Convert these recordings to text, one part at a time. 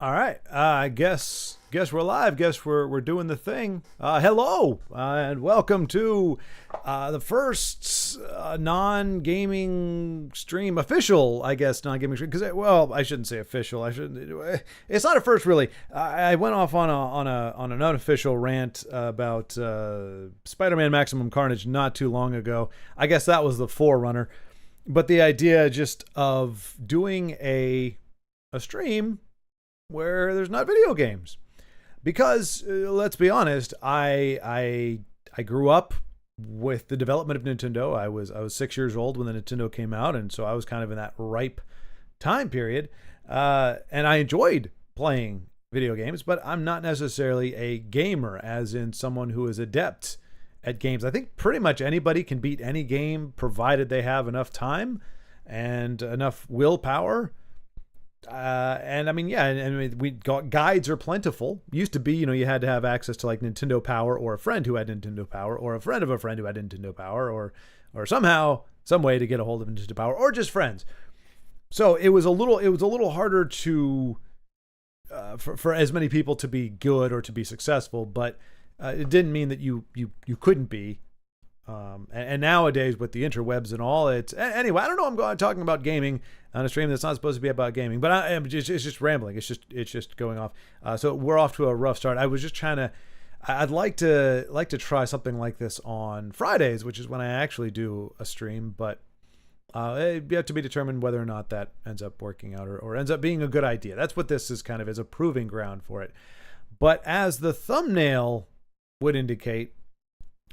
All right. Guess we're live. Guess we're doing the thing. Hello and welcome to the first non-gaming stream, official, I guess, non-gaming stream. Because I shouldn't say official. I shouldn't. It's not a first, really. I went off on an unofficial rant about Spider-Man: Maximum Carnage not too long ago. I guess that was the forerunner. But the idea just of doing a stream where there's not video games, because let's be honest, I grew up with the development of Nintendo. I was 6 years old when the Nintendo came out, and so I was kind of in that ripe time period, and I enjoyed playing video games, but I'm not necessarily a gamer, as in someone who is adept at games. I think pretty much anybody can beat any game provided they have enough time and enough willpower. And I mean, yeah, and we got guides are plentiful. Used to be, you had to have access to like Nintendo Power, or a friend who had Nintendo Power, or a friend of a friend who had Nintendo Power, or somehow, some way to get a hold of Nintendo Power, or just friends. So it was a little harder to for as many people to be good or to be successful, but it didn't mean that you couldn't be. And nowadays with the interwebs and all, anyway. I don't know. I'm talking about gaming on a stream that's not supposed to be about gaming, but it's just rambling. It's just going off. So we're off to a rough start. I was just trying to. I'd like to try something like this on Fridays, which is when I actually do a stream, but it yet to be determined whether or not that ends up working out or ends up being a good idea. That's what this is kind of, as a proving ground for it. But as the thumbnail would indicate,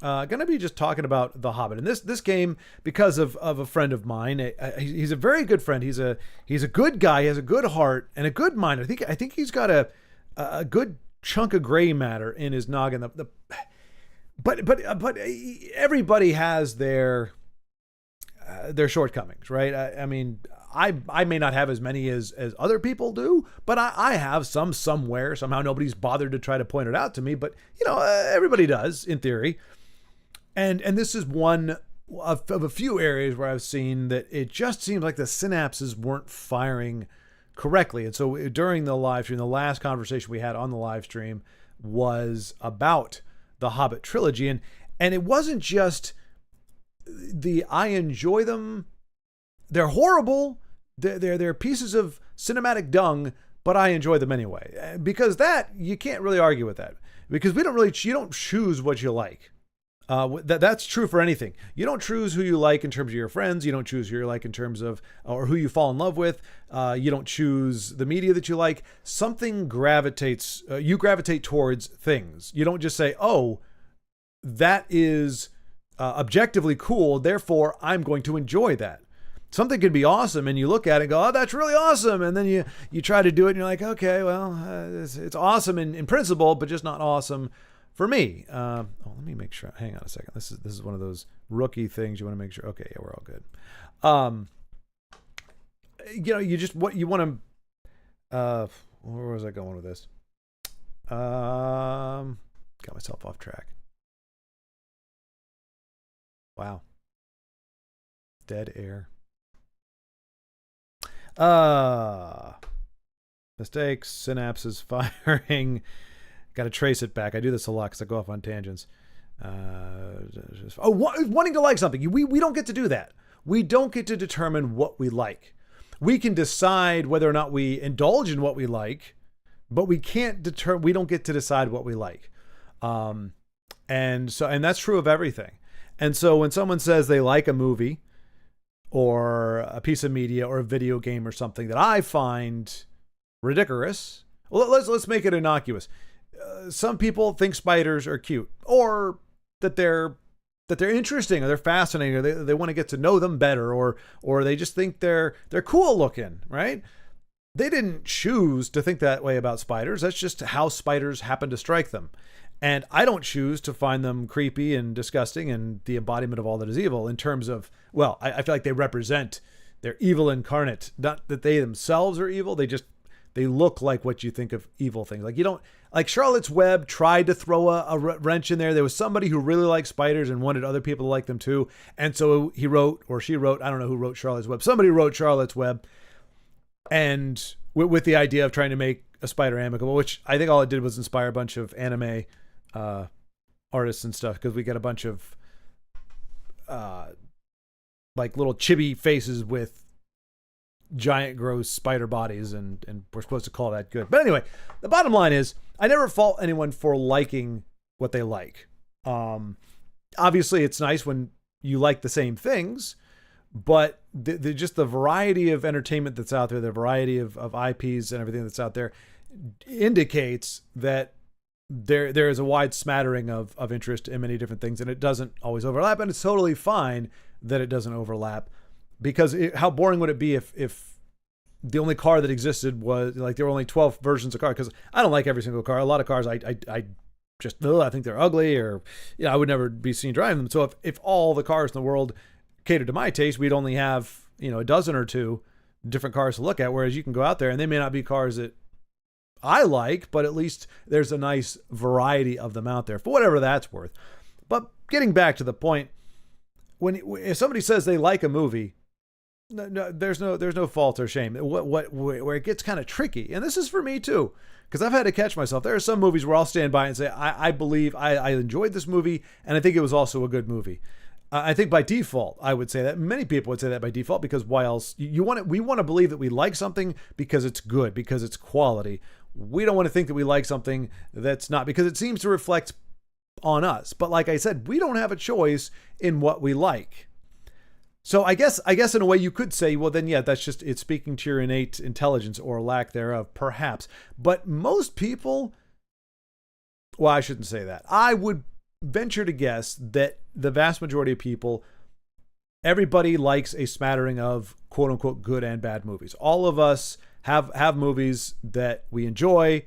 going to be just talking about the Hobbit, and this game, because of a friend of mine. He's a very good friend. He's a good guy. He has a good heart and a good mind. I think he's got a good chunk of gray matter in his noggin. But everybody has their shortcomings, right? I mean, I may not have as many as other people do, but I have some somewhere. Somehow nobody's bothered to try to point it out to me, but everybody does in theory. And this is one of a few areas where I've seen that it just seems like the synapses weren't firing correctly. And so during the live stream, the last conversation we had on the live stream was about the Hobbit trilogy. And it wasn't just I enjoy them. They're horrible. They're pieces of cinematic dung, but I enjoy them anyway. Because that, you can't really argue with that. Because you don't choose what you like. That's true for anything. You don't choose who you like in terms of your friends. You don't choose who you like in terms of, or who you fall in love with. You don't choose the media that you like. Something gravitates, you gravitate towards things. You don't just say, oh, that is objectively cool, therefore I'm going to enjoy that. Something could be awesome, and you look at it and go, oh, that's really awesome. And then you try to do it, and you're like, okay, well, it's awesome in principle, but just not awesome for me. Let me make sure. Hang on a second. This is one of those rookie things. You want to make sure. Okay, yeah, we're all good. You just what you want to. Where was I going with this? Got myself off track. Wow. Dead air. Mistakes. Synapses firing. Got to trace it back. I do this a lot because I go off on tangents. Wanting to like something. We don't get to do that. We don't get to determine what we like. We can decide whether or not we indulge in what we like, but we don't get to decide what we like. And that's true of everything. And so when someone says they like a movie or a piece of media or a video game or something that I find ridiculous, well, let's make it innocuous. Some people think spiders are cute, or that they're interesting, or they're fascinating, or they want to get to know them better, or they just think they're cool looking, right? They didn't choose to think that way about spiders. That's just how spiders happen to strike them. And I don't choose to find them creepy and disgusting and the embodiment of all that is evil, in terms of, well, I feel like they're evil incarnate. Not that they themselves are evil. They look like what you think of evil things. Like Charlotte's Web tried to throw a wrench in there. There was somebody who really liked spiders and wanted other people to like them too. And so he wrote, or she wrote, I don't know who wrote Charlotte's Web. Somebody wrote Charlotte's Web, and with the idea of trying to make a spider amicable, which I think all it did was inspire a bunch of anime artists and stuff, because we get a bunch of like little chibi faces with giant gross spider bodies, and we're supposed to call that good. But anyway, the bottom line is I never fault anyone for liking what they like. Obviously it's nice when you like the same things, but just the variety of entertainment that's out there, the variety of IPs and everything that's out there indicates that there is a wide smattering of interest in many different things, and it doesn't always overlap, and it's totally fine that it doesn't overlap, because how boring would it be if the only car that existed was like there were only 12 versions of car? Because I don't like every single car. A lot of cars I just I think they're ugly, or I would never be seen driving them. So if all the cars in the world catered to my taste, we'd only have a dozen or two different cars to look at. Whereas you can go out there and they may not be cars that I like, but at least there's a nice variety of them out there for whatever that's worth. But getting back to the point, if somebody says they like a movie, no, there's no fault or shame. Where it gets kind of tricky, and this is for me too, because I've had to catch myself. There are some movies where I'll stand by and say, I believe I enjoyed this movie, and I think it was also a good movie. I think by default, I would say that. Many people would say that by default, because why else? We want to believe that we like something because it's good, because it's quality. We don't want to think that we like something that's not, because it seems to reflect on us. But like I said, we don't have a choice in what we like. So I guess in a way you could say, well, then, yeah, that's just, it's speaking to your innate intelligence or lack thereof, perhaps. But most people, well, I shouldn't say that. I would venture to guess that the vast majority of people, everybody likes a smattering of quote unquote good and bad movies. All of us have movies that we enjoy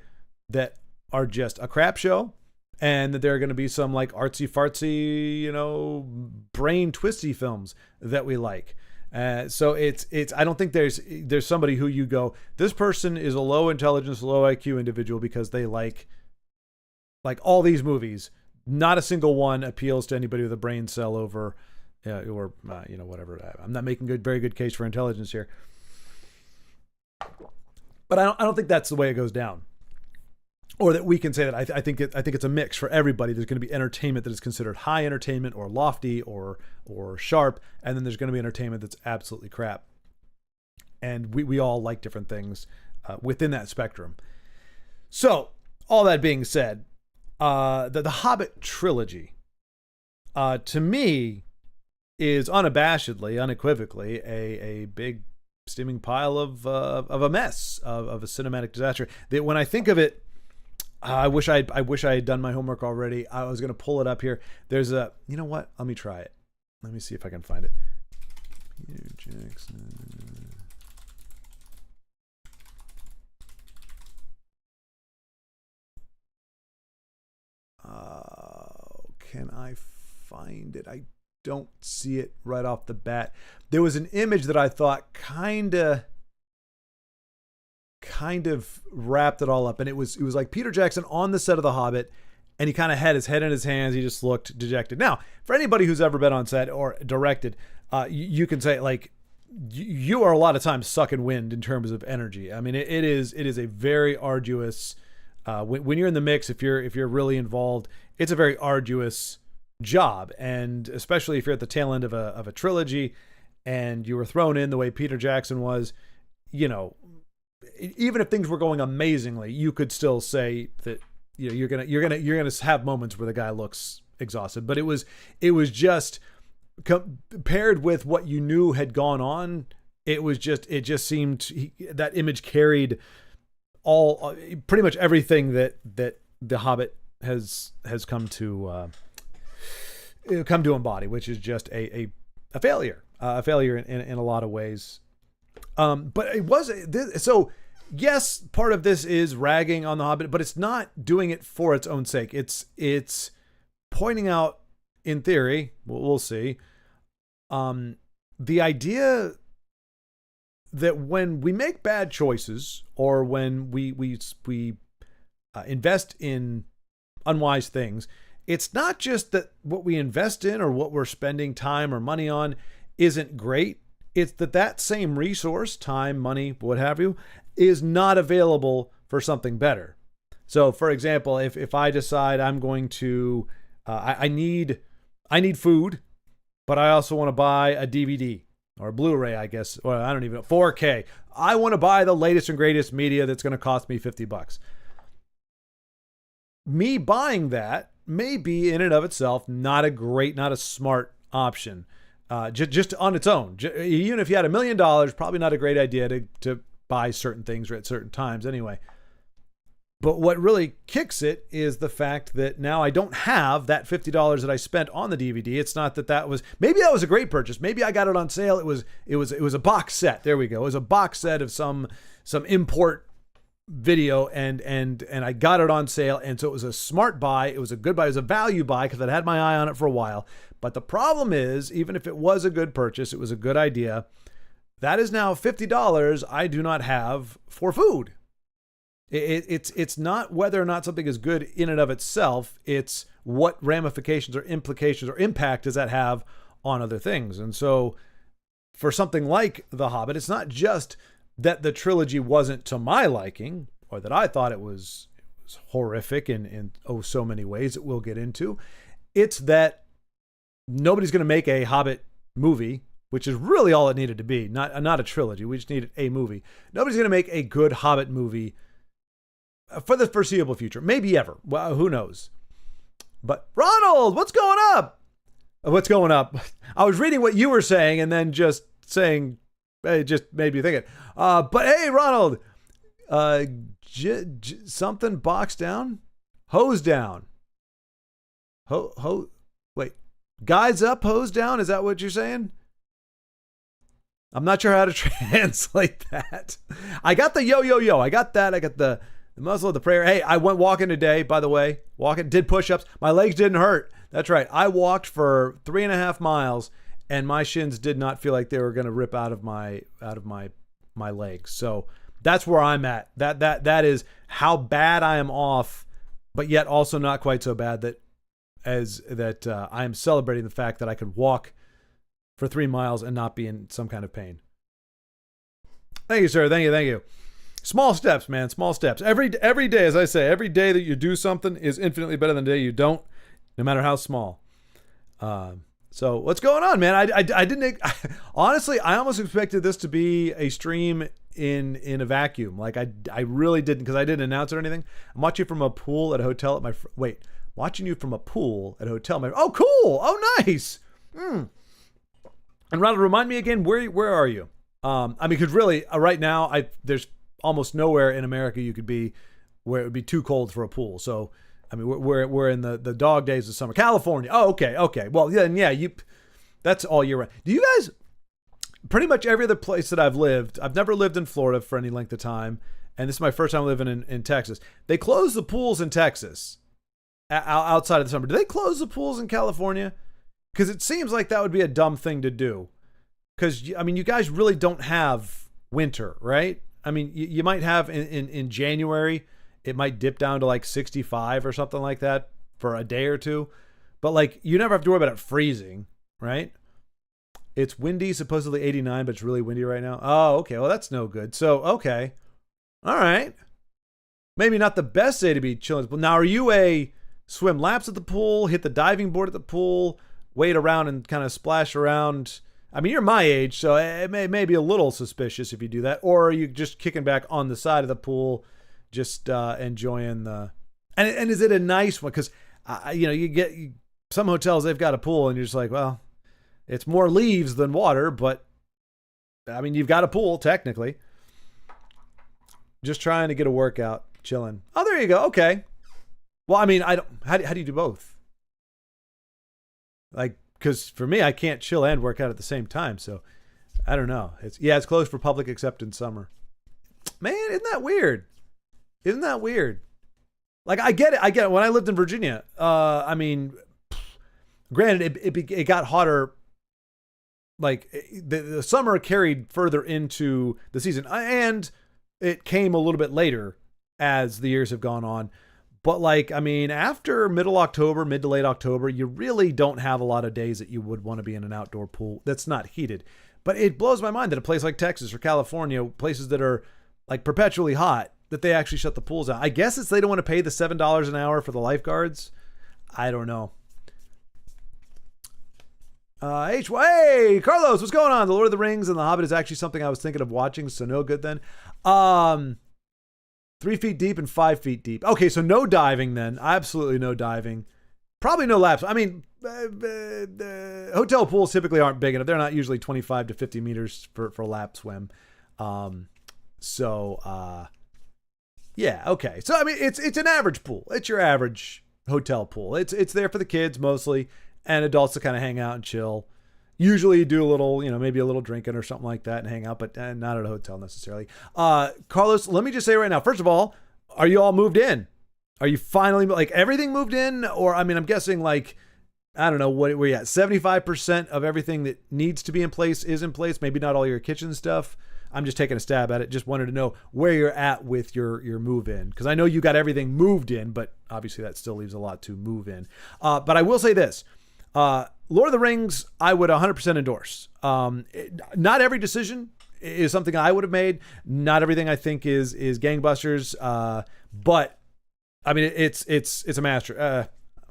that are just a crap show, and that there are going to be some like artsy fartsy, brain twisty films that we like. So it's I don't think there's somebody who you go, this person is a low intelligence, low IQ individual because they like all these movies. Not a single one appeals to anybody with a brain cell over, or whatever. I'm not making very good case for intelligence here, but I don't think that's the way it goes down, or that we can say that. I think it's a mix for everybody. There's going to be entertainment that is considered high entertainment or lofty or sharp, and then there's going to be entertainment that's absolutely crap. And we all like different things within that spectrum. So all that being said, the Hobbit trilogy, to me, is unabashedly, unequivocally a big steaming pile of a mess, of a cinematic disaster. That when I think of it, I wish I had done my homework already. I was going to pull it up here. There's you know what? Let me try it. Let me see if I can find it. Peter Jackson. Can I find it? I don't see it right off the bat. There was an image that I thought kind of wrapped it all up, and it was like Peter Jackson on the set of The Hobbit, and he kind of had his head in his hands. He just looked dejected. Now, for anybody who's ever been on set or directed, you can say, like, you are a lot of times sucking wind in terms of energy. I mean, it is a very arduous. When you're in the mix, if you're really involved, it's a very arduous job, and especially if you're at the tail end of a trilogy, and you were thrown in the way Peter Jackson was, even if things were going amazingly, you could still say that you're gonna have moments where the guy looks exhausted. But it was just paired with what you knew had gone on. It just seemed that image carried all pretty much everything that the Hobbit has come to embody, which is just a failure, in a lot of ways. But it was so. Yes, part of this is ragging on the Hobbit, but it's not doing it for its own sake. It's pointing out, in theory, we'll see, the idea that when we make bad choices, or when we invest in unwise things, it's not just that what we invest in or what we're spending time or money on isn't great. It's that same resource, time, money, what have you, is not available for something better. So, for example, if I decide I'm going to, I need food, but I also want to buy a DVD or a Blu-ray, I guess, or I don't even know, 4K. I want to buy the latest and greatest media that's going to cost me $50. Me buying that may be in and of itself not a smart option. Just on its own. Even if you had $1 million, probably not a great idea to buy certain things at certain times anyway. But what really kicks it is the fact that now I don't have that $50 that I spent on the DVD. It's not maybe that was a great purchase. Maybe I got it on sale. It was a box set. There we go. It was a box set of some import video and I got it on sale. And so it was a smart buy. It was a good buy. It was a value buy because I'd had my eye on it for a while. But the problem is, even if it was a good purchase, it was a good idea, that is now $50 I do not have for food. It's not whether or not something is good in and of itself. It's what ramifications or implications or impact does that have on other things. And so for something like The Hobbit, it's not just that the trilogy wasn't to my liking or that I thought it was horrific in so many ways that we'll get into. It's that nobody's going to make a Hobbit movie, which is really all it needed to be. Not a trilogy. We just needed a movie. Nobody's going to make a good Hobbit movie for the foreseeable future. Maybe ever. Well, who knows? But Ronald, what's going up? What's going up? I was reading what you were saying and then just saying, it just made me think it. But hey, Ronald, something box down, hose down. Wait, guys up, hose down. Is that what you're saying? I'm not sure how to translate that. I got the yo. I got that. I got the muzzle of the prayer. Hey, I went walking today, by the way. Did push-ups. My legs didn't hurt. That's right. I walked for 3.5 miles, and my shins did not feel like they were going to rip out of my legs. So that's where I'm at. That is how bad I am off, but yet also not quite so bad that I am celebrating the fact that I could walk for 3 miles and not be in some kind of pain. Thank you, sir. Thank you. Small steps, man. Small steps. Every day, as I say, every day that you do something is infinitely better than the day you don't, no matter how small. So what's going on, man? I didn't honestly. I almost expected this to be a stream in a vacuum. Like I really didn't, because I didn't announce it or anything. I'm watching from a pool at a hotel at my watching you from a pool at a hotel. Oh, cool. Oh, nice. And Ronald, remind me again, where are you? I mean, because really, right now, there's almost nowhere in America you could be where it would be too cold for a pool. So, I mean, we're in the dog days of summer. California. Oh, okay. Well, yeah, that's all year round. Do you guys, pretty much every other place that I've lived, I've never lived in Florida for any length of time, and this is my first time living in Texas. They close the pools in Texas outside of the summer. Do they close the pools in California? Because it seems like that would be a dumb thing to do. Because, I mean, you guys really don't have winter, right? I mean, you might have in January, it might dip down to like 65 or something like that for a day or two. But like, you never have to worry about it freezing, right? It's windy, supposedly 89, but it's really windy right now. Oh, okay. Well, that's no good. So, okay. All right. Maybe not the best day to be chilling. Now, are you a swim laps at the pool, hit the diving board at the pool, wade around and kind of splash around? I mean, you're my age, so it may be a little suspicious if you do that. Or are you just kicking back on the side of the pool, just enjoying the... And is it a nice one? Because, you get some hotels, they've got a pool, and you're just like, well, it's more leaves than water, but, I mean, you've got a pool, technically. Just trying to get a workout, chilling. Oh, there you go. Okay. Well, I mean, how do you do both? Like, because for me, I can't chill and work out at the same time. So I don't know. It's closed for public except in summer. Man, isn't that weird? Like, I get it. When I lived in Virginia, I mean, granted, it got hotter. Like the summer carried further into the season, and it came a little bit later as the years have gone on. But like, I mean, after mid to late October, you really don't have a lot of days that you would want to be in an outdoor pool that's not heated. But it blows my mind that a place like Texas or California, places that are like perpetually hot, that they actually shut the pools down. I guess it's they don't want to pay the $7 an hour for the lifeguards. I don't know. Hey, Carlos, what's going on? The Lord of the Rings and The Hobbit is actually something I was thinking of watching, so no good then. 3 feet deep and 5 feet deep. Okay, so no diving then. Absolutely no diving. Probably no laps. I mean, hotel pools typically aren't big enough. They're not usually 25 to 50 meters for a lap swim. Yeah, okay. So I mean, it's an average pool. It's your average hotel pool. It's there for the kids mostly, and adults to kind of hang out and chill. Usually you do a little, maybe a little drinking or something like that and hang out, but not at a hotel necessarily. Carlos, let me just say right now, first of all, are you all moved in? Are you finally, like, everything moved in? Or, I mean, I'm guessing, like, I don't know, what we're at. 75% of everything that needs to be in place is in place. Maybe not all your kitchen stuff. I'm just taking a stab at it. Just wanted to know where you're at with your move in. Because I know you got everything moved in, but obviously that still leaves a lot to move in. But I will say this. Lord of the Rings, I would 100% endorse. Not every decision is something I would have made. Not everything I think is gangbusters. But I mean, it's a master.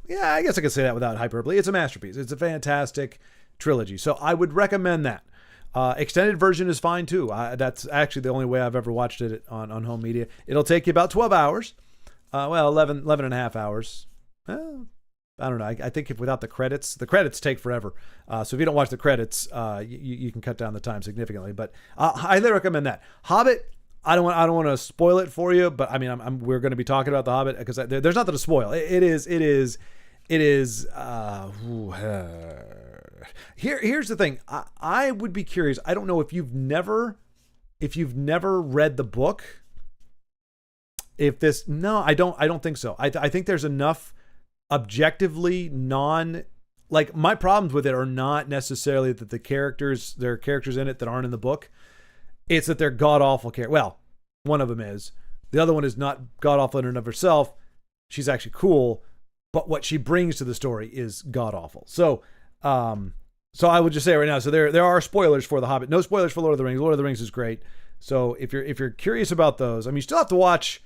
Yeah, I guess I could say that without hyperbole. It's a masterpiece. It's a fantastic trilogy. So I would recommend that. Extended version is fine too. That's actually the only way I've ever watched it on home media. It'll take you about 12 hours. 11 and a half hours. I don't know. I think if without the credits take forever. So if you don't watch the credits, you can cut down the time significantly. But I highly recommend that. Hobbit, I don't want to spoil it for you, but I mean, we're going to be talking about the Hobbit because there's nothing to spoil. Here's the thing. I would be curious. I don't know if you've never read the book. No, I don't think so. I think there's enough objectively my problems with it are not necessarily that there are characters in it that aren't in the book. It's that they're god awful characters. Well, one of them is. The other one is not god awful in and of herself. She's actually cool, but what she brings to the story is god awful. So I would just say right now, so there are spoilers for The Hobbit. No spoilers for Lord of the Rings. Lord of the Rings is great. So if you're curious about those, I mean, you still have to watch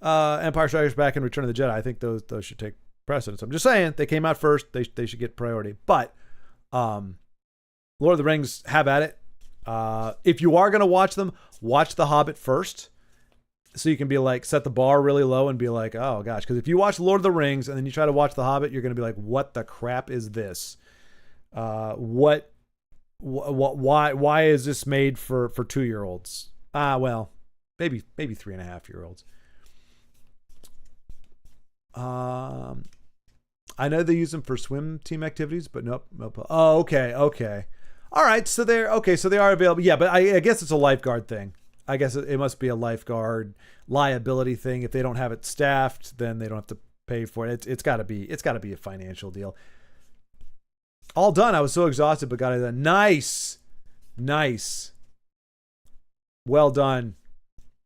Empire Strikes Back and Return of the Jedi. I think those should take precedence. I'm just saying they came out first. They should get priority. But Lord of the Rings, have at it. If you are going to watch them, watch The Hobbit first. So you can be like, set the bar really low and be like, oh gosh. Because if you watch Lord of the Rings and then you try to watch The Hobbit, you're going to be like, what the crap is this? Why is this made for 2-year-olds? Well, maybe 3.5-year-olds. I know they use them for swim team activities, but nope. Oh, okay. All right, so they are available. Yeah, but I guess it's a lifeguard thing. I guess it must be a lifeguard liability thing. If they don't have it staffed, then they don't have to pay for it. It's got to be a financial deal. All done. I was so exhausted, but got it done. Nice. Well done.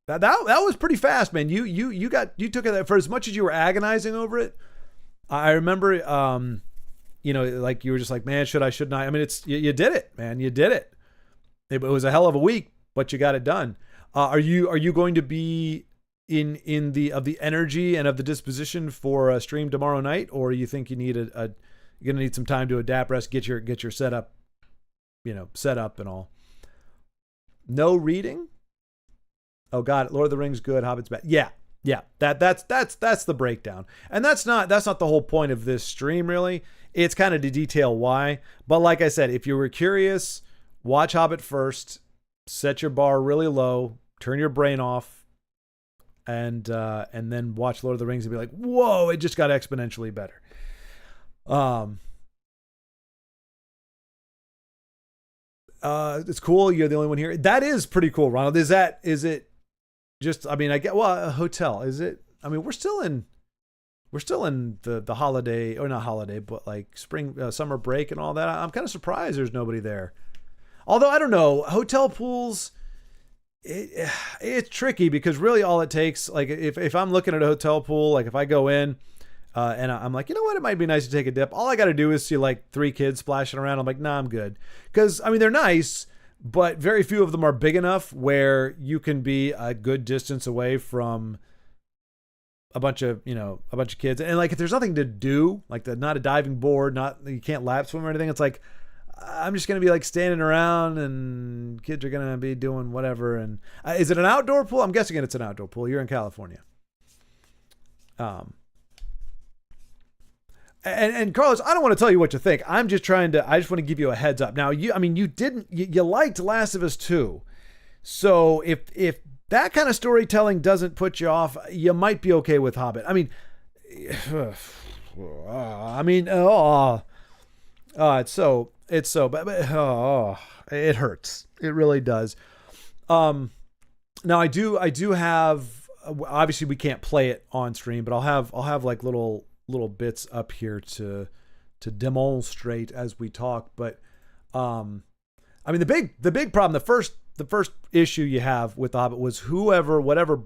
That was pretty fast, man. You took it for as much as you were agonizing over it. I remember, like you were just like, man, should I? I mean, you did it, man. You did it. It was a hell of a week, but you got it done. Are you going to be in the energy and of the disposition for a stream tomorrow night, or you think you need you're gonna need some time to adapt, rest, get your setup, set up and all. No reading. Oh, got it. Lord of the Rings good, Hobbit's bad. Yeah. That's the breakdown, and that's not the whole point of this stream really. It's kind of to detail why. But like I said, if you were curious, watch Hobbit first. Set your bar really low. Turn your brain off, and then watch Lord of the Rings and be like, whoa! It just got exponentially better. It's cool. You're the only one here. That is pretty cool, Ronald. Is it? Just, I mean, I get, a hotel, is it? I mean, we're still in the holiday, or not holiday, but like spring, summer break and all that. I'm kind of surprised there's nobody there. Although, I don't know, hotel pools, it's tricky because really all it takes, like if I'm looking at a hotel pool, like if I go in and I'm like, you know what, it might be nice to take a dip. All I got to do is see like 3 kids splashing around. I'm like, nah, I'm good. Because, I mean, they're nice, but very few of them are big enough where you can be a good distance away from a bunch of kids. And like, if there's nothing to do, like not a diving board, you can't lap swim or anything, it's like, I'm just going to be like standing around and kids are going to be doing whatever. And is it an outdoor pool? I'm guessing it's an outdoor pool. You're in California. And Carlos, I don't want to tell you what to think. I just want to give you a heads up. Now, you liked Last of Us 2. So if that kind of storytelling doesn't put you off, you might be okay with Hobbit. It's so bad. It hurts. It really does. Now I do have, obviously we can't play it on stream, but I'll have like little bits up here to demonstrate as we talk. But the big problem, the first issue you have with The Hobbit was whatever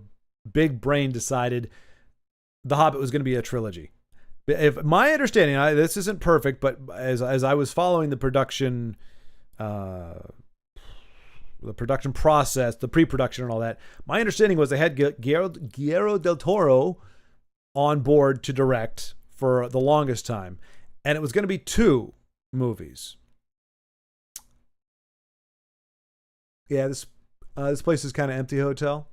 big brain decided The Hobbit was going to be a trilogy. If my understanding, this isn't perfect, but as I was following the production process, the pre-production and all that, my understanding was they had Guillermo del Toro on board to direct for the longest time, and it was going to be 2 movies. Yeah, this place is kind of empty hotel.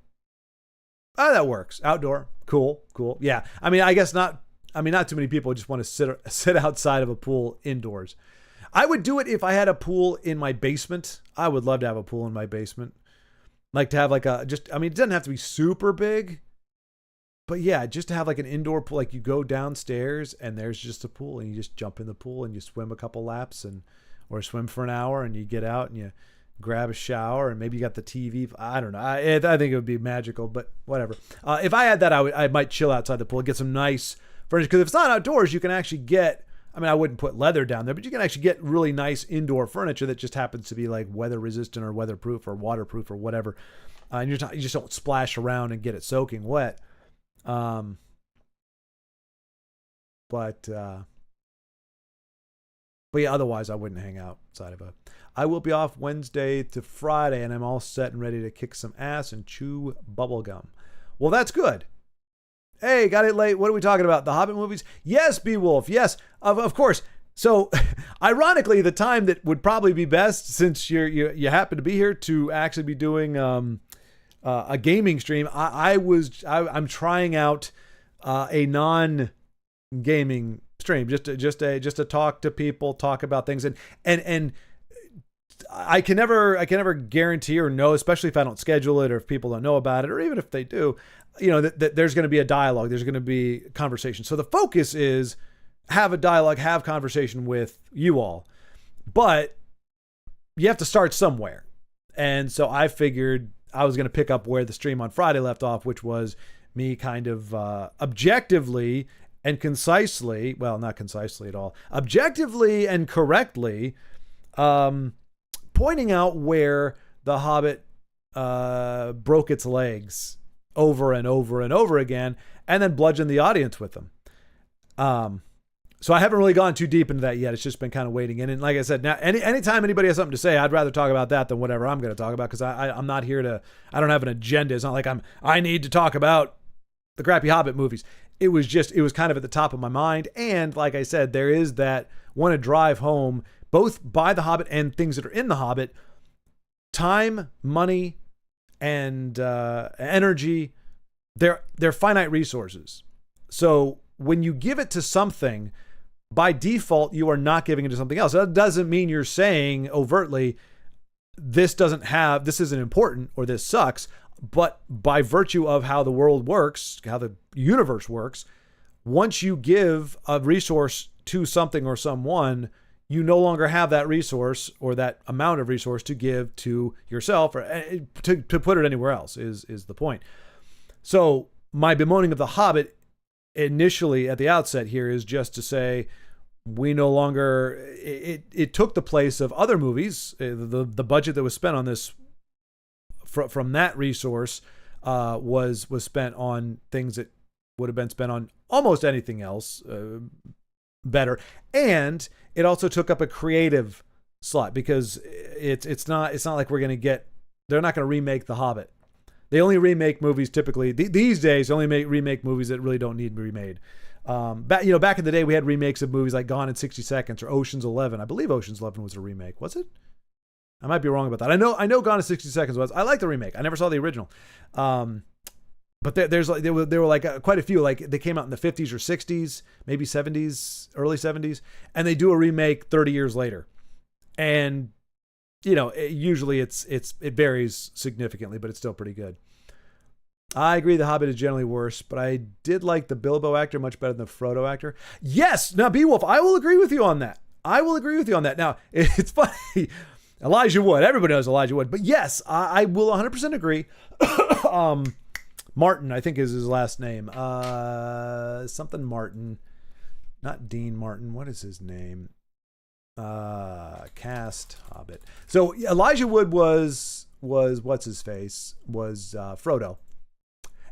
That works. Outdoor, cool. Yeah, I guess not. Not too many people just want to sit outside of a pool indoors. I would do it if I had a pool in my basement. I would love to have a pool in my basement. Like to have it doesn't have to be super big, but yeah, just to have like an indoor pool. Like you go downstairs and there's just a pool and you just jump in the pool and you swim a couple laps or swim for an hour and you get out and you grab a shower and maybe you got the TV. I don't know. I think it would be magical, but whatever. If I had that, I might chill outside the pool, get some nice furniture, because if it's not outdoors, you can actually get, I wouldn't put leather down there, but you can actually get really nice indoor furniture that just happens to be like weather resistant or weatherproof or waterproof or whatever. And you just don't splash around and get it soaking wet. But yeah, otherwise I wouldn't hang outside of I will be off Wednesday to Friday and I'm all set and ready to kick some ass and chew bubblegum. Well, that's good. Hey, got it late. What are we talking about? The Hobbit movies? Yes, Beowulf. Yes, of course. So, ironically, the time that would probably be best, since you happen to be here, to actually be doing a gaming stream. I'm trying out a non-gaming stream, just to talk to people, talk about things, and I can never guarantee or know, especially if I don't schedule it or if people don't know about it, or even if they do, that there's going to be a dialogue, there's going to be conversation. So the focus is have a dialogue, have conversation with you all, but you have to start somewhere. And so I figured I was going to pick up where the stream on Friday left off, which was me kind of objectively and concisely, well, not concisely at all, objectively and correctly pointing out where The Hobbit broke its legs over and over and over again, and then bludgeon the audience with them. So I haven't really gone too deep into that yet. It's just been kind of wading in. And like I said, now anytime anybody has something to say, I'd rather talk about that than whatever I'm going to talk about, because I'm not here to, I don't have an agenda. It's not like I need to talk about the crappy Hobbit movies. It was kind of at the top of my mind. And like I said, there is that want to drive home, both by The Hobbit and things that are in The Hobbit, time, money, and energy. They're finite resources. So when you give it to something, by default, you are not giving it to something else. That doesn't mean you're saying overtly, this isn't important or this sucks. But by virtue of how the world works, how the universe works, once you give a resource to something or someone, you no longer have that resource or that amount of resource to give to yourself or to put it anywhere else is the point. So my bemoaning of The Hobbit initially at the outset here is just to say, we no longer, it took the place of other movies. The budget that was spent on this from that resource was spent on things that would have been spent on almost anything else better. And it also took up a creative slot because it's not like we're gonna get. They're not gonna remake The Hobbit. They only remake movies typically these days. They only remake movies that really don't need to be remade. Back in the day, we had remakes of movies like Gone in 60 Seconds or Ocean's 11. I believe Ocean's 11 was a remake. Was it? I might be wrong about that. I know Gone in 60 Seconds was. I like the remake. I never saw the original. But there were like quite a few. Like they came out in the 50s or 60s, maybe 70s, early 70s, and they do a remake 30 years later. And usually it varies significantly, but it's still pretty good. I agree The Hobbit is generally worse, but I did like the Bilbo actor much better than the Frodo actor. Yes, now Beowulf, I will agree with you on that. Now, it's funny. Elijah Wood, everybody knows Elijah Wood, but yes, I will 100% agree. Martin, I think is his last name. Something Martin. Not Dean Martin. What is his name? Cast Hobbit. So Elijah Wood was what's his face? Was Frodo.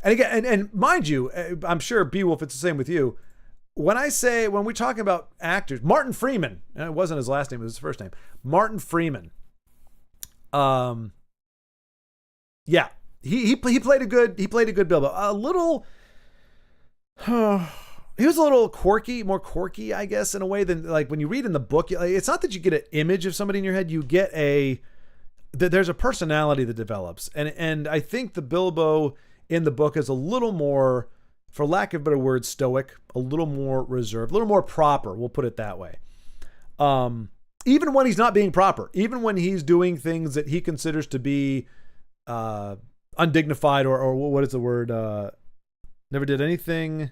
And again, and mind you, I'm sure Beowulf, it's the same with you. When we're talking about actors, Martin Freeman, and it wasn't his last name, it was his first name. Martin Freeman. Yeah. He played a good Bilbo. A little he was a little more quirky, I guess, in a way than like when you read in the book. It's not that you get an image of somebody in your head, you get there's a personality that develops. And I think the Bilbo in the book is a little more, for lack of a better word, stoic, a little more reserved, a little more proper, we'll put it that way. Even when he's not being proper, even when he's doing things that he considers to be undignified or what is the word? Never did anything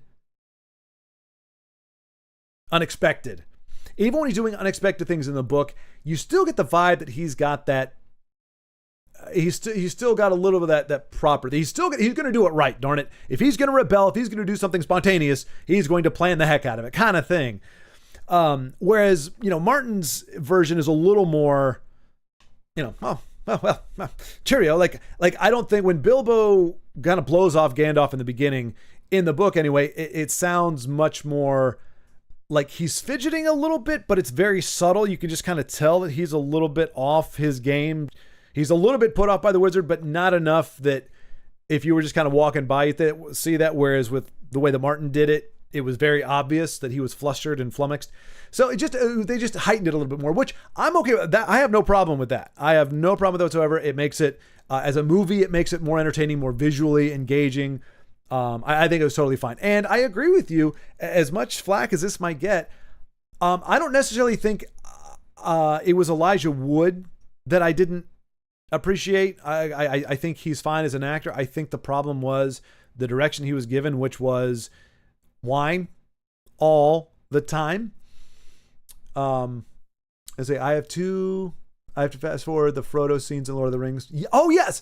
unexpected. Even when he's doing unexpected things in the book, you still get the vibe that he's got that. He's still got a little bit of that proper. He's going to do it right. Darn it! If he's going to rebel, if he's going to do something spontaneous, he's going to plan the heck out of it, kind of thing. Whereas Martin's version is a little more, cheerio. Like I don't think when Bilbo kind of blows off Gandalf in the beginning, in the book anyway, it sounds much more like he's fidgeting a little bit, but it's very subtle. You can just kind of tell that he's a little bit off his game. He's a little bit put off by the wizard, but not enough that if you were just kind of walking by, you see that. Whereas with the way that Martin did it, it was very obvious that he was flustered and flummoxed. So they just heightened it a little bit more, which I'm okay with that. I have no problem with that. I have no problem with it whatsoever. It makes it, as a movie, it makes it more entertaining, more visually engaging. I think it was totally fine. And I agree with you, as much flack as this might get, I don't necessarily think it was Elijah Wood that I didn't appreciate. I think he's fine as an actor. I think the problem was the direction he was given, which was whine all the time. I have to fast forward the Frodo scenes in Lord of the Rings. Oh yes,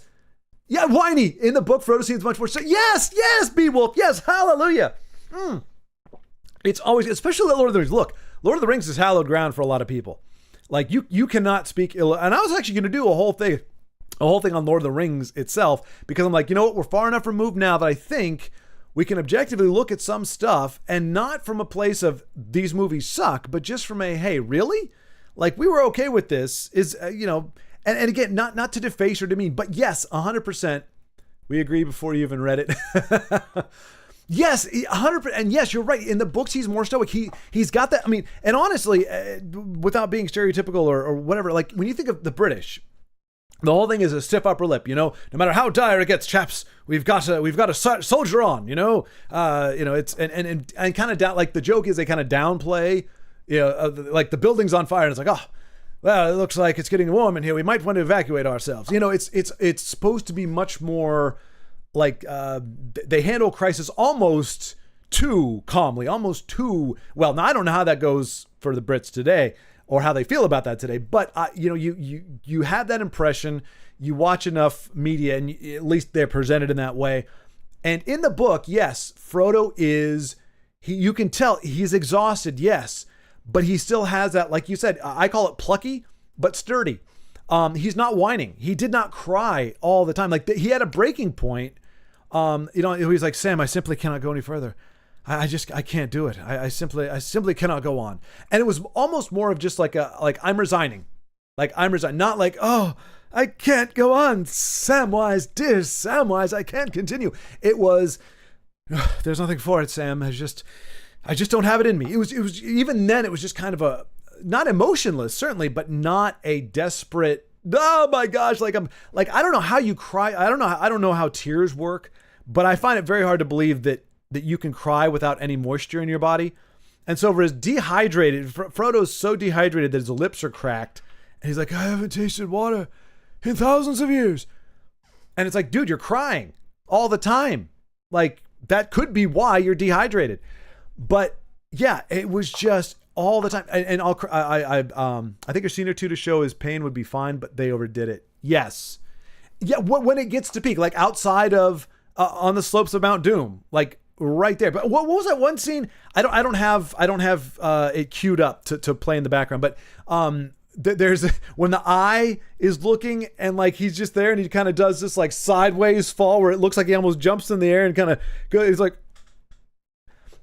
yeah, whiny in the book. Frodo scenes much more. So yes, Beowulf, yes, hallelujah. It's always, especially Lord of the Rings. Look, Lord of the Rings is hallowed ground for a lot of people. Like you cannot speak ill. And I was actually going to do a whole thing on Lord of the Rings itself, because I'm like, you know what? We're far enough removed now that I think we can objectively look at some stuff, and not from a place of these movies suck, but just from a, hey, really? Like, we were okay with this, is, and again, not to deface or demean, but yes, 100%. We agree before you even read it. Yes, 100%. And yes, you're right. In the books, he's more stoic. He's got that. I mean, and honestly, without being stereotypical or whatever, like when you think of the British, the whole thing is a stiff upper lip, no matter how dire it gets, chaps, we've got to soldier on, it's, and kind of down, like the joke is they kind of downplay, like the building's on fire and it's like, oh, well, it looks like it's getting warm in here. We might want to evacuate ourselves. It's supposed to be much more like, they handle crisis almost too calmly, almost too well. Now, I don't know how that goes for the Brits today, or how they feel about that today. But, you have that impression, you watch enough media, and at least they're presented in that way. And in the book, yes, Frodo you can tell he's exhausted, yes, but he still has that, like you said, I call it plucky, but sturdy. He's not whining. He did not cry all the time. Like he had a breaking point. He's like, Sam, I simply cannot go any further. I can't do it. I simply cannot go on. And it was almost more of just like I'm resigning. Like, I'm resigned. Not like, oh, I can't go on. Samwise, dear Samwise, I can't continue. It was, there's nothing for it, Sam. I just don't have it in me. It was even then, it was just kind of a, not emotionless, certainly, but not a desperate, oh my gosh, like I don't know how you cry. I don't know how tears work, but I find it very hard to believe that you can cry without any moisture in your body. And so for his dehydrated, Frodo's so dehydrated that his lips are cracked, and he's like, I haven't tasted water in thousands of years. And it's like, dude, you're crying all the time. Like, that could be why you're dehydrated. But yeah, it was just all the time. And I think a scene or two to show his pain would be fine, but they overdid it. Yes. Yeah. When it gets to peak, like outside of, on the slopes of Mount Doom, like right there. But what was that one scene? I don't have it queued up to play in the background, but, there's when the eye is looking and like he's just there and he kind of does this like sideways fall where it looks like he almost jumps in the air and kind of goes, he's like,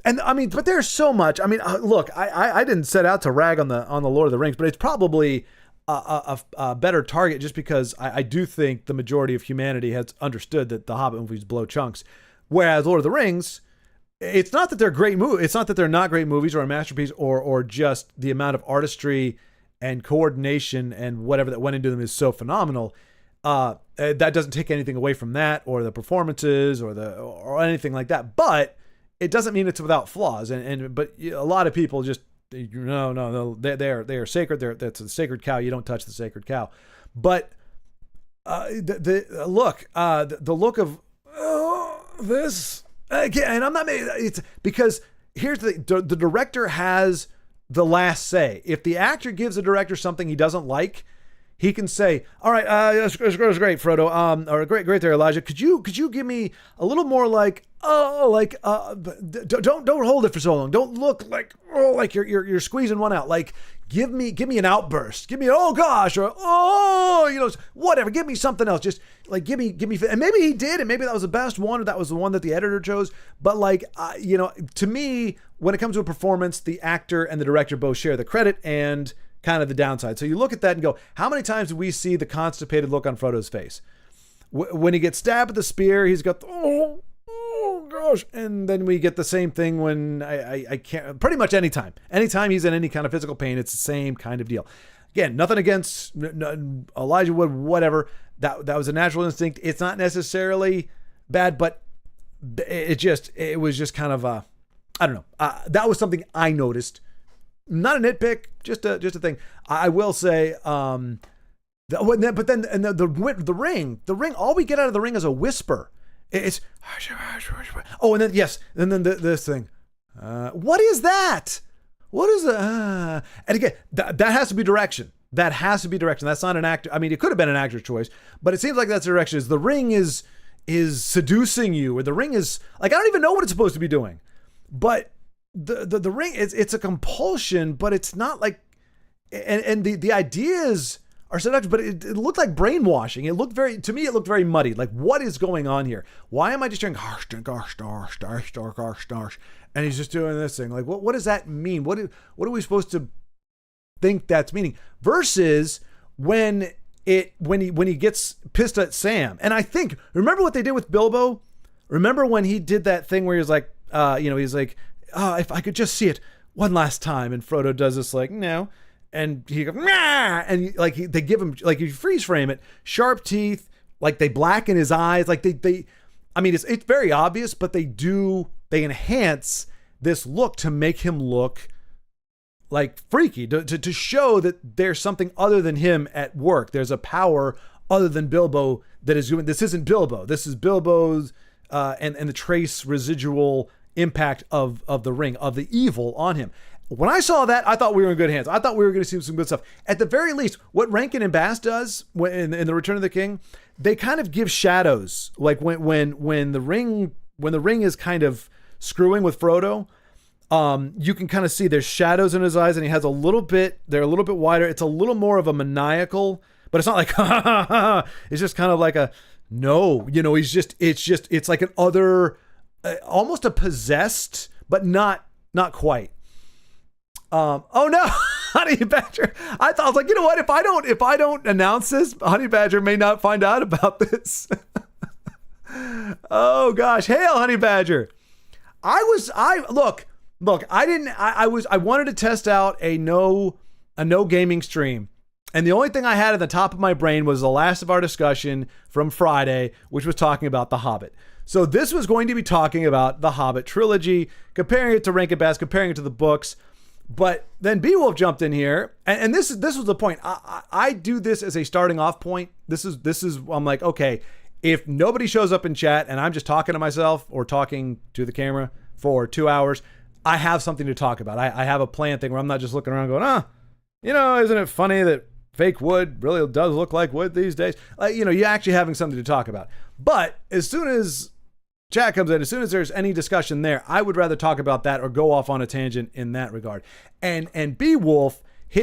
and I mean, but there's so much. I mean, look, I didn't set out to rag on the Lord of the Rings, but it's probably a better target just because I do think the majority of humanity has understood that the Hobbit movies blow chunks, whereas Lord of the Rings, it's not that they're great movies. It's not that they're not great movies or a masterpiece or just the amount of artistry and coordination and whatever that went into them is so phenomenal. That doesn't take anything away from that or the performances or anything like that. But it doesn't mean it's without flaws. But a lot of people just no, they are sacred. That's a sacred cow. You don't touch the sacred cow. But the look of this again, and I'm not. It's because here's the director has the last say. If the actor gives the director something he doesn't like, he can say, all right, that's great, Frodo. Or great there, Elijah. Could you give me a little more like, don't hold it for so long. Don't look like, like you're squeezing one out. Like, give me an outburst. Give me, oh gosh, or, whatever. Give me something else. Just like, give me, and maybe he did, and maybe that was the best one, or that was the one that the editor chose. But like, to me, when it comes to a performance, the actor and the director both share the credit and kind of the downside. So you look at that and go, how many times do we see the constipated look on Frodo's face? When he gets stabbed with the spear, he's got, oh gosh. And then we get the same thing when I can't, pretty much anytime he's in any kind of physical pain, it's the same kind of deal. Again, nothing against Elijah Wood, whatever. That was a natural instinct. It's not necessarily bad, but it was just kind of I don't know. That was something I noticed. Not a nitpick, just a thing. I will say, but then the ring. All we get out of the ring is a whisper. It's and then yes, and then this thing. What is that? What is that? And again, that has to be direction. That has to be direction. That's not an actor. I mean, it could have been an actor's choice, but it seems like that's the direction. Is the ring is seducing you, or the ring is like, I don't even know what it's supposed to be doing, but the ring, it's a compulsion, but it's not like, and the ideas are seductive, but it looked like brainwashing. It looked very muddy. Like, what is going on here? Why am I just hearing gosh, and he's just doing this thing? Like, what does that mean? What are we supposed to think that's meaning? Versus when he gets pissed at Sam. And I think, remember what they did with Bilbo? Remember when he did that thing where he was like, he's like, oh, if I could just see it one last time. And Frodo does this like, no. And he goes, nah! And like they give him, like, you freeze frame it, sharp teeth, like they blacken his eyes. Like I mean, it's very obvious, but they enhance this look to make him look like freaky, to show that there's something other than him at work. There's a power other than Bilbo that is doing, this isn't Bilbo. This is Bilbo's, and the trace residual impact of the ring, of the evil on him. When I saw that, I thought we were in good hands. I thought we were going to see some good stuff. At the very least, what Rankin and Bass does in the Return of the King, they kind of give shadows. Like when the ring is kind of screwing with Frodo, you can kind of see there's shadows in his eyes, and he has they're a little bit wider. It's a little more of a maniacal, but it's not like it's just kind of like a no. It's like an other, almost a possessed, but not quite. Oh no. Honey Badger. I was like, you know what? If I don't announce this, Honey Badger may not find out about this. Oh gosh. Hail, Honey Badger. I wanted to test out a no gaming stream. And the only thing I had at the top of my brain was the last of our discussion from Friday, which was talking about The Hobbit. So this was going to be talking about the Hobbit trilogy, comparing it to Rankin Bass, comparing it to the books. But then Beowulf jumped in here, and this was the point. I do this as a starting off point. This is I'm like, okay, if nobody shows up in chat and I'm just talking to myself or talking to the camera for 2 hours, I have something to talk about. I have a plan thing where I'm not just looking around going, isn't it funny that fake wood really does look like wood these days? You're actually having something to talk about. But as soon as chat comes in, as soon as there's any discussion there, I would rather talk about that or go off on a tangent in that regard. And Beowulf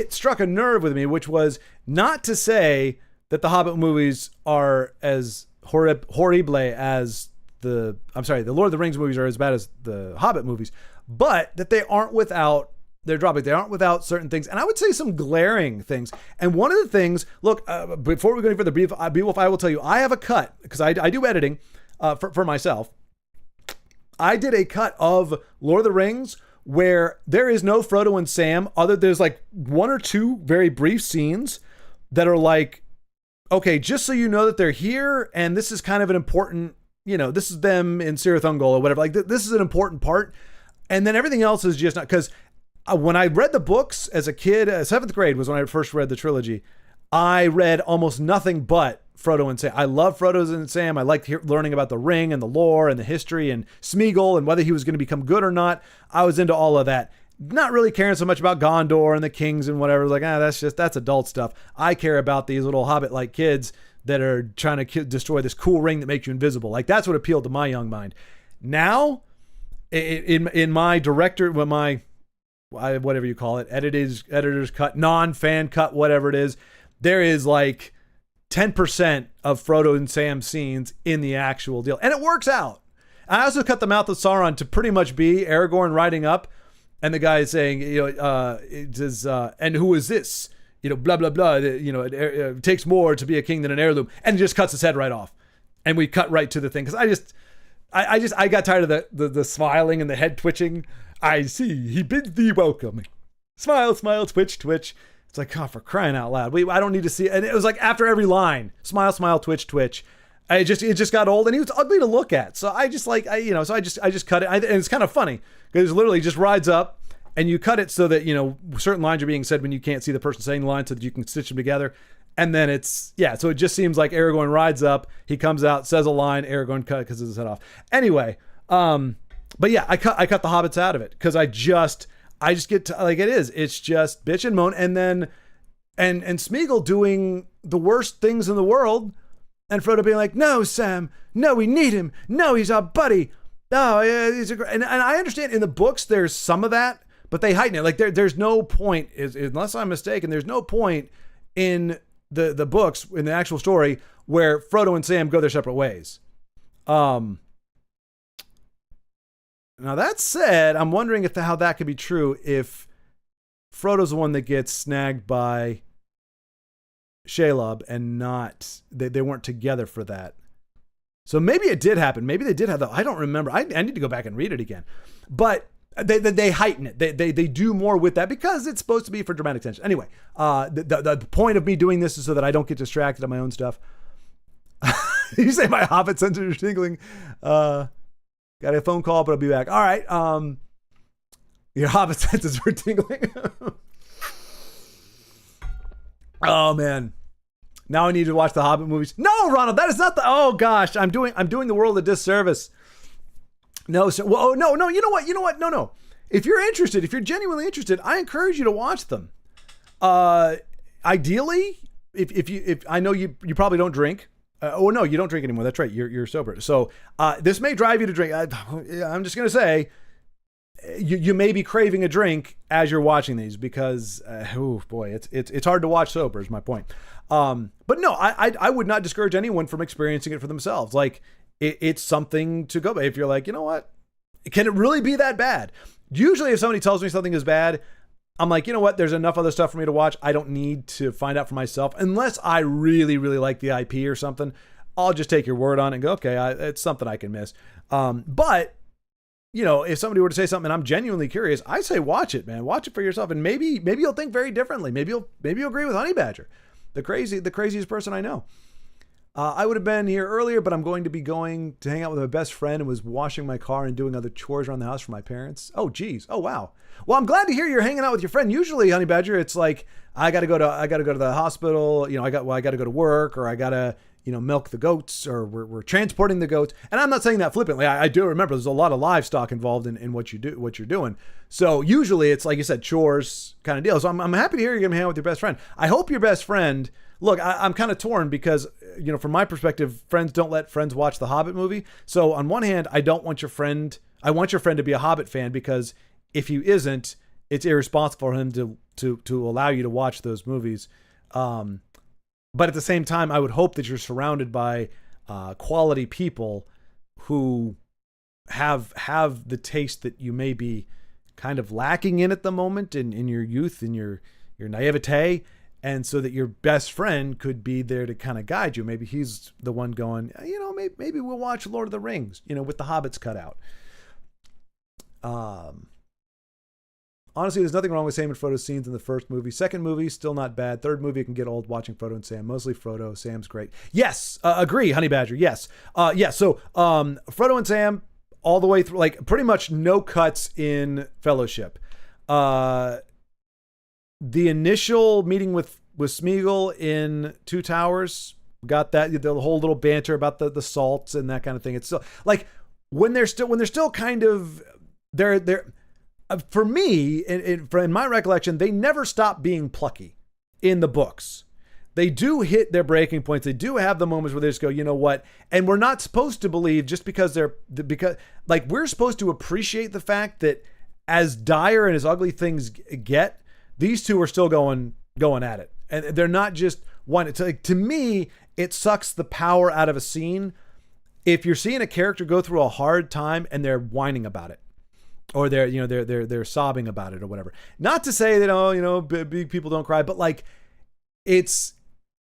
struck a nerve with me, which was not to say that the Hobbit movies are as horrible as the Lord of the Rings movies are as bad as the Hobbit movies, but that they aren't without their drawbacks. They aren't without certain things, and I would say some glaring things. And one of the things, look, before we go any further, Beowulf, I will tell you, I have a cut because I do editing for myself. I did a cut of Lord of the Rings where there is no Frodo and Sam. There's like one or two very brief scenes that are like, okay, just so you know that they're here, and this is kind of an important, this is them in Cirith Ungol or whatever. Like this is an important part, and then everything else is just not. Because when I read the books as a kid, 7th grade was when I first read the trilogy. I read almost nothing but Frodo and Sam. I love Frodo and Sam. I liked learning about the ring and the lore and the history and Smeagol and whether he was going to become good or not. I was into all of that. Not really caring so much about Gondor and the kings and whatever. Like, that's adult stuff. I care about these little Hobbit-like kids that are trying to destroy this cool ring that makes you invisible. Like, that's what appealed to my young mind. Now, in my director, whatever you call it, editor's cut, non-fan cut, whatever it is, there is like 10% of Frodo and Sam scenes in the actual deal. And it works out. I also cut the mouth of Sauron to pretty much be Aragorn riding up and the guy is saying, and who is this? Blah, blah, blah. It takes more to be a king than an heirloom. And just cuts his head right off. And we cut right to the thing. Because I got tired of the smiling and the head twitching. I see. He bids thee welcome. Smile, smile, twitch, twitch. It's like, oh, for crying out loud. I don't need to see it. And it was like after every line, smile, smile, twitch, twitch. It just got old and he was ugly to look at. So I just so I just cut it. And it's kind of funny because it literally just rides up and you cut it so that, certain lines are being said when you can't see the person saying the line so that you can stitch them together. And then so it just seems like Aragorn rides up, he comes out, says a line, Aragorn cut because his head off. Anyway, but yeah, I cut the Hobbits out of it because I just get to, like, it's just bitch and moan. And then, and Smeagol doing the worst things in the world and Frodo being like, no, Sam, no, we need him. No, he's our buddy. Oh, yeah, he's a great, and I understand in the books, there's some of that, but they heighten it. Like there's no point unless I'm mistaken, there's no point in the books in the actual story where Frodo and Sam go their separate ways. Now that said, I'm wondering how that could be true if Frodo's the one that gets snagged by Shelob and not they weren't together for that. So maybe it did happen. Maybe they did have I don't remember. I need to go back and read it again. But they heighten it. They do more with that because it's supposed to be for dramatic tension. Anyway, the point of me doing this is so that I don't get distracted on my own stuff. You say my Hobbit senses are tingling. Got a phone call, but I'll be back. All right. Your Hobbit senses were tingling. Oh man. Now I need to watch the Hobbit movies. No, Ronald, that is not oh gosh, I'm doing the world a disservice. No, so no, you know what? No. If you're interested, if you're genuinely interested, I encourage you to watch them. Ideally, if I know you probably don't drink. No, you don't drink anymore. That's right. You're sober. So this may drive you to drink. I'm just going to say you may be craving a drink as you're watching these because, oh boy, it's hard to watch sober is my point. But no, I would not discourage anyone from experiencing it for themselves. Like it's something to go by. If you're like, you know what, can it really be that bad? Usually if somebody tells me something is bad, I'm like, you know what? There's enough other stuff for me to watch. I don't need to find out for myself unless I really, really like the IP or something. I'll just take your word on it and go, okay, it's something I can miss. But you know, if somebody were to say something and I'm genuinely curious, I say watch it, man. Watch it for yourself, and maybe you'll think very differently. Maybe you'll agree with Honey Badger, the craziest person I know. I would have been here earlier, but I'm going to hang out with my best friend and was washing my car and doing other chores around the house for my parents. Oh, geez. Oh, wow. Well, I'm glad to hear you're hanging out with your friend. Usually, Honey Badger, it's like I got to go to the hospital. You know, I got to go to work, or I got to, you know, milk the goats, or we're transporting the goats. And I'm not saying that flippantly. I do remember there's a lot of livestock involved in what you're doing. So usually it's like you said, chores kind of deal. So I'm happy to hear you're going to hang out with your best friend. I hope your best friend. Look, I'm kind of torn because, you know, from my perspective, friends don't let friends watch the Hobbit movie. So on one hand, I want your friend to be a Hobbit fan, because if he isn't, it's irresponsible for him to allow you to watch those movies. But at the same time, I would hope that you're surrounded by quality people who have the taste that you may be kind of lacking in at the moment in your youth, in your naivete. And so that your best friend could be there to kind of guide you. Maybe he's the one going, you know, maybe we'll watch Lord of the Rings, you know, with the hobbits cut out. Honestly, there's nothing wrong with Sam and Frodo's scenes in the first movie. Second movie, still not bad. Third movie, it can get old watching Frodo and Sam. Mostly Frodo. Sam's great. Yes, agree, Honey Badger. Yes. So Frodo and Sam all the way through, like pretty much no cuts in Fellowship. The initial meeting with Smeagol in Two Towers, got that, the whole little banter about the salts and that kind of thing. It's still like when they're still kind of they're for me in my recollection, they never stop being plucky in the books. They do hit their breaking points. They do have the moments where they just go, you know what? And we're not supposed to believe just because we're supposed to appreciate the fact that as dire and as ugly things get, these two are still going at it, and they're not just one. It's like, to me, it sucks the power out of a scene if you're seeing a character go through a hard time and they're whining about it, or they're sobbing about it or whatever. Not to say that big people don't cry, but like it's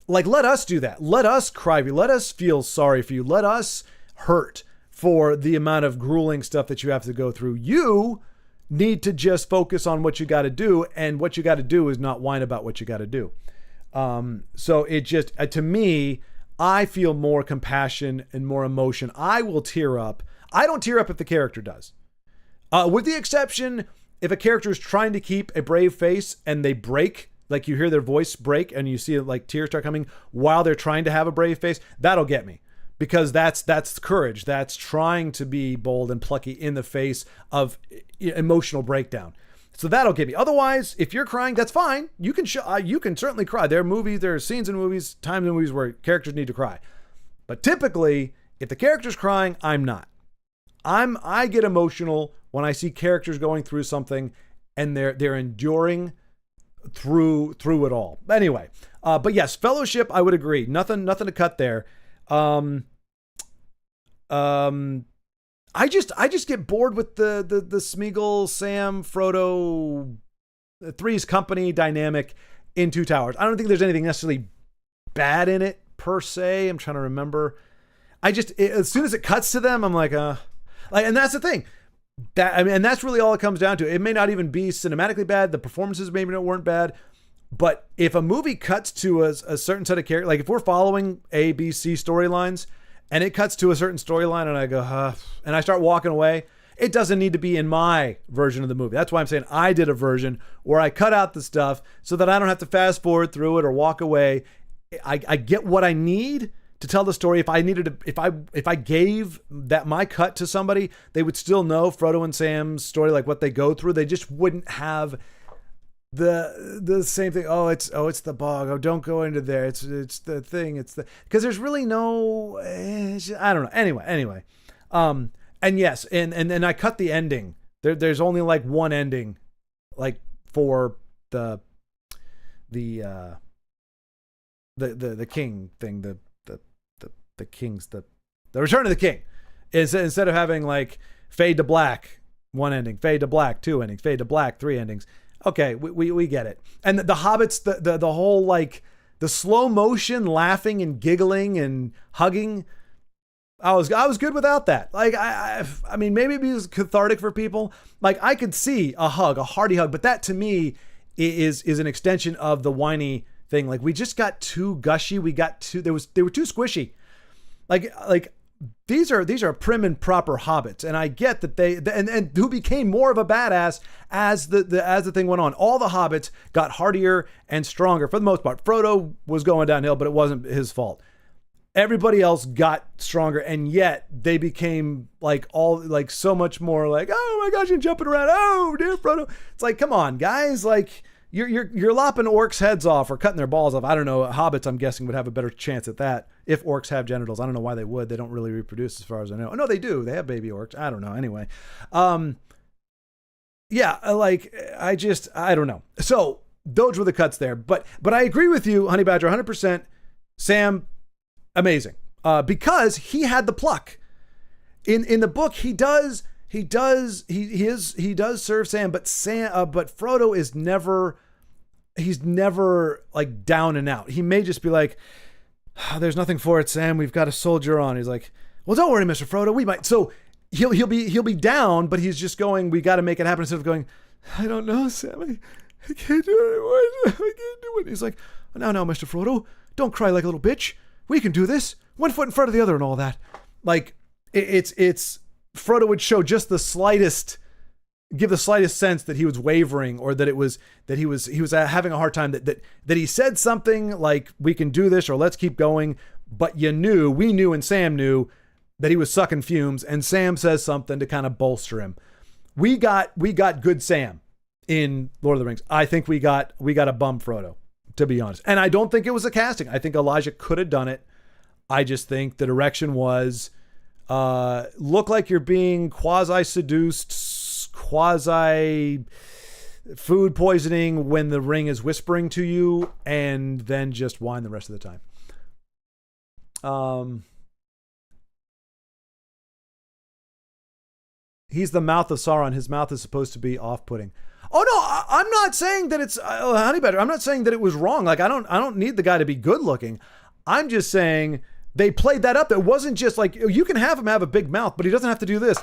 like, let us do that. Let us cry for you. Let us feel sorry for you. Let us hurt for the amount of grueling stuff that you have to go through. You need to just focus on what you got to do, and what you got to do is not whine about what you got to do. So it just, to me, I feel more compassion and more emotion. I will tear up. I don't tear up if the character does. With the exception, if a character is trying to keep a brave face and they break, like you hear their voice break and you see like tears start coming while they're trying to have a brave face, that'll get me. Because that's courage. That's trying to be bold and plucky in the face of emotional breakdown. So that'll get me. Otherwise, if you're crying, that's fine. You can certainly cry. There are scenes in movies, times in movies where characters need to cry. But typically, if the character's crying, I'm not. I get emotional when I see characters going through something and they're enduring through it all. Anyway, but yes, Fellowship, I would agree. Nothing to cut there. I just get bored with the Smeagol, Sam, Frodo, Three's Company dynamic in Two Towers. I don't think there's anything necessarily bad in it per se. I'm trying to remember. As soon as it cuts to them, I'm like, and that's the thing. And that's really all it comes down to. It may not even be cinematically bad. The performances maybe weren't bad. But if a movie cuts to a certain set of characters, like if we're following A, B, C storylines, and it cuts to a certain storyline and I go, and I start walking away, it doesn't need to be in my version of the movie. That's why I'm saying I did a version where I cut out the stuff so that I don't have to fast forward through it or walk away. I get what I need to tell the story. If I gave that my cut to somebody, they would still know Frodo and Sam's story, like what they go through. They just wouldn't have the same thing. It's the bog. Oh, don't go into there. It's the thing. Because there's really no, I don't know. Anyway. And yes, and then I cut the ending. There's only like one ending, like for the king thing, the king's the Return of the King, is instead of having like fade to black, one ending, fade to black, two endings, fade to black, three endings. Okay, we get it. And the hobbits, the whole like the slow motion laughing and giggling and hugging, I was good without that. Like I mean, maybe it was cathartic for people. Like I could see a hug, a hearty hug, but that to me is an extension of the whiny thing. Like we just got too gushy. We got too they were too squishy. Like these are prim and proper hobbits, and I get that they and who became more of a badass as the thing went on. All the hobbits got hardier and stronger for the most part. Frodo was going downhill, but it wasn't his fault. Everybody else got stronger, and yet they became like so much more like, oh my gosh, you're jumping around. Oh dear Frodo. It's like, come on, guys. Like you're lopping orcs' heads off or cutting their balls off. I don't know. Hobbits, I'm guessing, would have a better chance at that if orcs have genitals. I don't know why they would. They don't really reproduce as far as I know. Oh, no, they do. They have baby orcs. I don't know. Anyway. Yeah, like I don't know. So those were the cuts there. But I agree with you, Honey Badger, 100%. Sam, amazing. Because he had the pluck. In the book, he does serve Sam, but Frodo is never, he's never like down and out. He may just be like, oh, there's nothing for it, Sam. We've got a soldier on. He's like, well, don't worry, Mr. Frodo. We might. So he'll be down, but he's just going, we got to make it happen, instead of going, I don't know, Sam. I can't do it anymore. I can't do it. He's like, now, Mr. Frodo, don't cry like a little bitch. We can do this. One foot in front of the other and all that. Like it's Frodo would show just give the slightest sense that he was wavering, or that he was having a hard time, that he said something like, we can do this, or let's keep going. But we knew, and Sam knew that he was sucking fumes, and Sam says something to kind of bolster him. We got good Sam in Lord of the Rings. I think we got a bum Frodo, to be honest. And I don't think it was a casting. I think Elijah could have done it. I just think the direction was, look like you're being quasi-seduced, quasi-food poisoning when the ring is whispering to you, and then just whine the rest of the time. He's the mouth of Sauron. His mouth is supposed to be off-putting. Oh no, I'm not saying that it's Honey Badger. I'm not saying that it was wrong. Like I don't need the guy to be good looking. I'm just saying they played that up. It wasn't just like, you can have him have a big mouth, but he doesn't have to do this.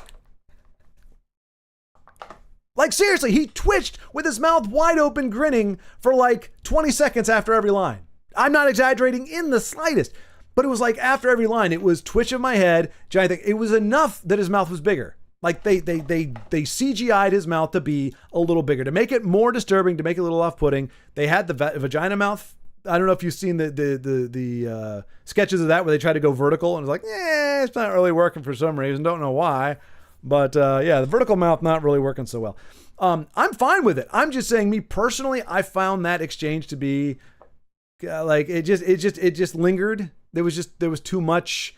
Like seriously, he twitched with his mouth wide open, grinning for like 20 seconds after every line. I'm not exaggerating in the slightest, but it was like after every line, it was twitch of my head, giant thing. It was enough that his mouth was bigger. Like they CGI'd his mouth to be a little bigger, to make it more disturbing, to make it a little off-putting. They had the vagina mouth. I don't know if you've seen the sketches of that where they try to go vertical, and it's like, it's not really working for some reason. Don't know why, but the vertical mouth not really working so well. I'm fine with it. I'm just saying, me personally, I found that exchange to be like it just lingered. There was too much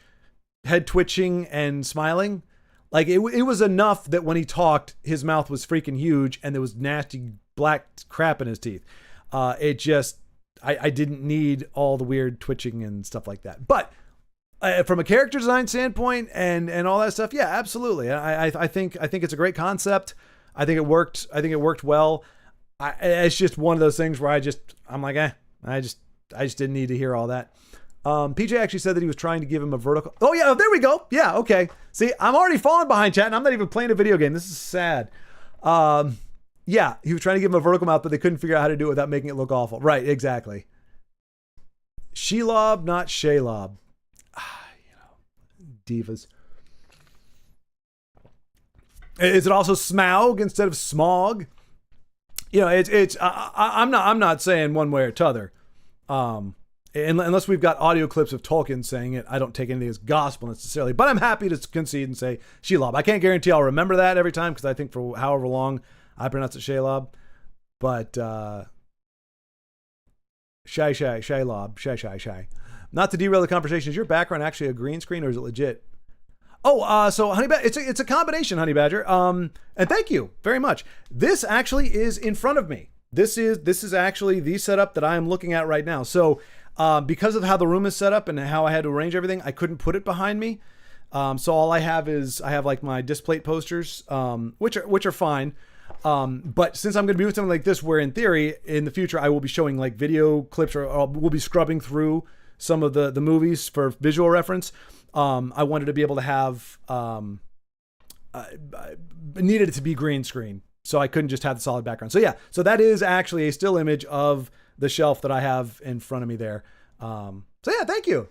head twitching and smiling. Like it was enough that when he talked, his mouth was freaking huge and there was nasty black crap in his teeth. I didn't need all the weird twitching and stuff like that. But from a character design standpoint and all that stuff, yeah, absolutely. I think it's a great concept. I think it worked. I think it worked well. It's just one of those things where I'm like, I just didn't need to hear all that. PJ actually said that he was trying to give him a vertical. Oh yeah, there we go. Yeah, okay. See, I'm already falling behind chat, and I'm not even playing a video game. This is sad. Yeah, he was trying to give him a vertical mouth, but they couldn't figure out how to do it without making it look awful. Right, exactly. Shelob, not Shaylob. Divas. Is it also Smaug instead of Smog? I'm not saying one way or t'other. Unless we've got audio clips of Tolkien saying it, I don't take anything as gospel necessarily. But I'm happy to concede and say Shelob. I can't guarantee I'll remember that every time, because I think for however long I pronounce it Shaylob. But Shay. Not to derail the conversation, is your background actually a green screen, or is it legit? So Honey Badger, it's a combination, Honey Badger. And thank you very much. This actually is in front of me. This is actually the setup that I am looking at right now. So because of how the room is set up and how I had to arrange everything, I couldn't put it behind me. So all I have is like my displate posters, which are fine. But since I'm going to be doing something like this, where in theory, in the future, I will be showing like video clips, or we'll be scrubbing through some of the movies for visual reference. I wanted to be able to have, needed it to be green screen. So I couldn't just have the solid background. So yeah, so that is actually a still image of the shelf that I have in front of me there. So yeah, thank you.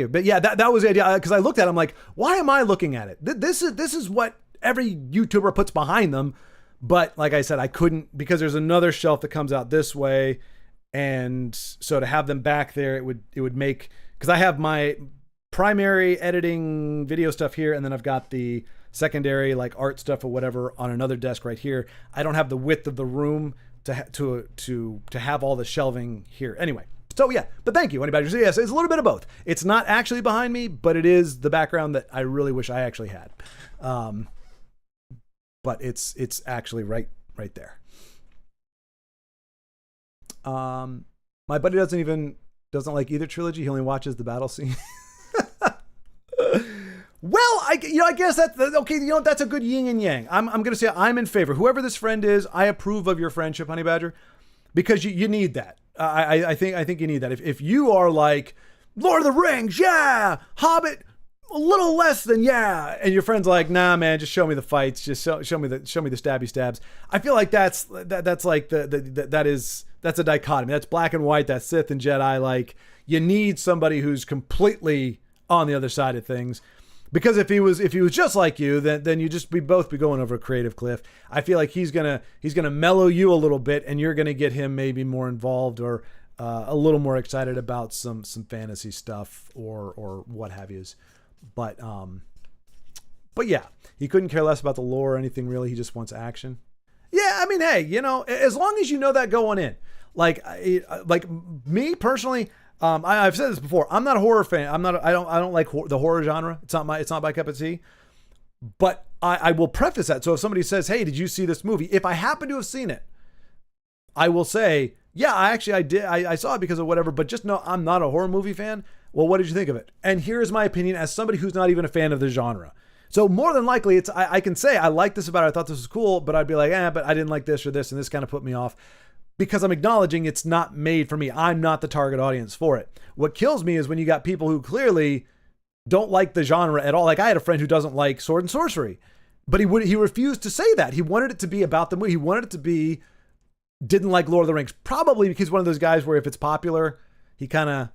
But yeah, that was the idea. Cause I looked at it, I'm like, why am I looking at it? This is what every YouTuber puts behind them. But like I said, I couldn't, because there's another shelf that comes out this way. And so to have them back there, it would make, cause I have my primary editing video stuff here. And then I've got the secondary like art stuff or whatever on another desk right here. I don't have the width of the room to have all the shelving here. Anyway. So yeah, but thank you, Honey Badger. So yes, it's a little bit of both. It's not actually behind me, but it is the background that I really wish I actually had. But it's actually right there. My buddy doesn't like either trilogy. He only watches the battle scene. Well, I guess that's okay. That's a good yin and yang. I'm gonna say I'm in favor. Whoever this friend is, I approve of your friendship, Honey Badger, because you need that. I think you need that. If you are like Lord of the Rings, yeah, Hobbit, a little less than yeah, and your friend's like, nah, man, just show me the fights, just show me the stabby stabs. I feel like that's like that's a dichotomy. That's black and white. That's Sith and Jedi. Like, you need somebody who's completely on the other side of things. Because if he was just like you, then you just both be going over a creative cliff. I feel like he's gonna mellow you a little bit, and you're gonna get him maybe more involved or a little more excited about some fantasy stuff or what have yous. But yeah, he couldn't care less about the lore or anything really. He just wants action. Yeah, I mean, hey, as long as you know that going in, like me personally. I've said this before. I'm not a horror fan. I don't like the horror genre. It's not my cup of tea. But I will preface that. So if somebody says, "Hey, did you see this movie?" If I happen to have seen it, I will say, "Yeah, I did. I saw it because of whatever." But just know I'm not a horror movie fan. Well, what did you think of it? And here's my opinion as somebody who's not even a fan of the genre. So more than likely, I can say I like this about it. I thought this was cool, but I'd be like, but I didn't like this or this, and this kind of put me off. Because I'm acknowledging it's not made for me. I'm not the target audience for it. What kills me is when you got people who clearly don't like the genre at all. Like I had a friend who doesn't like sword and sorcery, but he refused to say that. He wanted it to be about the movie. He wanted it to be, didn't like Lord of the Rings, probably because he's one of those guys where if it's popular, he kind of,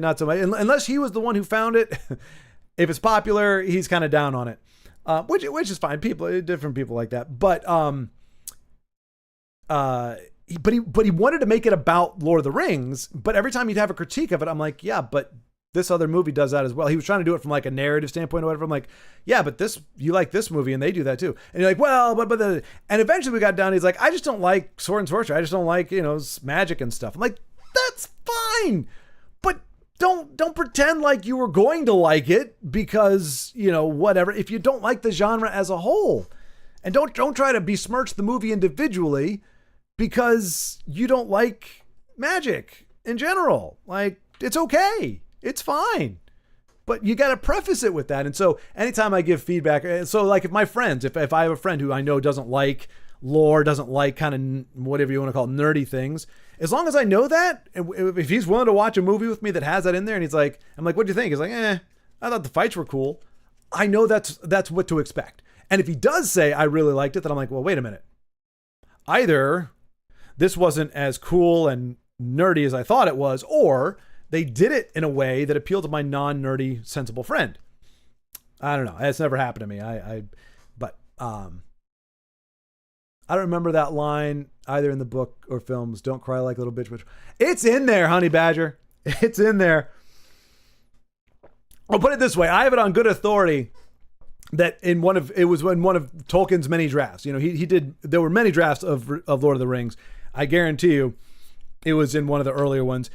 not so much. Unless he was the one who found it. If it's popular, he's kind of down on it, which is fine. Different people like that. But he wanted to make it about Lord of the Rings, but every time he'd have a critique of it, I'm like, yeah, but this other movie does that as well. He was trying to do it from like a narrative standpoint or whatever. I'm like, yeah, but you like this movie and they do that too. And you're like, well, and eventually we got down. He's like, I just don't like sword and sorcery. I just don't like, magic and stuff. I'm like, that's fine, but don't pretend like you were going to like it because, whatever. If you don't like the genre as a whole, and don't try to besmirch the movie individually because you don't like magic in general. Like, it's okay. It's fine. But you got to preface it with that. And so anytime I give feedback, so like if my friends, if I have a friend who I know doesn't like lore, doesn't like kind of whatever you want to call nerdy things, as long as I know that, if he's willing to watch a movie with me that has that in there and I'm like, what do you think? He's like, I thought the fights were cool. I know that's what to expect. And if he does say, I really liked it, then I'm like, well, wait a minute. Either this wasn't as cool and nerdy as I thought it was, or they did it in a way that appealed to my non-nerdy, sensible friend. I don't know. It's never happened to me. But I don't remember that line either in the book or films. Don't cry like a little bitch. It's in there, Honey Badger. It's in there. I'll put it this way. I have it on good authority that in one of Tolkien's many drafts. There were many drafts of Lord of the Rings. I guarantee you it was in one of the earlier ones.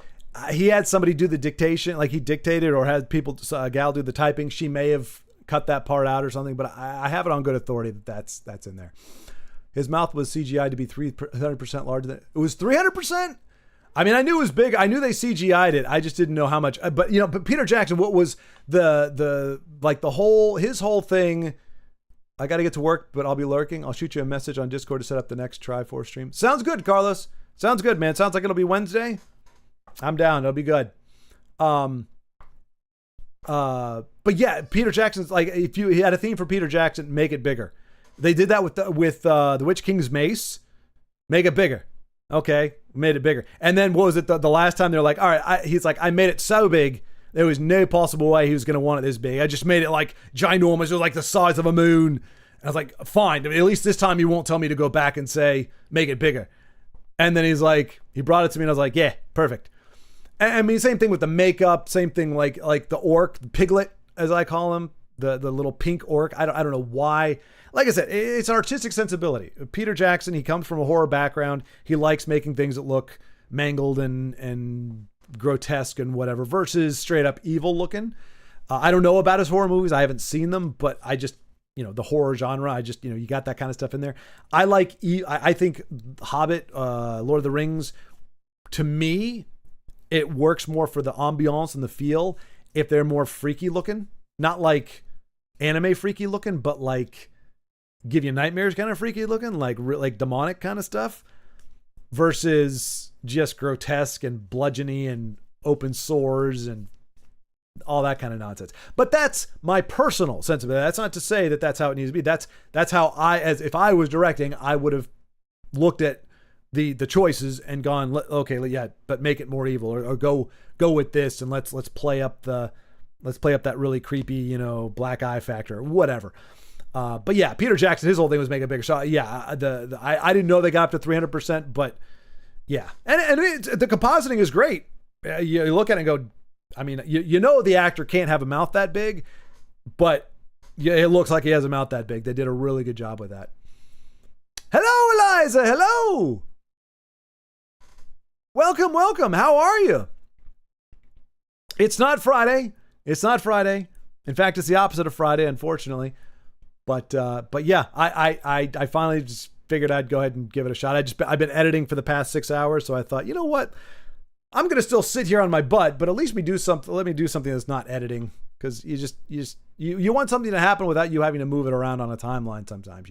He had somebody do the dictation, like he dictated or had a gal do the typing. She may have cut that part out or something, but I have it on good authority that's in there. His mouth was CGI to be 300% larger than it was 300%. I mean, I knew it was big. I knew they CGI'd it. I just didn't know how much. But Peter Jackson, what was his whole thing? I got to get to work, but I'll be lurking. I'll shoot you a message on Discord to set up the next Triforce stream. Sounds good, Carlos. Sounds good, man. Sounds like it'll be Wednesday. I'm down. It'll be good. But yeah, Peter Jackson's like, if he had a theme for Peter Jackson, make it bigger. They did that with the Witch King's mace. Make it bigger. Okay, made it bigger. And then what was it? The last time they're like, all right, he's like, I made it so big. There was no possible way he was going to want it this big. I just made it like ginormous. It was like the size of a moon. And I was like, fine. At least this time you won't tell me to go back and say, make it bigger. And then he's like, he brought it to me and I was like, yeah, perfect. And I mean, same thing with the makeup. Same thing like the orc, the piglet, as I call him, the little pink orc. I don't know why. Like I said, it's an artistic sensibility. Peter Jackson, he comes from a horror background. He likes making things that look mangled and grotesque and whatever versus straight up evil looking. I don't know about his horror movies. I haven't seen them, but I just, the horror genre, I just, you got that kind of stuff in there. I think Hobbit, Lord of the Rings, to me, it works more for the ambiance and the feel if they're more freaky looking, not like anime freaky looking, but like give you nightmares kind of freaky looking, like demonic kind of stuff versus just grotesque and bludgeony and open sores and all that kind of nonsense. But that's my personal sense of it. That's not to say that that's how it needs to be. That's how as if I was directing, I would have looked at the choices and gone, okay, yeah, but make it more evil or go with this and let's play up that really creepy, black eye factor or whatever. But yeah, Peter Jackson, his whole thing was make it bigger. So yeah, I didn't know they got up to 300%, but yeah. And the compositing is great. You look at it and go, I mean, the actor can't have a mouth that big, but yeah, it looks like he has a mouth that big. They did a really good job with that. Hello, Eliza. Hello. Welcome. How are you? It's not Friday. In fact, it's the opposite of Friday, unfortunately. But yeah, I finally just figured I'd go ahead and give it a shot. I've been editing for the past 6 hours, so I thought, you know what? I'm gonna still sit here on my butt, but at least let me do something that's not editing, because you want something to happen without you having to move it around on a timeline sometimes,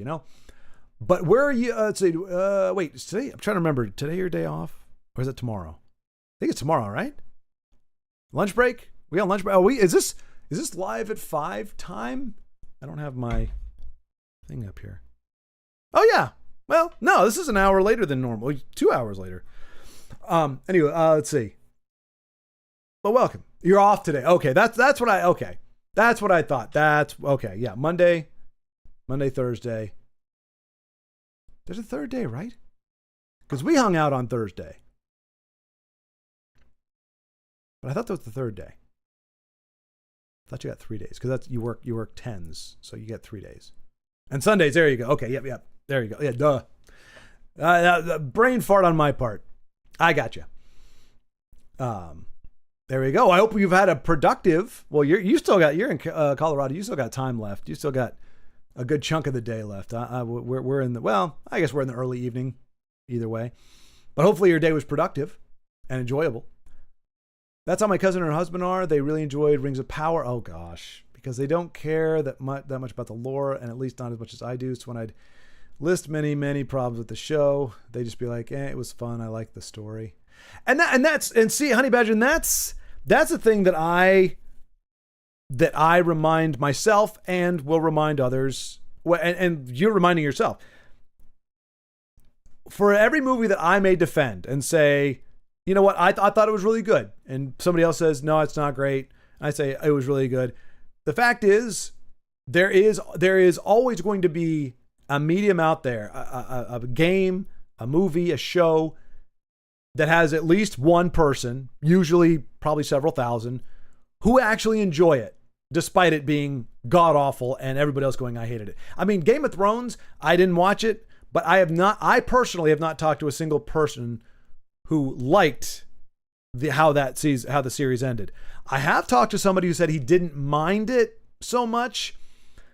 But where are you? Let's see. Wait, is today? I'm trying to remember. Today your day off, or is it tomorrow? I think it's tomorrow, right? Lunch break? We on lunch break? Oh, is this live at 5 time? I don't have my thing up here. Oh yeah. Well, no, this is an hour later than normal. 2 hours later. Anyway, let's see. Well, welcome. You're off today. Okay, that's what I thought. That's okay. Yeah, Monday, Thursday. There's a third day, right? Because we hung out on Thursday. But I thought that was the third day. I thought you got 3 days because that's you work 10s, so you get 3 days. And Sundays, there you go. Okay, yep. There you go. Yeah, duh. Brain fart on my part. I got you. There we go. I hope you've had a productive. Well, you're in Colorado. You still got time left. You still got a good chunk of the day left. We're in I guess we're in the early evening. Either way, but hopefully your day was productive and enjoyable. That's how my cousin and her husband are. They really enjoyed Rings of Power. Oh gosh, because they don't care that much about the lore, and at least not as much as I do. So when I'd list many problems with the show, they just be like, it was fun. I like the story. And see, Honey Badger, and that's the thing that I remind myself and will remind others. And you're reminding yourself. For every movie that I may defend and say, you know what, I thought it was really good, and somebody else says, no, it's not great, I say it was really good. The fact is, there is always going to be a medium out there, a game, a movie, a show that has at least one person, usually probably several thousand, who actually enjoy it, despite it being god awful and everybody else going, I hated it. I mean, Game of Thrones, I didn't watch it, but I personally have not talked to a single person who liked how the series ended. I have talked to somebody who said he didn't mind it so much,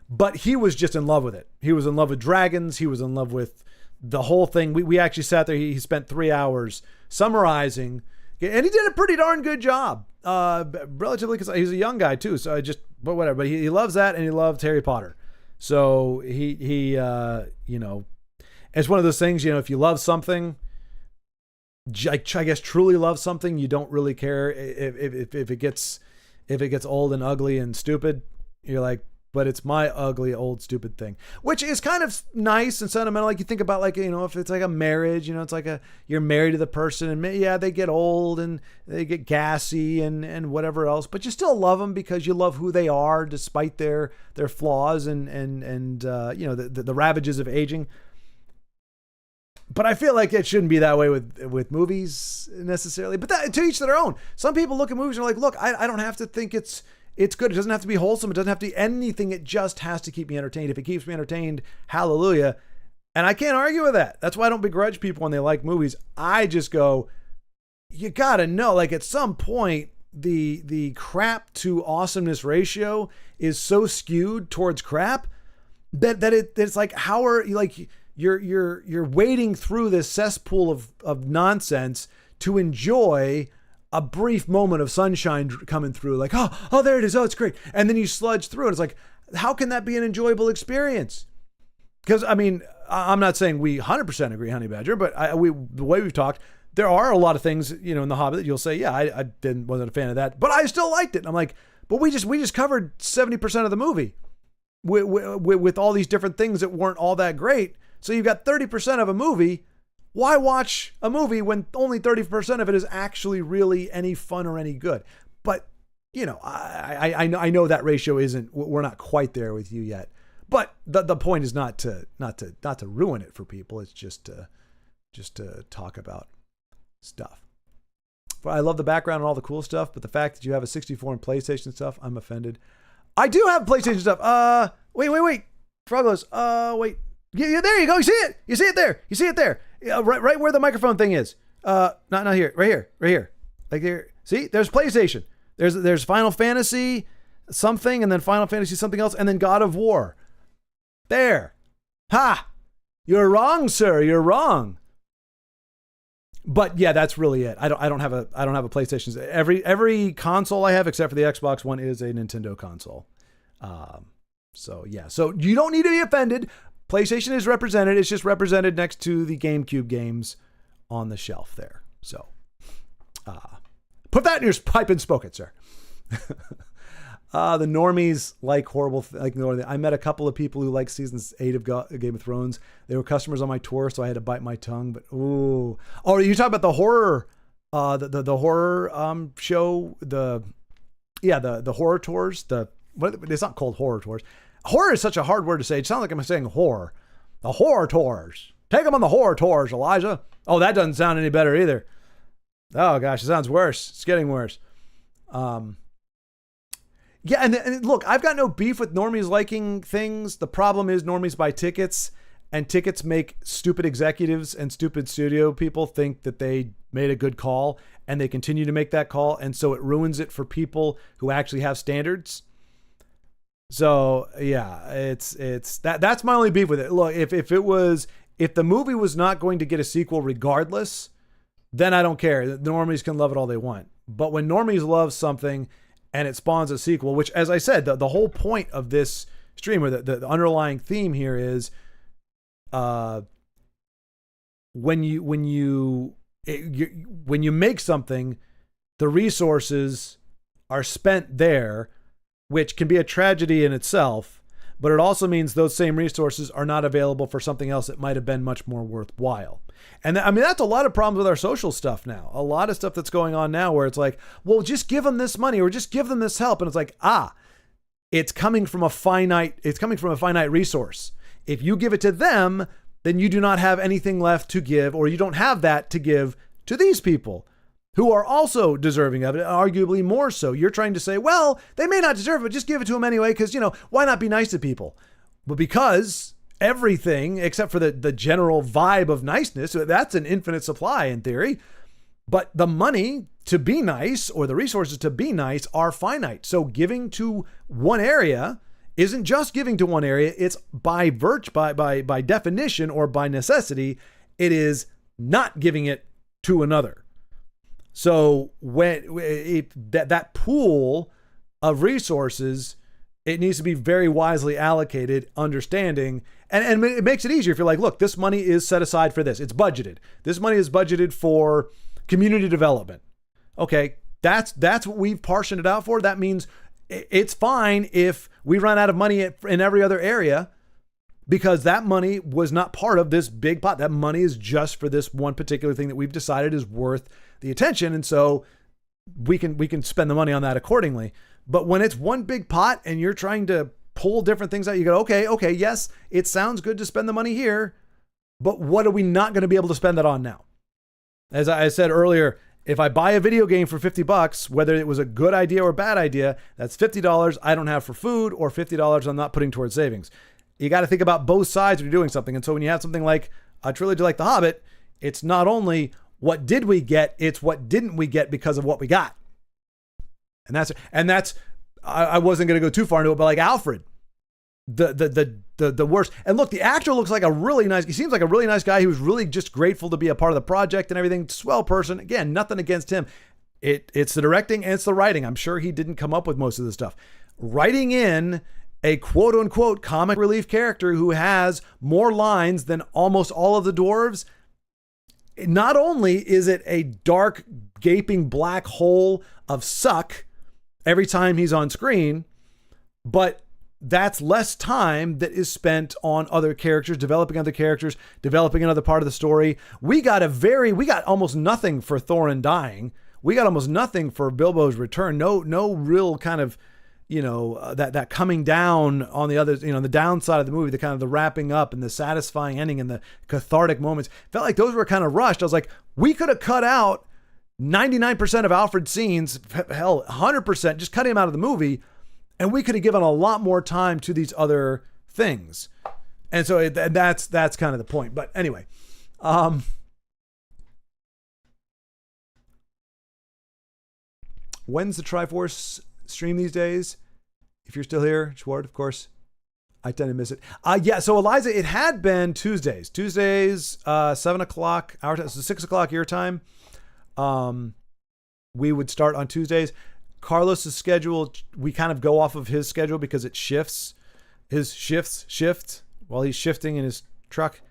but he was just in love with it. He was in love with dragons. He was in love with the whole thing. We actually sat there. He spent 3 hours summarizing, and he did a pretty darn good job. Relatively, because he's a young guy too. So but whatever. But he loves that, and he loved Harry Potter. So you know, it's one of those things, you know, if you love something, I guess truly love something, you don't really care if it gets old and ugly and stupid. You're like, but it's my ugly, old, stupid thing, which is kind of nice and sentimental. Like you think about, like, you know, if it's like a marriage, you know, it's like you're married to the person, and yeah, they get old and they get gassy and whatever else, but you still love them because you love who they are despite their flaws and you know, the ravages of aging. But I feel like it shouldn't be that way with movies necessarily. But that, to each their own. Some people look at movies and are like, look, I don't have to think it's good. It doesn't have to be wholesome. It doesn't have to be anything. It just has to keep me entertained. If it keeps me entertained, hallelujah. And I can't argue with that. That's why I don't begrudge people when they like movies. I just go, you got to know, like, at some point, the crap to awesomeness ratio is so skewed towards crap that it's like, how are you, like, you're wading through this cesspool of nonsense to enjoy a brief moment of sunshine coming through, like, oh, there it is. Oh, it's great. And then you sludge through it. It's like, how can that be an enjoyable experience? Because, I mean, I'm not saying we 100% agree, Honey Badger, but the way we've talked, there are a lot of things, you know, in The Hobbit that you'll say, yeah, I wasn't a fan of that, but I still liked it. And I'm like, but we just covered 70% of the movie with all these different things that weren't all that great. So you've got 30% of a movie. Why watch a movie when only 30% of it is actually really any fun or any good? But, you know, I know that ratio isn't, we're not quite there with you yet. But the point is not to ruin it for people. It's just to talk about stuff. But I love the background and all the cool stuff, but the fact that you have a 64 and PlayStation stuff, I'm offended. I do have PlayStation stuff. Wait. Frogos. Wait. Yeah, there you go. You see it? You see it there? You see it there? Right where the microphone thing is. Not here. Right here. Like there. See? There's PlayStation. There's Final Fantasy something, and then Final Fantasy something else, and then God of War. There. Ha! You're wrong, sir. You're wrong. But yeah, that's really it. I don't have a PlayStation. Every console I have except for the Xbox One is a Nintendo console. So yeah. So you don't need to be offended. PlayStation is represented. It's just represented next to the GameCube games on the shelf there. So put that in your pipe and smoke it, sir. The normies like horrible. I met a couple of people who like season 8 of Game of Thrones. They were customers on my tour, so I had to bite my tongue. But ooh, oh, you talk about the horror, the horror show, the horror tours. It's not called horror tours. Horror is such a hard word to say. It sounds like I'm saying whore. The horror tours. Take them on the horror tours, Elijah. Oh, that doesn't sound any better either. Oh gosh, it sounds worse. It's getting worse. Yeah, and look, I've got no beef with normies liking things. The problem is normies buy tickets, and tickets make stupid executives and stupid studio people think that they made a good call, and they continue to make that call, and so it ruins it for people who actually have standards. So yeah, it's that's my only beef with it. Look, if the movie was not going to get a sequel regardless, then I don't care. The normies can love it all they want. But when normies love something and it spawns a sequel, which, as I said, the whole point of this stream, or the underlying theme here is, when you make something, the resources are spent there, which can be a tragedy in itself, but it also means those same resources are not available for something else that might have been much more worthwhile. And I mean, that's a lot of problems with our social stuff now. A lot of stuff that's going on now where it's like, well, just give them this money or just give them this help. And it's like, it's coming from a finite resource. If you give it to them, then you do not have anything left to give, or you don't have that to give to these people who are also deserving of it, arguably more so. You're trying to say, well, they may not deserve it, but just give it to them anyway, because, you know, why not be nice to people? But because everything, except for the general vibe of niceness, that's an infinite supply in theory, but the money to be nice, or the resources to be nice, are finite. So giving to one area isn't just giving to one area, it's by definition, or by necessity, it is not giving it to another. So when that pool of resources It needs to be very wisely allocated, understanding, and it makes it easier if you're like, look, this money is set aside for this. It's budgeted. This money is budgeted for community development. Okay, that's what we've portioned it out for. That means it's fine if we run out of money in every other area, because that money was not part of this big pot. That money is just for this one particular thing that we've decided is worth the attention. And so we can spend the money on that accordingly. But when it's one big pot and you're trying to pull different things out, you go, okay, yes, it sounds good to spend the money here, but what are we not going to be able to spend that on now? As I said earlier, if I buy a video game for $50, whether it was a good idea or a bad idea, that's $50 I don't have for food, or $50 I'm not putting towards savings. You got to think about both sides when you're doing something. And so when you have something like a trilogy like The Hobbit, it's not only what did we get, it's what didn't we get because of what we got. And that's I wasn't going to go too far into it, but like Alfred, the worst. And look, the actor looks like he seems like a really nice guy. He was really just grateful to be a part of the project and everything. Swell person. Again, nothing against him. It's the directing and it's the writing. I'm sure he didn't come up with most of this stuff. Writing in a quote unquote comic relief character who has more lines than almost all of the dwarves. Not only is it a dark, gaping black hole of suck every time he's on screen, but that's less time that is spent on other characters, developing another part of the story. We got almost nothing for Thorin dying. We got almost nothing for Bilbo's return. No real kind of, that coming down on the other, the downside of the movie, the kind of the wrapping up and the satisfying ending and the cathartic moments. Felt like those were kind of rushed. I was like, we could have cut out 99% of Alfred's scenes, hell, 100%, just cut him out of the movie, and we could have given a lot more time to these other things. And so that's kind of the point. But anyway, when's the Triforce stream these days? If you're still here, Schwart, of course. I tend to miss it. Yeah, so Eliza, it had been Tuesdays, 7 o'clock our time, so 6 o'clock your time. We would start on Tuesdays. Carlos's schedule, we kind of go off of his schedule because it shifts. His shift while he's shifting in his truck.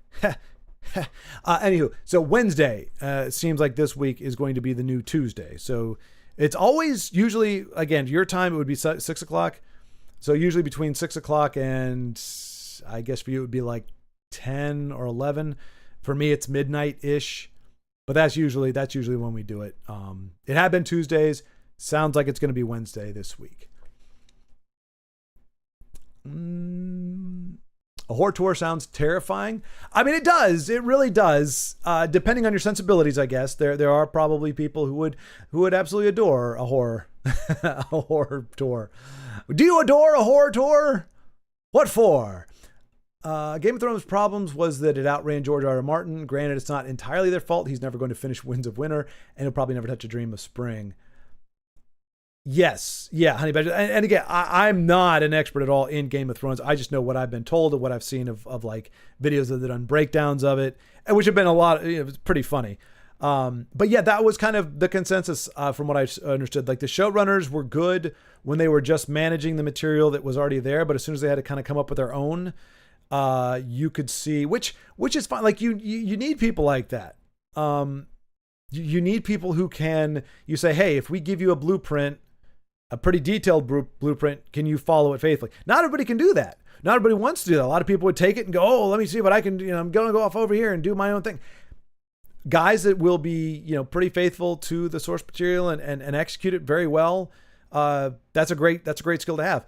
Anywho, so Wednesday, seems like this week is going to be the new Tuesday. So it's always usually, again, your time, it would be 6 o'clock. So usually between 6 o'clock and I guess for you, it would be like 10 or 11. For me, it's midnight-ish. But that's usually when we do it. It had been Tuesdays. Sounds like it's going to be Wednesday this week. A horror tour sounds terrifying. I mean, it does. It really does. Depending on your sensibilities, I guess. There are probably people who would absolutely adore a horror a horror tour. Do you adore a horror tour? What for? Game of Thrones' problems was that it outran George R.R. Martin. Granted, it's not entirely their fault. He's never going to finish Winds of Winter, and he'll probably never touch A Dream of Spring. Yes. Yeah, Honey Badger. And again, I'm not an expert at all in Game of Thrones. I just know what I've been told and what I've seen of like videos that have done breakdowns of it, and which have been a lot, it was pretty funny. But yeah, that was kind of the consensus from what I understood. Like the showrunners were good when they were just managing the material that was already there, but as soon as they had to kind of come up with their own, you could see, which is fine. Like you need people like that. You need people who can, you say, hey, if we give you a blueprint, a pretty detailed blueprint, can you follow it faithfully? Not everybody can do that. Not everybody wants to do that. A lot of people would take it and go, oh, let me see what I can do. I'm going to go off over here and do my own thing. Guys that will be, pretty faithful to the source material and execute it very well. That's a great skill to have.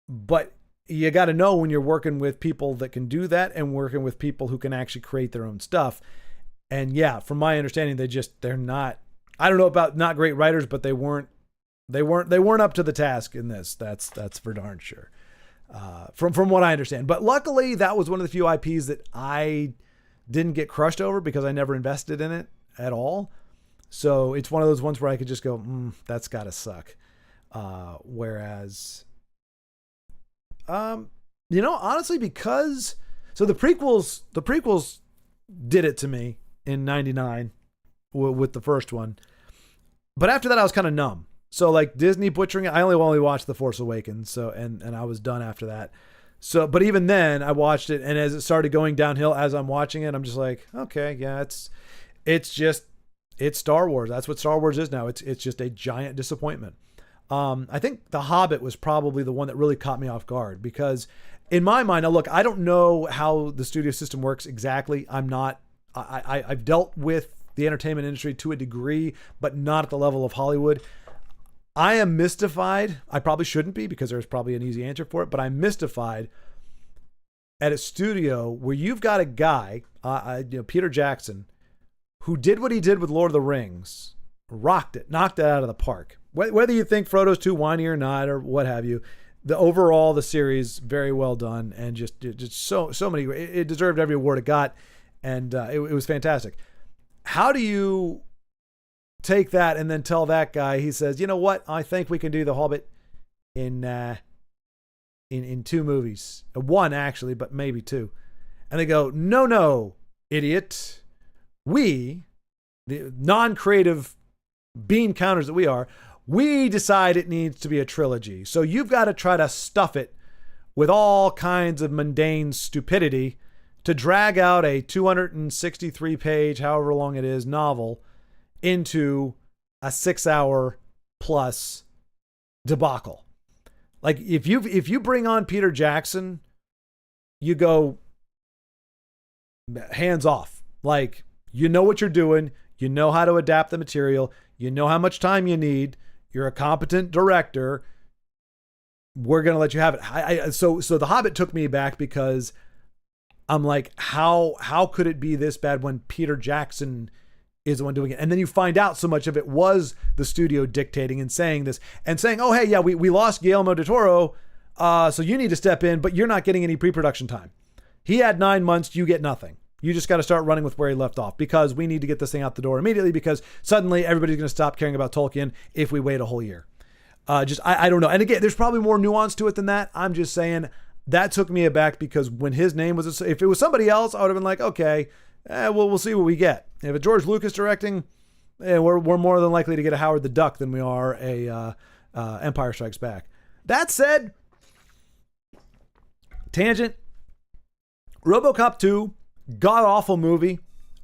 But you got to know when you're working with people that can do that and working with people who can actually create their own stuff. And yeah, from my understanding, they're not, I don't know about not great writers, but they weren't up to the task in this. That's for darn sure. From what I understand, but luckily that was one of the few IPs that I didn't get crushed over because I never invested in it at all. So it's one of those ones where I could just go, that's gotta suck. Whereas, honestly, because so the prequels did it to me in 99 with the first one. But after that, I was kind of numb. So like Disney butchering it, I only watched The Force Awakens, so and I was done after that. So, but even then, I watched it, and as it started going downhill, as I'm watching it, I'm just like, okay, yeah, it's Star Wars. That's what Star Wars is now. It's just a giant disappointment. I think The Hobbit was probably the one that really caught me off guard because, in my mind, now look, I don't know how the studio system works exactly. I've dealt with the entertainment industry to a degree, but not at the level of Hollywood. I am mystified. I probably shouldn't be because there's probably an easy answer for it, but I'm mystified at a studio where you've got a guy, Peter Jackson, who did what he did with Lord of the Rings, rocked it, knocked it out of the park. Whether you think Frodo's too whiny or not, or what have you, the series very well done, and just so many. It deserved every award it got, and it was fantastic. How do you take that and then tell that guy? He says, "You know what? I think we can do The Hobbit in 2 movies, one actually, but maybe 2." And they go, "No, idiot. We, the non-creative bean counters that we are, we decide it needs to be a trilogy. So you've got to try to stuff it with all kinds of mundane stupidity to drag out a 263-page, however long it is, novel into a 6-hour plus debacle." Like if you bring on Peter Jackson, you go hands off. Like, you know what you're doing. You know how to adapt the material. You know how much time you need. You're a competent director. We're going to let you have it. So The Hobbit took me back because I'm like, how could it be this bad when Peter Jackson is the one doing it? And then you find out so much of it was the studio dictating and saying this and saying, "Oh, hey, yeah, we lost Guillermo del Toro, so you need to step in, but you're not getting any pre-production time. He had 9 months. You get nothing. You just got to start running with where he left off because we need to get this thing out the door immediately because suddenly everybody's going to stop caring about Tolkien if we wait a whole year." I don't know. And again, there's probably more nuance to it than that. I'm just saying that took me aback because when his name was, if it was somebody else, I would have been like, okay, we'll see what we get. If it's George Lucas directing, we're more than likely to get a Howard the Duck than we are a Empire Strikes Back. That said, tangent, RoboCop 2, god-awful movie,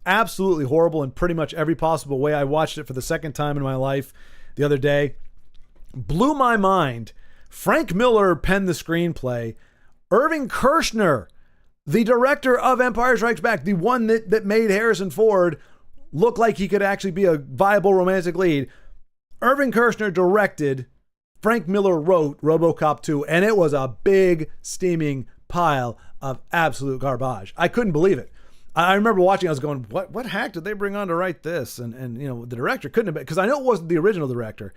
absolutely horrible in pretty much every possible way. I watched it for the second time in my life the other day. Blew my mind. Frank Miller penned the screenplay. Irving Kershner, the director of Empire Strikes Back, the one that made Harrison Ford look like he could actually be a viable romantic lead. Irving Kershner directed, Frank Miller wrote RoboCop 2, and it was a big, steaming pile of absolute garbage. I couldn't believe it. I remember watching, I was going, what hack did they bring on to write this? And you know, the director couldn't have been, because I know it wasn't the original director.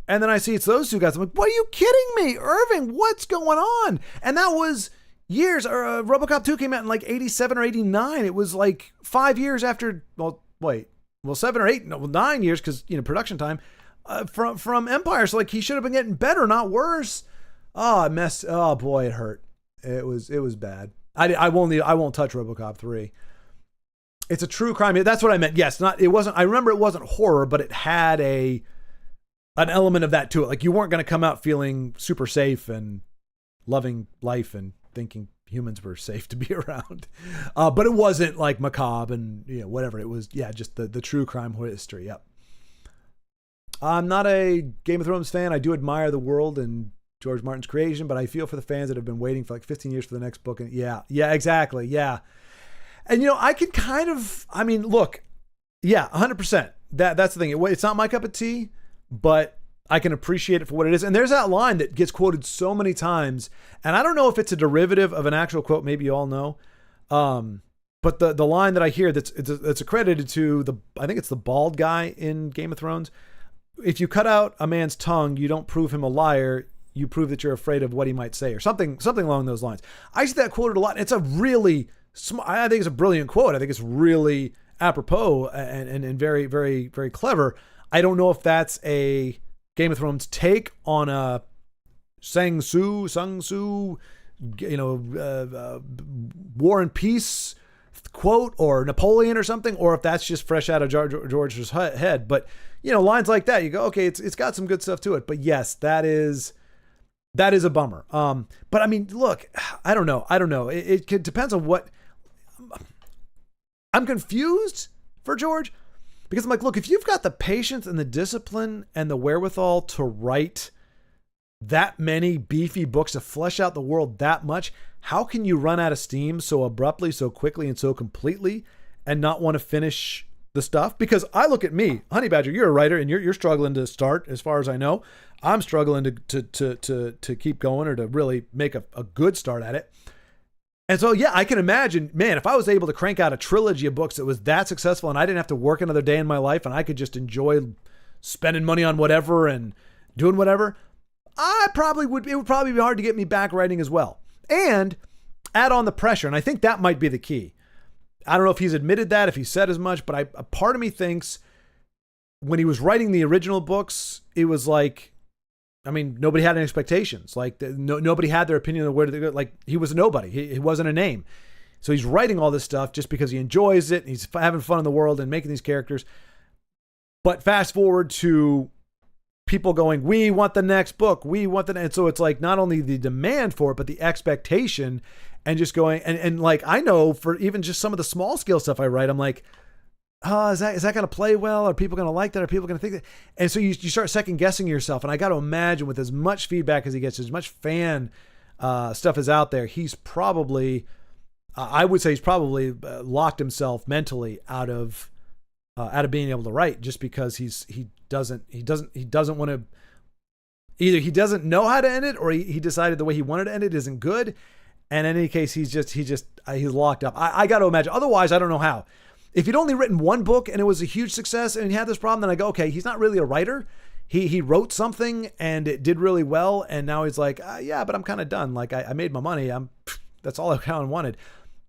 And then I see it's those two guys. I'm like, what are you kidding me? Irving, what's going on? And that was years. RoboCop 2 came out in like 87 or 89. It was like 5 years after, 7 or 8, 9 years, because, you know, production time from Empire. So like he should have been getting better, not worse. Oh boy, it hurt. It was bad. I won't touch RoboCop 3. It's a true crime. That's what I meant. Yes, it wasn't. I remember it wasn't horror, but it had an element of that to it. Like you weren't going to come out feeling super safe and loving life and thinking humans were safe to be around. But it wasn't like macabre and whatever. It was just the true crime history. Yep. I'm not a Game of Thrones fan. I do admire the world and George Martin's creation, but I feel for the fans that have been waiting for like 15 years for the next book. And yeah, exactly. Yeah. And I can kind of, look, 100%. That's the thing. It's not my cup of tea, but I can appreciate it for what it is. And there's that line that gets quoted so many times, and I don't know if it's a derivative of an actual quote. Maybe you all know. But the line that I hear that's accredited to I think it's the bald guy in Game of Thrones. If you cut out a man's tongue, you don't prove him a liar. You prove that you're afraid of what he might say, or something along those lines. I see that quoted a lot. It's a really I think it's a brilliant quote. I think it's really apropos and very, very, very clever. I don't know if that's a Game of Thrones take on a Sung Tzu, War and Peace quote or Napoleon or something, or if that's just fresh out of George's head. But lines like that, you go, okay, it's got some good stuff to it. But yes, that is a bummer. But I mean, look, I don't know. It depends on what. I'm confused for George, because I'm like, look, if you've got the patience and the discipline and the wherewithal to write that many beefy books, to flesh out the world that much, how can you run out of steam so abruptly, so quickly, and so completely, and not want to finish the stuff? Because I look at me, Honey Badger, you're a writer, and you're struggling to start, as far as I know. I'm struggling to keep going, or to really make a good start at it. And so, yeah, I can imagine, man, if I was able to crank out a trilogy of books that was that successful, and I didn't have to work another day in my life, and I could just enjoy spending money on whatever and doing whatever, it would probably be hard to get me back writing as well. And add on the pressure. And I think that might be the key. I don't know if he's admitted that, if he said as much, but a part of me thinks when he was writing the original books, it was like, I mean, nobody had any expectations. Like nobody had their opinion of where to go. Like he was a nobody. He wasn't a name. So he's writing all this stuff just because he enjoys it. And he's having fun in the world and making these characters. But fast forward to people going, we want the next book. And so it's like not only the demand for it, but the expectation, and just going, and like, I know for even just some of the small scale stuff I write, I'm like, is that going to play well? Are people going to like that? Are people going to think that? And so you start second guessing yourself. And I got to imagine with as much feedback as he gets, as much fan stuff is out there, he's probably, I would say he's probably locked himself mentally out of being able to write, just because he doesn't want to, either he doesn't know how to end it, or he decided the way he wanted to end it isn't good. And in any case, he's locked up. I got to imagine. Otherwise, I don't know how. If he'd only written one book and it was a huge success and he had this problem, then I go, okay, he's not really a writer. He wrote something and it did really well. And now he's like, yeah, but I'm kind of done. Like I made my money. That's all I kind of wanted.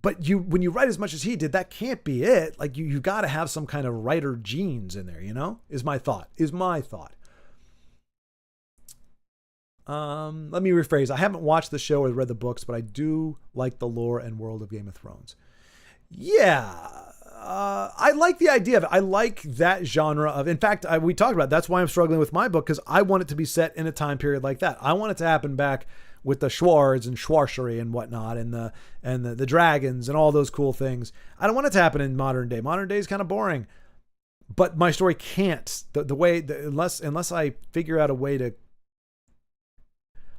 But when you write as much as he did, that can't be it. Like you got to have some kind of writer genes in there, is my thought. Let me rephrase. I haven't watched the show or read the books, but I do like the lore and world of Game of Thrones. Yeah. I like the idea of it. I like that genre of, in fact, we talked about it. That's why I'm struggling with my book, because I want it to be set in a time period like that. I want it to happen back with the Schwartz and Schwarzery and whatnot, and the dragons and all those cool things. I don't want it to happen in modern day. Modern day is kind of boring, but my story can't. Unless I figure out a way to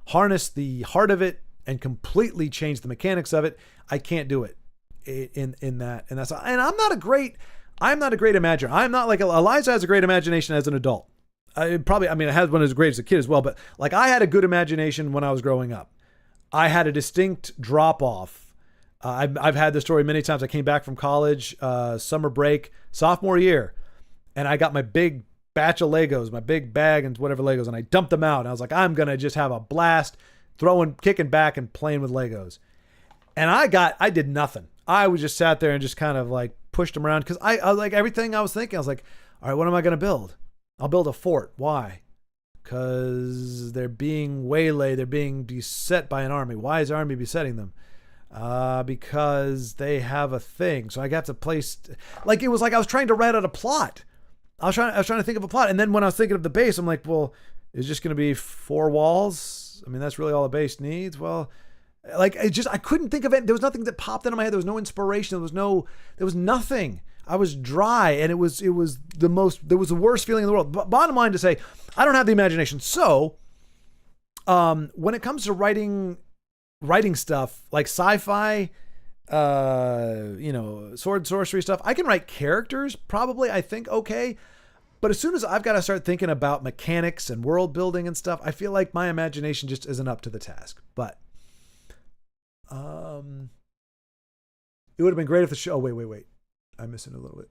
harness the heart of it and completely change the mechanics of it, I can't do it. In that, and I'm not a great imaginer. I'm not like Eliza has a great imagination as an adult. I had one as great as a kid as well, but like I had a good imagination when I was growing up. I had a distinct drop off. I've had this story many times. I came back from college, summer break, sophomore year, and I got my big batch of Legos, my big bag and whatever Legos, and I dumped them out. And I was like, I'm gonna just have a blast, kicking back and playing with Legos. And I did nothing. I was just sat there and just kind of like pushed them around, because I like everything I was thinking. I was like, all right, what am I going to build? I'll build a fort. Why? Because they're being waylaid. They're being beset by an army. Why is the army besetting them? Because they have a thing. So I got to place, like, it was like I was trying to write out a plot. I was trying to think of a plot. And then when I was thinking of the base, I'm like, well, it's just going to be 4 walls. I mean, that's really all a base needs. Well, like I couldn't think of it. There was nothing that popped into my head. There was no inspiration. There was nothing. I was dry, and it was the worst feeling in the world. But bottom line to say, I don't have the imagination. So, when it comes to writing stuff like sci-fi, sword and sorcery stuff, I can write characters probably, I think, okay. But as soon as I've got to start thinking about mechanics and world building and stuff, I feel like my imagination just isn't up to the task. But it would have been great if the show. Oh, wait. I'm missing a little bit.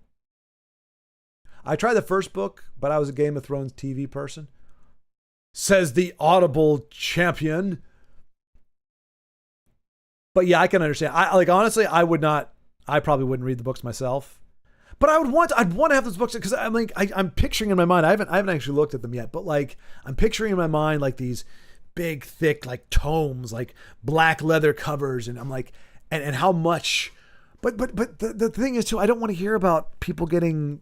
I tried the first book, but I was a Game of Thrones TV person. Says the Audible champion. But yeah, I can understand. Honestly, I probably wouldn't read the books myself. But I'd want to have those books, because I'm picturing in my mind. I haven't actually looked at them yet, but like I'm picturing in my mind like these big, thick, like tomes, like black leather covers. And I'm like, and how much But the thing is too, I don't want to hear about people getting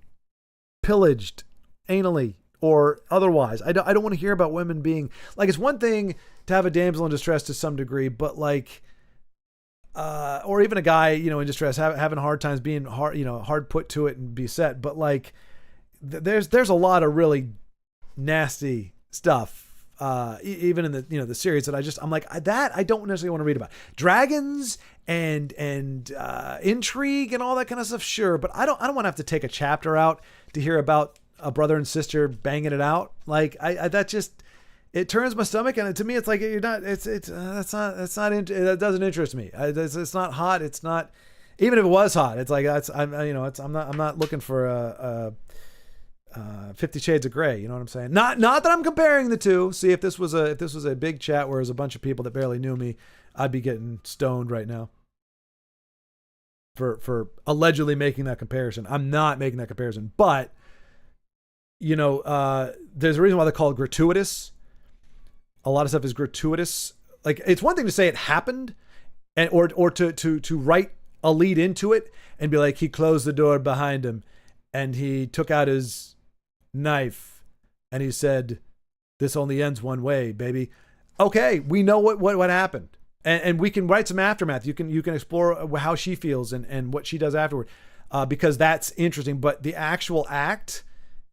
pillaged anally or otherwise. I don't want to hear about women being like, it's one thing to have a damsel in distress to some degree, but like, or even a guy, in distress, having hard times, being hard put to it and beset. But like, there's a lot of really nasty stuff. Even in the series that I'm like, that I don't necessarily want to read about. Dragons and intrigue and all that kind of stuff, sure, but I don't want to have to take a chapter out to hear about a brother and sister banging it out. Like that just, it turns my stomach, and to me it's like, you're not, that doesn't interest me. It's not hot. It's not, even if it was hot, it's like, I'm not looking for a 50 Shades of Grey, you know what I'm saying? Not that I'm comparing the two. See, if this was a big chat where there's a bunch of people that barely knew me, I'd be getting stoned right now for allegedly making that comparison. I'm not making that comparison, but there's a reason why they're called gratuitous. A lot of stuff is gratuitous. Like, it's one thing to say it happened, and or to write a lead into it and be like, he closed the door behind him and he took out his knife and he said, this only ends one way, baby. Okay, we know what happened, and we can write some aftermath. You can explore how she feels and what she does afterward, because that's interesting. But the actual act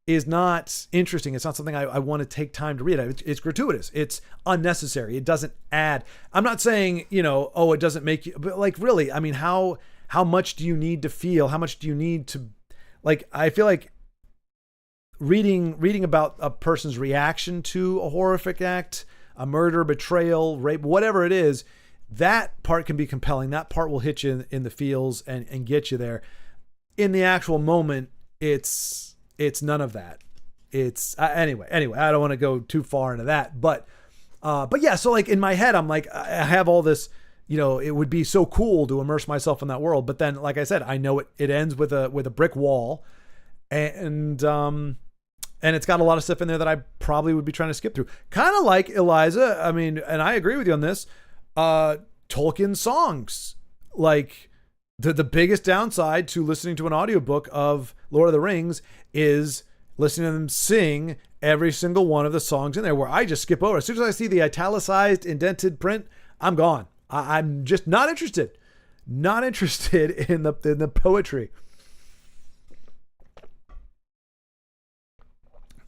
is not interesting. It's not something I want to take time to read. It's gratuitous. It's unnecessary. It doesn't add. I'm not saying it doesn't make you, but like, really, I mean, how much do you need to feel? How much do you need to, like, I feel like reading about a person's reaction to a horrific act, a murder, betrayal, rape, whatever it is, that part can be compelling. That part will hit you in the feels and get you there. In the actual moment, it's none of that. It's anyway, I don't want to go too far into that, but yeah, so like in my head, I'm like, I have all this, it would be so cool to immerse myself in that world. But then, like I said, I know it ends with a brick wall, and it's got a lot of stuff in there that I probably would be trying to skip through. Kind of like Eliza. I mean, and I agree with you on this. Tolkien songs, like the biggest downside to listening to an audiobook of Lord of the Rings is listening to them sing every single one of the songs in there, where I just skip over. As soon as I see the italicized, indented print, I'm gone. I'm just not interested. Not interested in the poetry.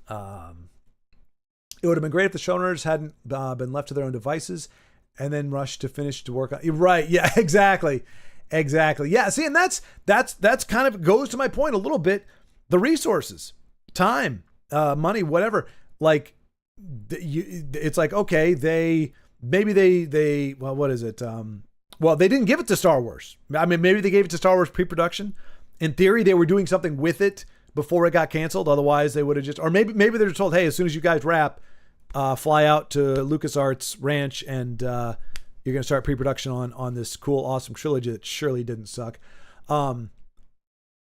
It would have been great if the showrunners hadn't been left to their own devices and then rushed to finish to work on. Right? Yeah, exactly. Yeah. See, and that's kind of goes to my point a little bit. The resources, time, money, whatever. Like, it's like, okay, they well, what is it? Well, they didn't give it to Star Wars. I mean, maybe they gave it to Star Wars pre-production. In theory, they were doing something with it before it got canceled. Otherwise, they would have just, or maybe they're told, hey, as soon as you guys wrap, fly out to LucasArts Ranch and you're going to start pre-production on this cool, awesome trilogy that surely didn't suck.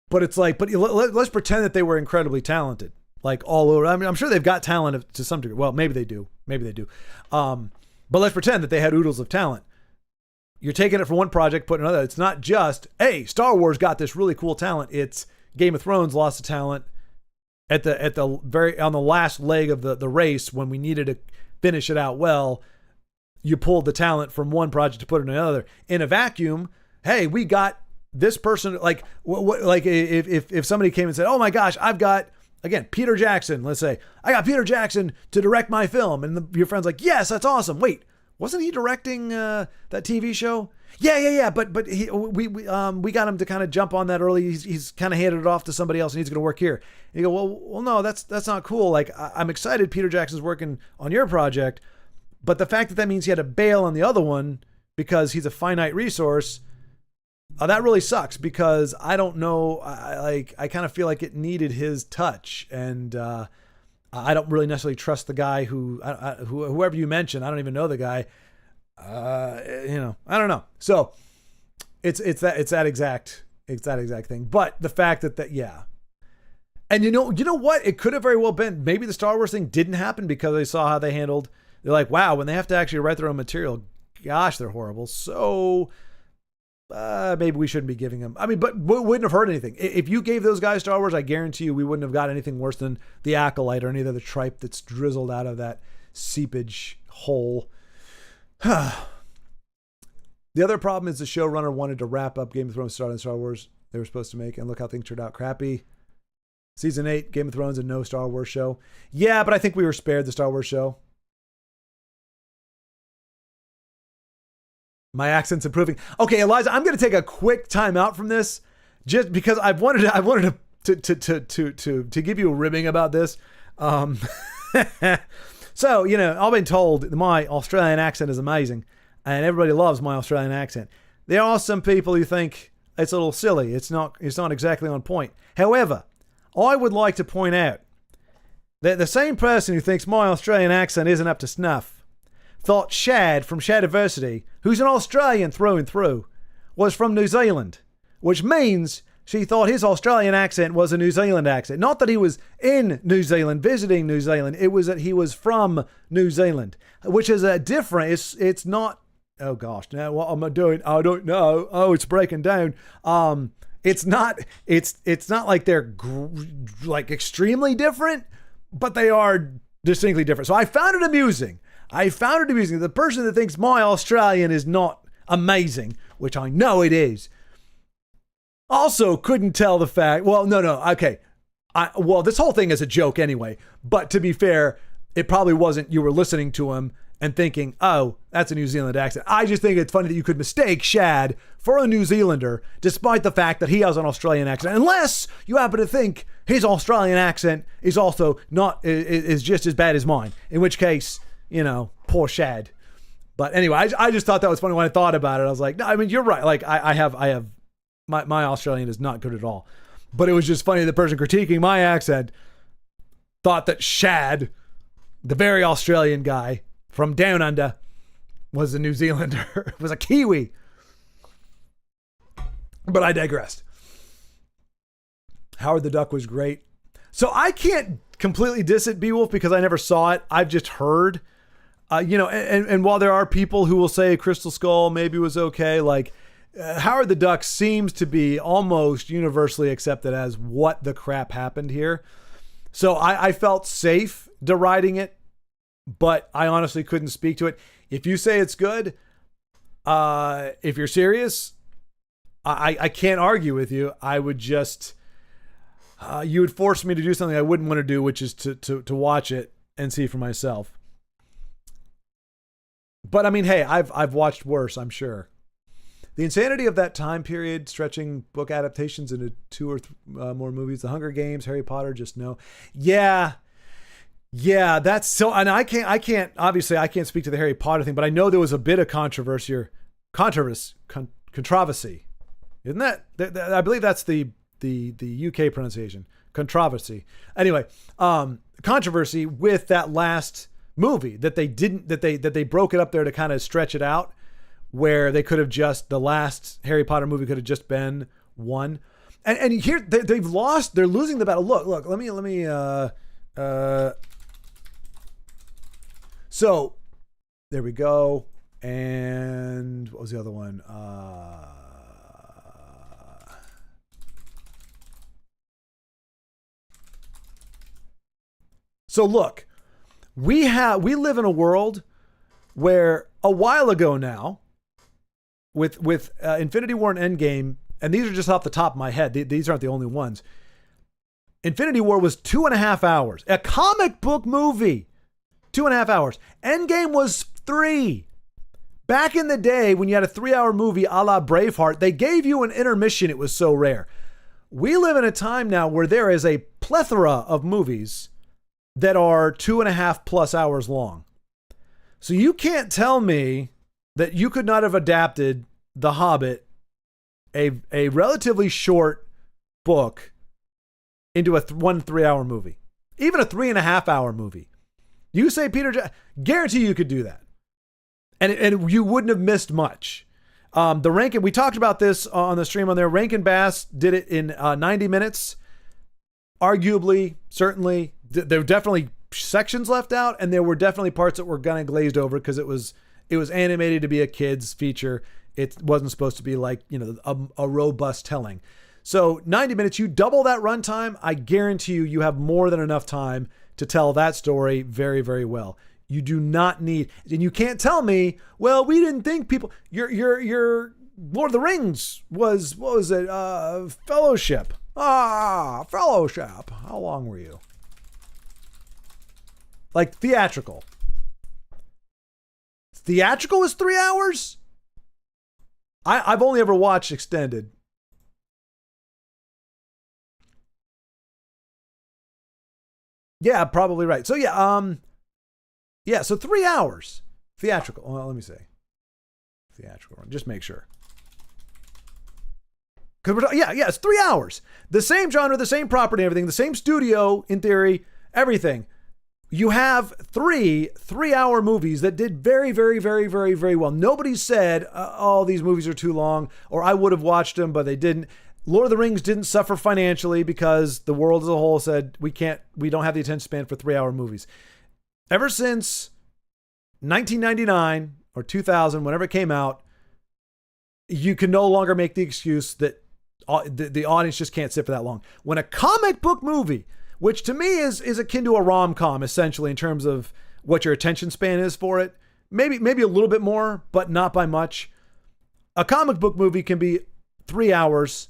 But it's like, let's pretend that they were incredibly talented, like all over. I mean, I'm sure they've got talent to some degree. Well, maybe they do. But let's pretend that they had oodles of talent. You're taking it from one project, putting another. It's not just, hey, Star Wars got this really cool talent. It's Game of Thrones lost the talent at the very on the last leg of the race when we needed to finish it out well. You pulled the talent from one project to put it in another. In a vacuum, hey, we got this person. Like if somebody came and said, oh my gosh, I've got, again, Peter Jackson. Let's say I got Peter Jackson to direct my film, and your friend's like, yes, that's awesome. Wait, wasn't he directing that TV show? Yeah. But we got him to kind of jump on that early. He's kind of handed it off to somebody else, and he's going to work here. And you go, well, no, that's not cool. Like, I'm excited Peter Jackson's working on your project, but the fact that means he had to bail on the other one because he's a finite resource, that really sucks, because I don't know. I kind of feel like it needed his touch, and I don't really necessarily trust the guy whoever you mentioned. I don't even know the guy. I don't know. So it's that exact thing. But the fact that yeah. And you know what? It could have very well been, maybe the Star Wars thing didn't happen because they saw how they handled. They're like, wow, when they have to actually write their own material, gosh, they're horrible. So maybe we shouldn't be giving them. I mean, but we wouldn't have heard anything. If you gave those guys Star Wars, I guarantee you we wouldn't have got anything worse than the Acolyte or any of the tripe that's drizzled out of that seepage hole. The other problem is the showrunner wanted to wrap up Game of Thrones starting Star Wars they were supposed to make, and look how things turned out crappy. Season 8, Game of Thrones, and no Star Wars show. Yeah, but I think we were spared the Star Wars show. My accent's improving. Okay, Eliza, I'm going to take a quick time out from this, just because I wanted to give you a ribbing about this. So, you know, I've been told my Australian accent is amazing, and everybody loves my Australian accent. There are some people who think it's a little silly. It's not exactly on point. However, I would like to point out that the same person who thinks my Australian accent isn't up to snuff thought Shad from Shadiversity, who's an Australian through and through, was from New Zealand, which means she thought his Australian accent was a New Zealand accent. Not that he was in New Zealand, visiting New Zealand. It was that he was from New Zealand, which is a different, it's not, oh gosh, now what am I doing? I don't know. Oh, it's breaking down. It's not like they're like extremely different, but they are distinctly different. So I found it amusing. The person that thinks my Australian is not amazing, which I know it is, also couldn't tell the fact. Well, no, okay. This whole thing is a joke anyway. But to be fair, it probably wasn't. You were listening to him and thinking, oh, that's a New Zealand accent. I just think it's funny that you could mistake Shad for a New Zealander, despite the fact that he has an Australian accent. Unless you happen to think his Australian accent is also not is just as bad as mine. In which case, you know, poor Shad. But anyway, I just thought that was funny when I thought about it. I was like, no, I mean, you're right. Like I have my Australian is not good at all. But it was just funny the person critiquing my accent thought that Shad, the very Australian guy from down under, was a New Zealander, was a Kiwi. But I digressed. Howard the Duck was great. So I can't completely diss it, Beowulf, because I never saw it. I've just heard. You know, and while there are people who will say Crystal Skull maybe was okay, like Howard the Duck seems to be almost universally accepted as what the crap happened here. So I felt safe deriding it, but I honestly couldn't speak to it. If you say it's good, if you're serious, I can't argue with you. I would just, you would force me to do something I wouldn't want to do, which is to watch it and see for myself. But I mean, hey, I've watched worse, I'm sure. The insanity of that time period, stretching book adaptations into 2 or more movies, The Hunger Games, Harry Potter, just no. Yeah, that's so, and I can't, obviously I can't speak to the Harry Potter thing, but I know there was a bit of controversy. Isn't that, I believe that's the UK pronunciation, controversy. Anyway, controversy with that last movie that they broke it up there to kind of stretch it out, where they could have just, the last Harry Potter movie could have just been one. And here they're losing the battle. Look, let me so there we go. And what was the other one? So look, we live in a world where a while ago now, with Infinity War and Endgame, and these are just off the top of my head, these aren't the only ones. Infinity War was 2.5 hours. A comic book movie, 2.5 hours. Endgame was 3. Back in the day, when you had a 3-hour movie a la Braveheart, they gave you an intermission. It was so rare. We live in a time now where there is a plethora of movies that are 2.5+ hours long. So you can't tell me that you could not have adapted The Hobbit, a relatively short book, into a 3-hour movie, even a 3.5-hour movie. You say guarantee you could do that, and you wouldn't have missed much. The Rankin, we talked about this on the stream on there. Rankin Bass did it in 90 minutes. Arguably, certainly, there were definitely sections left out, and there were definitely parts that were kind of glazed over because it was animated to be a kid's feature. It wasn't supposed to be like, a robust telling. So 90 minutes, you double that runtime, I guarantee you have more than enough time to tell that story very, very well. You do not need, and you can't tell me, well, we didn't think people, your Lord of the Rings was, what was it? Fellowship. Fellowship. How long were you? Like theatrical. Theatrical is 3 hours? I've only ever watched extended. Yeah, probably right. So yeah, so 3 hours. Theatrical. Well, let me see. Theatrical run. Just make sure. It's 3 hours. The same genre, the same property, everything, the same studio, in theory, everything. You have three 3-hour movies that did very, very, very, very, very well. Nobody said, oh, these movies are too long, or I would have watched them, but they didn't. Lord of the Rings didn't suffer financially because the world as a whole said, we don't have the attention span for 3-hour movies. Ever since 1999 or 2000, whenever it came out, you can no longer make the excuse that the audience just can't sit for that long. When a comic book movie, which to me is akin to a rom-com essentially in terms of what your attention span is for it, maybe a little bit more, but not by much. A comic book movie can be 3 hours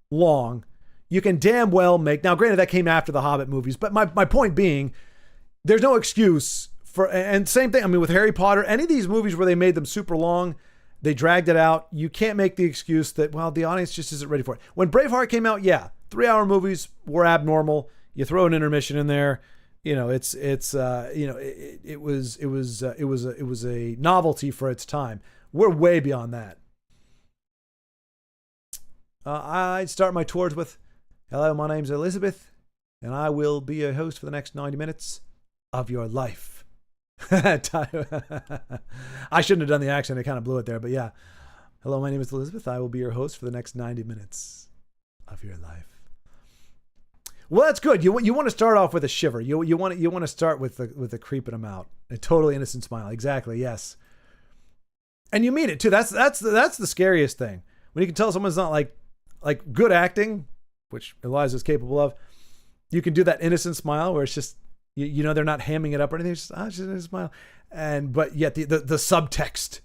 long. You can damn well make, now granted that came after the Hobbit movies, but my point being, there's no excuse for, and same thing, I mean, with Harry Potter, any of these movies where they made them super long, they dragged it out. You can't make the excuse that, well, the audience just isn't ready for it. When Braveheart came out, 3-hour movies were abnormal. You throw an intermission in there, it was a novelty for its time. We're way beyond that. I'd start my tours with, hello, my name's Elizabeth, and I will be your host for the next 90 minutes of your life. I shouldn't have done the accent. I kind of blew it there, but yeah. Hello, my name is Elizabeth. I will be your host for the next 90 minutes of your life. Well, that's good. You want to start off with a shiver. You want to start with the creeping them out. A totally innocent smile. Exactly. Yes. And you mean it too. That's the scariest thing. When you can tell someone's not like good acting, which Eliza's capable of. You can do that innocent smile where it's just, they're not hamming it up or anything. It's just a smile. But yet the subtext,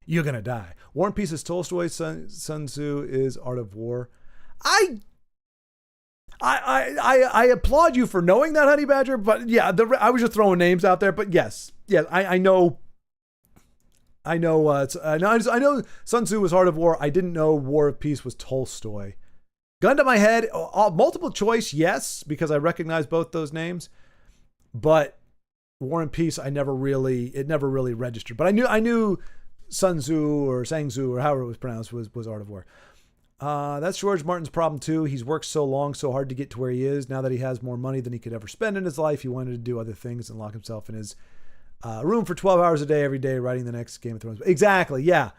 you're going to die. War and Peace is Tolstoy. Sun Tzu is Art of War. I applaud you for knowing that, Honey Badger. But yeah, I was just throwing names out there. But yes, I know. I know Sun Tzu was Art of War. I didn't know War of Peace was Tolstoy. Gun to my head, multiple choice, yes, because I recognize both those names. But War and Peace, it never really registered. But I knew Sun Tzu or Sang Tzu or however it was pronounced was Art of War. That's George Martin's problem too. He's worked so long, so hard to get to where he is. Now that he has more money than he could ever spend in his life, he wanted to do other things and lock himself in his room for 12 hours a day every day writing the next Game of Thrones. Exactly, yeah.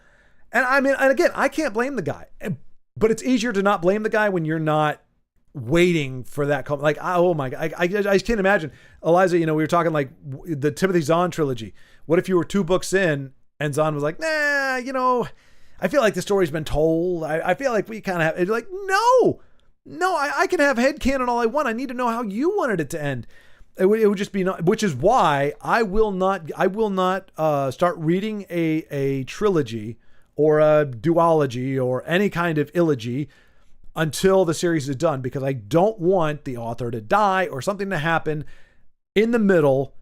And I mean, and again, I can't blame the guy. But it's easier to not blame the guy when you're not waiting for that. Like, oh my God, I just can't imagine. Eliza, we were talking like the Timothy Zahn trilogy. What if you were 2 books in and Zahn was like, nah, I feel like the story's been told. I feel like we kind of have, it's like, no, I can have headcanon all I want. I need to know how you wanted it to end. It would just be not, which is why I will not start reading a trilogy or a duology or any kind of illogy until the series is done, because I don't want the author to die or something to happen in the middle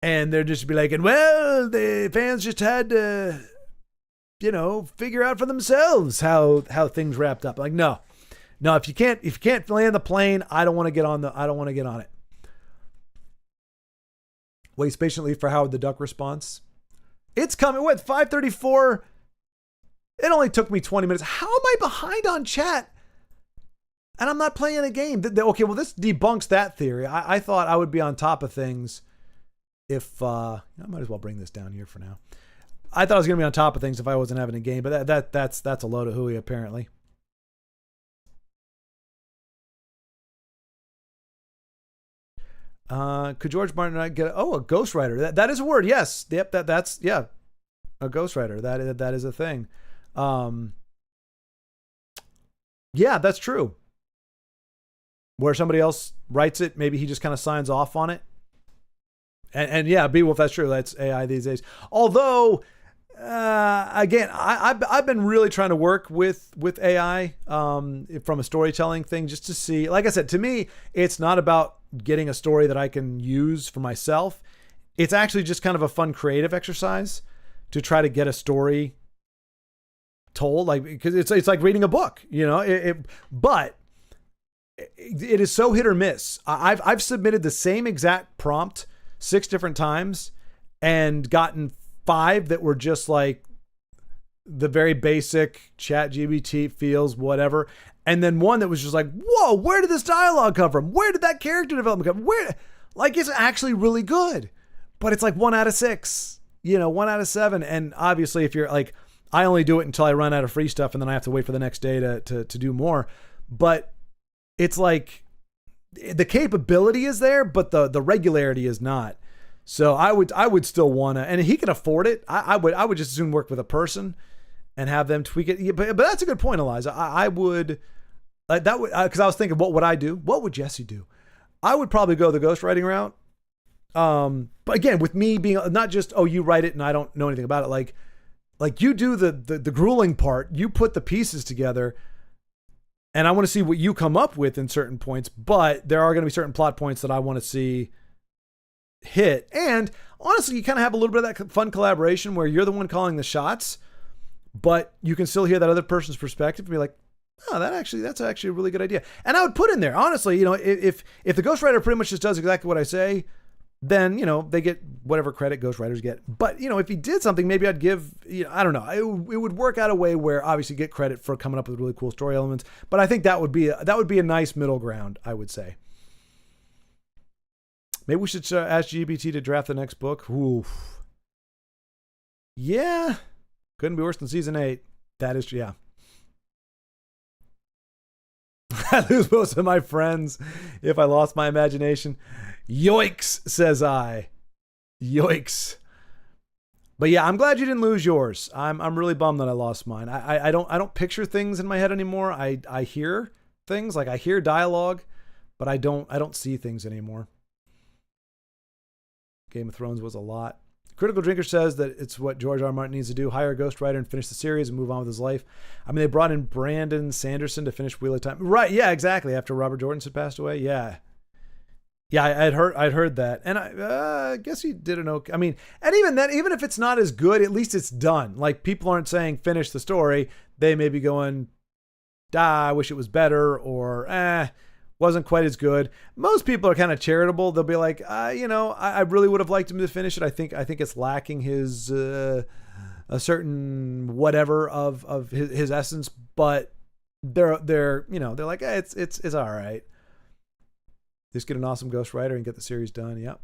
and they're just be like, and well, the fans just had to, figure out for themselves how things wrapped up. Like, no, if you can't land the plane, I don't want to get on it. Waits patiently for Howard the Duck response. It's coming. What, 5:34? It only took me 20 minutes. How am I behind on chat? And I'm not playing a game. Okay, well, this debunks that theory. I thought I would be on top of things if... I might as well bring this down here for now. I thought I was going to be on top of things if I wasn't having a game, but that's a load of hooey, apparently. Could George Martin not get... a ghostwriter. That is a word, yes. Yep, that's a ghostwriter. That is a thing. Yeah, that's true. Where somebody else writes it, maybe he just kind of signs off on it. And yeah, Beowulf, that's true. That's AI these days. Although, again, I've been really trying to work with AI from a storytelling thing, just to see. Like I said, to me, it's not about getting a story that I can use for myself. It's actually just kind of a fun creative exercise to try to get a story told, like, because it's like reading a book, but it is so hit or miss. I've submitted the same exact prompt 6 different times and gotten 5 that were just like the very basic ChatGPT feels, whatever. And then 1 that was just like, whoa, where did this dialogue come from? Where did that character development come from? Like, it's actually really good, but it's like 1 out of 6, 1 out of 7. And obviously if you're like, I only do it until I run out of free stuff and then I have to wait for the next day to do more. But it's like the capability is there, but the regularity is not. So I would still want to, and he can afford it. I would just as soon work with a person and have them tweak it. But that's a good point, Eliza. I would, because I was thinking, what would I do? What would Jesse do? I would probably go the ghostwriting route. But again, with me being not just, oh, you write it and I don't know anything about it. Like you do the grueling part, you put the pieces together, and I want to see what you come up with in certain points, but there are going to be certain plot points that I want to see hit. And honestly, you kind of have a little bit of that fun collaboration where you're the one calling the shots, but you can still hear that other person's perspective and be like, oh, that's actually a really good idea. And I would put in there, honestly, if the ghostwriter pretty much just does exactly what I say, then, they get whatever credit ghostwriters get. But, if he did something, maybe I'd give, I don't know. It would work out a way where obviously get credit for coming up with really cool story elements. But I think that would be a nice middle ground, I would say. Maybe we should ask GPT to draft the next book. Oof. Yeah. Couldn't be worse than season 8. That is, yeah. I lose most of my friends if I lost my imagination. Yoicks, says I. Yoicks. But yeah, I'm glad you didn't lose yours. I'm really bummed that I lost mine. I don't picture things in my head anymore. I hear things, like I hear dialogue, but I don't see things anymore. Game of Thrones was a lot. Critical Drinker says that it's what George R. R. Martin needs to do. Hire a ghostwriter and finish the series and move on with his life. I mean, they brought in Brandon Sanderson to finish Wheel of Time. Right, yeah, exactly. After Robert Jordan had passed away. Yeah. Yeah, I'd heard that. And I guess he did an okay. I mean, and even then, even if it's not as good, at least it's done. Like, people aren't saying finish the story. They may be going, I wish it was better, or wasn't quite as good. Most people are kind of charitable. They'll be like, I really would have liked him to finish it. I think it's lacking his a certain whatever of his essence, but they're like, it's all right. Just get an awesome ghostwriter and get the series done. Yep.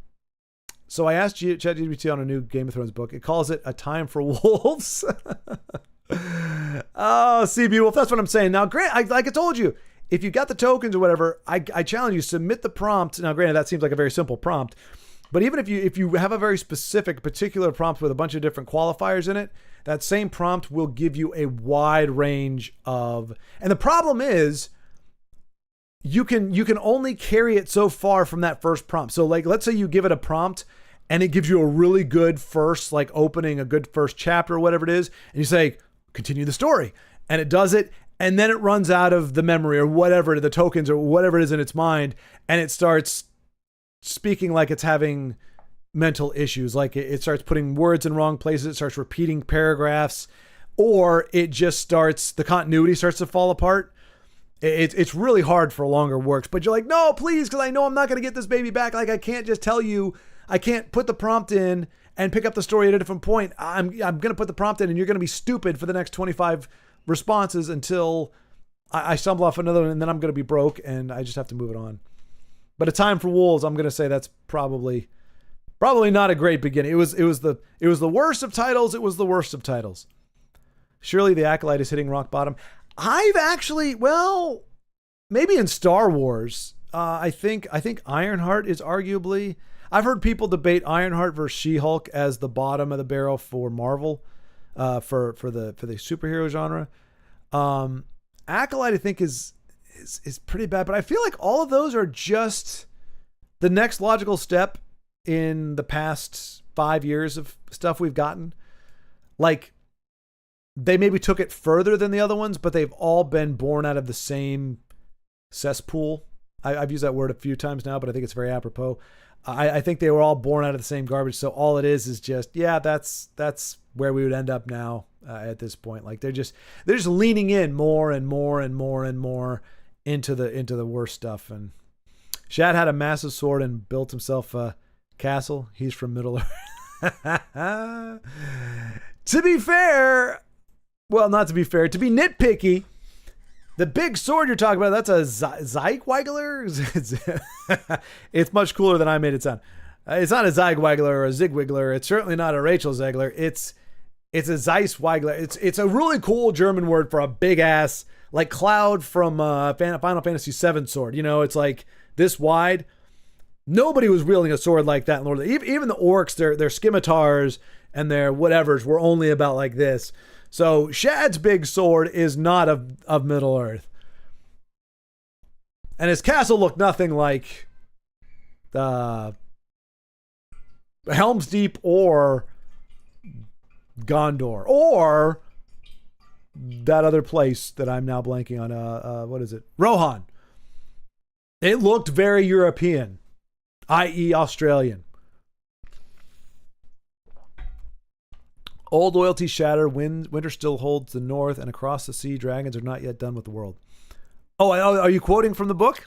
So I asked ChatGPT on a new Game of Thrones book. It calls it A Time for Wolves. Oh, CB Wolf, that's what I'm saying. Now, Grant, like I told you, if you got the tokens or whatever, I challenge you, submit the prompt. Now, granted, that seems like a very simple prompt, but even if you have a very specific, particular prompt with a bunch of different qualifiers in it, that same prompt will give you a wide range of. And the problem is, you can only carry it so far from that first prompt. So, like, let's say you give it a prompt and it gives you a really good first, like, opening, a good first chapter or whatever it is, and you say, continue the story, and it does it. And then it runs out of the memory or whatever, the tokens or whatever it is in its mind. And it starts speaking like it's having mental issues. Like it starts putting words in wrong places. It starts repeating paragraphs, or it just starts, the continuity starts to fall apart. It's really hard for longer works, but you're like, no, please. Cause I know I'm not going to get this baby back. Like, I can't just tell you, I can't put the prompt in and pick up the story at a different point. I'm going to put the prompt in and you're going to be stupid for the next 25 responses until I stumble off another one, and then I'm going to be broke and I just have to move it on. But A Time for Wolves, I'm going to say that's probably not a great beginning. It was the worst of titles. It was the worst of titles. Surely the Acolyte is hitting rock bottom. I've actually, well, maybe in Star Wars, I think Ironheart is arguably, I've heard people debate Ironheart versus She-Hulk as the bottom of the barrel for Marvel. for the superhero genre. Acolyte, I think, is pretty bad, but I feel like all of those are just the next logical step in the past 5 years of stuff we've gotten. Like, they maybe took it further than the other ones, but they've all been born out of the same cesspool. I've used that word a few times now, but I think it's very apropos. I think they were all born out of the same garbage. So all it is just, yeah, that's where we would end up now at this point. Like, they're just leaning in more and more and more and more into the worst stuff. And Shad had a massive sword and built himself a castle. He's from Middle Earth. To be fair, well, not to be fair, to be nitpicky, the big sword you're talking about, that's a Zeigweigler? It's much cooler than I made it sound. It's not a Zeigweigler or a Zigwigler. It's certainly not a Rachel Zegler. It's a Zeissweigler. It's a really cool German word for a big ass, like Cloud from Final Fantasy VII sword. You know, it's like this wide. Nobody was wielding a sword like that in Lord of the... Even the orcs, their scimitars and their whatevers were only about like this. So Shad's big sword is not of Middle Earth. And his castle looked nothing like Helm's Deep or Gondor or that other place that I'm now blanking on. What is it? Rohan. It looked very European, i.e. Australian. Old loyalty shatter, winter still holds the north, and across the sea, dragons are not yet done with the world. Oh, are you quoting from the book?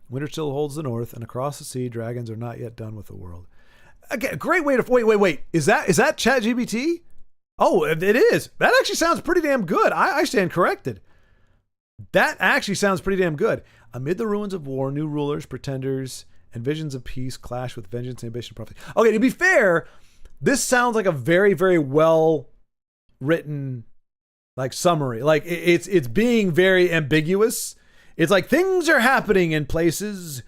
Winter still holds the north, and across the sea, dragons are not yet done with the world. Again, great way to... Wait. Is that ChatGPT? Oh, it is. That actually sounds pretty damn good. I stand corrected. That actually sounds pretty damn good. Amid the ruins of war, new rulers, pretenders, and visions of peace clash with vengeance, ambition, prophecy. Okay, to be fair... This sounds like a very, very well written, like, summary. Like, it's being very ambiguous. It's like things are happening in places,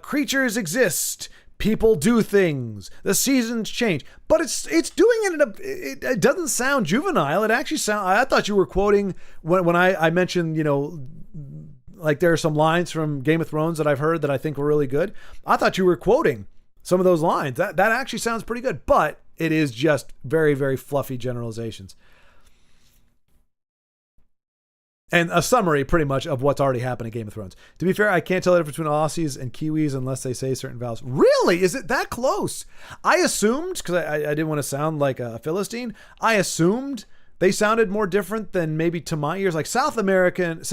creatures exist, people do things, the seasons change. But it's doing it it doesn't sound juvenile. It actually I thought you were quoting when I mentioned, you know, like there are some lines from Game of Thrones that I've heard that I think were really good. I thought you were quoting some of those lines. That actually sounds pretty good, but it is just very, very fluffy generalizations. And a summary pretty much of what's already happened in Game of Thrones. To be fair, I can't tell the difference between Aussies and Kiwis unless they say certain vowels. Really? Is it that close? I assumed, because I didn't want to sound like a Philistine, I assumed they sounded more different than maybe to my ears. Like South African,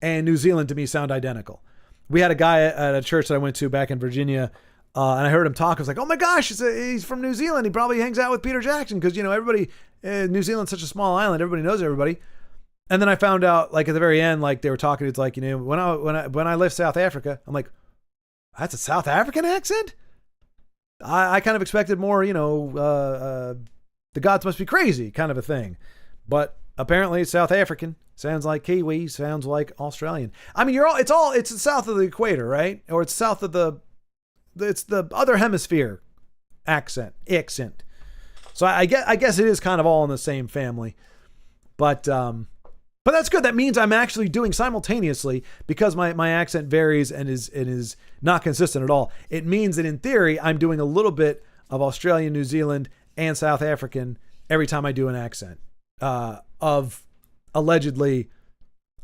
and New Zealand to me sound identical. We had a guy at a church that I went to back in Virginia, and I heard him talk. I was like, oh my gosh, he's from New Zealand. He probably hangs out with Peter Jackson because, you know, everybody, New Zealand's such a small island. Everybody knows everybody. And then I found out, like, at the very end, like, they were talking. It's like, you know, when I left South Africa, I'm like, that's a South African accent? I kind of expected more, you know, the gods must be crazy kind of a thing. But apparently South African sounds like Kiwi, sounds like Australian. I mean, it's south of the equator, right? Or it's south of it's the other hemisphere accent. So I guess it is kind of all in the same family. But that's good. That means I'm actually doing simultaneously, because my accent varies and is not consistent at all. It means that in theory, I'm doing a little bit of Australian, New Zealand, and South African every time I do an accent of allegedly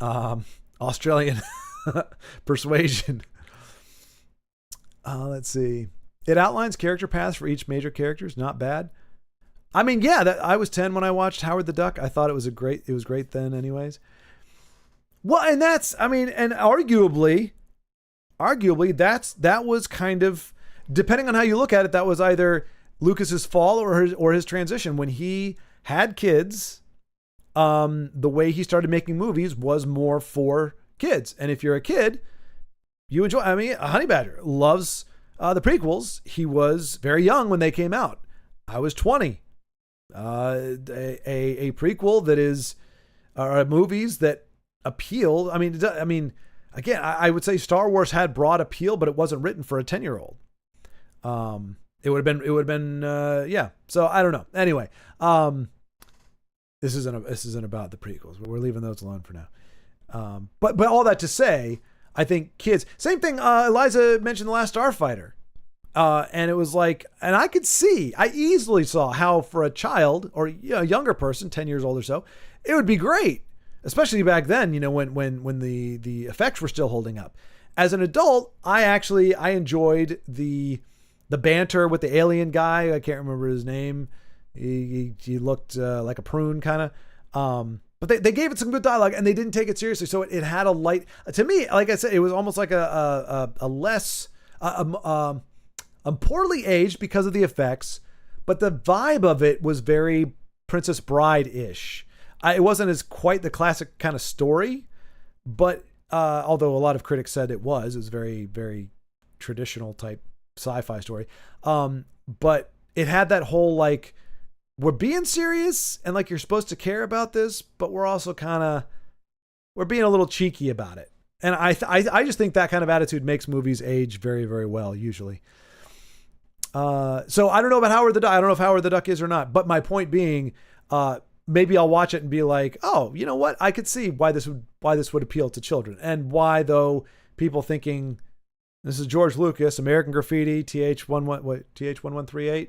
Australian persuasion. Let's see. It outlines character paths for each major characters. Not bad. I mean, yeah, I was 10 when I watched Howard the Duck. I thought it was great then anyways. Well, and and arguably that was kind of, depending on how you look at it, that was either Lucas's fall or his transition. When he had kids, the way he started making movies was more for kids. And if you're a kid, you enjoy, Honey Badger loves the prequels. He was very young when they came out. I was 20. A prequel that is movies that appeal. Again, I would say Star Wars had broad appeal, but it wasn't written for a 10-year-old. It would have been yeah. So I don't know. Anyway, this isn't about the prequels, but we're leaving those alone for now. But all that to say, I think kids, same thing. Eliza mentioned The Last Starfighter. And it was like, and I easily saw how for a child or a younger person, 10 years old or so, it would be great, especially back then, when the effects were still holding up. As an adult, I enjoyed the banter with the alien guy. I can't remember his name. He looked like a prune kind of. But they gave it some good dialogue and they didn't take it seriously. So it had a light, to me, like I said, it was almost like a less, poorly aged because of the effects, but the vibe of it was very Princess Bride-ish. It wasn't as quite the classic kind of story, but although a lot of critics said it was very, very traditional type sci-fi story. But it had that whole, like, we're being serious and like you're supposed to care about this, but we're also we're being a little cheeky about it. And I just think that kind of attitude makes movies age very, very well, usually. So I don't know about Howard the Duck. I don't know if Howard the Duck is or not, but my point being, maybe I'll watch it and be like, oh, you know what? I could see why this would appeal to children, and why, though, people thinking this is George Lucas, American Graffiti, THX1138,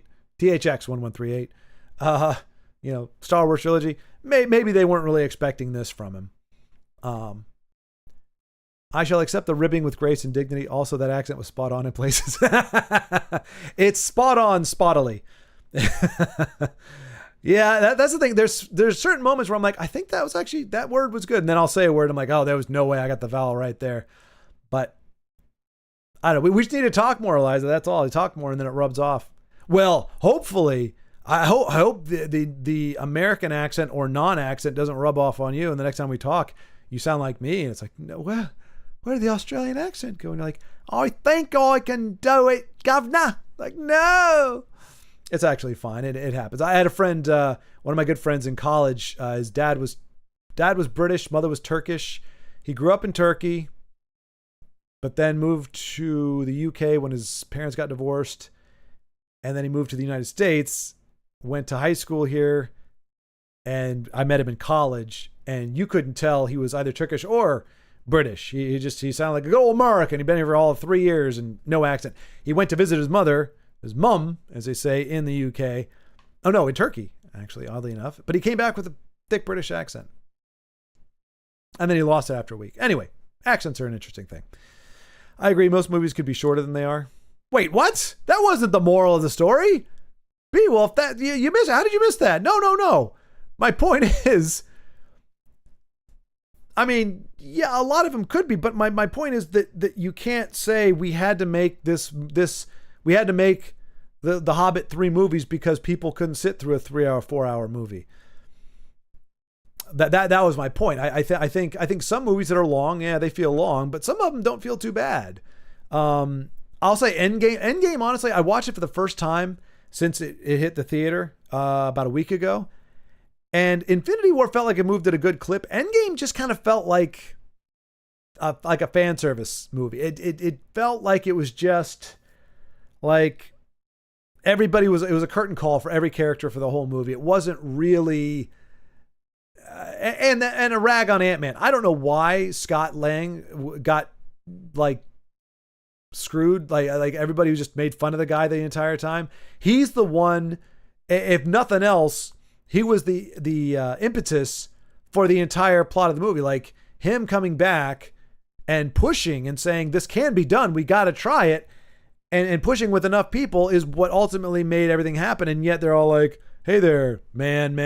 Star Wars trilogy. Maybe they weren't really expecting this from him. I shall accept the ribbing with grace and dignity. Also, that accent was spot on in places. It's spot on, spottily. Yeah, that's the thing. There's certain moments where I'm like, I think that word was good. And then I'll say a word. I'm like, oh, there was no way I got the vowel right there. But I don't know. We just need to talk more, Eliza. That's all. I talk more and then it rubs off. Well, hopefully, I hope the American accent or non-accent doesn't rub off on you. And the next time we talk, you sound like me. And it's like, no, well, where did the Australian accent go? And you're like, I think I can do it, governor. Like, no. It's actually fine. It happens. I had a friend, one of my good friends in college. His dad was British, mother was Turkish. He grew up in Turkey, but then moved to the UK when his parents got divorced. And then he moved to the United States, went to high school here, and I met him in college. And you couldn't tell he was either Turkish or British. He sounded like a good old American. He'd been here for all of 3 years and no accent. He went to visit his mum, as they say, in the UK. Oh no, in Turkey, actually, oddly enough. But he came back with a thick British accent. And then he lost it after a week. Anyway, accents are an interesting thing. I agree, most movies could be shorter than they are. Wait, what? That wasn't the moral of the story. Beowulf, that you missed. How did you miss that? No. My point is, I mean, yeah, a lot of them could be, but my point is that you can't say we had to make we had to make the Hobbit 3 movies because people couldn't sit through a 3-hour, 4-hour movie. That was my point. I think some movies that are long, yeah, they feel long, but some of them don't feel too bad. I'll say Endgame, honestly, I watched it for the first time since it hit the theater about a week ago. And Infinity War felt like it moved at a good clip. Endgame just kind of felt like a fan service movie. It felt like it was just like it was a curtain call for every character for the whole movie. It wasn't really and a rag on Ant-Man. I don't know why Scott Lang got like screwed. Like everybody just made fun of the guy the entire time. He's the one, if nothing else, he was the impetus for the entire plot of the movie. Like him coming back and pushing and saying, this can be done. We got to try it. And pushing with enough people is what ultimately made everything happen. And yet they're all like, hey there, man.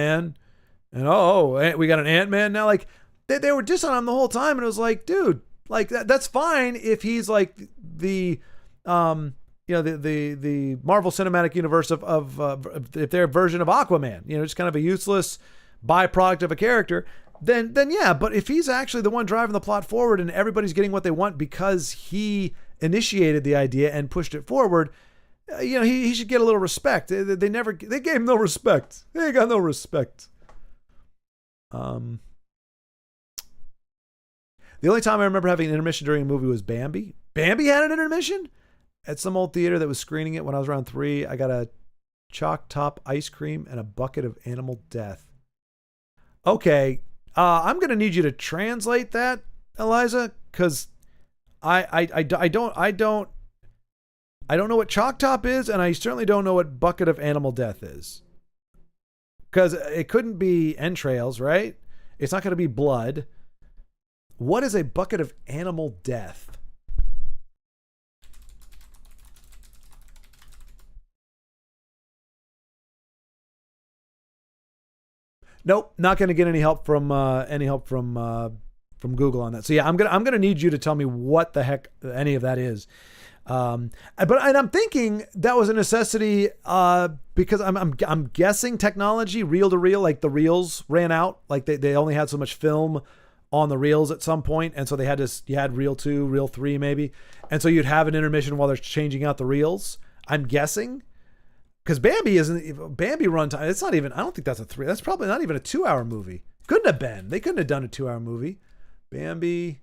And we got an Ant-Man now. Like they were dissing on him the whole time. And it was like, dude, like that's fine if he's like the the Marvel Cinematic Universe of if their version of Aquaman, just kind of a useless byproduct of a character, then yeah. But if he's actually the one driving the plot forward and everybody's getting what they want because he initiated the idea and pushed it forward, he should get a little respect. They gave him no respect. They got no respect. The only time I remember having an intermission during a movie was Bambi. Bambi had an intermission? at some old theater that was screening it when I was around 3. I got a chalk top ice cream and a bucket of animal death. Okay, I'm gonna need you to translate that, Eliza, because I don't know what chalk top is, and I certainly don't know what bucket of animal death is. Because it couldn't be entrails, right? It's not going to be blood. What is a bucket of animal death? Nope, not going to get any help from Google on that. So yeah, I'm gonna need you to tell me what the heck any of that is. And I'm thinking that was a necessity because I'm guessing technology, reel to reel, like the reels ran out, like they only had so much film on the reels at some point, and so you had reel 2, reel 3 maybe, and so you'd have an intermission while they're changing out the reels. I'm guessing. Because Bambi runtime, it's not even, I don't think that's that's probably not even a 2-hour movie. Couldn't have been. They couldn't have done a 2-hour movie. Bambi,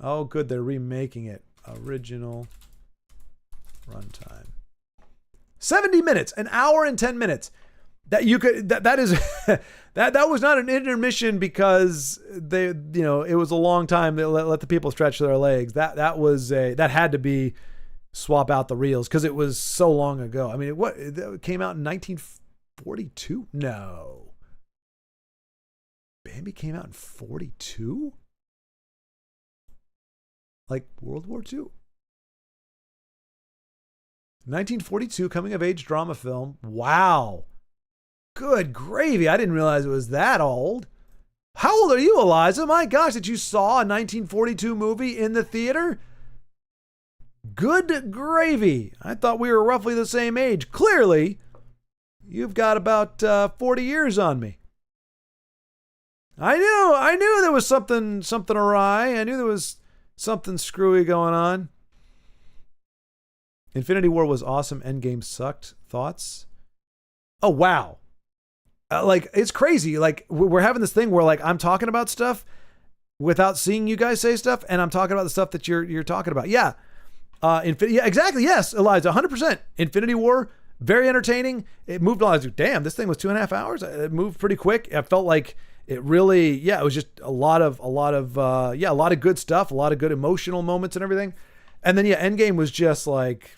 oh good, they're remaking it. Original runtime. 70 minutes, an hour and 10 minutes. That you could, that is, that was not an intermission because it was a long time. They let the people stretch their legs. That had to be, swap out the reels because it was so long ago. I mean, it came out in 1942? No. Bambi came out in 42? Like World War II? 1942 coming of age drama film. Wow. Good gravy. I didn't realize it was that old. How old are you, Eliza? My gosh, that you saw a 1942 movie in the theater? Good gravy. I thought we were roughly the same age. Clearly, you've got about 40 years on me. I knew there was something awry. I knew there was something screwy going on. Infinity War was awesome. Endgame sucked. Thoughts? Oh, wow. It's crazy. Like, we're having this thing where, like, I'm talking about stuff without seeing you guys say stuff, and I'm talking about the stuff that you're talking about. Yeah. Yeah, exactly. Yes, Eliza, 100%. Infinity War, very entertaining. It moved on. I was like, damn, this thing was 2.5 hours. It moved pretty quick. I felt like it really, it was just a lot of good stuff, a lot of good emotional moments and everything. And then, Endgame was just like,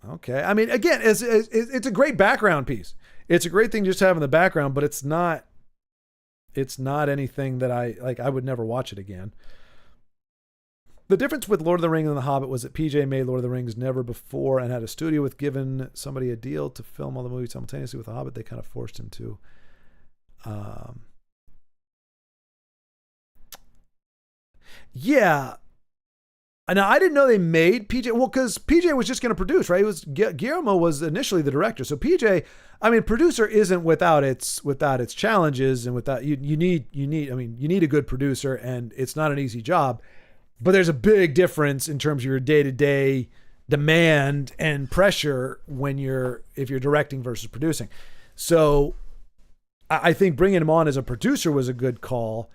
okay. I mean, again, it's a great background piece. It's a great thing just to have in the background, but it's not anything that I would never watch it again. The difference with Lord of the Rings and The Hobbit was that PJ made Lord of the Rings never before and had a studio with given somebody a deal to film all the movies simultaneously. With The Hobbit, they kind of forced him to. Yeah. Now, I didn't know they made PJ. Well, because PJ was just going to produce, right? Guillermo was initially the director. So PJ, I mean, producer isn't without its challenges and without you need a good producer, and it's not an easy job. But there's a big difference in terms of your day-to-day demand and pressure if you're directing versus producing. So I think bringing him on as a producer was a good call.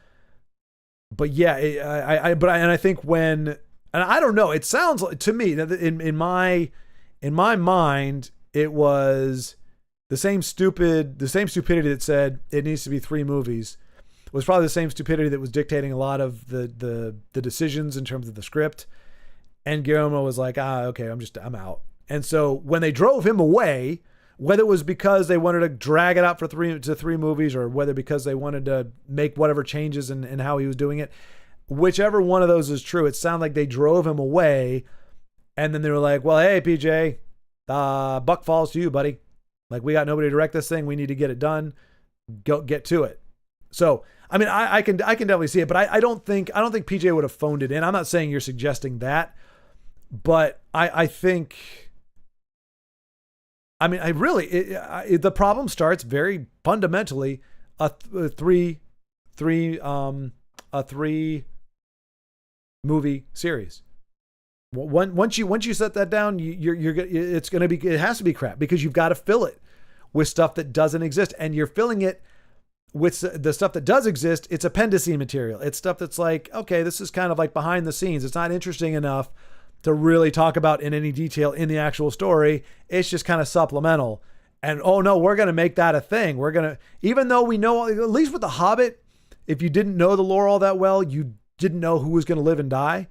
But yeah, I think and I don't know, it sounds like, to me, in my mind, it was the same stupidity that said it needs to be 3 movies. Was probably the same stupidity that was dictating a lot of the decisions in terms of the script. And Guillermo was like, okay, I'm out. And so when they drove him away, whether it was because they wanted to drag it out for 3 movies, or whether because they wanted to make whatever changes in how he was doing it, whichever one of those is true, it sounded like they drove him away. And then they were like, well, hey, PJ, buck falls to you, buddy. Like, we got nobody to direct this thing. We need to get it done. Go get to it. So, I mean, I can definitely see it, but I don't think PJ would have phoned it in. I'm not saying you're suggesting that, but I think, I mean, the problem starts very fundamentally a 3 movie series. Once you set that down, it has to be crap, because you've got to fill it with stuff that doesn't exist, and you're filling it with the stuff that does exist. It's appendice material. It's stuff that's like, okay, this is kind of like behind the scenes. It's not interesting enough to really talk about in any detail in the actual story. It's just kind of supplemental. And oh no, we're going to make that a thing. We're going to, even though we know, at least with The Hobbit, if you didn't know the lore all that well, you didn't know who was going to live and die.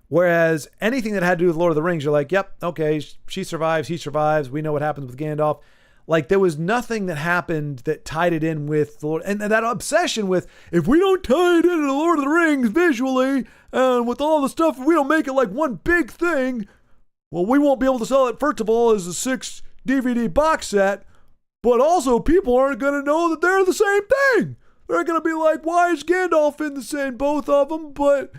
Whereas anything that had to do with Lord of the Rings, you're like, yep, okay, she survives, he survives. We know what happens with Gandalf. Like, there was nothing that happened that tied it in with the Lord. And that obsession with, if we don't tie it into the Lord of the Rings visually, and with all the stuff, we don't make it like one big thing, well, we won't be able to sell it, first of all, as a 6 DVD box set, but also people aren't going to know that they're the same thing. They're going to be like, why is Gandalf in the same, both of them, but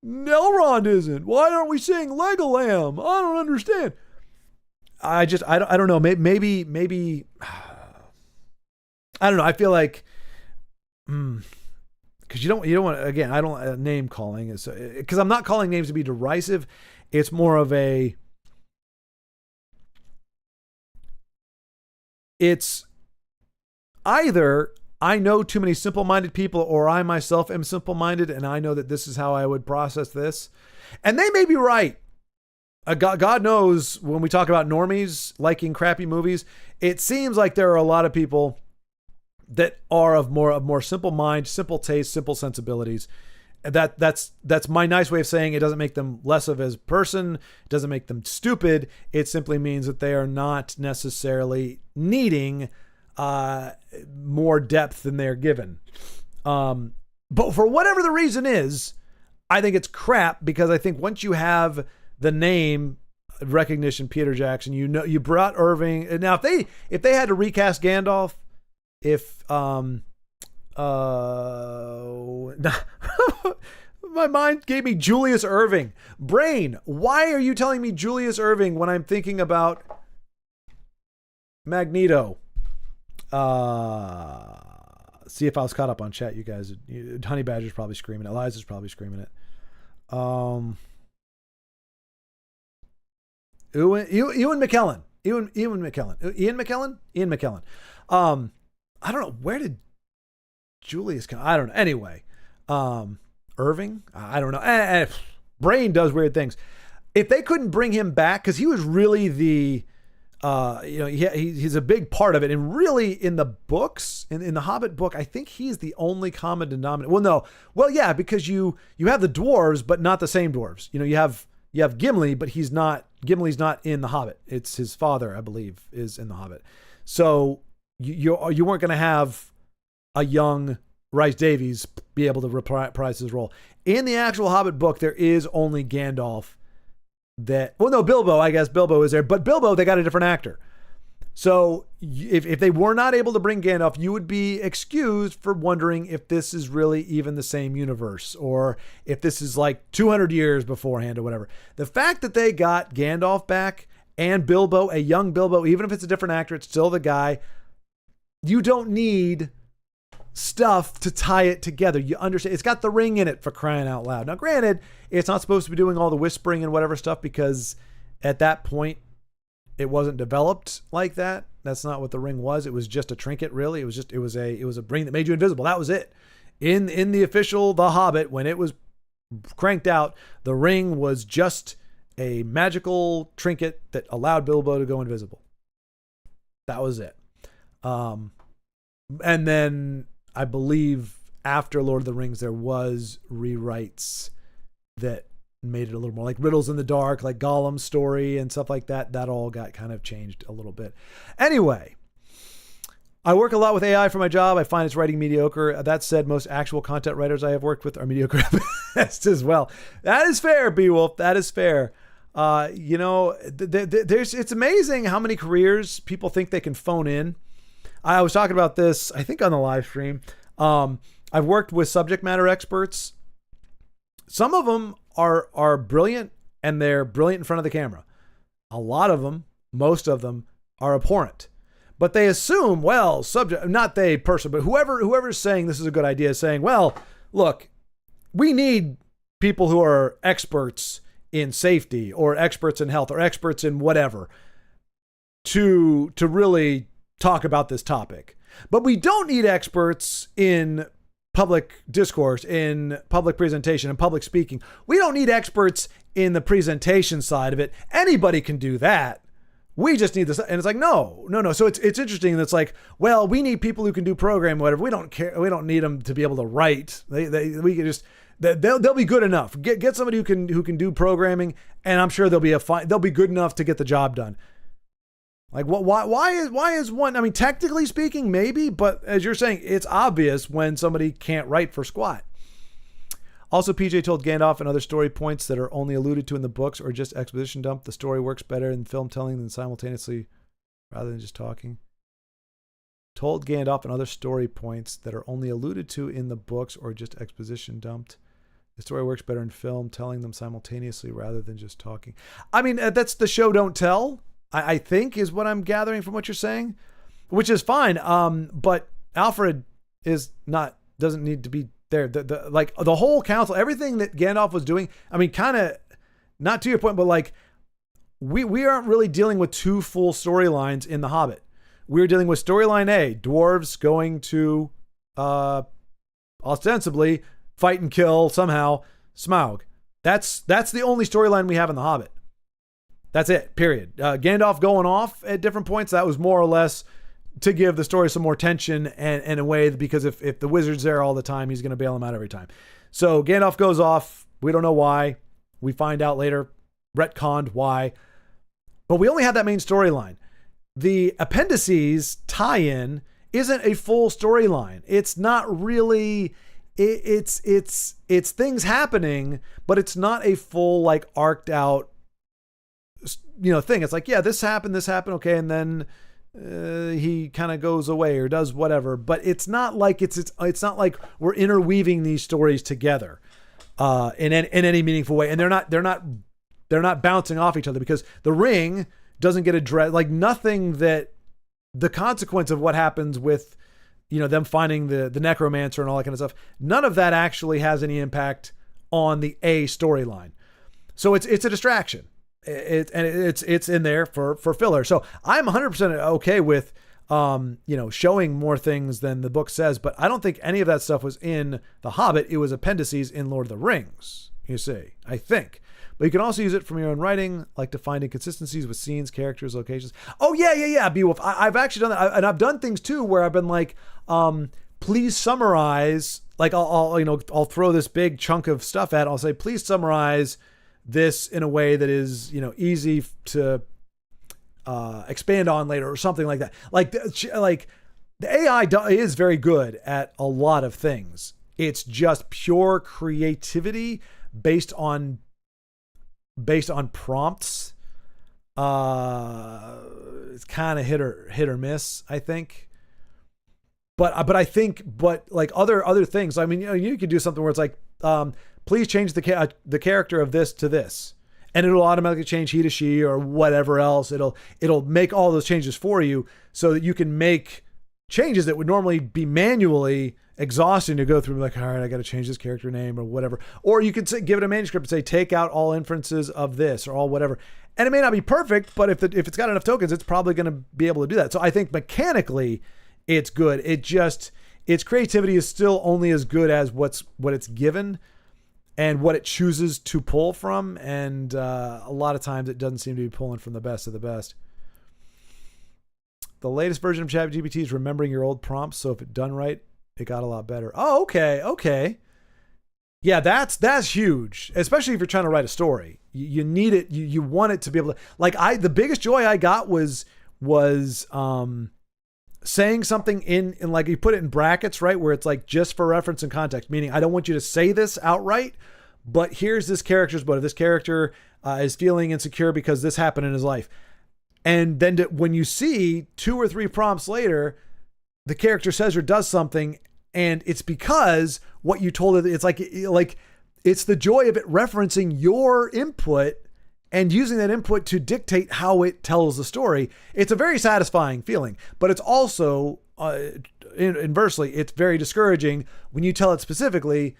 Elrond isn't? Why aren't we seeing Legolam? I don't understand. I don't know. Maybe, I don't know. I feel like, because you don't want, again, I don't, name calling is, because I'm not calling names to be derisive. It's more of a, it's either I know too many simple-minded people, or I myself am simple-minded and I know that this is how I would process this. And they may be right. God knows, when we talk about normies liking crappy movies, it seems like there are a lot of people that are of more simple mind, simple taste, simple sensibilities. That's my nice way of saying it doesn't make them less of a person. It doesn't make them stupid. It simply means that they are not necessarily needing more depth than they're given. But for whatever the reason is, I think it's crap, because I think once you have the name recognition, Peter Jackson, you know, you brought Irving. Now, if they had to recast Gandalf, my mind gave me Julius Irving. Brain, why are you telling me Julius Irving when I'm thinking about Magneto? See if I was caught up on chat, you guys. Honey Badger's probably screaming it. Eliza's probably screaming it. Ian McKellen. I don't know, where did Julius come? I don't know. Anyway, Irving. I don't know. Brain does weird things. If they couldn't bring him back, because he was really the, he's a big part of it, and really in the books, in the Hobbit book, I think he's the only common denominator. Yeah, because you have the dwarves, but not the same dwarves. You have Gimli, but Gimli's not in the Hobbit. It's his father, I believe, is in the Hobbit. So you weren't going to have a young Rhys Davies be able to reprise his role. In the actual Hobbit book, there is only Gandalf. Bilbo, I guess Bilbo is there, but Bilbo, they got a different actor. So if they were not able to bring Gandalf, you would be excused for wondering if this is really even the same universe, or if this is like 200 years beforehand or whatever. The fact that they got Gandalf back and Bilbo, a young Bilbo, even if it's a different actor, it's still the guy. You don't need stuff to tie it together. You understand? It's got the ring in it, for crying out loud. Now, granted, it's not supposed to be doing all the whispering and whatever stuff, because at that point, it wasn't developed like that. That's not what the ring was. It was just a trinket, really. It was a ring that made you invisible. That was it. In the official The Hobbit, when it was cranked out, the ring was just a magical trinket that allowed Bilbo to go invisible. That was it. And then I believe after Lord of the Rings, there was rewrites that made it a little more like Riddles in the Dark, like Gollum's story and stuff like that. That all got kind of changed a little bit. Anyway, I work a lot with AI for my job. I find its writing mediocre. That said, most actual content writers I have worked with are mediocre at best as well. That is fair, Beowulf. That is fair. It's amazing how many careers people think they can phone in. I was talking about this, I think, on the live stream. I've worked with subject matter experts. Some of them are brilliant, and they're brilliant in front of the camera. A lot of them, most of them, are abhorrent. But they assume, not they personally, but whoever's saying this is a good idea is saying, well, look, we need people who are experts in safety or experts in health or experts in whatever to really talk about this topic. But we don't need experts in public discourse, in public presentation, and public speaking. We don't need experts in the presentation side of it. Anybody can do that. We just need this. And it's like, no. So it's interesting. That's like, well, we need people who can do programming, whatever. We don't care. We don't need them to be able to write. We can just, they'll be good enough. Get somebody who can do programming, and I'm sure they'll be good enough to get the job done. Like, why is one, I mean, technically speaking, maybe, but as you're saying, it's obvious when somebody can't write for squat. Also, PJ told Gandalf and other story points that are only alluded to in the books or just exposition dump. The story works better in film telling than simultaneously rather than just talking. Told Gandalf and other story points that are only alluded to in the books or just exposition dumped. The story works better in film telling them simultaneously rather than just talking. I mean, that's the show don't tell, I think, is what I'm gathering from what you're saying, which is fine. But Alfred doesn't need to be there. The whole council, everything that Gandalf was doing, I mean, kind of, not to your point, but like, we aren't really dealing with two full storylines in The Hobbit. We're dealing with storyline A, dwarves going to, ostensibly fight and kill somehow Smaug. That's the only storyline we have in The Hobbit. That's it, period. Gandalf going off at different points, that was more or less to give the story some more tension and a way, because if the wizard's there all the time, he's going to bail him out every time. So Gandalf goes off. We don't know why. We find out later, retconned why. But we only have that main storyline. The appendices tie-in isn't a full storyline. It's not really, it's things happening, but it's not a full, like, arced out, thing. It's like, yeah, this happened, okay, and then he kind of goes away or does whatever. But it's not like it's not like we're interweaving these stories together in any meaningful way. And they're not bouncing off each other, because the ring doesn't get addressed. Like, nothing that the consequence of what happens with them finding the necromancer and all that kind of stuff, none of that actually has any impact on the A storyline. So it's a distraction. It's in there for filler. So I'm 100% okay with showing more things than the book says, but I don't think any of that stuff was in The Hobbit. It was appendices in Lord of the Rings, you see, I think. But you can also use it from your own writing, like to find inconsistencies with scenes, characters, locations. Oh yeah, Beowulf. I've actually done that, and I've done things too where I've been like, please summarize. Like I'll throw this big chunk of stuff at it. I'll say, please summarize this in a way that is, easy to expand on later, or something like that. Like the AI is very good at a lot of things. It's just pure creativity based on prompts. It's kind of hit or miss, I think. But I think like other things. I mean, you could do something where it's like, please change the character of this to this, and it'll automatically change he to she or whatever else. It'll make all those changes for you, so that you can make changes that would normally be manually exhausting to go through. Like, all right, I got to change this character name or whatever. Or you could give it a manuscript and say, take out all inferences of this or all whatever. And it may not be perfect, but if it's got enough tokens, it's probably going to be able to do that. So I think mechanically it's good. Its creativity is still only as good as what it's given and what it chooses to pull from. And a lot of times it doesn't seem to be pulling from the best of the best. The latest version of ChatGPT is remembering your old prompts. So if it's done right, it got a lot better. Oh, okay. Yeah, that's huge, especially if you're trying to write a story. You need it. You want it to be able to, the biggest joy I got was saying something in like, you put it in brackets, right? Where it's like, just for reference and context, meaning I don't want you to say this outright, but here's this character's, but if this character is feeling insecure because this happened in his life. And then when you see 2 or 3 prompts later, the character says or does something, and it's because what you told it. It's like it's the joy of it referencing your input and using that input to dictate how it tells the story. It's a very satisfying feeling, but it's also inversely, it's very discouraging when you tell it specifically,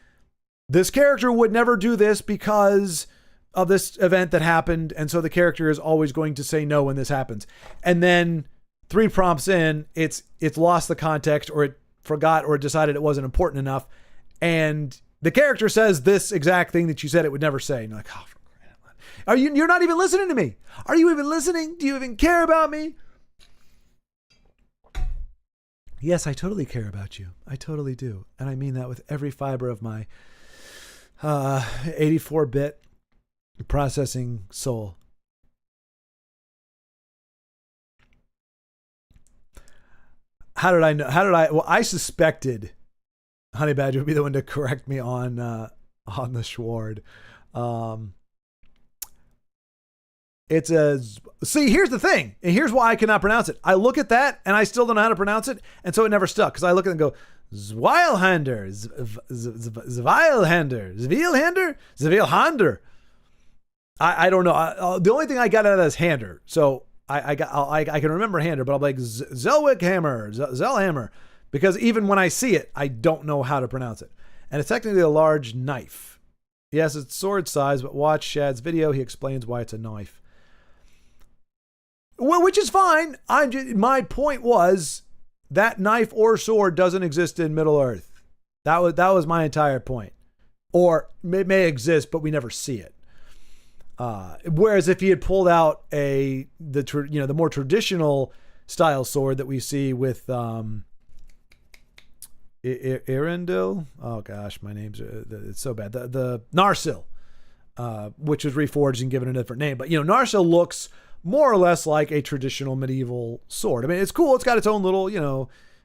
this character would never do this because of this event that happened. And so the character is always going to say no when this happens. And then 3 prompts in, it's lost the context, or it forgot, or decided it wasn't important enough. And the character says this exact thing that you said it would never say. And you're like, oh, You're not even listening to me. Are you even listening? Do you even care about me? Yes, I totally care about you. I totally do. And I mean that with every fiber of my 84-bit processing soul. How did I know? Well, I suspected Honey Badger would be the one to correct me on the Schward. See, here's the thing, and here's why I cannot pronounce it. I look at that, and I still don't know how to pronounce it, and so it never stuck, because I look at it and go, Zweilhander, Zwielhander. I don't know. The only thing I got out of that is Hander, so I can remember Hander, but I'm like, Zellhammer, because even when I see it, I don't know how to pronounce it. And it's technically a large knife. Yes, it's sword size, but watch Shad's video. He explains why it's a knife. Well, which is fine. My point was that knife or sword doesn't exist in Middle Earth. That was my entire point. Or it may exist, but we never see it. Whereas if he had pulled out the more traditional style sword that we see with Erendil. Oh gosh, my name's it's so bad. The Narsil, which was reforged and given a different name. But Narsil looks more or less like a traditional medieval sword. I mean, it's cool. It's got its own little,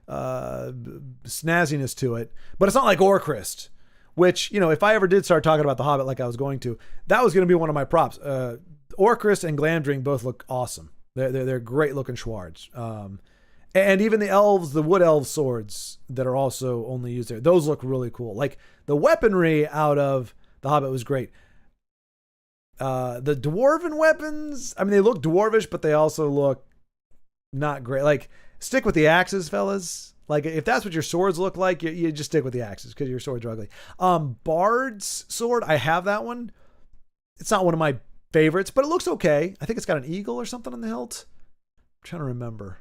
snazziness to it, but it's not like Orcrist, which, if I ever did start talking about the Hobbit like I was going to, that was going to be one of my props. Orcrist and Glamdring both look awesome. They're great looking Schwards. And even the elves, the wood elf swords that are also only used there, those look really cool. Like the weaponry out of the Hobbit was great. The dwarven weapons, I mean, they look dwarvish, but they also look not great. Like, stick with the axes, fellas. Like, if that's what your swords look like, you just stick with the axes because your swords are ugly. Bard's sword, I have that one. It's not one of my favorites, but it looks okay. I think it's got an eagle or something on the hilt. I'm trying to remember.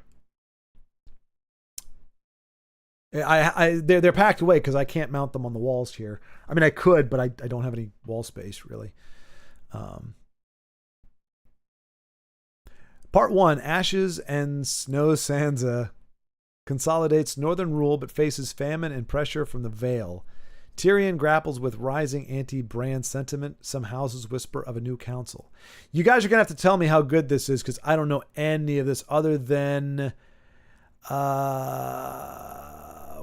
They're packed away because I can't mount them on the walls here. I mean, I could, but I don't have any wall space really. Part 1, Ashes and Snow Sansa consolidates northern rule but faces famine and pressure from the Vale. Tyrion grapples with rising anti-Bran sentiment. Some houses whisper of a new council. You guys are going to have to tell me how good this is because I don't know any of this other than...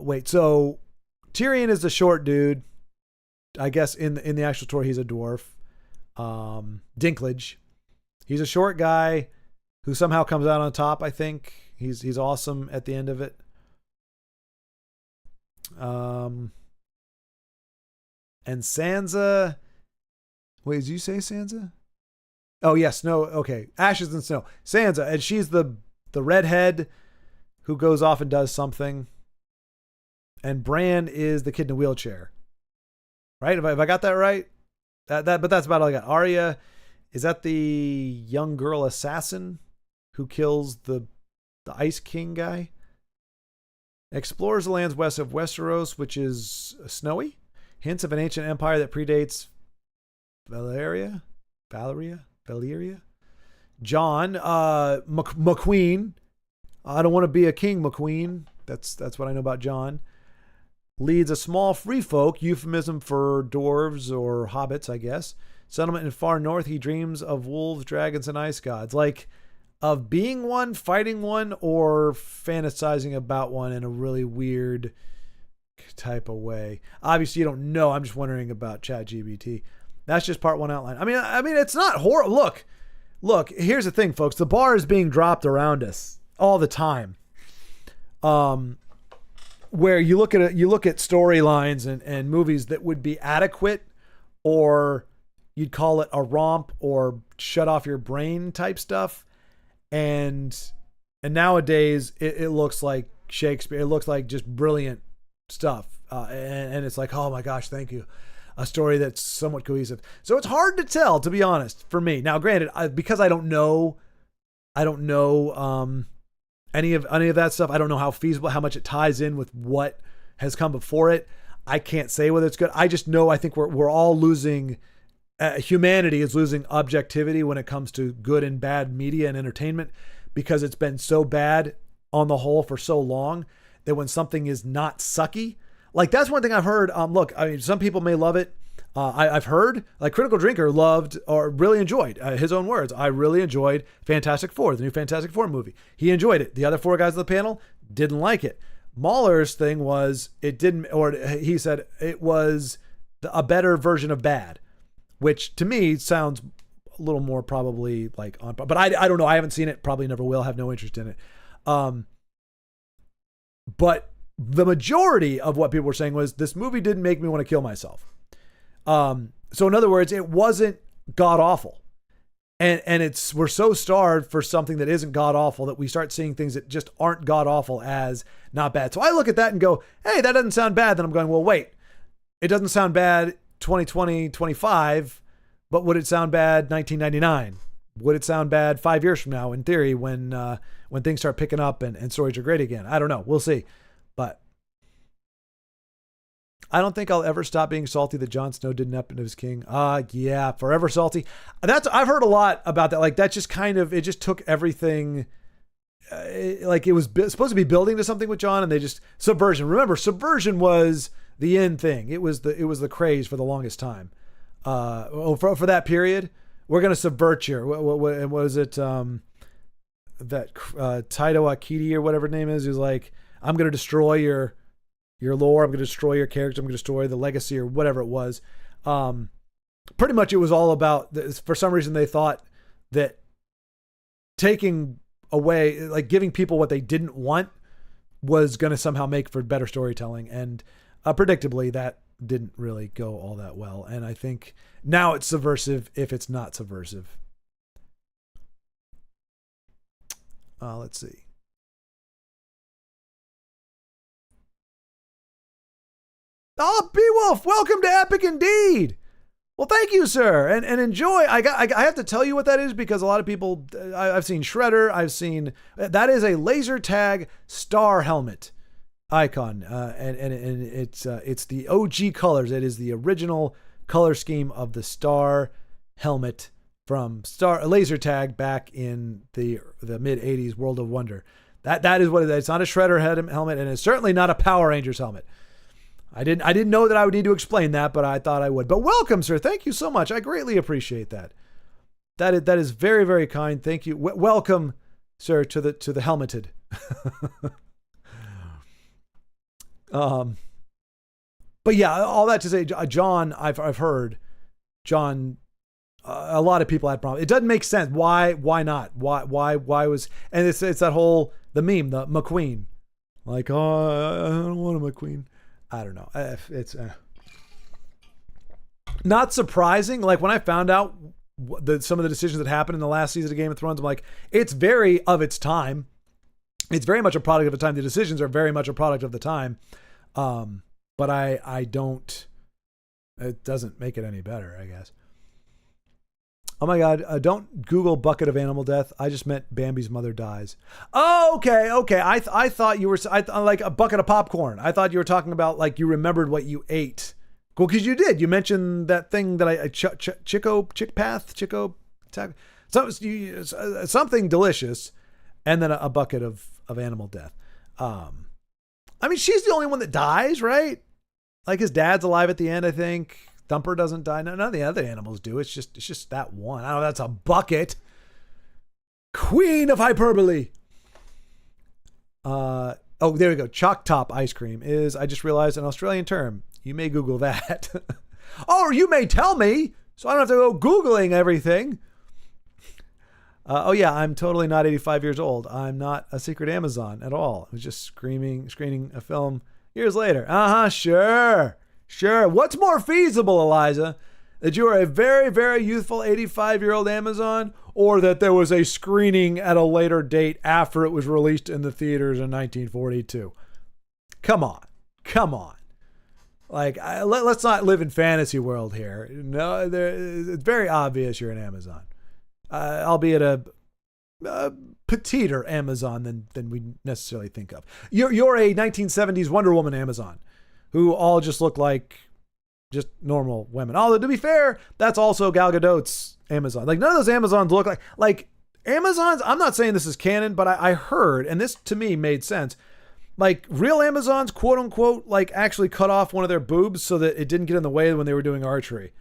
Wait, so Tyrion is the short dude. I guess in the actual story he's a dwarf. Dinklage. He's a short guy who somehow comes out on top, I think. He's awesome at the end of it. And Sansa. Wait, did you say Sansa? Oh, yeah, Snow. Okay, Ashes and Snow. Sansa, and she's the redhead who goes off and does something. And Bran is the kid in a wheelchair. Right? Have I got that right? But that's about all I got. Arya, is that the young girl assassin who kills the Ice King guy? Explores the lands west of Westeros, which is snowy. Hints of an ancient empire that predates Valyria. Jon, McQueen. I don't want to be a king, McQueen. That's what I know about Jon. Leads a small free folk, euphemism for dwarves or hobbits, I guess. Settlement in far north. He dreams of wolves, dragons, and ice gods. Like, of being one, fighting one, or fantasizing about one in a really weird type of way. Obviously, you don't know. I'm just wondering about ChatGPT. That's just part 1 outline. I mean, it's not horrible. Look. Here's the thing, folks. The bar is being dropped around us all the time. Where you look at storylines and movies that would be adequate, or you'd call it a romp or shut off your brain type stuff, and nowadays it looks like Shakespeare. It looks like just brilliant stuff, and it's like, oh my gosh, thank you, a story that's somewhat cohesive. So it's hard to tell, to be honest, for me. Now, granted, because I don't know any of that stuff. I don't know how feasible, how much it ties in with what has come before it. I can't say whether it's good. I just know I think we're all losing humanity is losing objectivity when it comes to good and bad media and entertainment, because it's been so bad on the whole for so long that when something is not sucky, like that's one thing I've heard. Look, I mean, some people may love it. I've heard like Critical Drinker loved or really enjoyed, his own words, I really enjoyed Fantastic Four, the new Fantastic Four movie. He enjoyed it. The other four guys on the panel didn't like it. Mahler's thing was it didn't, or he said it was a better version of bad, which to me sounds a little more probably like on, but I don't know. I haven't seen it, probably never will, have no interest in it. But the majority of what people were saying was this movie didn't make me want to kill myself. So in other words, it wasn't god awful. And we're so starved for something that isn't god awful that we start seeing things that just aren't god awful as not bad. So I look at that and go, hey, that doesn't sound bad. Then I'm going, well, wait, it doesn't sound bad 2020, 25, but would it sound bad 1999? Would it sound bad 5 years from now, in theory, when things start picking up and stories are great again? I don't know. We'll see. But I don't think I'll ever stop being salty that Jon Snow didn't up into his king. Yeah, forever salty. I've heard a lot about that. Like that just kind of, it just took everything. Like it was supposed to be building to something with Jon, and they just subversion. Remember, subversion was the end thing. It was the craze for the longest time. For that period, we're gonna subvert you. What was it? That Taito Akiti or whatever his name is. He was like, I'm gonna destroy your lore. I'm going to destroy your character. I'm going to destroy the legacy or whatever it was. Pretty much it was all about, for some reason they thought that taking away, like giving people what they didn't want was going to somehow make for better storytelling. And predictably that didn't really go all that well. And I think now it's subversive if it's not subversive. Let's see. Oh, Beowulf, welcome to Epic Indeed. Well, thank you, sir, and enjoy. I have to tell you what that is because a lot of people. I've seen Shredder. I've seen that is a laser tag star helmet icon, and it's the OG colors. It is the original color scheme of the star helmet from laser tag back in the mid '80s World of Wonder. That is what it is. It's not a Shredder helmet, and it's certainly not a Power Rangers helmet. I didn't know that I would need to explain that, but I thought I would. But welcome, sir. Thank you so much. I greatly appreciate that. That is very, very kind. Thank you. Welcome, sir, to the helmeted. But yeah, all that to say, John, I've heard John. A lot of people had problems. It doesn't make sense. Why not? Why was? And it's that whole the meme, the McQueen, like, oh, I don't want a McQueen. I don't know. It's not surprising. Like when I found out some of the decisions that happened in the last season of Game of Thrones, I'm like, it's very of its time. It's very much a product of the time. The decisions are very much a product of the time. But I don't, it doesn't make it any better, I guess. Oh my God. Don't Google bucket of animal death. I just meant Bambi's mother dies. Oh, okay. I thought you were like a bucket of popcorn. I thought you were talking about like you remembered what you ate. Cool. Cause you did. You mentioned that thing that something delicious. And then a bucket of animal death. I mean, she's the only one that dies, right? Like his dad's alive at the end, I think. Thumper doesn't die. No, none of the other animals do. It's just that one. I don't know. That's a bucket. Queen of hyperbole. Oh, there we go. Chalk top ice cream is, I just realized, an Australian term. You may Google that. Or you may tell me, so I don't have to go Googling everything. Oh yeah, I'm totally not 85 years old. I'm not a secret Amazon at all. I was just screening a film years later. Sure. What's more feasible, Eliza? That you are a very, very youthful 85-year-old Amazon, or that there was a screening at a later date after it was released in the theaters in 1942? Come on. Like, let's not live in fantasy world here. No, it's very obvious you're an Amazon. Albeit a petiter Amazon than we necessarily think of. You're a 1970s Wonder Woman Amazon, who all just look like just normal women. Although to be fair, that's also Gal Gadot's Amazon. Like none of those Amazons look like Amazons. I'm not saying this is canon, but I heard, and this to me made sense. Like real Amazons, quote unquote, like actually cut off one of their boobs so that it didn't get in the way when they were doing archery,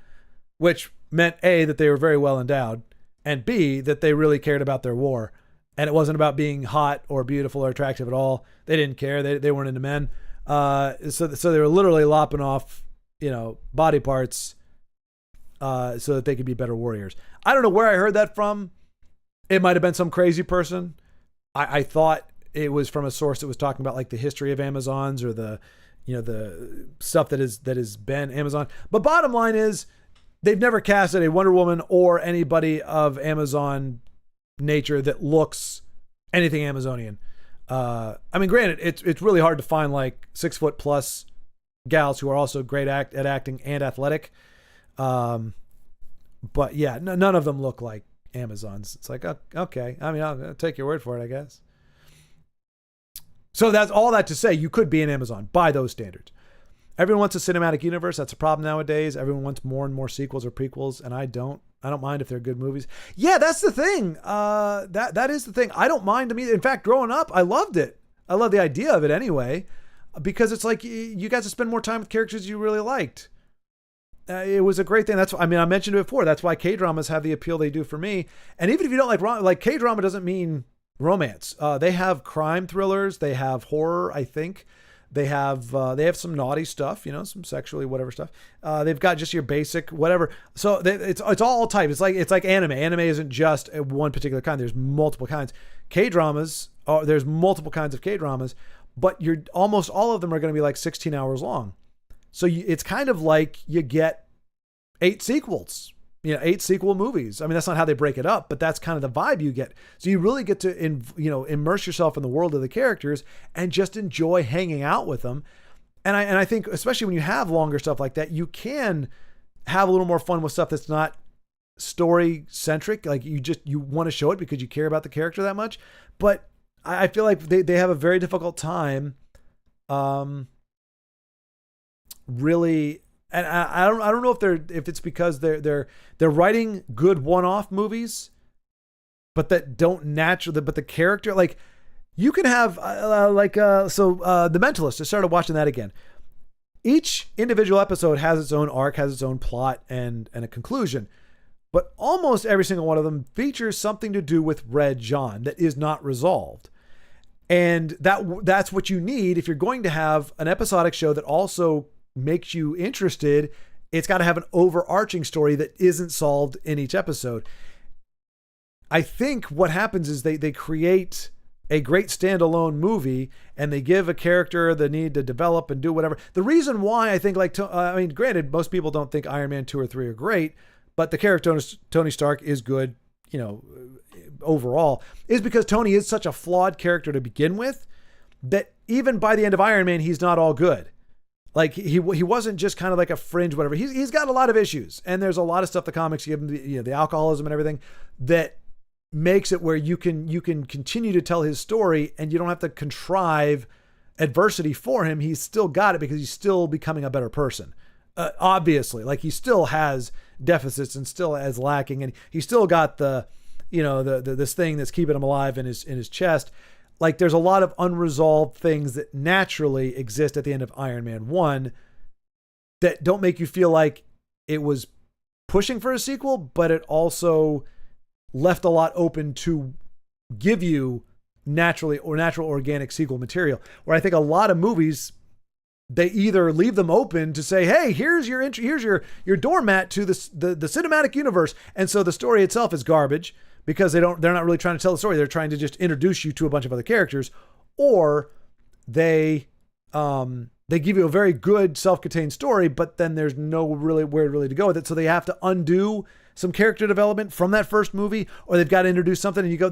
which meant A, that they were very well endowed, and B, that they really cared about their war. And it wasn't about being hot or beautiful or attractive at all. They didn't care. They weren't into men. So they were literally lopping off, body parts so that they could be better warriors. I don't know where I heard that from. It might have been some crazy person. I thought it was from a source that was talking about like the history of Amazons or the stuff that has been Amazon. But bottom line is they've never casted a Wonder Woman or anybody of Amazon nature that looks anything Amazonian. I mean, granted, it's really hard to find like 6 foot plus gals who are also great at acting and athletic. But yeah, none of them look like Amazons. It's like, okay. I mean, I'll take your word for it, I guess. So that's all that to say, you could be an Amazon by those standards. Everyone wants a cinematic universe. That's a problem nowadays. Everyone wants more and more sequels or prequels, and I don't mind if they're good movies. Yeah, that's the thing. That is the thing. I don't mind them either. In fact, growing up, I loved it. I love the idea of it anyway, because it's like you got to spend more time with characters you really liked. It was a great thing. I mentioned it before. That's why K-dramas have the appeal they do for me. And even if you don't like K-drama doesn't mean romance. They have crime thrillers. They have horror, I think. They have some naughty stuff, some sexually whatever stuff. They've got just your basic whatever. So it's all types. It's like anime. Anime isn't just one particular kind. There's multiple kinds. K-dramas, there's multiple kinds of K-dramas, but almost all of them are going to be like 16 hours long. So it's kind of like you get 8 sequels. 8 sequel movies. I mean, that's not how they break it up, but that's kind of the vibe you get. So you really get to, immerse yourself in the world of the characters and just enjoy hanging out with them. And I think, especially when you have longer stuff like that, you can have a little more fun with stuff that's not story centric. Like you want to show it because you care about the character that much. But I feel like they have a very difficult time, really. And I don't know if it's because they're writing good one-off movies, but that don't naturally. But the character, like you can have The Mentalist. I started watching that again. Each individual episode has its own arc, has its own plot, and a conclusion. But almost every single one of them features something to do with Red John that is not resolved. And that's what you need if you're going to have an episodic show that also makes you interested. It's got to have an overarching story that isn't solved in each episode. I think what happens is they create a great standalone movie and they give a character the need to develop and do whatever. The reason why I think granted, most people don't think Iron Man 2 or 3 are great, but the character Tony Stark is good, overall, is because Tony is such a flawed character to begin with that even by the end of Iron Man, he's not all good. Like he wasn't just kind of like a fringe, whatever. He's got a lot of issues, and there's a lot of stuff the comics give him, the alcoholism and everything that makes it where you can continue to tell his story, and you don't have to contrive adversity for him. He's still got it because he's still becoming a better person. Obviously, like he still has deficits and still has lacking, and he's still got the this thing that's keeping him alive in his chest. Like there's a lot of unresolved things that naturally exist at the end of Iron Man 1 that don't make you feel like it was pushing for a sequel, but it also left a lot open to give you natural organic sequel material. Where I think a lot of movies, they either leave them open to say, hey, here's your doormat to the cinematic universe. And so the story itself is garbage, because they're not really trying to tell the story. They're trying to just introduce you to a bunch of other characters, or they give you a very good self-contained story, but then there's no really where really to go with it. So they have to undo some character development from that first movie, or they've got to introduce something and you go,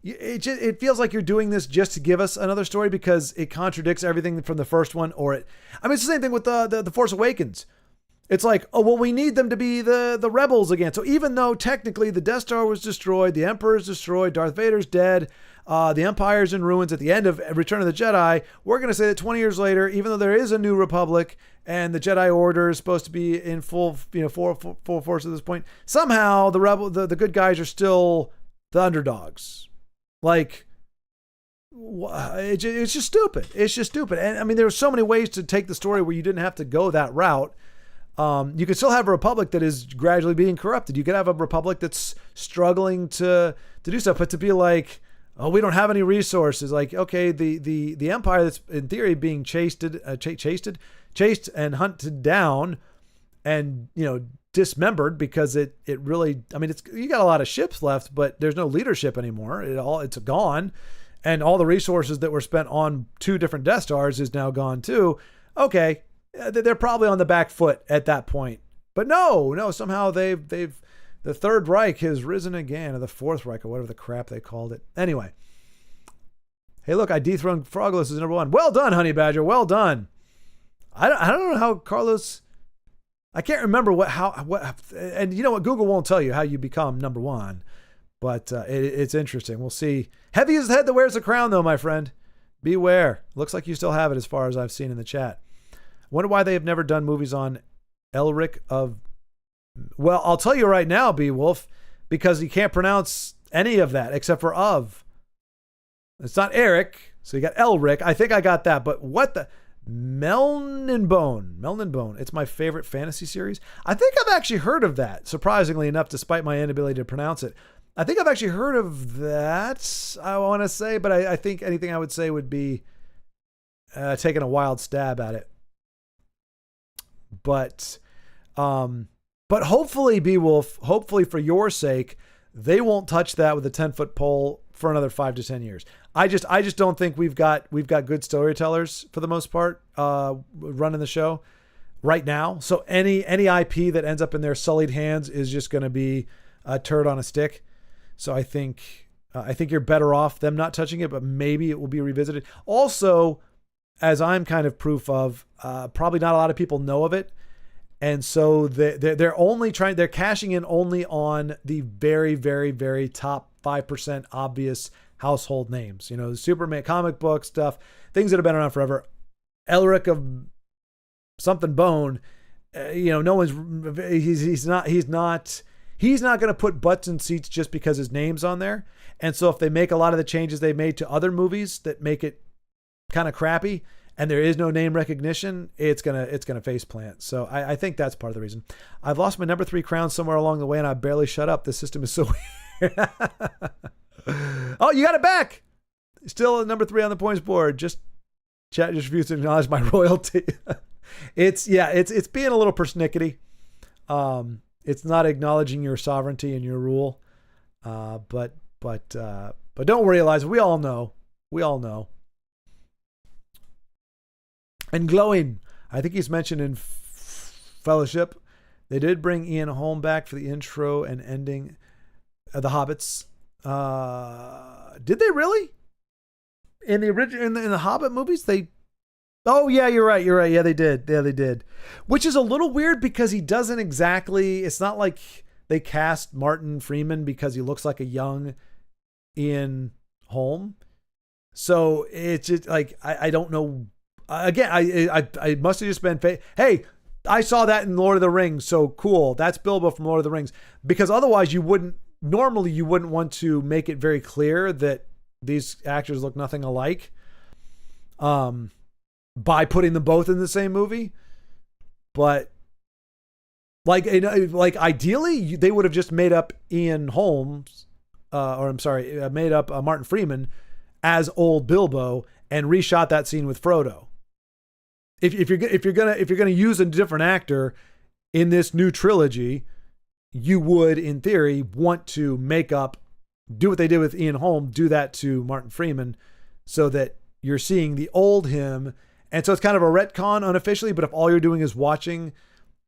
it feels like you're doing this just to give us another story because it contradicts everything from the first one. It's the same thing with the Force Awakens. It's like, oh, well, we need them to be the rebels again. So even though technically the Death Star was destroyed, the Emperor is destroyed, Darth Vader's dead, the Empire's in ruins at the end of Return of the Jedi, we're going to say that 20 years later, even though there is a new republic and the Jedi Order is supposed to be in full force at this point. Somehow the good guys are still the underdogs. Like, it's just stupid. It's just stupid. And I mean, there are so many ways to take the story where you didn't have to go that route. You could still have a republic that is gradually being corrupted. You could have a republic that's struggling to do stuff, but to be like, oh, we don't have any resources. Like, okay, the empire that's in theory being chased and hunted down, and dismembered because it really. I mean, you got a lot of ships left, but there's no leadership anymore. It's gone, and all the resources that were spent on 2 different Death Stars is now gone too. Okay. They're probably on the back foot at that point, but no, somehow they've the Third Reich has risen again, or the Fourth Reich, or whatever the crap they called it. Anyway, hey, look, I dethroned Frogless as number 1. Well done, Honey Badger. Well done. I don't know how Carlos. I can't remember what, and you know what? Google won't tell you how you become number 1, but it's interesting. We'll see. Heavy is the head that wears the crown, though, my friend. Beware. Looks like you still have it, as far as I've seen in the chat. Wonder why they have never done movies on Elric of... Well, I'll tell you right now, Beowulf, because you can't pronounce any of that except for of. It's not Eric, so you got Elric. I think I got that, but what the... Meln and Bone. It's my favorite fantasy series. I think I've actually heard of that, surprisingly enough, despite my inability to pronounce it. I think I've actually heard of that, I want to say, but I think anything I would say would be taking a wild stab at it. But hopefully, Beowulf, hopefully for your sake, they won't touch that with a 10-foot pole for another 5 to 10 years. I just don't think we've got good storytellers for the most part running the show right now. So any IP that ends up in their sullied hands is just going to be a turd on a stick. So I think you're better off them not touching it, but maybe it will be revisited. Also, as I'm kind of proof of, probably not a lot of people know of it. And so they're cashing in only on the very, very, very top 5% obvious household names, Superman comic book stuff, things that have been around forever. Elric of something Bone, no one's, he's not going to put butts in seats just because his name's on there. And so if they make a lot of the changes they made to other movies that make it kind of crappy, and there is no name recognition, it's gonna face plant. So I think that's part of the reason. I've lost my number 3 crown somewhere along the way, and I barely shut up. The system is so weird. Oh, you got it back. Still at number 3 on the points board. Just chat just refused to acknowledge my royalty. It's being a little persnickety. It's not acknowledging your sovereignty and your rule. But don't worry, Eliza. We all know. And Glowing, I think he's mentioned in Fellowship. They did bring Ian Holm back for the intro and ending of the Hobbits. Did they really? In the original, in the Hobbit movies, they. Oh yeah, you're right. Yeah, they did. Which is a little weird because he doesn't exactly. It's not like they cast Martin Freeman because he looks like a young Ian Holm. So it's just like I don't know. Again, I must have just been, hey, I saw that in Lord of the Rings, so cool. That's Bilbo from Lord of the Rings. Because otherwise you wouldn't want to make it very clear that these actors look nothing alike by putting them both in the same movie. But like ideally, they would have just made up Ian Holmes, made up Martin Freeman as old Bilbo and reshot that scene with Frodo. If you're gonna use a different actor in this new trilogy, you would, in theory, want to do what they did with Ian Holm, do that to Martin Freeman, so that you're seeing the old him, and so it's kind of a retcon unofficially. But if all you're doing is watching,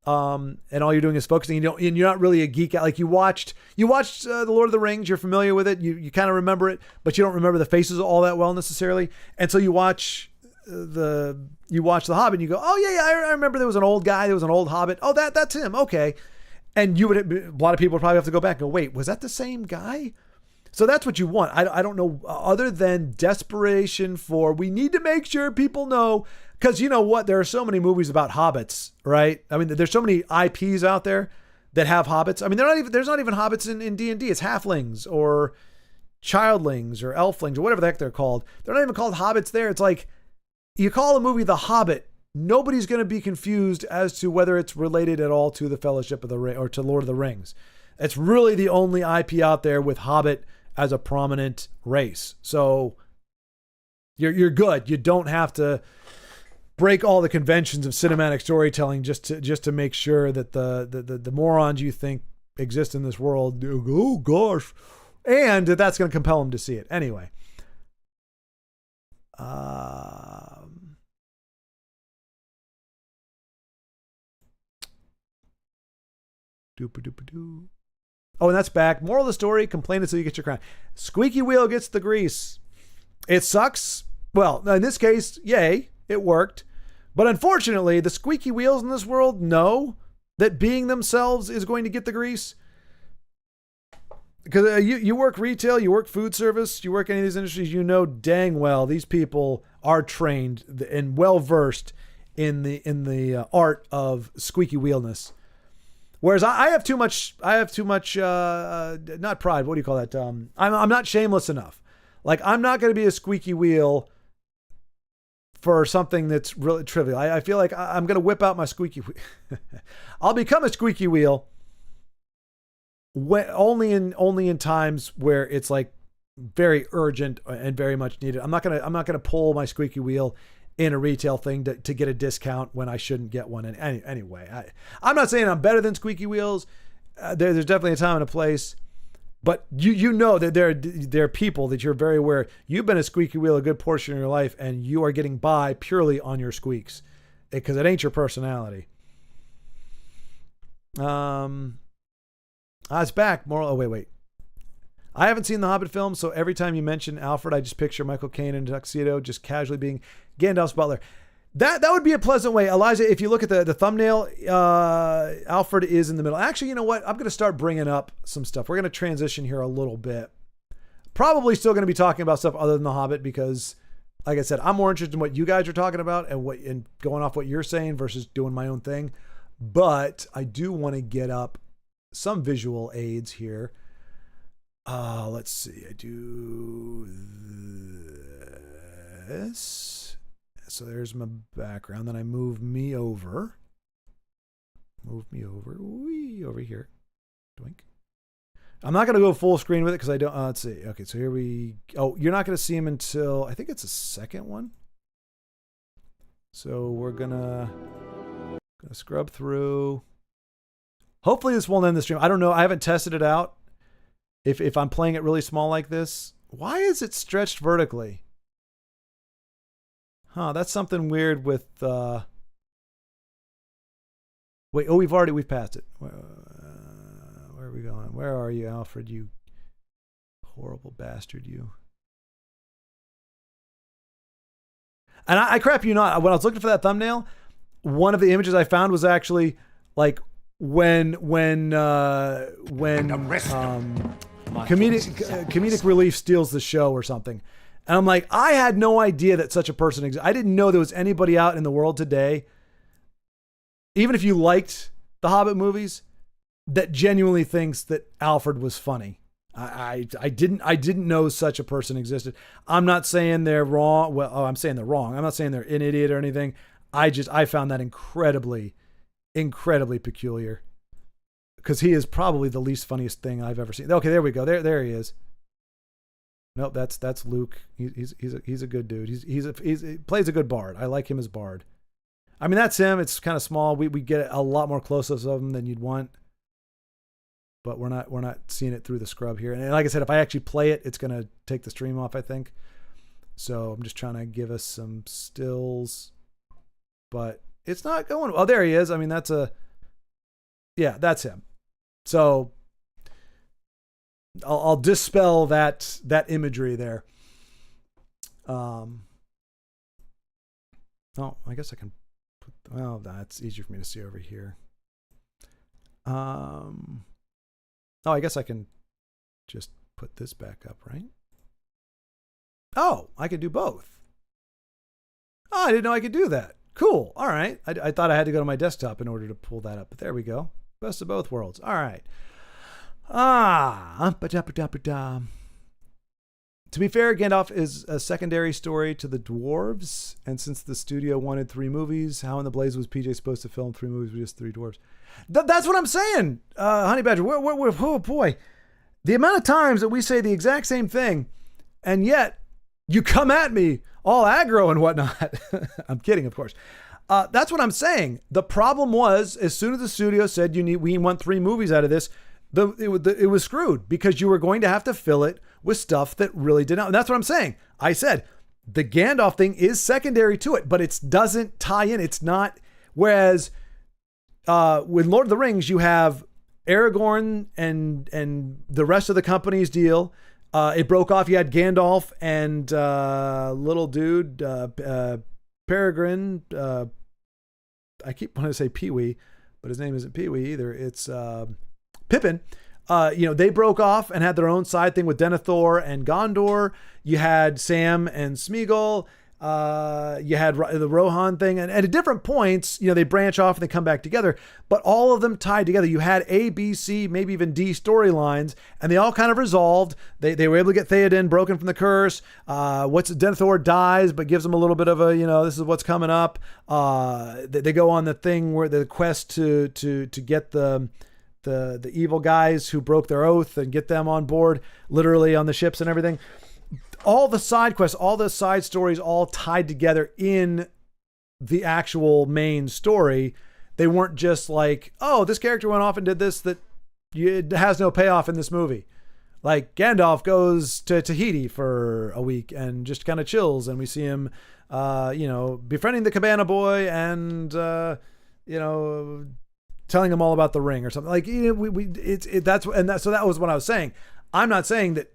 and all you're doing is focusing, and you're not really a geek out, like you watched the Lord of the Rings, you're familiar with it, you kind of remember it, but you don't remember the faces all that well necessarily, and so you watch the Hobbit and you go, oh yeah, I remember there was an old guy, there was an old Hobbit. Oh, that's him. Okay. And a lot of people would probably have to go back and go, wait, was that the same guy? So that's what you want. I don't know, other than desperation for, we need to make sure people know, because you know what? There are so many movies about hobbits, right? I mean, there's so many IPs out there that have hobbits. I mean, there's not even hobbits in D&D. It's halflings or childlings or elflings or whatever the heck they're called. They're not even called hobbits there. It's like, you call a movie The Hobbit, nobody's going to be confused as to whether it's related at all to the Fellowship of the Ring or to Lord of the Rings. It's really the only IP out there with Hobbit as a prominent race. So you're good. You don't have to break all the conventions of cinematic storytelling just to make sure that the morons you think exist in this world, oh gosh, and that's going to compel them to see it anyway. Oh, and that's back. Moral of the story, complain until you get your crown. Squeaky wheel gets the grease. It sucks. Well, in this case, yay, it worked. But unfortunately, the squeaky wheels in this world know that being themselves is going to get the grease. Because you work retail, you work food service, you work any of these industries, you know dang well these people are trained and well versed in the art of squeaky wheelness. Whereas I have too much, not pride. What do you call that? I'm not shameless enough. Like, I'm not going to be a squeaky wheel for something that's really trivial. I feel like I'm going to whip out my squeaky wheel. I'll become a squeaky wheel when, only in times where it's like very urgent and very much needed. I'm not going to pull my squeaky wheel in a retail thing to get a discount when I shouldn't get one. And anyway, I'm not saying I'm better than squeaky wheels. There's definitely a time and a place, but you know that there are people that you're very aware. You've been a squeaky wheel a good portion of your life, and you are getting by purely on your squeaks, because it ain't your personality. It's back. Moral. Oh wait. I haven't seen the Hobbit film, so every time you mention Alfred, I just picture Michael Caine in a tuxedo, just casually being Gandalf's butler. That would be a pleasant way. Eliza, if you look at the thumbnail, Alfred is in the middle. Actually, you know what? I'm going to start bringing up some stuff. We're going to transition here a little bit. Probably still going to be talking about stuff other than the Hobbit, because, like I said, I'm more interested in what you guys are talking about and going off what you're saying versus doing my own thing. But I do want to get up some visual aids here. Let's see. I do this. So there's my background. Then I move me over. Wee, over here. Doink. I'm not going to go full screen with it because I don't. Let's see. Okay, so here we. Oh, you're not going to see him until I think it's the second one. So we're gonna scrub through. Hopefully this won't end the stream. I don't know. I haven't tested it out. If I'm playing it really small like this, why is it stretched vertically? Huh, that's something weird with, wait, oh, we've passed it. Where are we going? Where are you, Alfred, you horrible bastard, you. And I crap you not, when I was looking for that thumbnail, one of the images I found was actually like when comedic relief steals the show or something. And I'm like, I had no idea that such a person exists. I didn't know there was anybody out in the world today, even if you liked the Hobbit movies, that genuinely thinks that Alfred was funny. I didn't know such a person existed. I'm not saying they're wrong. Well, I'm saying they're wrong. I'm not saying they're an idiot or anything. I found that incredibly peculiar, because he is probably the least funniest thing I've ever seen. Okay, there we go. There he is. Nope, that's Luke. He's a good dude. He plays a good bard. I like him as bard. I mean, that's him. It's kind of small. We get a lot more close-ups of him than you'd want, but we're not seeing it through the scrub here. And like I said, if I actually play it, it's gonna take the stream off, I think. So I'm just trying to give us some stills, but it's not going. Oh, there he is. I mean, that's him. So I'll dispel that imagery there. Oh, I guess I can put, well, that's easier for me to see over here. Oh, I guess I can just put this back up, right? Oh, I could do both. Oh, I didn't know I could do that. Cool. All right. I thought I had to go to my desktop in order to pull that up, but there we go. Best of both worlds. All right. To be fair, Gandalf is a secondary story to the dwarves, and since the studio wanted 3 movies, how in the blaze was PJ supposed to film 3 movies with just 3 dwarves? That's what I'm saying, Honey Badger. Oh boy, the amount of times that we say the exact same thing, and yet you come at me all aggro and whatnot. I'm kidding, of course. That's what I'm saying. The problem was, as soon as the studio said we want 3 movies out of this, it was screwed, because you were going to have to fill it with stuff that really did not. And that's what I'm saying. I said the Gandalf thing is secondary to it, but it doesn't tie in. It's not. Whereas with Lord of the Rings, you have Aragorn and the rest of the company's deal. It broke off. You had Gandalf and little dude Peregrine. I keep wanting to say Pee-wee, but his name isn't Pee-wee either. It's Pippin. They broke off and had their own side thing with Denethor and Gondor. You had Sam and Smeagol. You had the Rohan thing. And at different points, they branch off and they come back together. But all of them tied together. You had A, B, C, maybe even D storylines. And they all kind of resolved. They were able to get Theoden broken from the curse. Denethor dies, but gives them a little bit of a, this is what's coming up. They go on the thing where the quest to get the evil guys who broke their oath and get them on board, literally on the ships and everything. All the side quests, all the side stories, all tied together in the actual main story. They weren't just like, oh, this character went off and did this that it has no payoff in this movie. Like Gandalf goes to Tahiti for a week and just kind of chills, and we see him, befriending the Cabana Boy and telling him all about the ring or something. Like so that was what I was saying. I'm not saying that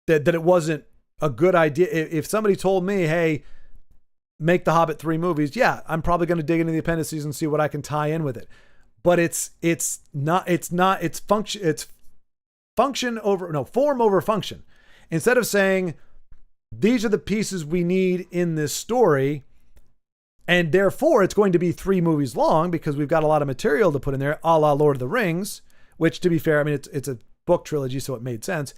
it wasn't a good idea. If somebody told me, hey, make the Hobbit 3 movies, yeah, I'm probably going to dig into the appendices and see what I can tie in with it. But it's form over function. Instead of saying these are the pieces we need in this story, and therefore it's going to be 3 movies long because we've got a lot of material to put in there, a la Lord of the Rings, which, to be fair, I mean, it's a book trilogy, so it made sense.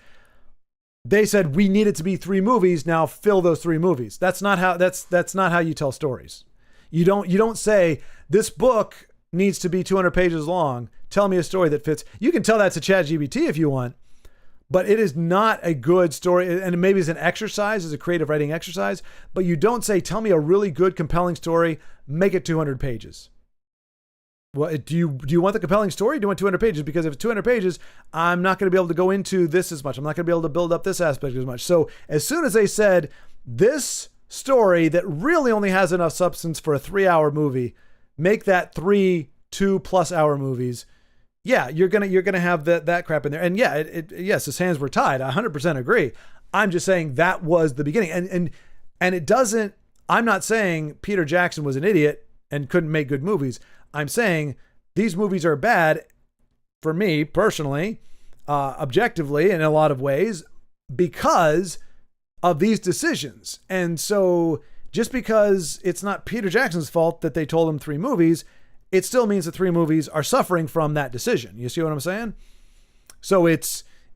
They said we need it to be 3 movies. Now fill those 3 movies. That's not how you tell stories. You don't say this book needs to be 200 pages long. Tell me a story that fits. You can tell that to ChatGPT if you want, but it is not a good story. And maybe it's an exercise, it's a creative writing exercise, but you don't say, tell me a really good, compelling story, make it 200 pages. Well, do you want the compelling story? Do you want 200 pages? Because if it's 200 pages, I'm not going to be able to go into this as much. I'm not going to be able to build up this aspect as much. So as soon as they said this story that really only has enough substance for a 3-hour movie, make that 3 2+ hour movies. Yeah, you're gonna have that crap in there. And yeah, yes, his hands were tied. I 100% agree. I'm just saying that was the beginning. And it doesn't. I'm not saying Peter Jackson was an idiot and couldn't make good movies. I'm saying these movies are bad for me personally, objectively in a lot of ways, because of these decisions. And so just because it's not Peter Jackson's fault that they told him 3 movies, it still means the 3 movies are suffering from that decision. You see what I'm saying? So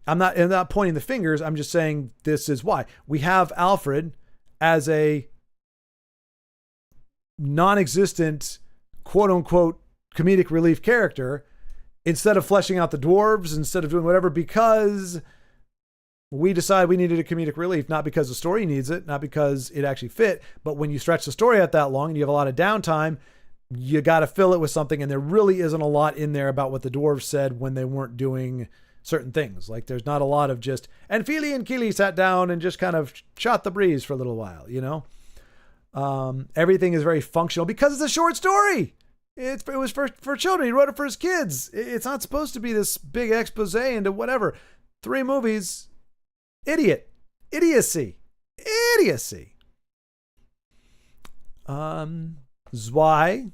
I'm not pointing the fingers. I'm just saying this is why. We have Alfred as a non-existent, quote unquote, comedic relief character instead of fleshing out the dwarves, instead of doing whatever, because we decide we needed a comedic relief, not because the story needs it, not because it actually fit. But when you stretch the story out that long and you have a lot of downtime, you got to fill it with something. And there really isn't a lot in there about what the dwarves said when they weren't doing certain things. Like there's not a lot of just, and Fili and Kili sat down and just kind of shot the breeze for a little while, everything is very functional because it's a short story. It was for children. He wrote it for his kids. It's not supposed to be this big expose into whatever. 3 movies. Idiocy. Zwei.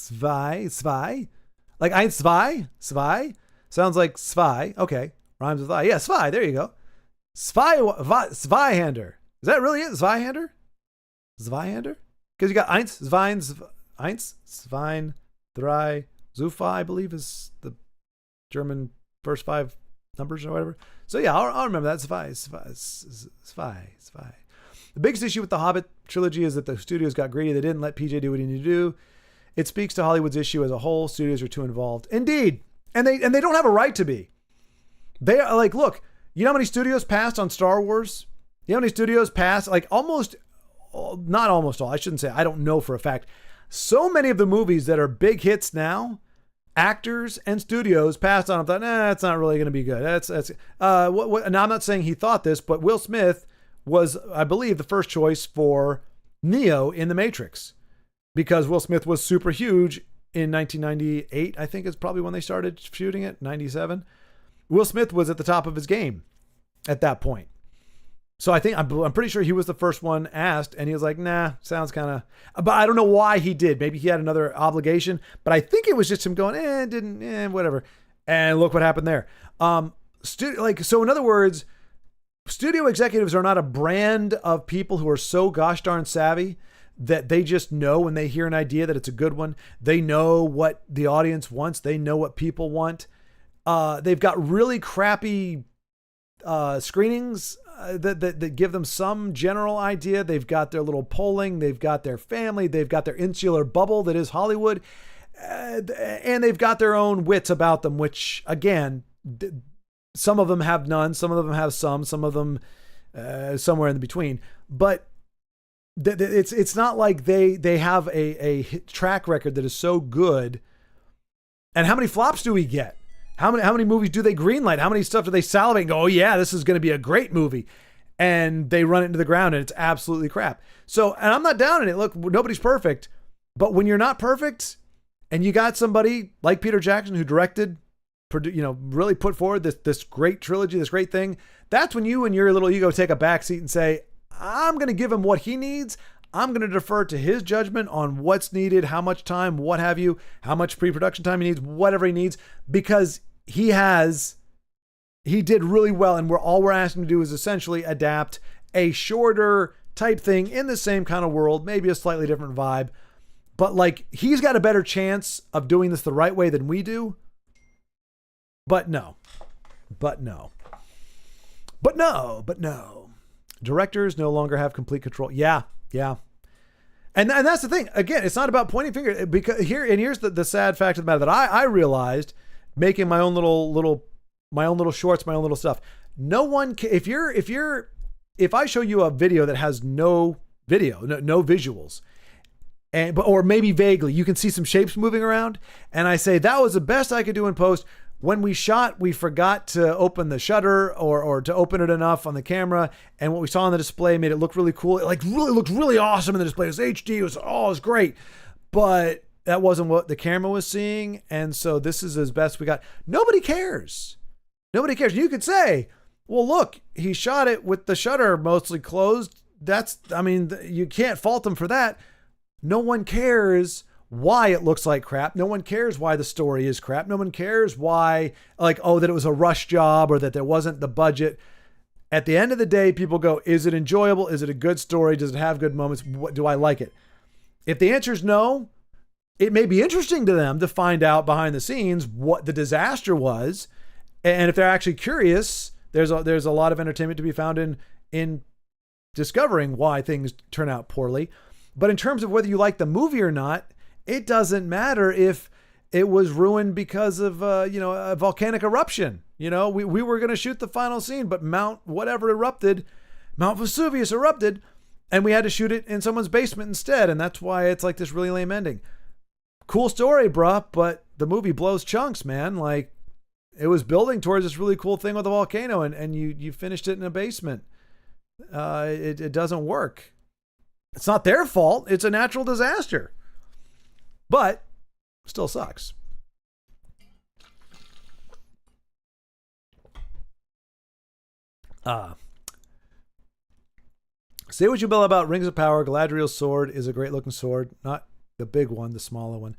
Zwei. Like eins, zwei. Sounds like zwei. Okay. Rhymes with I. Yeah, zwei. There you go. Zweihander. Is that really it? Zweihander? Zweihander? Because you got eins, zwein, drei, Zufa, I believe is the German first 5 numbers or whatever. So yeah, I'll remember that. Zwei. The biggest issue with the Hobbit trilogy is that the studios got greedy. They didn't let PJ do what he needed to do. It speaks to Hollywood's issue as a whole. Studios are too involved. Indeed. And they don't have a right to be. They are like, look, you know how many studios passed on Star Wars? You know how many studios passed? Like not almost all. I shouldn't say. I don't know for a fact. So many of the movies that are big hits now, actors and studios passed on and thought, it's not really going to be good. Now I'm not saying he thought this, but Will Smith was, I believe, the first choice for Neo in The Matrix, because Will Smith was super huge in 1998. I think is probably when they started shooting it, 97. Will Smith was at the top of his game at that point. So I think I'm pretty sure he was the first one asked, and he was like, nah, sounds kind of, but I don't know why he did. Maybe he had another obligation, but I think it was just him going, whatever. And look what happened there. So in other words, studio executives are not a brand of people who are so gosh darn savvy that they just know when they hear an idea that it's a good one. They know what the audience wants. They know what people want. They've got really crappy screenings that give them some general idea. They've got their little polling. They've got their family. They've got their insular bubble that is Hollywood. And they've got their own wits about them, which, again, some of them have none. Some of them have some of them somewhere in between. But it's not like they have a track record that is so good. And how many flops do we get? How many movies do they greenlight? How many stuff do they salivate and go, oh yeah, this is going to be a great movie? And they run it into the ground and it's absolutely crap. So, and I'm not down in it. Look, nobody's perfect. But when you're not perfect and you got somebody like Peter Jackson who directed, really put forward this great trilogy, this great thing, that's when you and your little ego take a backseat and say, I'm going to give him what he needs. I'm going to defer to his judgment on what's needed, how much time, what have you, how much pre-production time he needs, whatever he needs, because he did really well. And all we're asking to do is essentially adapt a shorter type thing in the same kind of world, maybe a slightly different vibe. But like, he's got a better chance of doing this the right way than we do. But no. Directors no longer have complete control. Yeah. And that's the thing. Again, it's not about pointing finger, because here's the sad fact of the matter that I realized making my own little shorts, my own little stuff. No one can, if I show you a video that has no video, no visuals, or maybe vaguely, you can see some shapes moving around, and I say that was the best I could do in post. When we shot, we forgot to open the shutter or to open it enough on the camera. And what we saw on the display made it look really cool. It really looked really awesome in the display. It was HD. It was great. But that wasn't what the camera was seeing. And so this is as best we got. Nobody cares. You could say, well, look, he shot it with the shutter mostly closed. You can't fault him for that. No one cares why it looks like crap. No one cares why the story is crap. No one cares why, that it was a rush job or that there wasn't the budget. At the end of the day, people go, is it enjoyable? Is it a good story? Does it have good moments? Do I like it? If the answer is no, it may be interesting to them to find out behind the scenes what the disaster was. And if they're actually curious, there's a lot of entertainment to be found in discovering why things turn out poorly. But in terms of whether you like the movie or not, it doesn't matter if it was ruined because of, a volcanic eruption. We were going to shoot the final scene, but Mount Vesuvius erupted, and we had to shoot it in someone's basement instead. And that's why it's like this really lame ending. Cool story, bruh, but the movie blows chunks, man. Like, it was building towards this really cool thing with a volcano, and you finished it in a basement. It doesn't work. It's not their fault. It's a natural disaster. But still sucks. Say what you will about Rings of Power. Galadriel's sword is a great looking sword. Not the big one, the smaller one.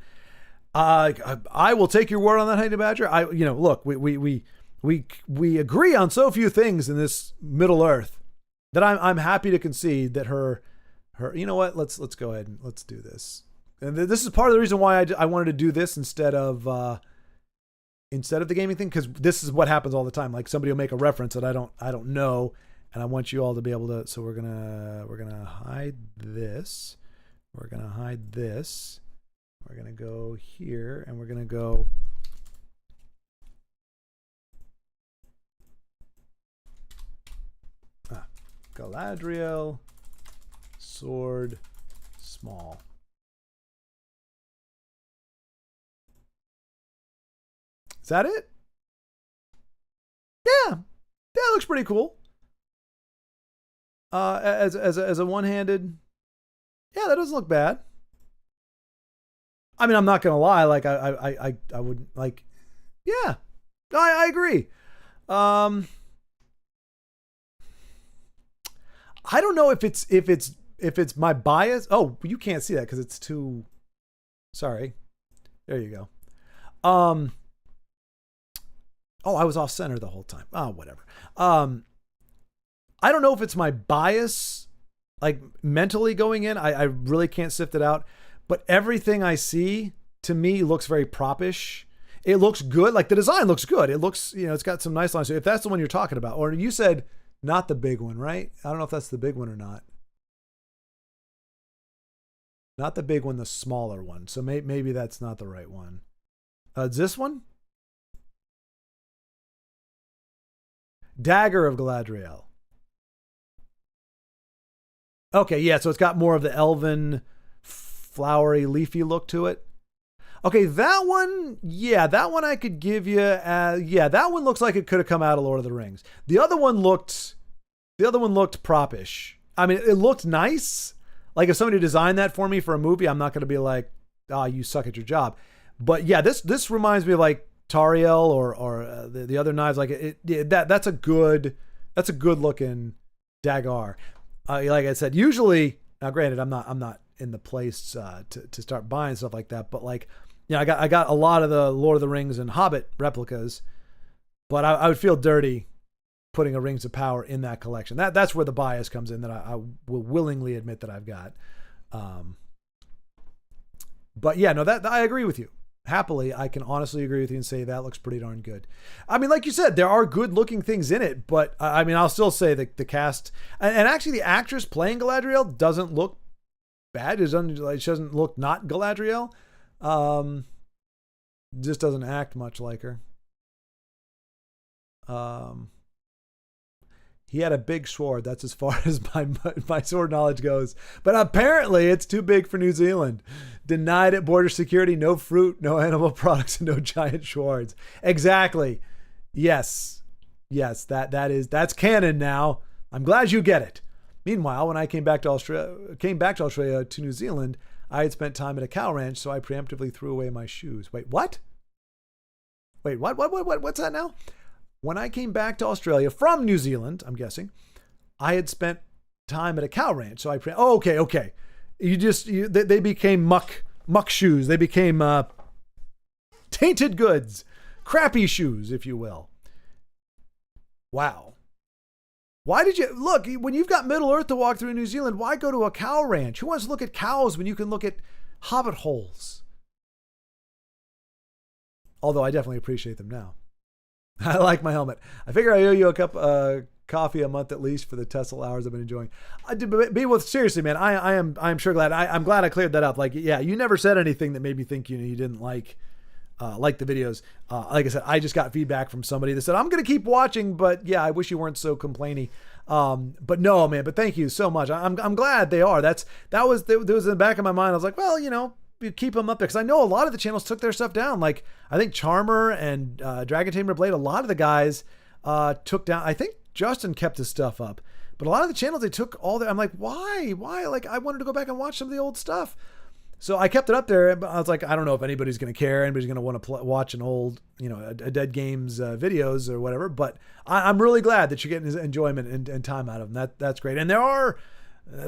I will take your word on that, Honey Badger. Look, we agree on so few things in this Middle Earth that I'm happy to concede that her. You know what? Let's go ahead and let's do this. And this is part of the reason why I wanted to do this instead of the gaming thing, because this is what happens all the time. Like somebody will make a reference that I don't know, and I want you all to be able to. So we're gonna hide this. We're gonna hide this. We're gonna go here, and we're gonna go. Galadriel, sword, small. Is that it? Yeah, that looks pretty cool. As a one-handed, yeah, that doesn't look bad. I mean, I'm not gonna lie. Like I would like, yeah, I agree. I don't know if it's my bias. Oh, you can't see that because it's too. Sorry. There you go. Oh, I was off center the whole time. Oh, whatever. I don't know if it's my bias, like mentally going in. I really can't sift it out. But everything I see to me looks very propish. It looks good. Like the design looks good. It looks, it's got some nice lines. So if that's the one you're talking about, or you said not the big one, right? I don't know if that's the big one or not. Not the big one, the smaller one. So maybe that's not the right one. Is this one? Dagger of Galadriel. Okay, yeah, so it's got more of the elven, flowery, leafy look to it. Okay, that one, yeah, that one I could give you. Yeah, that one looks like it could have come out of Lord of the Rings. The other one looked propish. I mean, it looked nice. Like if somebody designed that for me for a movie, I'm not going to be like, you suck at your job. But yeah, this reminds me of like Tariel or the other knives. Like that's a good looking dagger. Like I said, usually, now granted, I'm not in the place to start buying stuff like that, but like, I got a lot of the Lord of the Rings and Hobbit replicas, but I would feel dirty putting a Rings of Power in that collection. That's where the bias comes in that I will willingly admit that I've got. But yeah, no, that I agree with you. Happily, I can honestly agree with you and say that looks pretty darn good. I mean, like you said, there are good looking things in it, but I mean, I'll still say the cast and actually the actress playing Galadriel doesn't look bad. She doesn't look not Galadriel. Just doesn't act much like her. He had a big sword. That's as far as my sword knowledge goes. But apparently it's too big for New Zealand. Denied at border security, no fruit, no animal products, and no giant swords. Exactly. Yes, that's canon now. I'm glad you get it. Meanwhile, when I came back to Australia to New Zealand, I had spent time at a cow ranch, so I preemptively threw away my shoes. Wait, what? What's that now? When I came back to Australia from New Zealand, I'm guessing, I had spent time at a cow ranch. So okay. They became muck shoes. They became tainted goods, crappy shoes, if you will. Wow. Why did you look when you've got Middle Earth to walk through in New Zealand? Why go to a cow ranch? Who wants to look at cows when you can look at hobbit holes? Although I definitely appreciate them now. I like my helmet. I figure I owe you a cup of coffee a month at least for the Tesla hours I've been enjoying. Seriously, man, I'm sure glad. I'm glad I cleared that up. Like, yeah, you never said anything that made me think you didn't like the videos. Like I said, I just got feedback from somebody that said I'm gonna keep watching, but yeah, I wish you weren't so complainy. But no, man. But thank you so much. I'm glad they are. That was in the back of my mind. I was like, well, you keep them up there because I know a lot of the channels took their stuff down. Like I think Charmer and Dragon Tamer Blade, a lot of the guys took down. I think Justin kept his stuff up, but a lot of the channels they took all their. I'm like, why? Like I wanted to go back and watch some of the old stuff, so I kept it up there. But I was like, I don't know if anybody's going to care. Anybody's going to want to watch an old, a Dead Games videos or whatever. But I'm really glad that you're getting enjoyment and time out of them. That's great. And there are.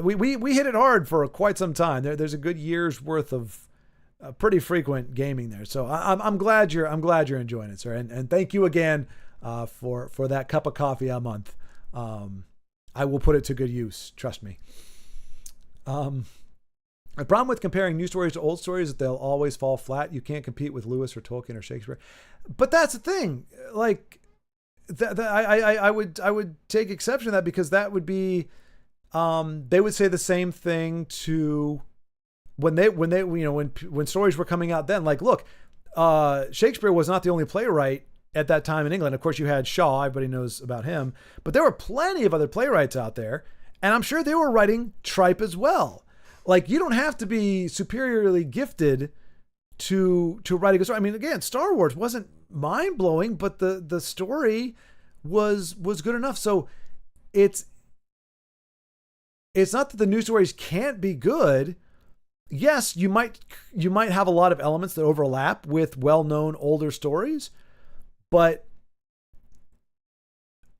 We hit it hard for quite some time. There's a good year's worth of pretty frequent gaming there. So I'm glad you're enjoying it, sir. And thank you again for that cup of coffee a month. I will put it to good use. Trust me. The problem with comparing new stories to old stories is that they'll always fall flat. You can't compete with Lewis or Tolkien or Shakespeare. But that's the thing. Like, I would take exception to that, because that would be, they would say the same thing to when stories were coming out then. Like, look, Shakespeare was not the only playwright at that time in England. Of course, you had Shaw. Everybody knows about him. But there were plenty of other playwrights out there, and I'm sure they were writing tripe as well. Like, you don't have to be superiorly gifted to write a good story. I mean, again, Star Wars wasn't mind blowing, but the story was good enough. So it's not that the new stories can't be good. Yes, you might have a lot of elements that overlap with well-known older stories, but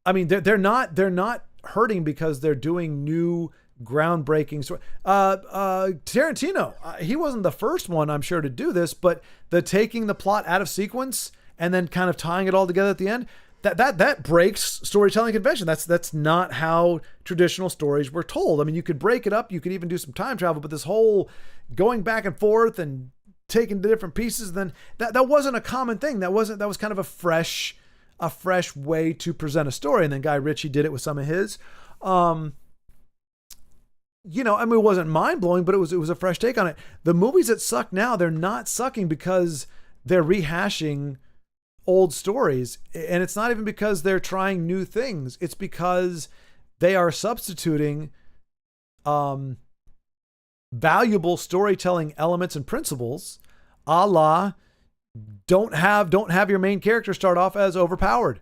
I mean, they're not hurting because they're doing new groundbreaking story. Tarantino, he wasn't the first one, I'm sure, to do this, but the taking the plot out of sequence and then kind of tying it all together at the end, that breaks storytelling convention. That's not how traditional stories were told. I mean, you could break it up, you could even do some time travel, but this whole going back and forth and taking the different pieces, then that wasn't a common thing. That was kind of a fresh way to present a story. And then Guy Ritchie did it with some of his. I mean, it wasn't mind blowing, but it was a fresh take on it. The movies that suck now, they're not sucking because they're rehashing old stories. And it's not even because they're trying new things. It's because they are substituting valuable storytelling elements and principles, a la don't have your main character start off as overpowered.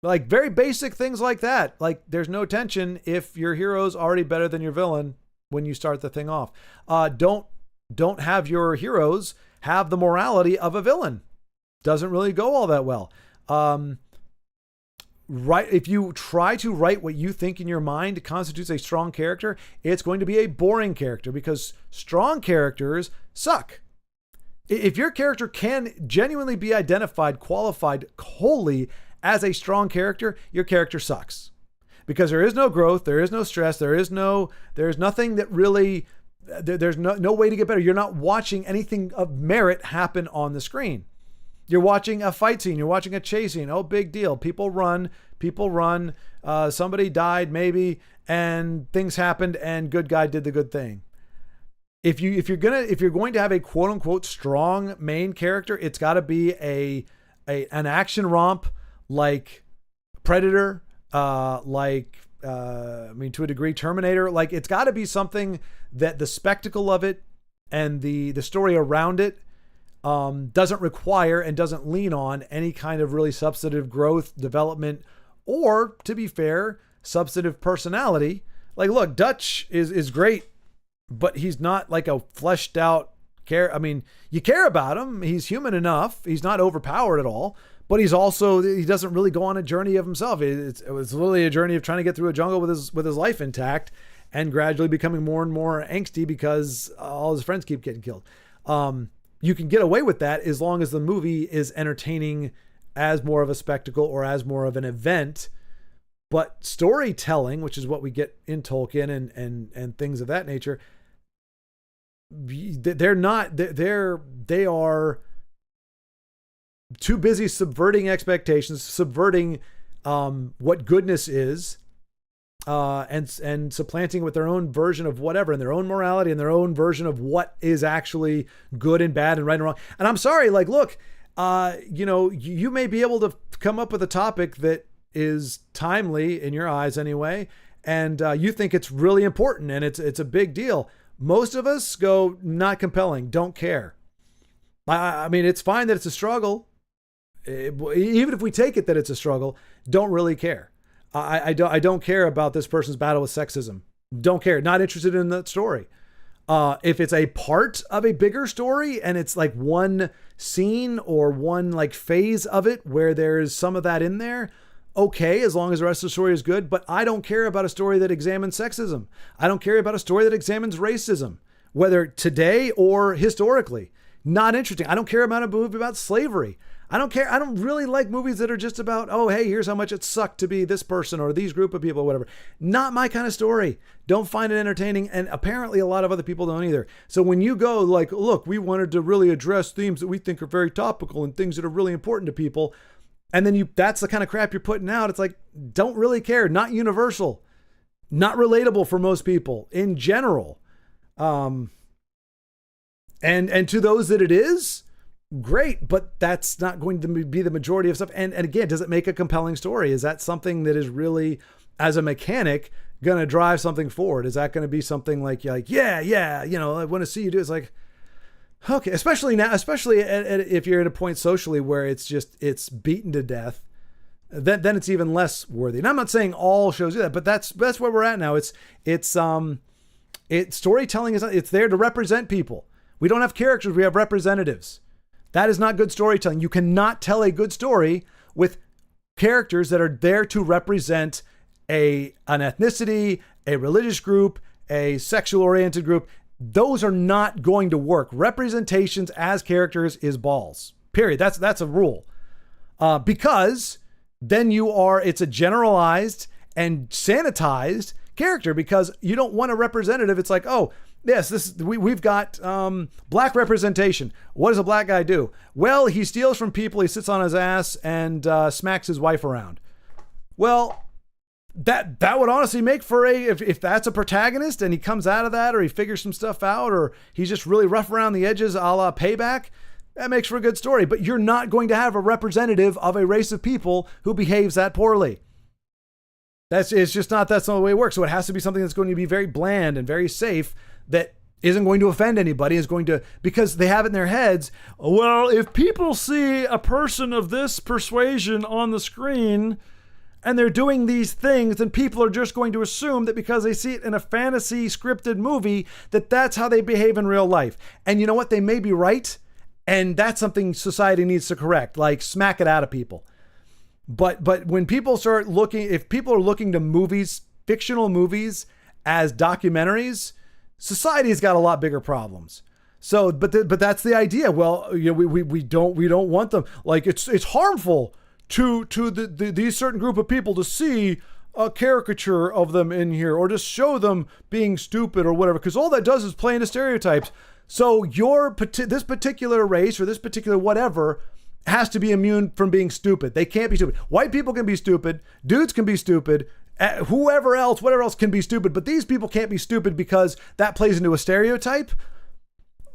Like, very basic things like that. Like, there's no tension if your hero's already better than your villain when you start the thing off. Don't have your heroes have the morality of a villain. Doesn't really go all that well. Right, if you try to write what you think in your mind constitutes a strong character, it's going to be a boring character, because strong characters suck. If your character can genuinely be identified, qualified wholly as a strong character, your character sucks, because there is no growth, there is no stress, there's nothing that really, there's no way to get better. You're not watching anything of merit happen on the screen. You're watching a fight scene, you're watching a chase scene. Oh, big deal. People run. Somebody died maybe, and things happened, and good guy did the good thing. If you're going to have a quote unquote strong main character, it's got to be an action romp like Predator, to a degree Terminator. Like, it's got to be something that the spectacle of it and the story around it doesn't require and doesn't lean on any kind of really substantive growth, development, or, to be fair, substantive personality. Like, look, Dutch is great, but he's not like a fleshed out care. I mean, you care about him. He's human enough. He's not overpowered at all, but he doesn't really go on a journey of himself. It was literally a journey of trying to get through a jungle with his life intact, and gradually becoming more and more angsty because all his friends keep getting killed. You can get away with that as long as the movie is entertaining as more of a spectacle or as more of an event. But storytelling, which is what we get in Tolkien and things of that nature, they are too busy subverting expectations, subverting what goodness is, and supplanting it with their own version of whatever, and their own morality and their own version of what is actually good and bad and right and wrong. And I'm sorry, like, look, you may be able to come up with a topic that is timely in your eyes anyway, and you think it's really important and it's a big deal. Most of us go, not compelling, don't care. I mean, it's fine that it's a struggle. Even if we take it that it's a struggle, don't really care. I don't care about this person's battle with sexism. Don't care. Not interested in that story. If it's a part of a bigger story and it's like one scene or one like phase of it where there's some of that in there, okay, as long as the rest of the story is good. But I don't care about a story that examines sexism. I don't care about a story that examines racism. whether today or historically. Not interesting. I don't care about a movie about slavery. I don't care. I don't really like movies that are just about, oh, hey, here's how much it sucked to be this person or these group of people or whatever. Not my kind of story. Don't find it entertaining. And apparently a lot of other people don't either. So when you go like, look, we wanted to really address themes that we think are very topical and things that are really important to people. And then that's the kind of crap you're putting out. It's like, don't really care. Not universal. Not relatable for most people in general. And to those that it is, great, but that's not going to be the majority of stuff. And again, does it make a compelling story? Is that something that is really, as a mechanic, going to drive something forward? Is that going to be something like, yeah, I want to see you do it. It's like, okay, especially now, if you're at a point socially where it's beaten to death, then it's even less worthy. And I'm not saying all shows do that, but that's where we're at now. It's storytelling it's there to represent people. We don't have characters, we have representatives. That is not good storytelling. You cannot tell a good story with characters that are there to represent an ethnicity, a religious group, a sexual oriented group. Those are not going to work. Representations as characters is balls. Period. That's a rule. Because then it's a generalized and sanitized character, because you don't want a representative. It's like, oh, yes, we've got black representation. What does a black guy do? Well, he steals from people, he sits on his ass and smacks his wife around. Well, that would honestly make for if that's a protagonist and he comes out of that, or he figures some stuff out, or he's just really rough around the edges, a la Payback, that makes for a good story. But you're not going to have a representative of a race of people who behaves that poorly. That's not the way it works. So it has to be something that's going to be very bland and very safe, that isn't going to offend anybody, because they have it in their heads, well, if people see a person of this persuasion on the screen and they're doing these things, then people are just going to assume that because they see it in a fantasy scripted movie, that's how they behave in real life. And you know what? They may be right. And that's something society needs to correct, like smack it out of people. But when people start if people are looking to fictional movies as documentaries, society's got a lot bigger problems. So, but that's the idea. Well, we don't want them. Like it's harmful to these certain group of people to see a caricature of them in here, or just show them being stupid or whatever, because all that does is play into stereotypes. So this particular race or this particular whatever has to be immune from being stupid. They can't be stupid. White people can be stupid. Dudes can be stupid. Whatever else can be stupid. But these people can't be stupid because that plays into a stereotype.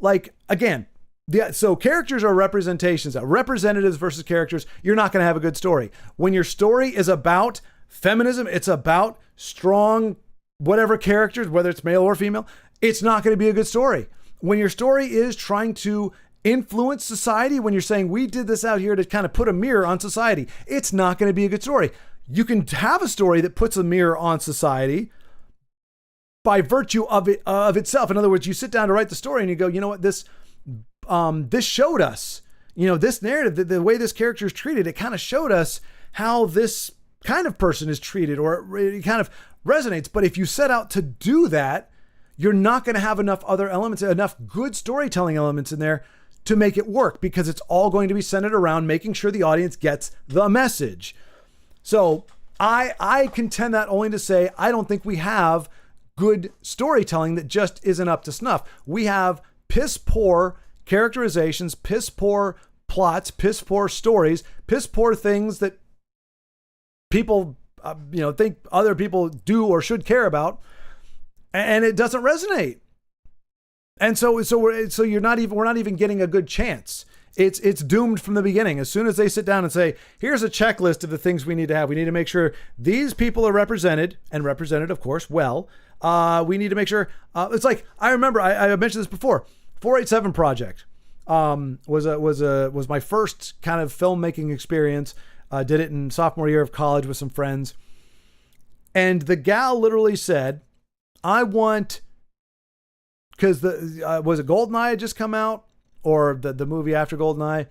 Like, again, so characters are representations. Representatives versus characters. You're not going to have a good story. When your story is about feminism, it's about strong whatever characters, whether it's male or female, it's not going to be a good story. When your story is trying to influence society, when you're saying we did this out here to kind of put a mirror on society, it's not going to be a good story. You can have a story that puts a mirror on society by virtue of itself. In other words, you sit down to write the story and you go, you know what, this showed us, this narrative, the way this character is treated, it kind of showed us how this kind of person is treated, or it kind of resonates. But if you set out to do that, you're not going to have enough other elements, enough good storytelling elements in there to make it work, because it's all going to be centered around making sure the audience gets the message. So I contend that only to say, I don't think we have good storytelling that just isn't up to snuff. We have piss poor characterizations, piss poor plots, piss poor stories, piss poor things that people, think other people do or should care about. And it doesn't resonate. And so we're not even getting a good chance. It's doomed from the beginning. As soon as they sit down and say, here's a checklist of the things we need to have. We need to make sure these people are represented, and represented, of course, well. We need to make sure, it's like, I remember, I mentioned this before, 487 Project was my first kind of filmmaking experience. Did it in sophomore year of college with some friends. And the gal literally said, I want, because was it GoldenEye had just come out, or the movie after GoldenEye?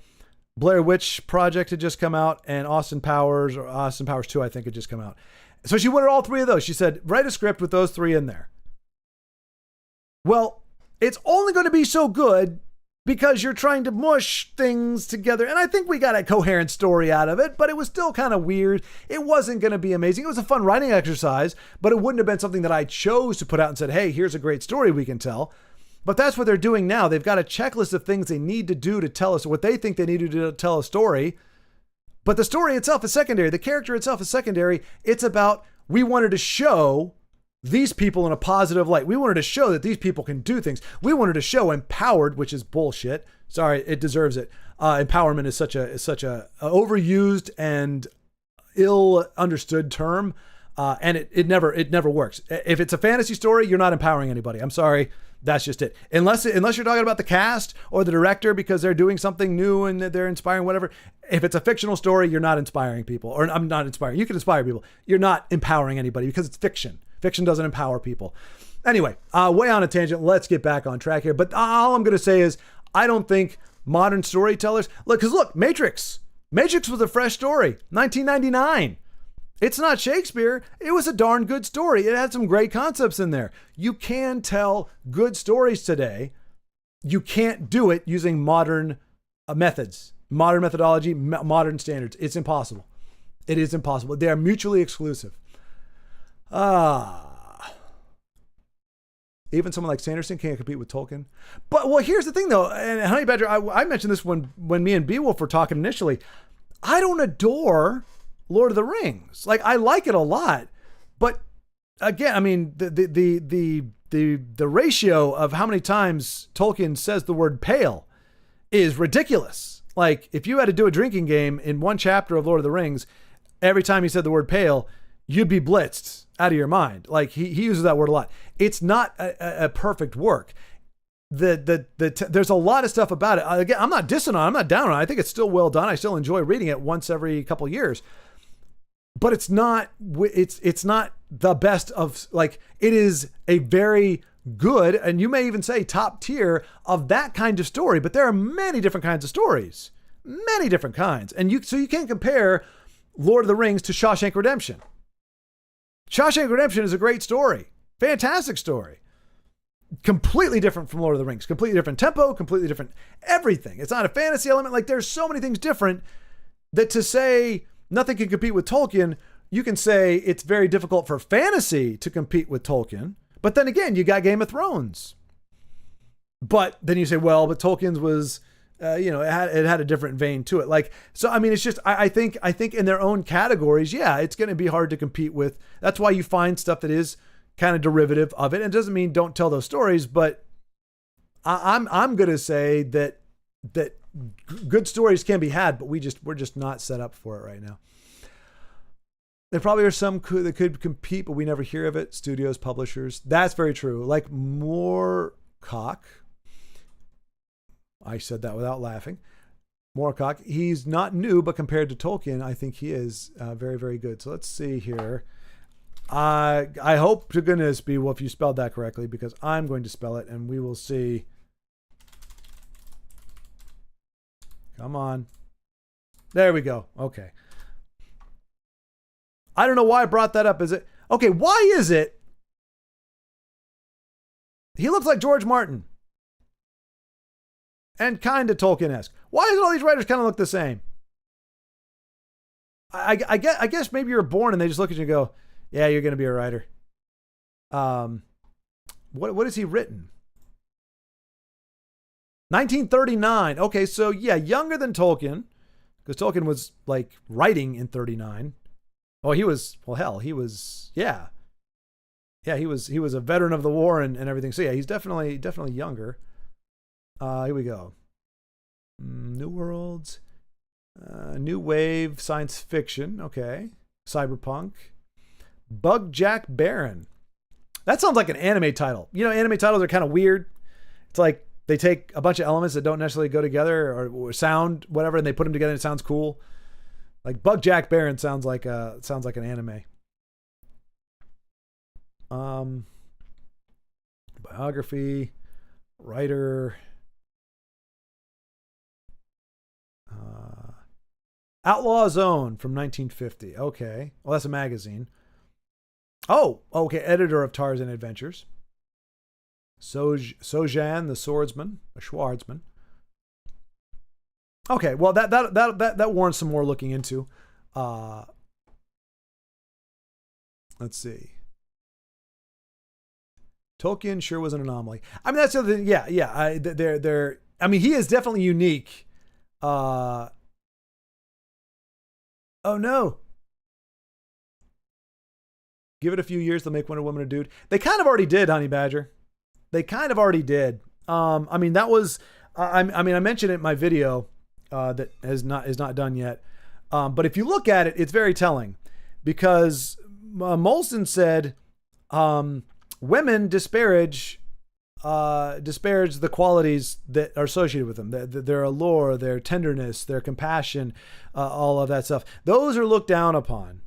Blair Witch Project had just come out, and Austin Powers 2, I think, had just come out. So she wanted all three of those. She said, write a script with those three in there. Well, It's only going to be so good because you're trying to mush things together. And I think we got a coherent story out of it, but it was still kind of weird. It wasn't going to be amazing. It was a fun writing exercise, but it wouldn't have been something that I chose to put out and said, hey, here's a great story we can tell. But that's what they're doing now. They've got a checklist of things they need to do to tell us what they think they need to do to tell a story. But the story itself is secondary. The character itself is secondary. It's about, we wanted to show these people in a positive light. We wanted to show that these people can do things. We wanted to show empowered, which is bullshit. Sorry, it deserves it. Empowerment is such a overused and ill understood term, and it never works. If it's a fantasy story, you're not empowering anybody. I'm sorry, that's just it. Unless you're talking about the cast or the director because they're doing something new and they're inspiring whatever. If it's a fictional story, you're not inspiring people, or I'm not inspiring. You can inspire people. You're not empowering anybody because it's fiction. Fiction doesn't empower people. Anyway, way on a tangent. Let's get back on track here. But all I'm going to say is I don't think modern storytellers... Look, Matrix. Matrix was a fresh story. 1999. It's not Shakespeare. It was a darn good story. It had some great concepts in there. You can tell good stories today. You can't do it using modern methods, modern methodology, modern standards. It's impossible. It is impossible. They are mutually exclusive. Even someone like Sanderson can't compete with Tolkien. But well, here's the thing though, and Honey Badger, I mentioned this when me and Beowulf were talking initially. I don't adore Lord of the Rings. Like, I like it a lot, but again, I mean, the ratio of how many times Tolkien says the word pale is ridiculous. Like, if you had to do a drinking game in one chapter of Lord of the Rings, every time he said the word pale, you'd be blitzed out of your mind. Like, he uses that word a lot. It's not a perfect work. There's a lot of stuff about it. Again, I'm not dissing on it. I'm not down on it. I think it's still well done. I still enjoy reading it once every couple of years. But it's not the best of, like, it is a very good, and you may even say top tier of that kind of story, but there are many different kinds of stories, many different kinds. And so you can't compare Lord of the Rings to Shawshank Redemption. Shawshank Redemption is a great story, fantastic story, completely different from Lord of the Rings, completely different tempo, completely different everything. It's not a fantasy element. Like, there's so many things different that to say nothing can compete with Tolkien, you can say it's very difficult for fantasy to compete with Tolkien. But then again, you got Game of Thrones. But then you say, well, but Tolkien's was, it had a different vein to it. Like, so, I mean, it's just, I think in their own categories, yeah, it's going to be hard to compete with. That's why you find stuff that is kind of derivative of it. And it doesn't mean don't tell those stories, but I'm going to say that good stories can be had, but we're just not set up for it right now. There probably are some that could compete, but we never hear of it. Studios, publishers. That's very true. Like Moorcock. I said that without laughing. Moorcock. He's not new, but compared to Tolkien, I think he is very, very good. So let's see here. I hope to goodness, Beowulf, you spelled that correctly, because I'm going to spell it, and we will see. Come on. There we go. Okay. I don't know why I brought that up. Is it? Okay, why is it? He looks like George Martin. And kind of Tolkien-esque. Why does all these writers kind of look the same? I guess maybe you're born and they just look at you and go, yeah, you're going to be a writer. What has he written? 1939. Okay, so yeah, younger than Tolkien, because Tolkien was like writing in 39. Oh, he was he was a veteran of the war and everything. So yeah, he's definitely younger. Here we go. New Worlds, New Wave, science fiction. Okay, cyberpunk. Bug-Jack Baron. That sounds like an anime title. You know, anime titles are kind of weird. It's like they take a bunch of elements that don't necessarily go together or sound whatever, and they put them together and it sounds cool. Like Bug-Jack Baron sounds like an anime. Biography, writer, Outlaw Zone from 1950. Okay, well that's a magazine. Oh, okay, editor of Tarzan Adventures. Sojan, the swordsman, a Schwartzman. Okay, well that warrants some more looking into. Let's see. Tolkien sure was an anomaly. I mean, that's the other thing. Yeah. They're. I mean, he is definitely unique. Oh no. Give it a few years, they'll make Wonder Woman a dude. They kind of already did, Honey Badger. They kind of already did. I mean, that was. I mentioned it in my video that is not done yet. But if you look at it, it's very telling, because Molson said women disparage the qualities that are associated with them, their allure, their tenderness, their compassion, all of that stuff. Those are looked down upon.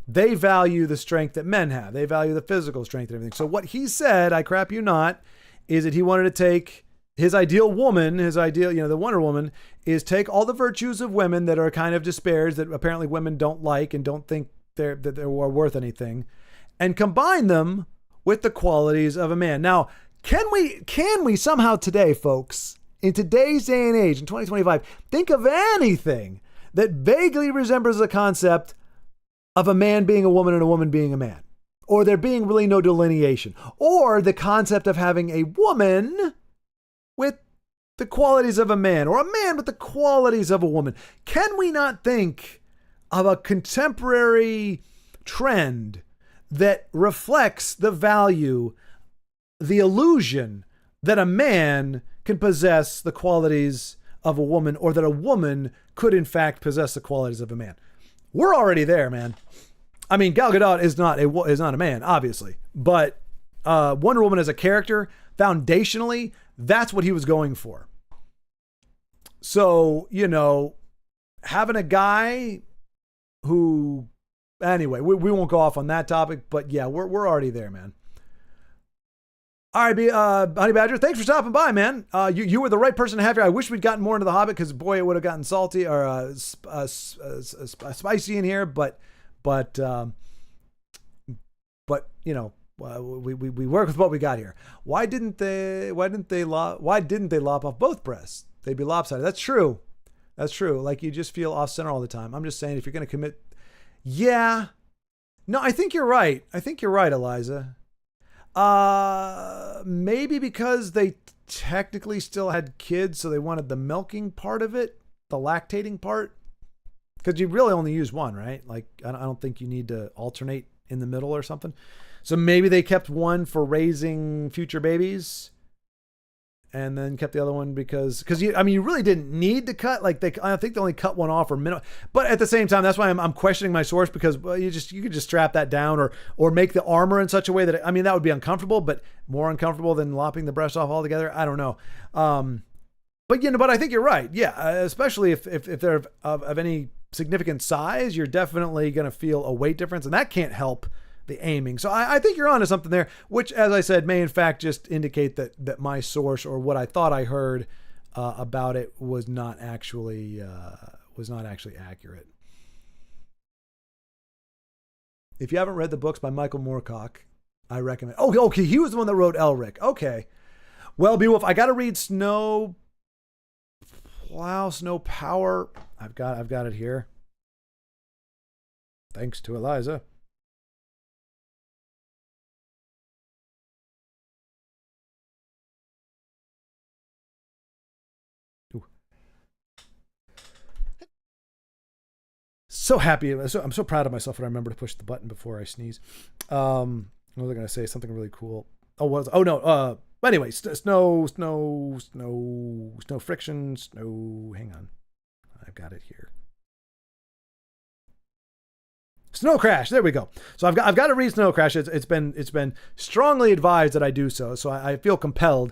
They value the strength that men have. They value the physical strength and everything. So what he said, I crap you not, is that he wanted to take his ideal woman, the Wonder Woman, is take all the virtues of women that are kind of disparaged, that apparently women don't like and don't think they're worth anything, and combine them with the qualities of a man. Now, can we somehow today, folks, in today's day and age, in 2025, think of anything that vaguely resembles the concept of a man being a woman and a woman being a man, or there being really no delineation, or the concept of having a woman with the qualities of a man, or a man with the qualities of a woman? Can we not think of a contemporary trend that reflects the value, the illusion that a man can possess the qualities of a woman, or that a woman could in fact possess the qualities of a man? We're already there, man. I mean, Gal Gadot is not a man, obviously, but Wonder Woman as a character, foundationally, that's what he was going for. So, having a guy who, anyway, we won't go off on that topic, but yeah, we're already there, man. All right, Honey Badger, thanks for stopping by, man. You were the right person to have here. I wish we'd gotten more into the Hobbit, because boy, it would have gotten salty or spicy in here. But we work with what we got here. Why didn't they lop off both breasts? They'd be lopsided. That's true. Like, you just feel off center all the time. I'm just saying, if you're going to commit, yeah. No, I think you're right. Eliza. Maybe because they technically still had kids, so they wanted the milking part of it, the lactating part, because you really only use one, right? Like, I don't think you need to alternate in the middle or something. So maybe they kept one for raising future babies, and then kept the other one because you really didn't need to cut. Like, I think they only cut one off or minimum. But at the same time, that's why I'm questioning my source, because you could just strap that down or make the armor in such a way that, that would be uncomfortable, but more uncomfortable than lopping the breast off altogether. I don't know. But I think you're right. Yeah, especially if they're of any significant size, you're definitely going to feel a weight difference, and that can't help the aiming. So I think you're onto something there, which, as I said, may in fact just indicate that my source, or what I thought I heard about it, was not actually accurate. If you haven't read the books by Michael Moorcock, I recommend. Oh, okay, he was the one that wrote Elric. Okay, well, Beowulf, I got to read Snow Power. I've got it here. Thanks to Eliza. So happy. I'm so proud of myself when I remember to push the button before I sneeze. What was I going to say? Something really cool. Anyway, snow friction, snow. Hang on. I've got it here. Snow Crash. There we go. So I've got to read Snow Crash. It's been strongly advised that I do so. So I feel compelled.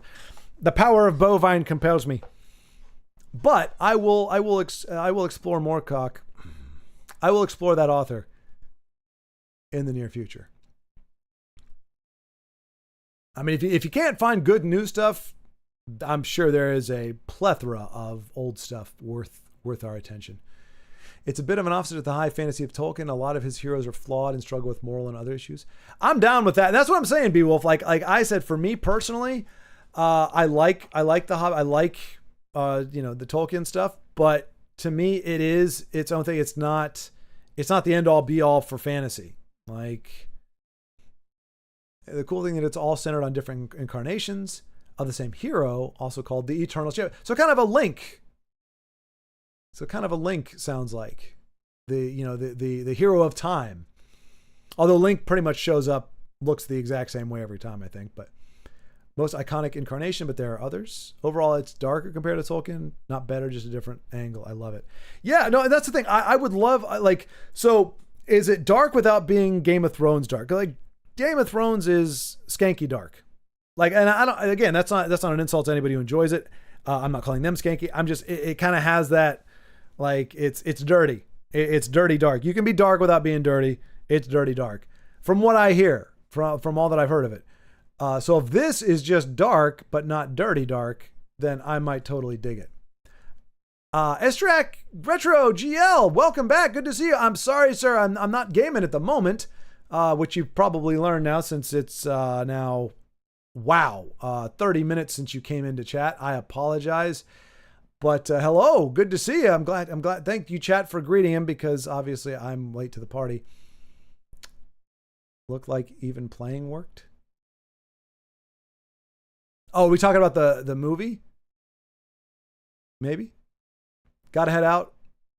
The power of bovine compels me. But I will explore Moorcock. I will explore that author in the near future. I mean, if you can't find good new stuff, I'm sure there is a plethora of old stuff worth our attention. It's a bit of an offset to the high fantasy of Tolkien. A lot of his heroes are flawed and struggle with moral and other issues. I'm down with that. And that's what I'm saying, Beowulf. Like I said, for me personally, I like the Hobbit. I like the Tolkien stuff, but to me it is its own thing. It's not the end all be all for fantasy. Like, the cool thing that it's all centered on different incarnations of the same hero, also called the Eternal Champion. So kind of a link. Sounds like the hero of time. Although Link pretty much shows up, looks the exact same way every time, I think. But most iconic incarnation, but there are others. Overall, it's darker compared to Tolkien. Not better, just a different angle. I love it. Yeah, no, that's the thing. I would love, so is it dark without being Game of Thrones dark? Like, Game of Thrones is skanky dark. Like, and I don't, again, that's not an insult to anybody who enjoys it. I'm not calling them skanky. I'm just, it kind of has that, like, it's dirty. It's dirty dark. You can be dark without being dirty. It's dirty dark. From what I hear, from all that I've heard of it. So if this is just dark, but not dirty dark, then I might totally dig it. Estrak Retro GL, welcome back. Good to see you. I'm sorry, sir. I'm not gaming at the moment, which you've probably learned now since it's now, 30 minutes since you came into chat. I apologize. But hello, good to see you. I'm glad. Thank you, chat, for greeting him, because obviously I'm late to the party. Looked like even playing worked. Oh, are we talking about the movie? Maybe. Gotta head out.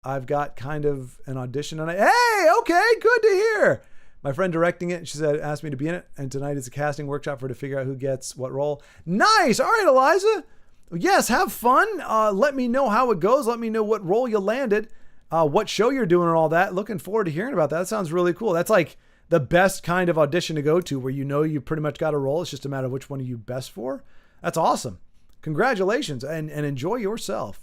I've got kind of an audition on it. Hey, okay, good to hear. My friend directing it, she said, asked me to be in it, and tonight is a casting workshop for her to figure out who gets what role. Nice. All right, Eliza. Yes, have fun. Let me know how it goes. Let me know what role you landed, what show you're doing, and all that. Looking forward to hearing about that. That sounds really cool. That's like the best kind of audition to go to, where you pretty much got a role. It's just a matter of which one are you best for. That's awesome. Congratulations, and enjoy yourself.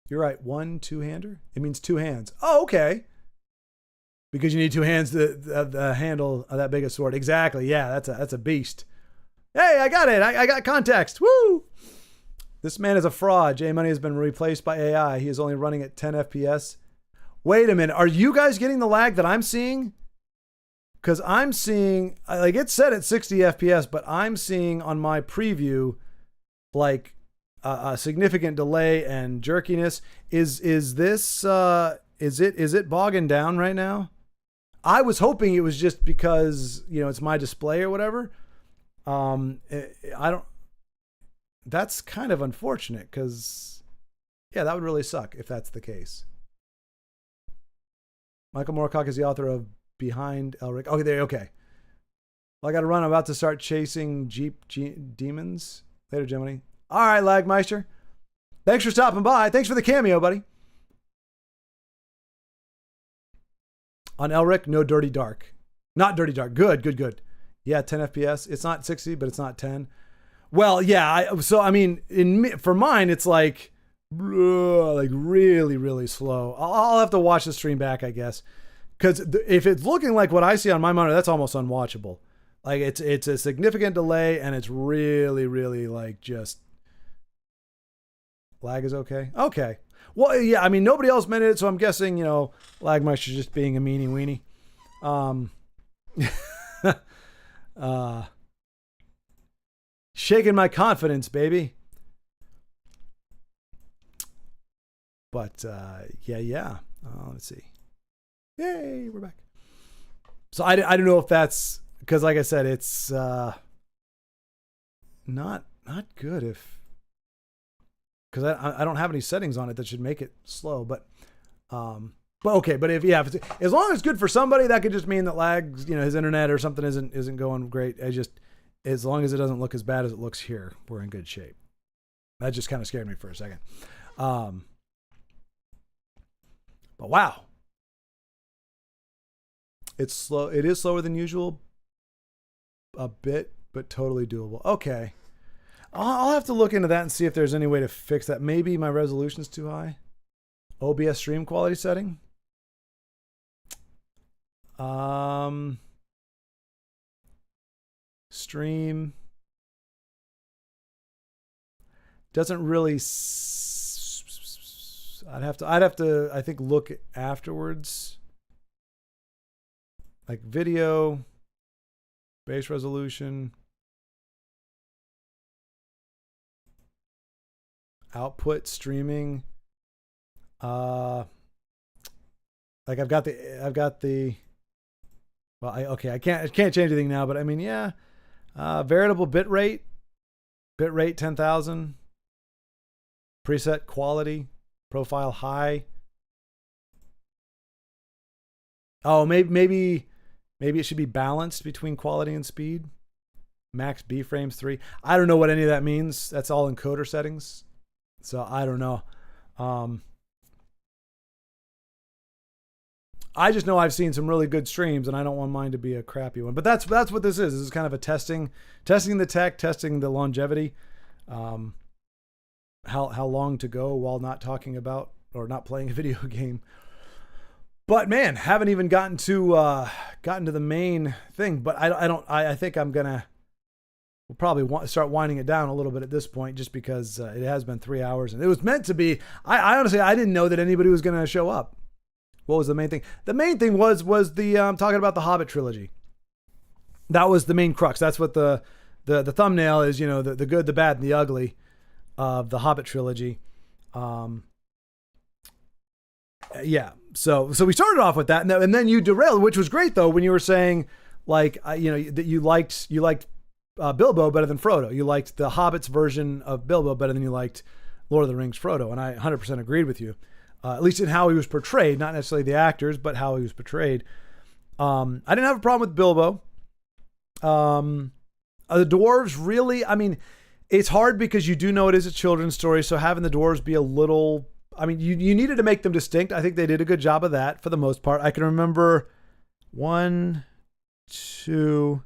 You're right. 1 2-hander. It means 2 hands. Oh, okay. Because you need 2 hands to handle that big a sword. Exactly. Yeah, that's a beast. Hey, I got it. I got context. Woo! This man is a fraud. J Money has been replaced by AI. He is only running at 10 FPS. Wait a minute. Are you guys getting the lag that I'm seeing? Because I'm seeing, like, it said at 60 FPS, but I'm seeing on my preview, like, a significant delay and jerkiness. Is it bogging down right now? I was hoping it was just because, it's my display or whatever. That's kind of unfortunate, because, yeah, that would really suck if that's the case. Michael Moorcock is the author of Behind Elric. Okay. Well, I got to run. I'm about to start chasing demons. Later, Gemini. All right, Lagmeister. Thanks for stopping by. Thanks for the cameo, buddy. On Elric, no dirty dark. Not dirty dark. Good. Yeah, 10 FPS. It's not 60, but it's not 10. Well, yeah. For mine, it's like really, really slow. I'll have to watch the stream back, I guess. Because if it's looking like what I see on my monitor, that's almost unwatchable. Like, it's a significant delay, and it's really, really, like, just... Lag is okay? Okay. Well, yeah, nobody else meant it, so I'm guessing, Lagmeister's just being a meanie weenie. Shaking my confidence, baby. But, yeah. Let's see. Yay, we're back. So I don't know if that's... Because, like I said, it's not good if... Because I don't have any settings on it that should make it slow, but okay. But if as long as it's good for somebody, that could just mean that lags, his internet or something isn't going great. As long as it doesn't look as bad as it looks here, we're in good shape. That just kind of scared me for a second. But wow, it's slow. It is slower than usual, a bit, but totally doable. Okay. I'll have to look into that and see if there's any way to fix that. Maybe my resolution's too high. OBS stream quality setting. Stream doesn't really. I'd have to I think look afterwards. like video, base resolution, output streaming. Like I've got the well, I can't change anything now, but I mean, yeah, variable bit rate 10,000, preset quality, profile high. Oh, maybe it should be balanced between quality and speed. Max B frames 3. I don't know what any of that means. That's all encoder settings, so I don't know. I just know I've seen some really good streams, and I don't want mine to be a crappy one. But that's what this is. This is kind of a testing the tech, testing the longevity, how long to go while not talking about or not playing a video game. But man, haven't even gotten to the main thing. But I think we'll probably start winding it down a little bit at this point, just because it has been 3 hours, and it was meant to be. I honestly didn't know that anybody was going to show up. What was the main thing? The main thing was the talking about the Hobbit trilogy. That was the main crux. That's what the thumbnail is. You know, the good, the bad, and the ugly of the Hobbit trilogy. Yeah. So we started off with that, and then you derailed, which was great though, when you were saying like that you liked Bilbo better than Frodo. You liked the Hobbit's version of Bilbo better than you liked Lord of the Rings Frodo, and I 100% agreed with you. At least in how he was portrayed, not necessarily the actors, but how he was portrayed. I didn't have a problem with Bilbo. The dwarves really, I mean, it's hard because you do know it is a children's story, so having the dwarves be a little, I mean, you needed to make them distinct. I think they did a good job of that for the most part. I can remember 1, 2,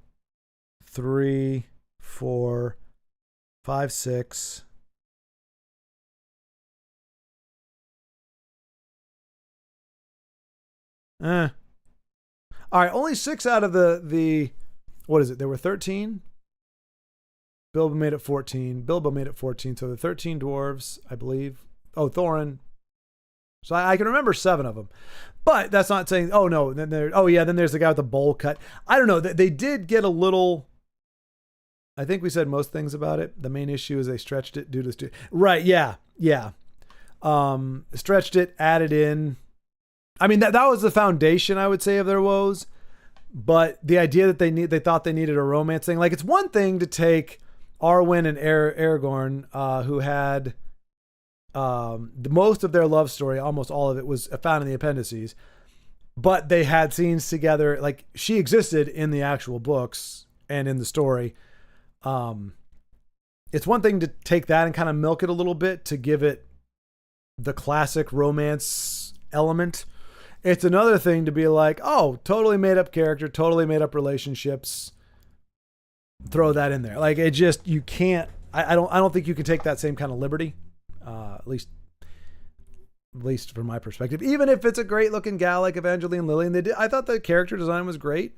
3, 4, 5, 6. All right, only 6 out of the what is it? There were 13. Bilbo made it 14. So the 13 dwarves, I believe. Oh, Thorin. So I can remember 7 of them, but that's not saying. Oh no, then there's the guy with the bowl cut. I don't know. They did get a little. I think we said most things about it. The main issue is they stretched it due to right. Yeah. Stretched it, added in. I mean, that was the foundation, I would say, of their woes. But the idea that they thought they needed a romance thing, like it's one thing to take Arwen and Aragorn, who had the most of their love story, almost all of it was found in the appendices, but they had scenes together. Like she existed in the actual books and in the story. It's one thing to take that and kind of milk it a little bit to give it the classic romance element. It's another thing to be like, oh, totally made up character, totally made up relationships. Throw that in there. Like it just, you can't, I don't think you can take that same kind of liberty. At least from my perspective, even if it's a great looking gal like Evangeline Lilly, I thought the character design was great.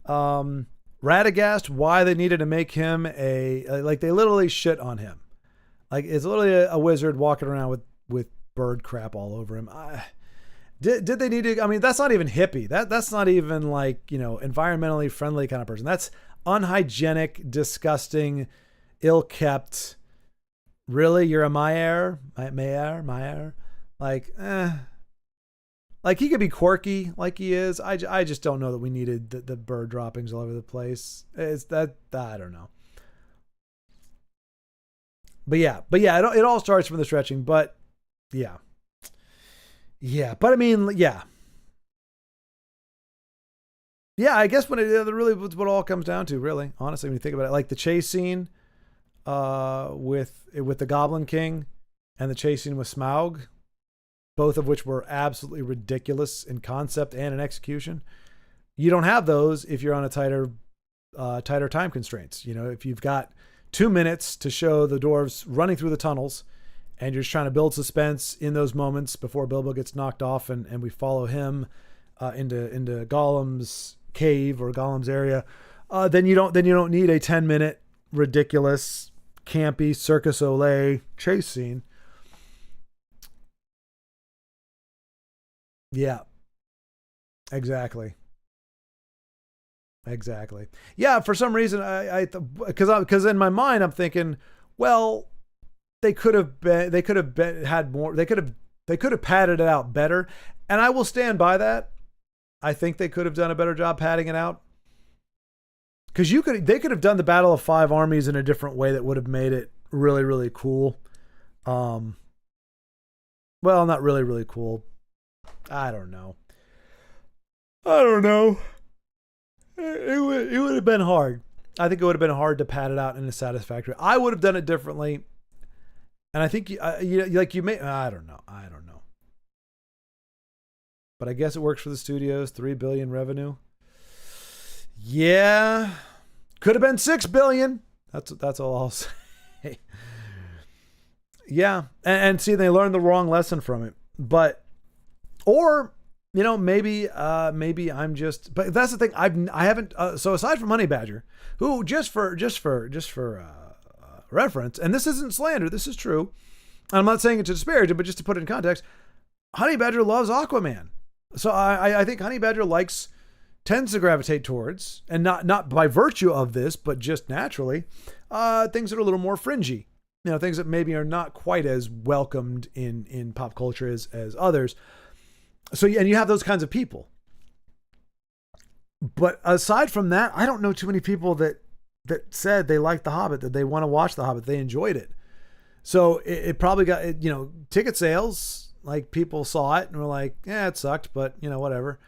Radagast, why they needed to make him like they literally shit on him. Like it's literally a wizard walking around with bird crap all over him. Did they need to? I mean, that's not even hippie. That's not even like, environmentally friendly kind of person. That's unhygienic, disgusting, ill-kept. Really, you're a Mayer? Like, like he could be quirky, like he is. I just don't know that we needed the bird droppings all over the place. It's that I don't know. But yeah, it all starts from the stretching. But yeah. But I mean, yeah. I guess when it really was what it all comes down to, really, honestly, when you think about it, like the chase scene, with the Goblin King, and the chase scene with Smaug, both of which were absolutely ridiculous in concept and in execution. You don't have those if you're on a tighter time constraints. If you've got 2 minutes to show the dwarves running through the tunnels, and you're just trying to build suspense in those moments before Bilbo gets knocked off, and we follow him into Gollum's cave or Gollum's area, then you don't need a 10-minute ridiculous campy Circus Olay chase scene. Yeah, exactly. Exactly. Yeah. For some reason, because in my mind, I'm thinking, well, they could have had more. They could have padded it out better. And I will stand by that. I think they could have done a better job padding it out. Because they could have done the Battle of Five Armies in a different way that would have made it really, really cool. Well, not really, really cool. I don't know. It would have been hard. I think it would have been hard to pad it out in a satisfactory. I would have done it differently. And I think you may. I don't know. But I guess it works for the studios. $3 billion revenue. Yeah, could have been $6 billion. That's all I'll say. Yeah, and see, they learned the wrong lesson from it. But, or maybe I'm just. But that's the thing. I haven't. So aside from Honey Badger, who just for reference, and this isn't slander. This is true. I'm not saying it to disparage it, but just to put it in context, Honey Badger loves Aquaman. So I think Honey Badger tends to gravitate towards, and not by virtue of this, but just naturally, things that are a little more fringy. Things that maybe are not quite as welcomed in pop culture as others. So, and you have those kinds of people. But aside from that, I don't know too many people that said they liked The Hobbit, that they want to watch The Hobbit, they enjoyed it. So it probably got, ticket sales. Like, people saw it and were like, yeah, it sucked, but whatever.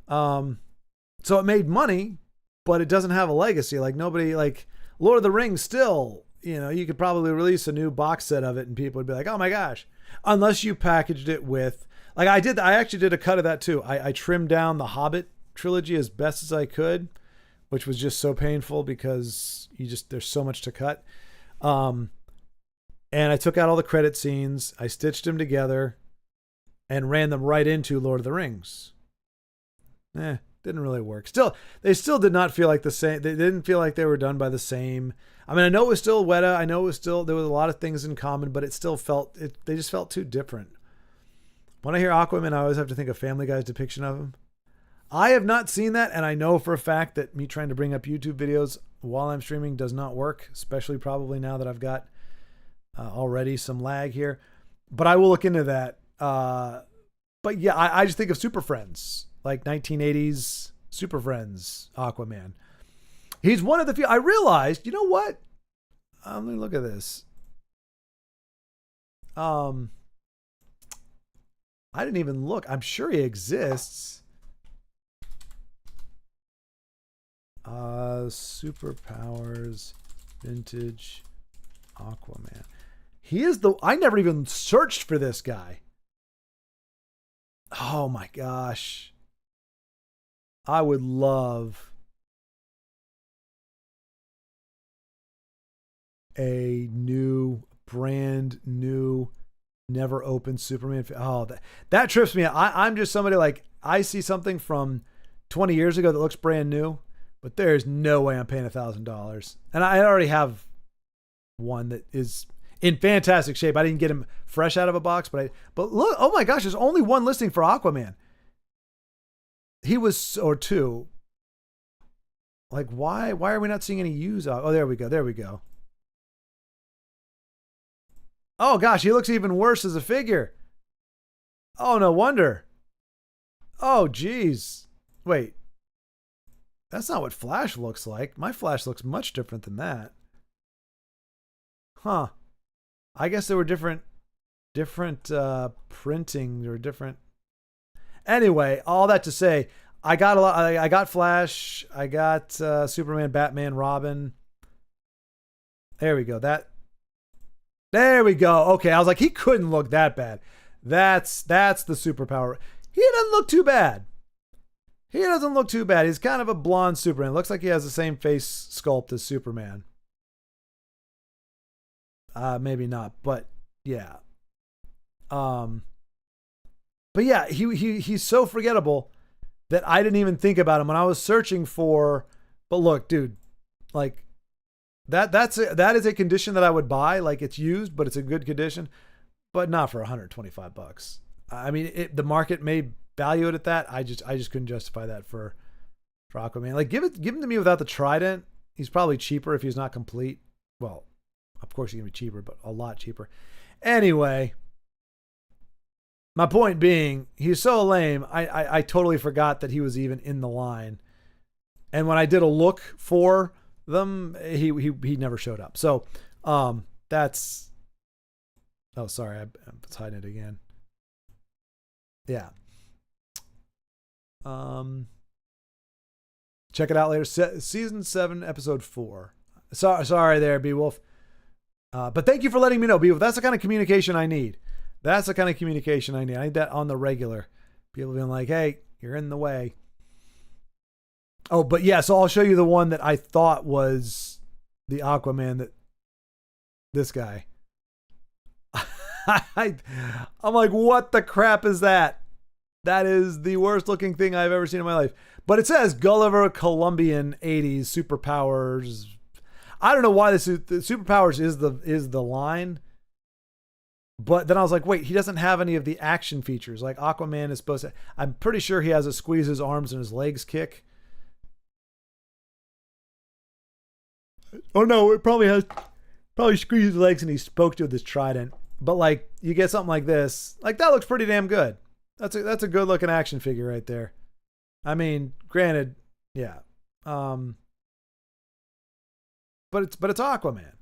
So it made money, but it doesn't have a legacy. Like, nobody, like Lord of the Rings still, you could probably release a new box set of it and people would be like, oh my gosh, unless you packaged it with, like I actually did a cut of that too. I trimmed down the Hobbit trilogy as best as I could, which was just so painful because there's so much to cut. And I took out all the credit scenes. I stitched them together and ran them right into Lord of the Rings. Didn't really work. They still did not feel like the same. They didn't feel like they were done by the same. I mean, I know it was still Weta. I know it was still, there was a lot of things in common, but it still they just felt too different. When I hear Aquaman, I always have to think of Family Guy's depiction of him. I have not seen that, and I know for a fact that me trying to bring up YouTube videos while I'm streaming does not work, especially probably now that I've got already some lag here. But I will look into that. But yeah, I just think of Super Friends, like 1980s Super Friends Aquaman. He's one of the few. I realized, you know what? Let me look at this. I didn't even look. I'm sure he exists. Superpowers vintage Aquaman. He is I never even searched for this guy. Oh my gosh. I would love a brand new, never opened Superman. Oh, that trips me out. I'm just somebody like, I see something from 20 years ago that looks brand new, but there's no way I'm paying $1,000. And I already have one that is in fantastic shape. I didn't get him fresh out of a box, but look, oh my gosh, there's only one listing for Aquaman. Or two. Like, why are we not seeing any used? Oh, there we go. Oh gosh, he looks even worse as a figure. Oh, no wonder. Oh, geez. Wait. That's not what Flash looks like. My Flash looks much different than that. Huh. I guess there were different printing or different. Anyway, all that to say, I got a lot. I got Flash. I got Superman, Batman, Robin. There we go. There we go. Okay, I was like, he couldn't look that bad. That's the superpower. He doesn't look too bad. He's kind of a blonde Superman. Looks like he has the same face sculpt as Superman. Maybe not, but yeah. But yeah, he's so forgettable that I didn't even think about him when I was searching for. But look, dude, like that is a condition that I would buy. Like, it's used, but it's a good condition, but not for $125. I mean, the market may value it at that. I just couldn't justify that for for Aquaman. Like, give him to me without the trident. He's probably cheaper if he's not complete. Well, of course he's gonna be cheaper, but a lot cheaper. Anyway, my point being, he's so lame. I totally forgot that he was even in the line. And when I did a look for them, he never showed up. So that's. Oh, sorry, I was hiding it again. Yeah. Check it out later. Season 7, episode 4. Sorry there, Beowulf. But thank you for letting me know, Beowulf. That's the kind of communication I need. I need that on the regular. People being like, hey, you're in the way. Oh, but yeah, so I'll show you the one that I thought was the Aquaman, that this guy. I'm like, what the crap is that? That is the worst looking thing I've ever seen in my life. But it says Gulliver Columbian 80s superpowers. I don't know why the superpowers is the line. But then I was like, wait, he doesn't have any of the action features. Like Aquaman is supposed to. I'm pretty sure he has a squeeze his arms and his legs kick. Oh no, it probably squeeze his legs and he spoke to with his trident. But like, you get something like this. Like, that looks pretty damn good. That's a good looking action figure right there. I mean, granted, yeah. But it's Aquaman.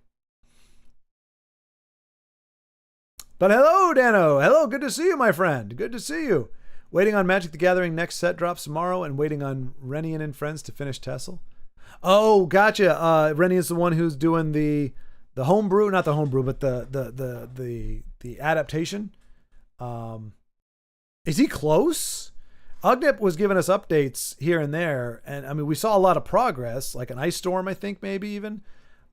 But hello, Dano. Hello, good to see you, my friend. Good to see you. Waiting on Magic the Gathering next set drops tomorrow, and waiting on Renian and friends to finish Tessel. Oh, gotcha. Renian's the one who's doing the homebrew, not the homebrew, but the adaptation. Is he close? Ugnip was giving us updates here and there, and I mean, we saw a lot of progress, like an ice storm, I think, maybe even.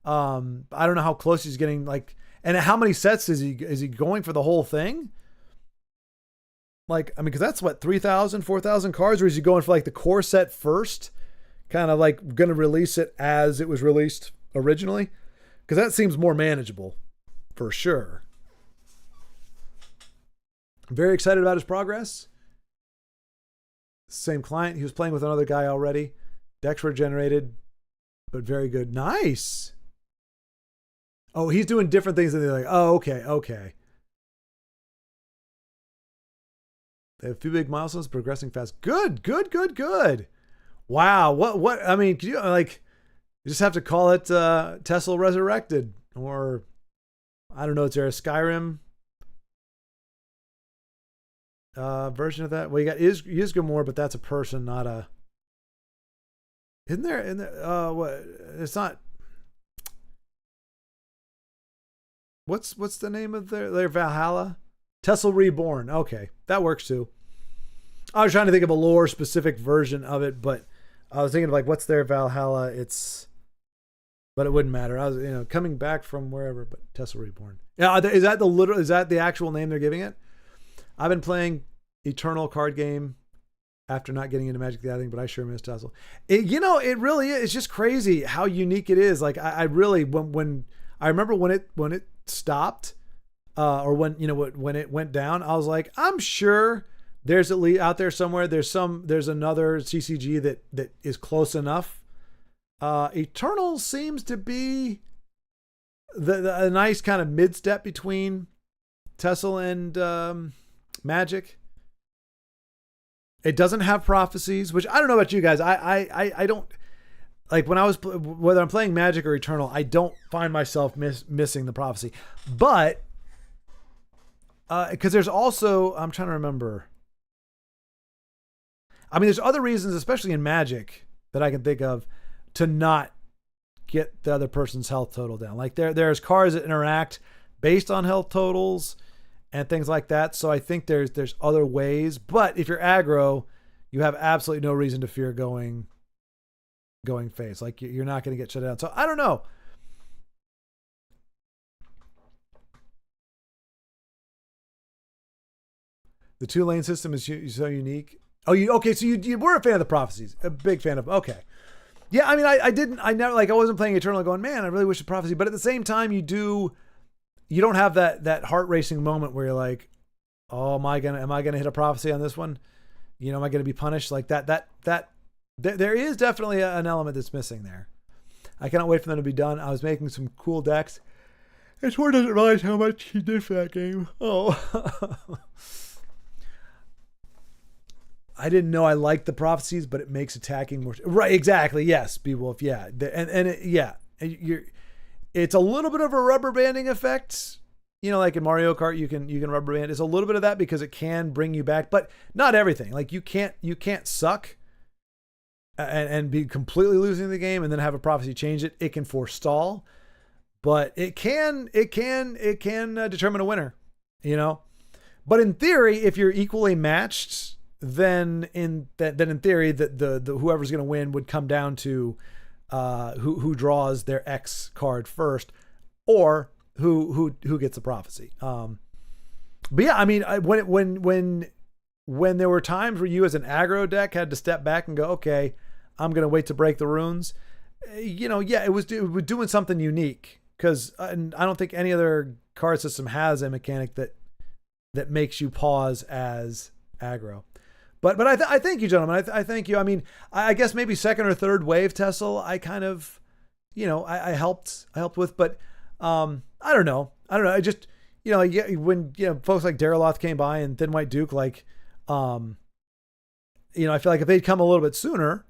I don't know how close he's getting, like, and how many sets is he going for the whole thing? Like, I mean, because that's what, 3,000, 4,000 cards, or is he going for like the core set first? Kind of like going to release it as it was released originally? Because that seems more manageable, for sure. Very excited about his progress. Same client. He was playing with another guy already. Decks were generated, but very good. Nice. Oh, he's doing different things than they're like, oh, okay. They have a few big milestones, progressing fast. Good. Wow. What, I mean, could you, like, you just have to call it Tessel Resurrected, or I don't know, is there a Skyrim version of that? Well, you got Ysgramor, but that's a person, not a. Isn't there? What? It's not. What's the name of their Valhalla? Tessel Reborn. Okay, that works too. I was trying to think of a lore specific version of it, but I was thinking of like, what's their Valhalla? But it wouldn't matter. I was, coming back from wherever, but Tessel Reborn. Yeah, is that the actual name they're giving it? I've been playing Eternal card game after not getting into Magic the Gathering, but I sure miss Tessel. It really is. It's just crazy how unique it is. Like I really, when I remember when it stopped, or when it went down, I was like, I'm sure there's at least out there somewhere. There's another CCG that is close enough. Eternal seems to be a nice kind of mid step between Tessel and Magic. It doesn't have prophecies, which I don't know about you guys. I don't like when whether I'm playing Magic or Eternal, I don't find myself missing the prophecy. But because there's also, I'm trying to remember. I mean, there's other reasons, especially in Magic, that I can think of to not get the other person's health total down. Like there's cards that interact based on health totals and things like that. So I think there's other ways. But if you're aggro, you have absolutely no reason to fear going face. Like you're not going to get shut down. So I don't know. The 2-lane system is so unique. Oh, okay? So you were a fan of the prophecies, a big fan of. Okay, yeah. I mean, I never I wasn't playing Eternal going, man, I really wish the prophecy. But at the same time, you don't have that heart racing moment where you're like, oh, am I gonna hit a prophecy on this one? Am I gonna be punished? Like that there is definitely an element that's missing there. I cannot wait for them to be done. I was making some cool decks. And Tor doesn't realize how much he did for that game. Oh. I didn't know I liked the prophecies, but it makes attacking more. Right, exactly. Yes, Beowulf. Yeah. It's a little bit of a rubber banding effect. You know, like in Mario Kart, you can rubber band. It's a little bit of that because it can bring you back, but not everything. Like you can't suck and be completely losing the game and then have a prophecy change it. It can forestall, but it can determine a winner, you know. But in theory, if you're equally matched, then in theory that the whoever's going to win would come down to who draws their X card first, or who gets the prophecy. But yeah, I mean, when there were times where you as an aggro deck had to step back and go, okay, I'm going to wait to break the runes. You know, yeah, it was doing something unique, because I don't think any other card system has a mechanic that makes you pause as aggro. But I thank you, gentlemen. I thank you. I mean, I guess maybe second or third wave Tessel, I kind of, you know, I helped with, but I don't know. I just, you know, when, you know, folks like Dariloth came by and Thin White Duke, like, you know, I feel like if they'd come a little bit sooner,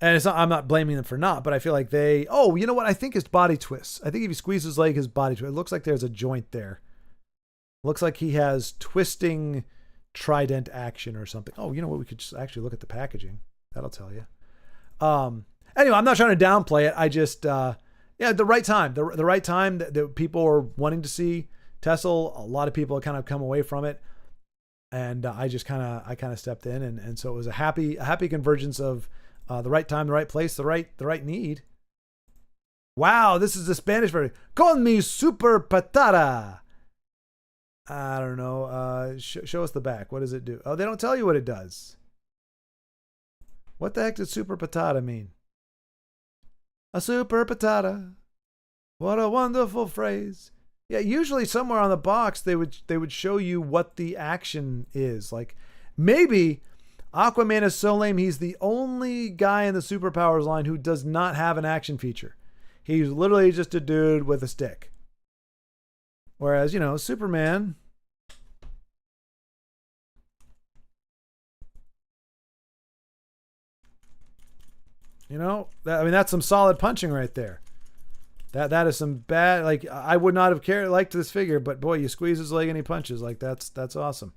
and it's not, I'm not blaming them for not, but I feel like you know what? I think it's body twists. I think if you squeeze his leg, his body twist. It looks like there's a joint there. Looks like he has twisting trident action or something. Oh, you know what? We could just actually look at the packaging. That'll tell you. Anyway, I'm not trying to downplay it. I just, the right time, the right time that people are wanting to see Tessel. A lot of people have kind of come away from it. And I kind of stepped in. And so it was a happy convergence of the right time, the right place, the right need. Wow. This is the Spanish version. Con mi super patata. I don't know. Show us the back. What does it do? Oh, they don't tell you what it does. What the heck does super patata mean? A super patata. What a wonderful phrase. Yeah, usually somewhere on the box they would show you what the action is. Like maybe Aquaman is so lame he's the only guy in the superpowers line who does not have an action feature. He's literally just a dude with a stick. Whereas, you know, Superman, you know, that's some solid punching right there. That is some bad, like, I would not have liked this figure, but boy, you squeeze his leg and he punches. Like, that's awesome.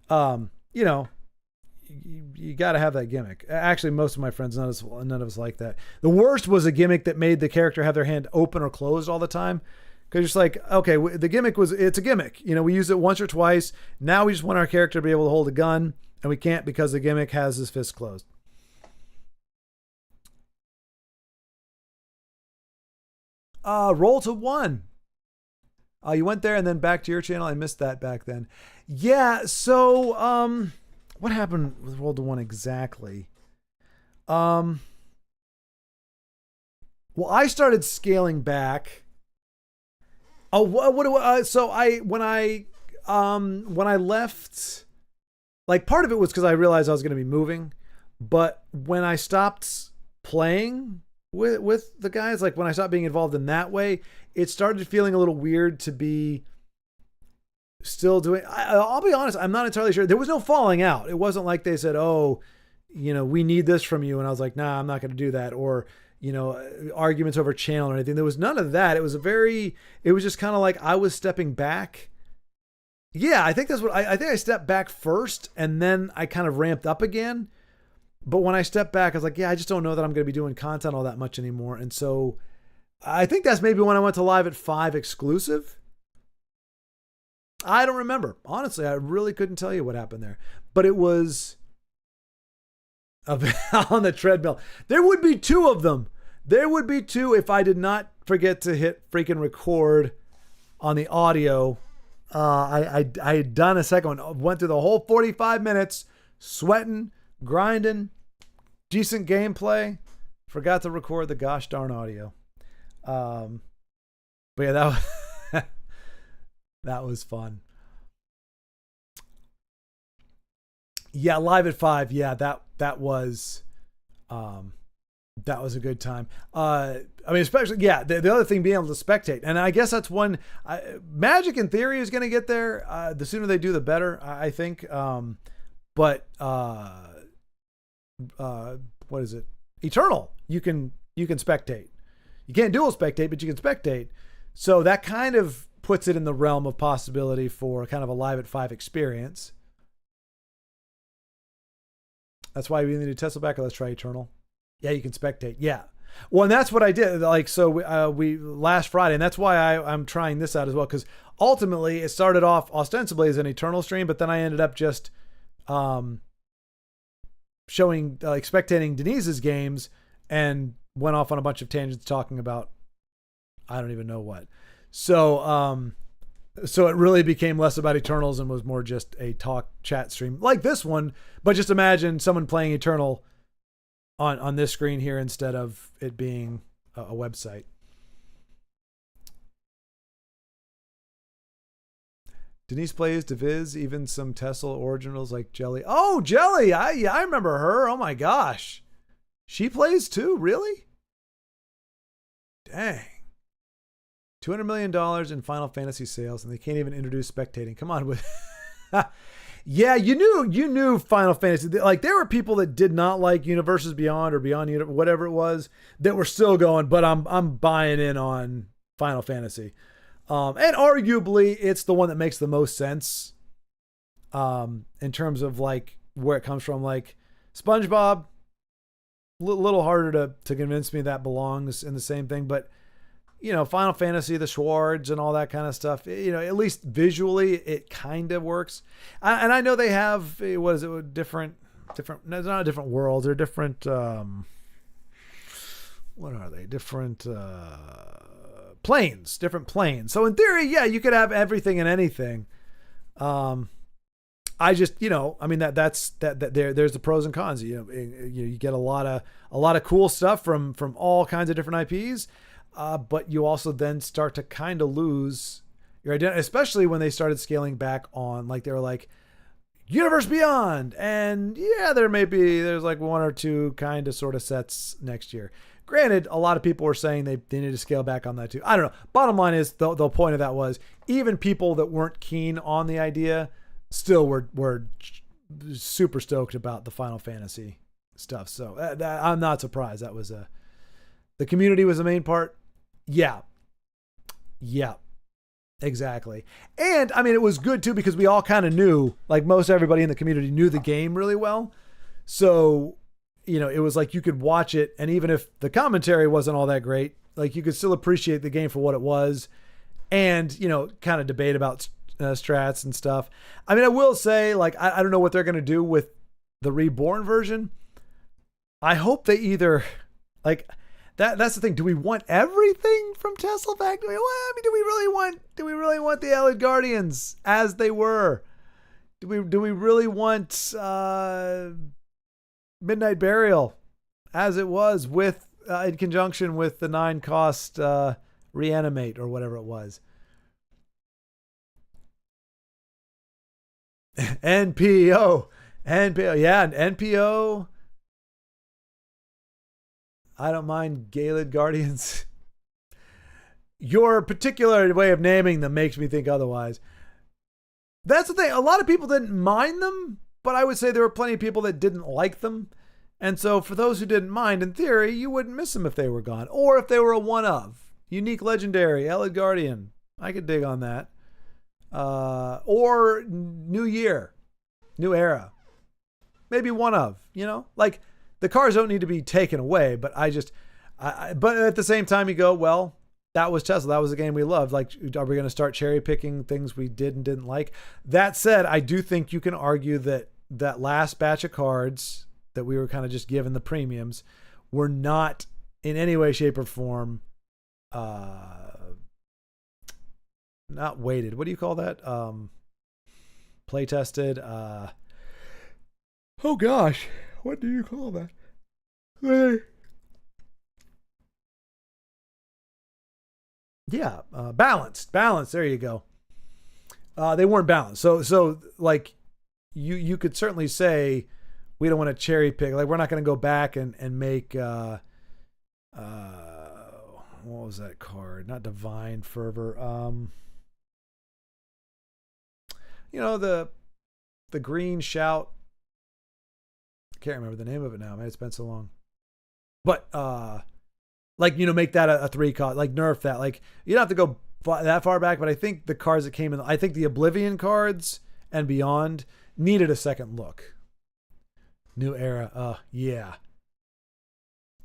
You know, you got to have that gimmick. Actually, most of my friends, none of us like that. The worst was a gimmick that made the character have their hand open or closed all the time. Because you're just like, okay, the gimmick it's a gimmick. You know, we use it once or twice. Now we just want our character to be able to hold a gun, and we can't because the gimmick has his fist closed. Roll to 1. You went there and then back to your channel. I missed that back then. Yeah, so what happened with Roll to 1 exactly? Well, I started scaling back. Oh, when I left, like, part of it was because I realized I was going to be moving, but when I stopped playing with the guys, like when I stopped being involved in that way, it started feeling a little weird to be still doing. I'll be honest, I'm not entirely sure. There was no falling out. It wasn't like they said, "Oh, you know, we need this from you," and I was like, "Nah, I'm not going to do that," or, you know, arguments over channel or anything. There was none of that. It was just kind of like I was stepping back. Yeah, I think that's what I think I stepped back first and then I kind of ramped up again. But when I stepped back, I was like, yeah, I just don't know that I'm going to be doing content all that much anymore. And so I think that's maybe when I went to Live at 5 exclusive. I don't remember. Honestly, I really couldn't tell you what happened there. But it was on the treadmill. There would be 2 of them. There would be 2 if I did not forget to hit freaking record on the audio. I had done a second one. Went through the whole 45 minutes, sweating, grinding, decent gameplay. Forgot to record the gosh darn audio. But yeah, that was fun. Yeah, Live at 5. Yeah, that was Um, that was a good time. I mean, especially, yeah, the other thing being able to spectate. And I guess that's one, Magic in theory is going to get there. The sooner they do, the better, I think. But what is it? Eternal. You can spectate. You can't dual spectate, but you can spectate. So that kind of puts it in the realm of possibility for kind of a live at 5 experience. That's why we need to Tesla back. Let's try Eternal. Yeah, you can spectate. Yeah. Well, and that's what I did. Like, so we last Friday, and that's why I'm trying this out as well. Because ultimately it started off ostensibly as an Eternal stream, but then I ended up just showing, spectating Denise's games and went off on a bunch of tangents talking about, I don't even know what. So it really became less about Eternals and was more just a talk chat stream like this one. But just imagine someone playing Eternal on this screen here instead of it being a website. Denise plays Diviz, even some Tesla originals like Jelly. Oh, Jelly! I remember her. Oh my gosh, she plays too. Really? Dang. $200 million in Final Fantasy sales, and they can't even introduce spectating. Come on, with yeah, you knew Final Fantasy. Like, there were people that did not like Universes Beyond or Beyond whatever it was that were still going, but I'm buying in on Final Fantasy. And arguably it's the one that makes the most sense in terms of like where it comes from. Like SpongeBob, a little harder to convince me that belongs in the same thing, but Final Fantasy, the Schwartz and all that kind of stuff, at least visually it kind of works. And I know they have, what is it, different, no, it's not a different world. They're different, what are they? Different, different planes. So in theory, yeah, you could have everything and anything. I just, I mean, that's there's the pros and cons. You get a lot of cool stuff from all kinds of different IPs. But you also then start to kind of lose your identity, especially when they started scaling back on, like, they were like Universe Beyond. And yeah, there's like one or two kind of sort of sets next year. Granted, a lot of people were saying they need to scale back on that too. I don't know. Bottom line is the point of that was even people that weren't keen on the idea still were super stoked about the Final Fantasy stuff. So I'm not surprised. That was the community was the main part. Yeah, exactly. And I mean, it was good too, because we all kind of knew, like, most everybody in the community knew the game really well. So, it was like you could watch it, and even if the commentary wasn't all that great, like, you could still appreciate the game for what it was and, kind of debate about strats and stuff. I mean, I will say, like, I don't know what they're going to do with the Reborn version. I hope they either, like, that's the thing. Do we want everything from Tesla Factory? Well, I mean, do we really want the Allied Guardians as they were? Do we really want Midnight Burial as it was, with in conjunction with the 9-cost Reanimate or whatever it was? NPO, yeah, an NPO. I don't mind Gaelic Guardians. Your particular way of naming them makes me think otherwise. That's the thing. A lot of people didn't mind them, but I would say there were plenty of people that didn't like them. And so for those who didn't mind, in theory, you wouldn't miss them if they were gone. Or if they were a one-of. Unique Legendary, Allied Guardian. I could dig on that. Or New Year. New Era. Maybe one of, like, the cars don't need to be taken away, but but at the same time you go, well, that was Tesla. That was a game we loved. Like, are we going to start cherry picking things we did and didn't like? That said, I do think you can argue that last batch of cards that we were kind of just given the premiums were not in any way, shape, or form, not weighted. What do you call that? Play tested. Oh gosh. What do you call that? Yeah, balanced. There you go. They weren't balanced. So like you could certainly say we don't want to cherry pick. Like we're not going to go back and make what was that card? Not Divine Fervor. The green shout. I can't remember the name of it now, man. It's been so long. But make that a 3 cost, like nerf that. Like you don't have to go that far back, but I think the cards that came in, I think the Oblivion cards and beyond needed a second look. New era. Yeah.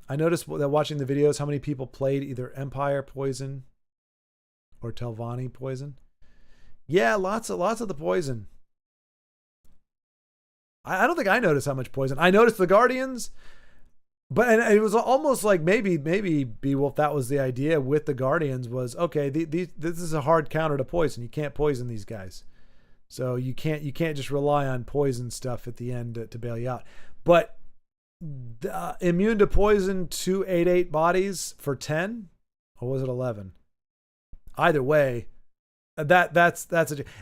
I noticed that watching the videos, how many people played either Empire Poison or Telvanni Poison. Yeah, lots of the poison. I don't think I noticed how much poison. I noticed the Guardians, and it was almost like maybe Beowulf, that was the idea with the Guardians was, okay, this is a hard counter to poison. You can't poison these guys. So you can't just rely on poison stuff at the end to bail you out. But immune to poison 2 8/8 bodies for 10, or was it 11? Either way, that's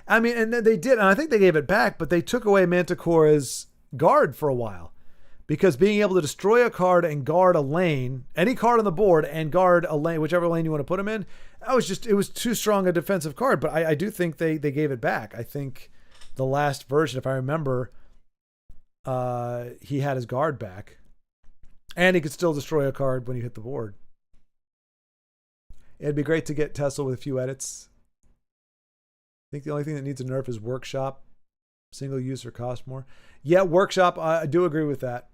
I mean, and then they did, and I think they gave it back, but they took away Manticora's guard for a while, because being able to destroy a card and guard a lane, any card on the board, and guard a lane, whichever lane you want to put them in, it was too strong a defensive card. But I do think they gave it back. I think the last version, if I remember, he had his guard back, and he could still destroy a card when you hit the board. It'd be great to get Tesla with a few edits. I think the only thing that needs a nerf is Workshop. Single use or cost more. Yeah, Workshop, I do agree with that.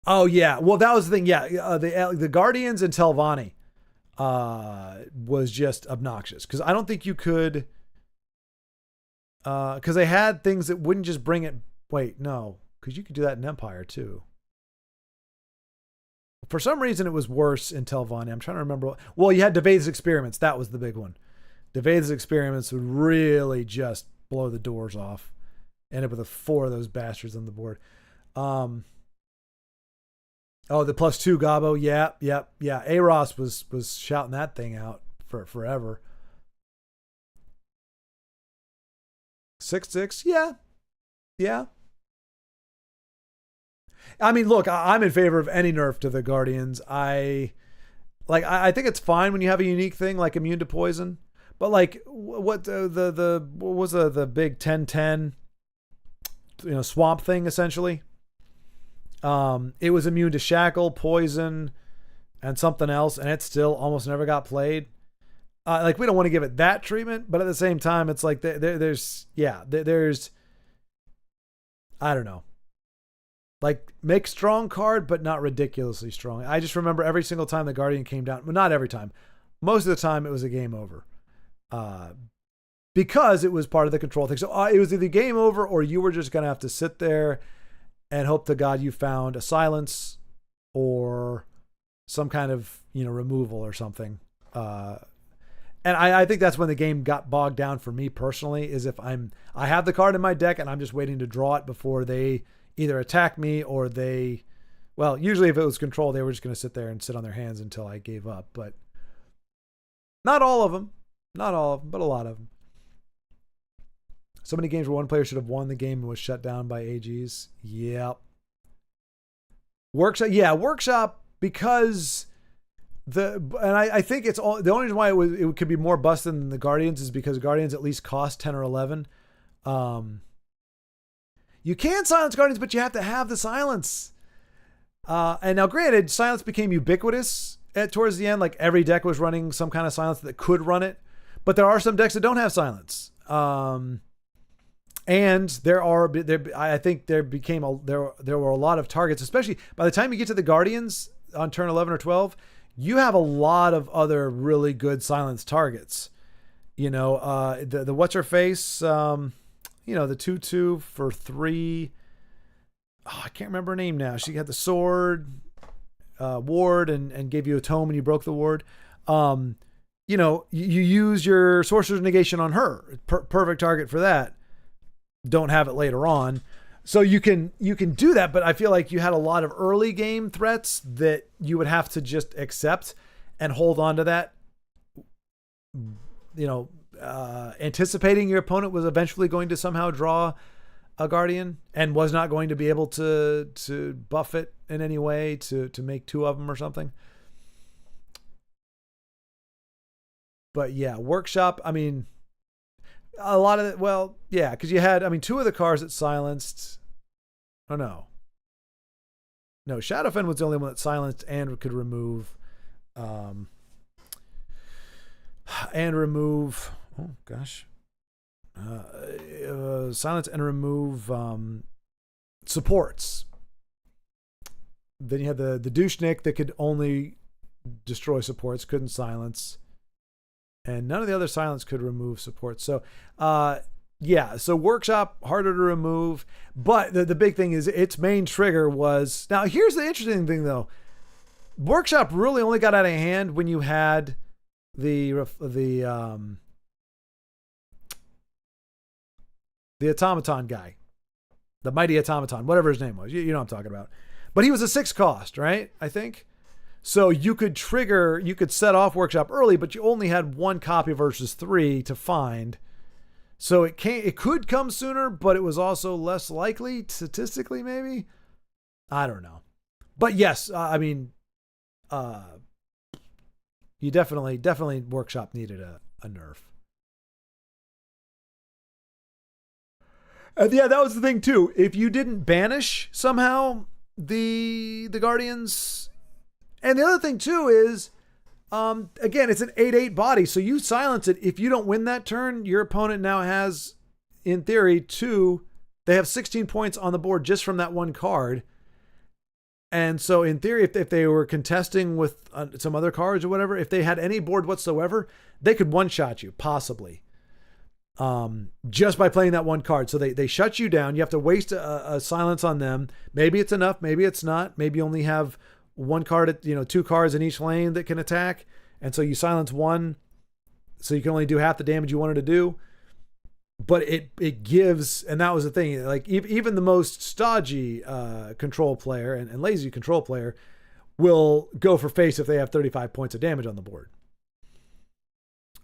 Oh, yeah. Well, that was the thing. Yeah, the Guardians and Telvanni was just obnoxious, because I don't think you could, because they had things that wouldn't just bring it. Wait, no, because you could do that in Empire too. For some reason, it was worse in Telvanni. I'm trying to remember. Well, you had Devathe's Experiments. That was the big one. Devathe's Experiments would really just blow the doors off. End up with 4 of those bastards on the board. The +2 Gabo. Yeah. Aros was shouting that thing out for forever. 6/6. Yeah. I mean, look, I'm in favor of any nerf to the Guardians. I think it's fine when you have a unique thing like immune to poison, but like what was the big 10/10 swamp thing essentially? It was immune to shackle, poison, and something else, and it still almost never got played. We don't want to give it that treatment, but at the same time, it's like there's I don't know. Like, make strong card, but not ridiculously strong. I just remember every single time the Guardian came down, well, not every time, most of the time it was a game over. Because it was part of the control thing. So it was either game over, or you were just going to have to sit there and hope to God you found a silence or some kind of, removal or something. And I think that's when the game got bogged down for me personally, is if I have the card in my deck and I'm just waiting to draw it before they either attack me or usually if it was control, they were just going to sit there and sit on their hands until I gave up. But not all of them, but a lot of them. So many games where one player should have won the game and was shut down by AGs. Yep. Workshop, because I think it's all, the only reason why it could be more busted than the Guardians is because Guardians at least cost 10 or 11. You can silence Guardians, but you have to have the silence. And now, granted, silence became ubiquitous towards the end. Like, every deck was running some kind of silence that could run it. But there are some decks that don't have silence. And I think there were a lot of targets, especially by the time you get to the Guardians on turn 11 or 12, you have a lot of other really good silence targets. The what's her face, the 2/2 for 3. Oh, I can't remember her name now. She had the sword, ward, and gave you a tome and you broke the ward. You use your Sorcerer's Negation on her. Perfect target for that. Don't have it later on. So you can do that, but I feel like you had a lot of early game threats that you would have to just accept and hold on to that, anticipating your opponent was eventually going to somehow draw a guardian and was not going to be able to buff it in any way to make two of them or something. But yeah, workshop, I mean, a lot of it, well, yeah, because you had, I mean, two of the cards that silenced. Oh, no. No, Shadowfen was the only one that silenced and could remove. And remove. Oh, gosh. Silence and remove supports. Then you had the douchenick that could only destroy supports, couldn't silence. And none of the other silence could remove supports. So, yeah, so workshop, harder to remove. But the big thing is its main trigger was... Now, here's the interesting thing, though. Workshop really only got out of hand when you had the automaton guy. The mighty automaton, whatever his name was. You know what I'm talking about. But he was a 6 cost, right? I think. So you could set off workshop early, but you only had 1 copy versus 3 to find. So it could come sooner, but it was also less likely statistically, maybe. I don't know. But yes, I mean, you definitely workshop needed a nerf. Yeah, that was the thing too. If you didn't banish somehow the guardians, and the other thing too is, again, it's an 8/8 body, so you silence it. If you don't win that turn, your opponent now has, in theory, they have 16 points on the board just from that one card. And so in theory, if they were contesting with some other cards or whatever, if they had any board whatsoever, they could one-shot you, possibly. Just by playing that one card. So they shut you down. You have to waste a silence on them. Maybe it's enough. Maybe it's not. Maybe you only have one card, 2 cards in each lane that can attack. And so you silence one. So you can only do half the damage you wanted to do. But it gives, and that was the thing, like even the most stodgy control player and lazy control player will go for face if they have 35 points of damage on the board.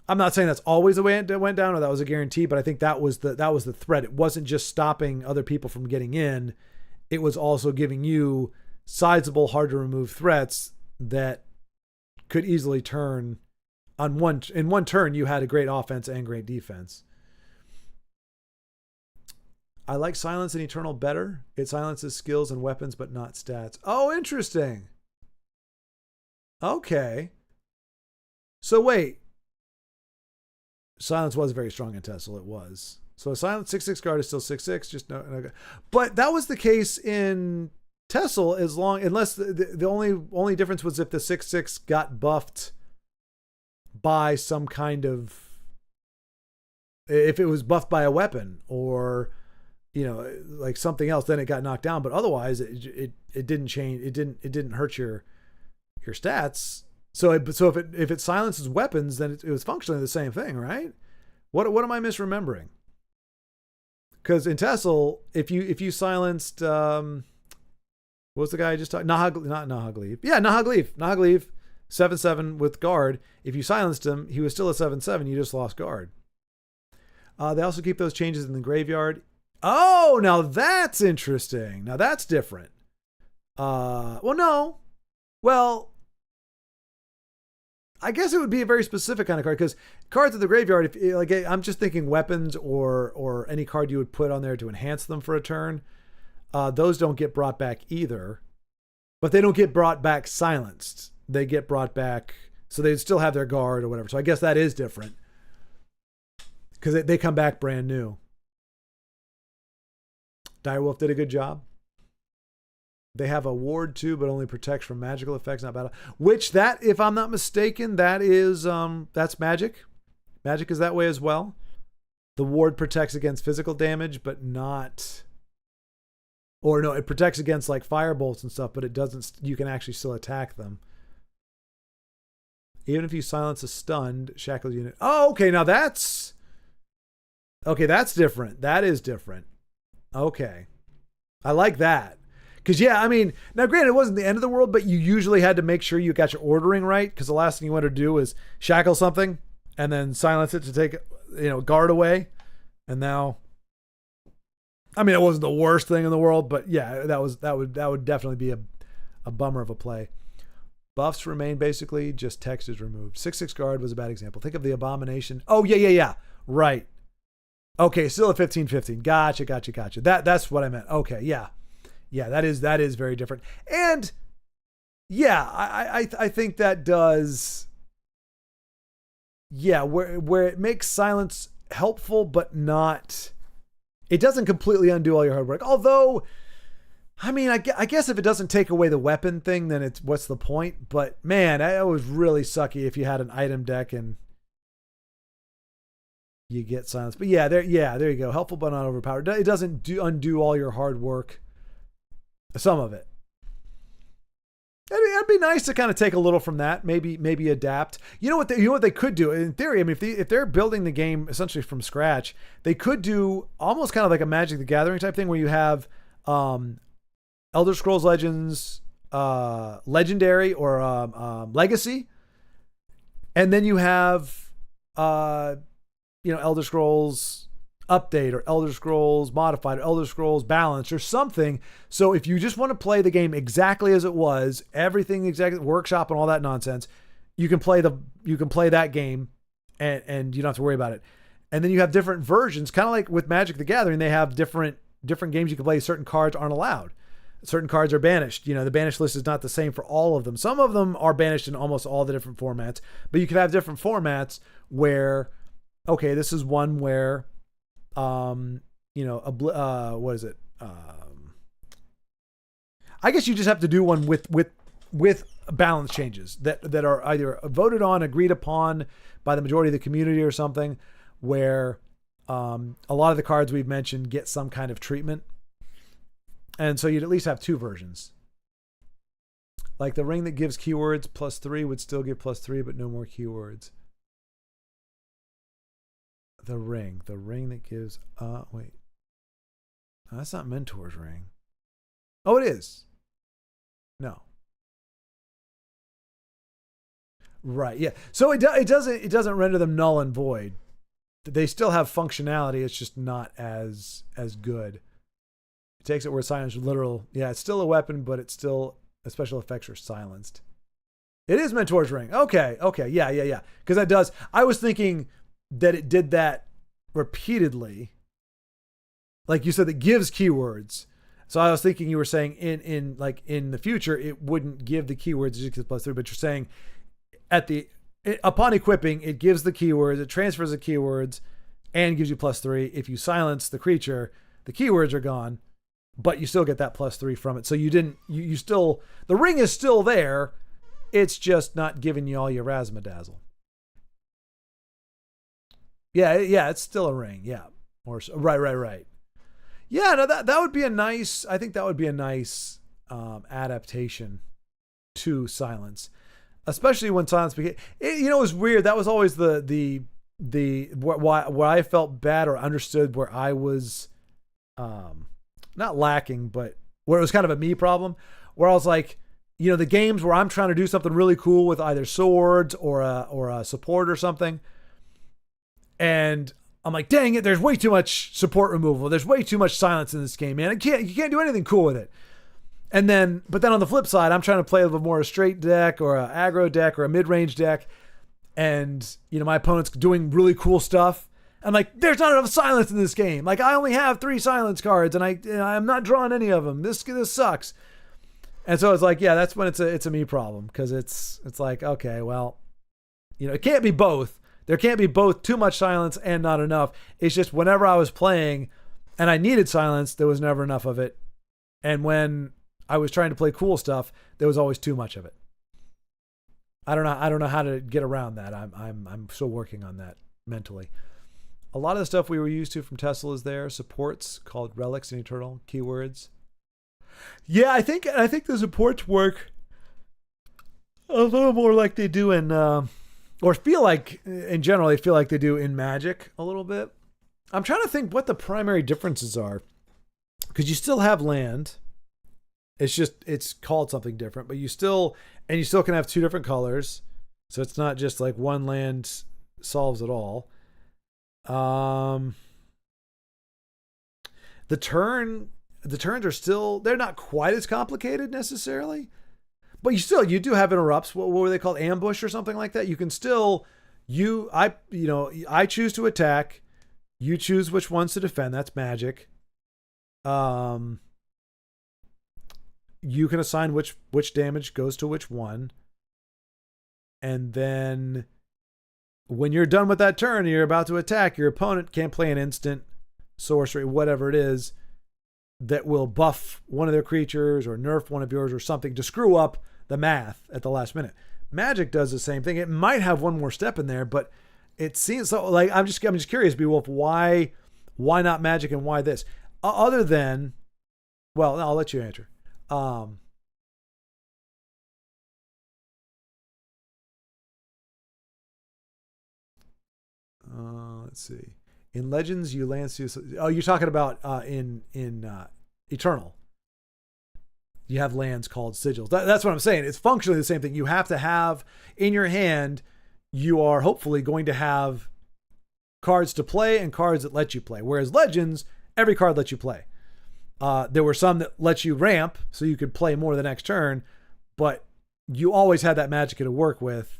I'm not saying that's always the way it went down or that was a guarantee, but I think that was the threat. It wasn't just stopping other people from getting in. It was also giving you sizable, hard to remove threats that could easily turn in one turn. You had a great offense and great defense. I like Silence and Eternal better. It silences skills and weapons, but not stats. Oh, interesting. Okay. So wait. Silence was very strong in Tessel. It was. So a Silence 6/6 guard is still 6/6. Just no. But that was the case in Tessel unless the only difference was if the 6/6 got buffed by some kind of, if it was buffed by a weapon or, like something else, then it got knocked down. But otherwise, it didn't change. It didn't hurt your stats. So if it silences weapons, then it was functionally the same thing, right? What am I misremembering? Because in Tessel, if you silenced, what was the guy I just talked? Not Nahagleev. Yeah, Nahagleev, 7/7 with guard. If you silenced him, he was still a 7/7. You just lost guard. They also keep those changes in the graveyard. Oh, now that's interesting. Now that's different. No. Well, I guess it would be a very specific kind of card, because cards in the graveyard, I'm just thinking weapons or any card you would put on there to enhance them for a turn. Those don't get brought back either, but they don't get brought back silenced. They get brought back, so they still have their guard or whatever. So I guess that is different, because they come back brand new. Direwolf did a good job. They have a ward too, but only protects from magical effects, not battle. Which that, if I'm not mistaken, that is that's magic. Magic is that way as well. The ward protects against physical damage, but not, or no, it protects against like fire bolts and stuff, but it doesn't. You can actually still attack them, even if you silence a stunned shackled unit. Oh, okay. Now that's different. That is different. Okay, I like that. Because, yeah, I mean, now granted, it wasn't the end of the world, but you usually had to make sure you got your ordering right, because the last thing you want to do is shackle something and then silence it to take guard away, and now. I mean, it wasn't the worst thing in the world, but yeah, that would definitely be a bummer of a play. Buffs remain basically, just text is removed. 6/6 guard was a bad example. Think of the abomination. Oh yeah. Right. Okay, still a 15/15. Gotcha. That's what I meant. Okay, yeah. That is very different. And yeah, I think that does. Yeah, where it makes silence helpful, but not. It doesn't completely undo all your hard work. Although, I mean, I guess if it doesn't take away the weapon thing, then what's the point? But man, it was really sucky if you had an item deck and you get silence. But yeah, there you go. Helpful but not overpowered. It doesn't undo all your hard work. Some of it. It'd be nice to kind of take a little from that. Maybe adapt. You know what they could do in theory. I mean, if they're building the game essentially from scratch, they could do almost kind of like a Magic the Gathering type thing where you have Elder Scrolls Legends Legendary or Legacy, and then you have Elder Scrolls Update or Elder Scrolls Modified or Elder Scrolls Balanced or something. So if you just want to play the game exactly as it was, everything exactly, workshop and all that nonsense, you can play that game and you don't have to worry about it. And then you have different versions, kind of like with Magic the Gathering, they have different games you can play. Certain cards aren't allowed. Certain cards are banished. The banished list is not the same for all of them. Some of them are banished in almost all the different formats, but you can have different formats where, okay, this is one where what is it? I guess you just have to do one with balance changes that are either voted on, agreed upon by the majority of the community or something, where a lot of the cards we've mentioned get some kind of treatment. And so you'd at least have two versions. Like the ring that gives keywords +3 would still give +3, but no more keywords. The ring that gives, wait. No, that's not Mentor's ring. Oh, it is. No. Right, yeah. So it doesn't render them null and void. They still have functionality. It's just not as good. It takes it where silence is literal. Yeah, it's still a weapon, but it's still, special effects are silenced. It is Mentor's ring. Okay. Yeah. Because that does. I was thinking that it did that repeatedly. Like you said, it gives keywords. So I was thinking you were saying in the future, it wouldn't give the keywords, it just gives +3, but you're saying upon equipping, it gives the keywords, it transfers the keywords and gives you +3. If you silence the creature, the keywords are gone, but you still get that +3 from it. So you still, the ring is still there. It's just not giving you all your razzmadazzle. Yeah, it's still a ring. Yeah. Or right. Yeah, no, that would be a nice, I think that would be a nice adaptation to silence, especially when silence became, it was weird. That was always the why I felt bad or understood where I was not lacking, but where it was kind of a me problem, where I was like, the games where I'm trying to do something really cool with either swords or a support or something, and I'm like, dang it, there's way too much support removal. There's way too much silence in this game, man. You can't do anything cool with it. But then on the flip side, I'm trying to play a little more a straight deck or an aggro deck or a mid-range deck, and my opponent's doing really cool stuff. I'm like, there's not enough silence in this game. Like, I only have 3 silence cards, and I'm not drawing any of them. This sucks. And so it's like, yeah, that's when it's a me problem, because it's like, okay, well, it can't be both. There can't be both too much silence and not enough. It's just whenever I was playing and I needed silence, there was never enough of it. And when I was trying to play cool stuff, there was always too much of it. I don't know how to get around that. I'm still working on that mentally. A lot of the stuff we were used to from Tesla is there. Supports called relics and eternal keywords. Yeah, I think the supports work a little more like they do in or feel like, in general, they feel like they do in Magic a little bit. I'm trying to think what the primary differences are. Because you still have land. It's called something different. But you still can have 2 different colors. So it's not just like one land solves it all. Um, the turn the turns are still, they're not quite as complicated necessarily, but you do have interrupts. What were they called? Ambush or something like that. You can still I choose to attack. You choose which ones to defend. That's magic. Um, you can assign which damage goes to which one, and then when you're done with that turn and you're about to attack, your opponent can't play an instant, sorcery, whatever it is, that will buff one of their creatures or nerf one of yours or something to screw up the math at the last minute. Magic does the same thing. It might have one more step in there, but it seems so. Like I'm just curious, Beowulf, why not Magic and why this? Other than, well, I'll let you answer. Let's see. In Legends, you land. Oh, you're talking about in Eternal. You have lands called sigils. That's what I'm saying. It's functionally the same thing. You have to have in your hand. You are hopefully going to have cards to play and cards that let you play. Whereas Legends, every card lets you play. There were some that let you ramp so you could play more the next turn, but you always had that magic to work with.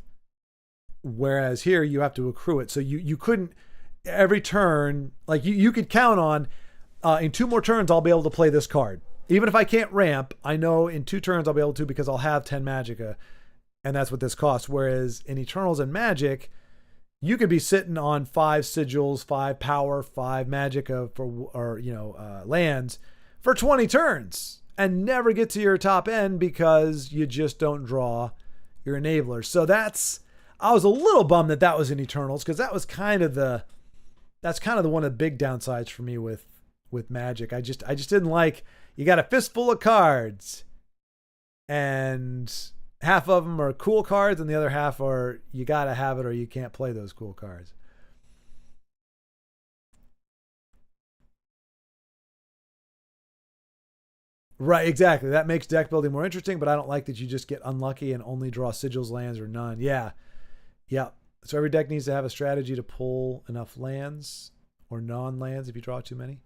Whereas here you have to accrue it. So you couldn't every turn, like you could count on in 2 more turns I'll be able to play this card. Even if I can't ramp, I know in 2 turns I'll be able to because I'll have 10 Magicka, and that's what this costs. Whereas in Eternals and Magic, you could be sitting on 5 sigils, 5 power, 5 Magicka lands for 20 turns and never get to your top end because you just don't draw your enablers. So I was a little bummed that was in Eternals because that's kind of the one of the big downsides for me with Magic. I just didn't like, you got a fistful of cards and half of them are cool cards and the other half are you got to have it or you can't play those cool cards. Right, exactly. That makes deck building more interesting, but I don't like that you just get unlucky and only draw sigils, lands, or none. Yeah. So every deck needs to have a strategy to pull enough lands or non-lands if you draw too many.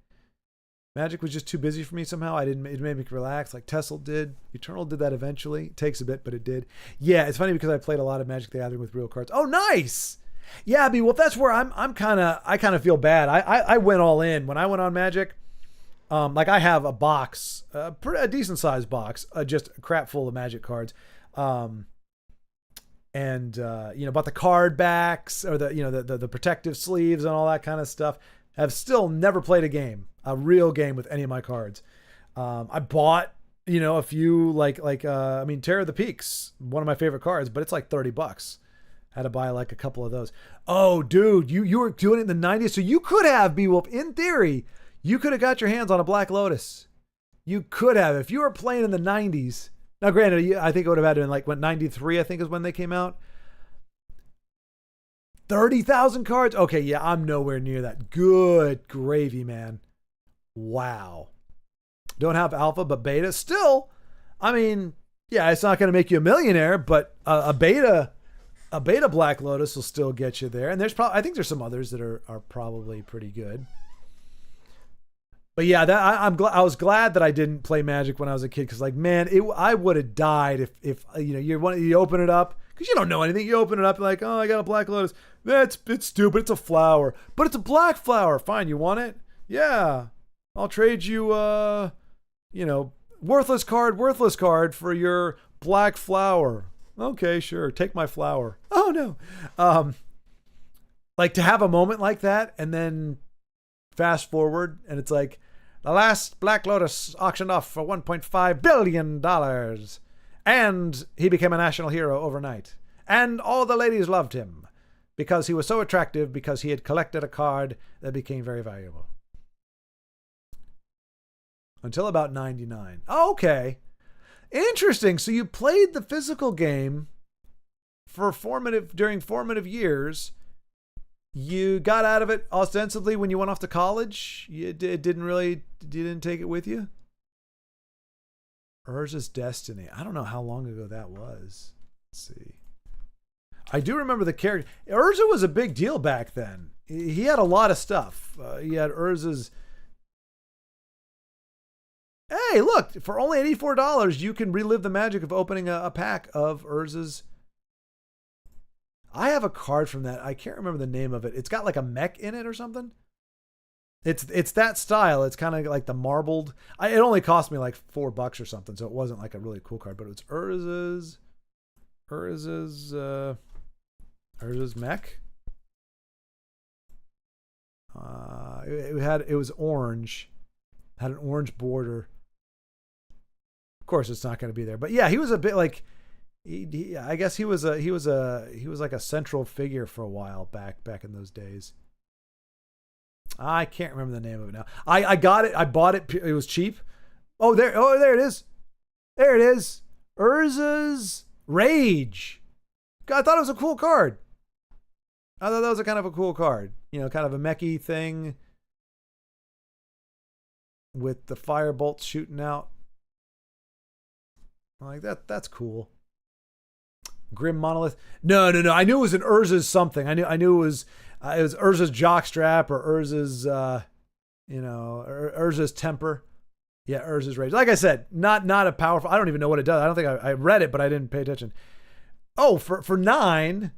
Magic was just too busy for me somehow. It made me relax like Tessel did. Eternal did that eventually. It takes a bit, but it did. Yeah, it's funny because I played a lot of Magic the Gathering with real cards. Oh, nice. Yeah, well, that's where I kind of feel bad. I went all in when I went on Magic. Like I have a box, a decent sized box, just a crap full of Magic cards. But the card backs or the protective sleeves and all that kind of stuff. Have still never played a real game with any of my cards. I bought, a few Terror of the Peaks, one of my favorite cards, but it's like $30. Had to buy like a couple of those. Oh, dude, you were doing it in the 90s, so you could have, Beowulf, in theory, you could have got your hands on a Black Lotus. You could have if you were playing in the 90s. Now, granted, I think it would have had to been 93, I think is when they came out. 30,000 cards? Okay, yeah, I'm nowhere near that. Good gravy, man. Wow. Don't have alpha, but beta. Still, I mean, yeah, it's not going to make you a millionaire, but a beta Black Lotus will still get you there. And I think there's some others that are probably pretty good. But yeah, I was glad that I didn't play Magic when I was a kid because, man, I would have died if you open it up because you don't know anything. You open it up like, oh, I got a Black Lotus. It's stupid. It's a flower, but it's a black flower. Fine, you want it? Yeah, I'll trade you, worthless card for your black flower. Okay, sure, take my flower. Oh no, to have a moment like that and then fast forward and it's like the last Black Lotus auctioned off for $1.5 billion and he became a national hero overnight and all the ladies loved him because he was so attractive because he had collected a card that became very valuable until about 99. Oh, okay, interesting. So you played the physical game during formative years. You got out of it ostensibly when you went off to college. You didn't take it with you. Urza's Destiny. I don't know how long ago that was. Let's see. I do remember the character. Urza was a big deal back then. he had a lot of stuff. He had Urza's. Hey, look! For only $84, you can relive the magic of opening a pack of Urza's. I have a card from that. I can't remember the name of it. It's got like a mech in it or something. It's that style. It's kind of like the marbled. It only cost me like $4 or something, so it wasn't like a really cool card. But it was Urza's mech. It was orange, had an orange border. Of course, it's not going to be there. But yeah, he was a bit like. I guess he was like a central figure for a while back in those days. I can't remember the name of it now. I got it. I bought it. It was cheap. There it is. There it is. Urza's Rage. God, I thought it was a cool card. I thought that was a kind of a cool card. You know, kind of a mechy thing with the fire bolts shooting out. Like that's cool. Grim Monolith. No. I knew it was an Urza's something. I knew it was Urza's Jockstrap or Urza's Urza's Temper. Yeah, Urza's Rage. Like I said, not a powerful. I don't even know what it does. I don't think I read it, but I didn't pay attention. Oh, for 9.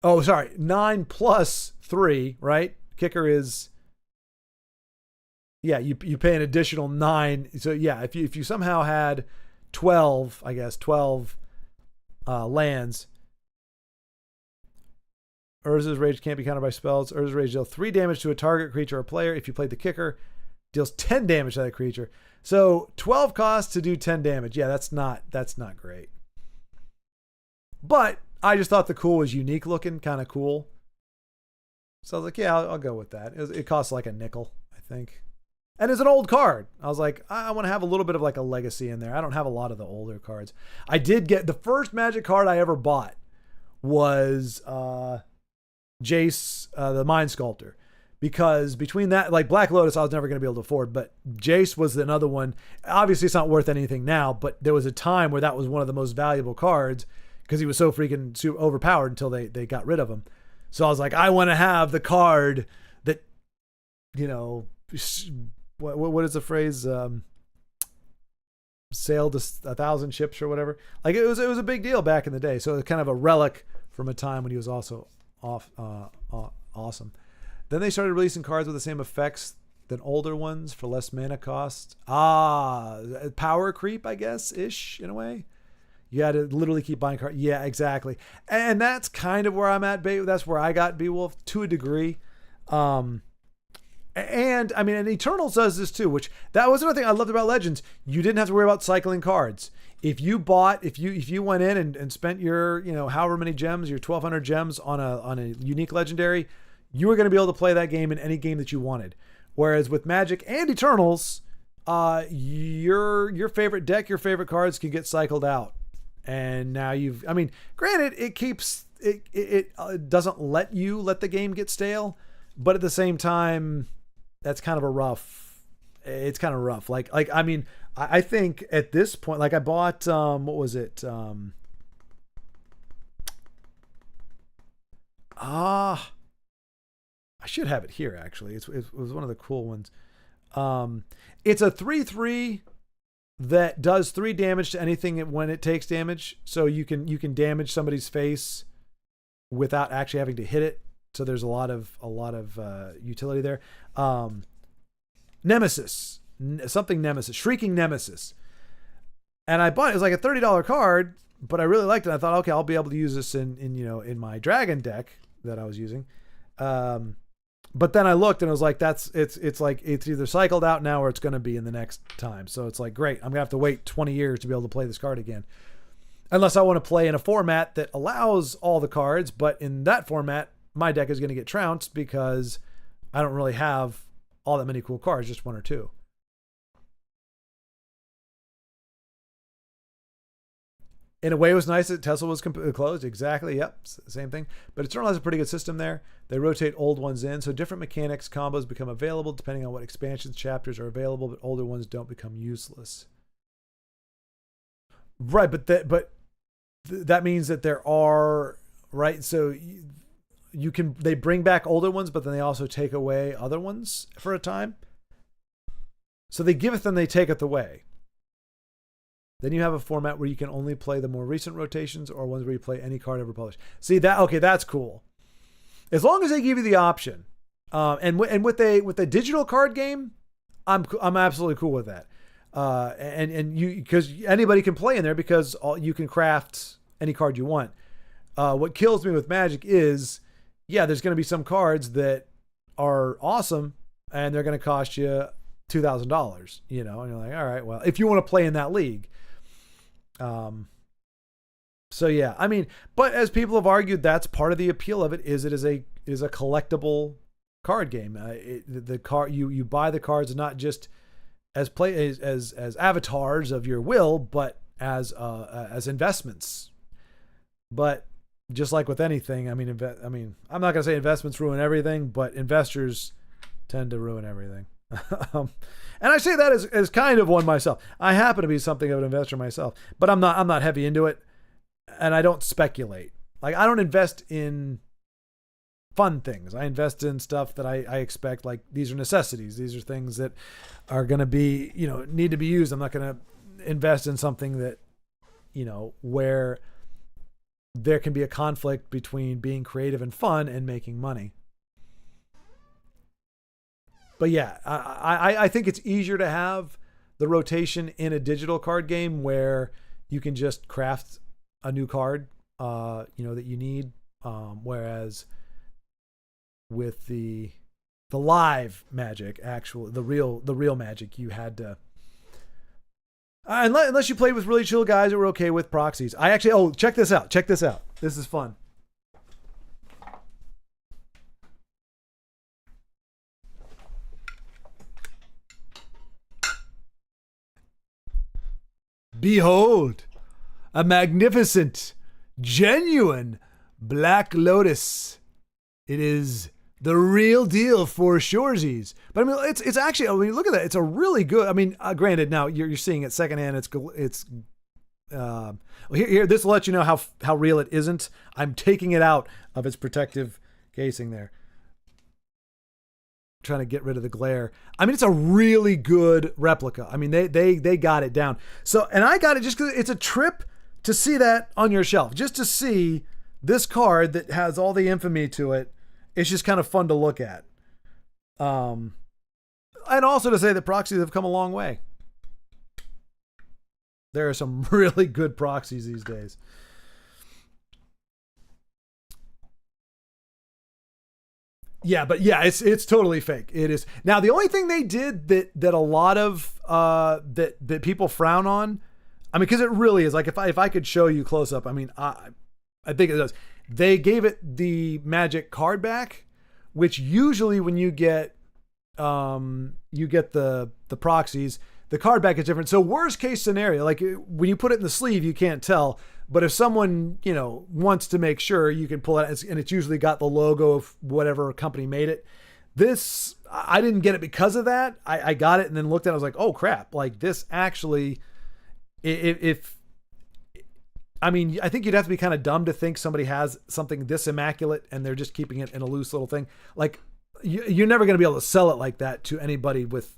Oh, sorry. 9 plus 3, right? Kicker is. Yeah, you pay an additional 9. So yeah, if you somehow had 12 lands. Urza's Rage can't be countered by spells. Urza's Rage deals 3 damage to a target creature or player. If you play the kicker, deals 10 damage to that creature. So 12 costs to do 10 damage. Yeah, that's not great. But I just thought the cool was unique looking, kind of cool. So I was like, yeah, I'll go with that. It costs like a nickel, I think. And it's an old card. I was like, I want to have a little bit of like a legacy in there. I don't have a lot of the older cards. I did get the first Magic card I ever bought was Jace, the Mind Sculptor. Because between that, like Black Lotus, I was never going to be able to afford. But Jace was another one. Obviously, it's not worth anything now. But there was a time where that was one of the most valuable cards because he was so freaking super overpowered until they got rid of him. So I was like, I want to have the card that, you know, what is the phrase? Sailed 1,000 ships or whatever. Like it was a big deal back in the day. So it was kind of a relic from a time when he was also awesome. Then they started releasing cards with the same effects than older ones for less mana cost. Power creep, I guess, ish in a way. You had to literally keep buying cards. Yeah, exactly. And that's kind of where I'm at. That's where I got Beowulf to a degree. And I mean, and Eternals does this too, which that was another thing I loved about Legends. You didn't have to worry about cycling cards. If you went in and spent your, however many gems, your 1,200 gems on a unique legendary, you were going to be able to play that game in any game that you wanted. Whereas with Magic and Eternals, your favorite deck, your favorite cards can get cycled out. And now granted, it doesn't let you let the game get stale, but at the same time, that's kind of it's kind of rough. I think at this point, like I bought, what was it? I should have it here actually. It was one of the cool ones. It's a 3/3 that does 3 damage to anything when it takes damage. So you can damage somebody's face without actually having to hit it. So there's a lot of utility there. Nemesis, Shrieking Nemesis. And I bought it. It was like a $30 card, but I really liked it. I thought, okay, I'll be able to use this in my dragon deck that I was using. But then I looked and it was like, it's like it's either cycled out now or it's going to be in the next time. So it's like, great, I'm gonna have to wait 20 years to be able to play this card again. Unless I want to play in a format that allows all the cards, but in that format, my deck is going to get trounced because I don't really have all that many cool cards, just 1 or 2. In a way, it was nice that Tesla was closed. Exactly. Yep. Same thing. But Eternal has a pretty good system there. They rotate old ones in. So different mechanics, combos become available depending on what expansions chapters are available, but older ones don't become useless. Right. But that means that there are, right? So they bring back older ones, but then they also take away other ones for a time. So they giveth and they taketh away. Then you have a format where you can only play the more recent rotations or ones where you play any card ever published. See that? Okay, that's cool. As long as they give you the option, and with a digital card game, I'm absolutely cool with that. And you, because anybody can play in there because you can craft any card you want. What kills me with Magic is, yeah, there's going to be some cards that are awesome and they're going to cost you $2,000, and you're like, all right, well, if you want to play in that league. So yeah, I mean, but as people have argued, that's part of the appeal of it is a collectible card game. You buy the cards not just as avatars of your will, but as investments. But just like with anything, I'm not going to say investments ruin everything, but investors tend to ruin everything. And I say that as kind of one myself. I happen to be something of an investor myself, but I'm not heavy into it, and I don't speculate. Like, I don't invest in fun things. I invest in stuff that I expect, like, these are necessities. These are things that are going to be, need to be used. I'm not going to invest in something that, where there can be a conflict between being creative and fun and making money. But yeah, I think it's easier to have the rotation in a digital card game where you can just craft a new card, that you need. Whereas with the live Magic, the real Magic, you had to. Unless you played with really chill guys that were okay with proxies. Check this out. This is fun. Behold, a magnificent, genuine Black Lotus. It is the real deal for shoresies. But I mean, it's actually, look at that. It's a really good, granted, now you're seeing it secondhand. Here, this will let you know how real it isn't. I'm taking it out of its protective casing there. Trying to get rid of the glare. It's a really good replica. They got it down. So, and I got it just because it's a trip to see that on your shelf, just to see this card that has all the infamy to it. It's just kind of fun to look at. And also to say that proxies have come a long way. There are some really good proxies these days. Yeah, but yeah, it's totally fake. It is. Now, the only thing they did that a lot of that people frown on, because it really is, like, if I could show you close up, I think it does. They gave it the Magic card back, which usually when you get the proxies, the card back is different. So worst case scenario, like when you put it in the sleeve, you can't tell. But if someone, wants to make sure, you can pull it out, and it's usually got the logo of whatever company made it. This, I didn't get it because of that. I got it and then looked at it. I was like, oh crap. Like, this actually, I think you'd have to be kind of dumb to think somebody has something this immaculate and they're just keeping it in a loose little thing. Like, you're never going to be able to sell it like that to anybody with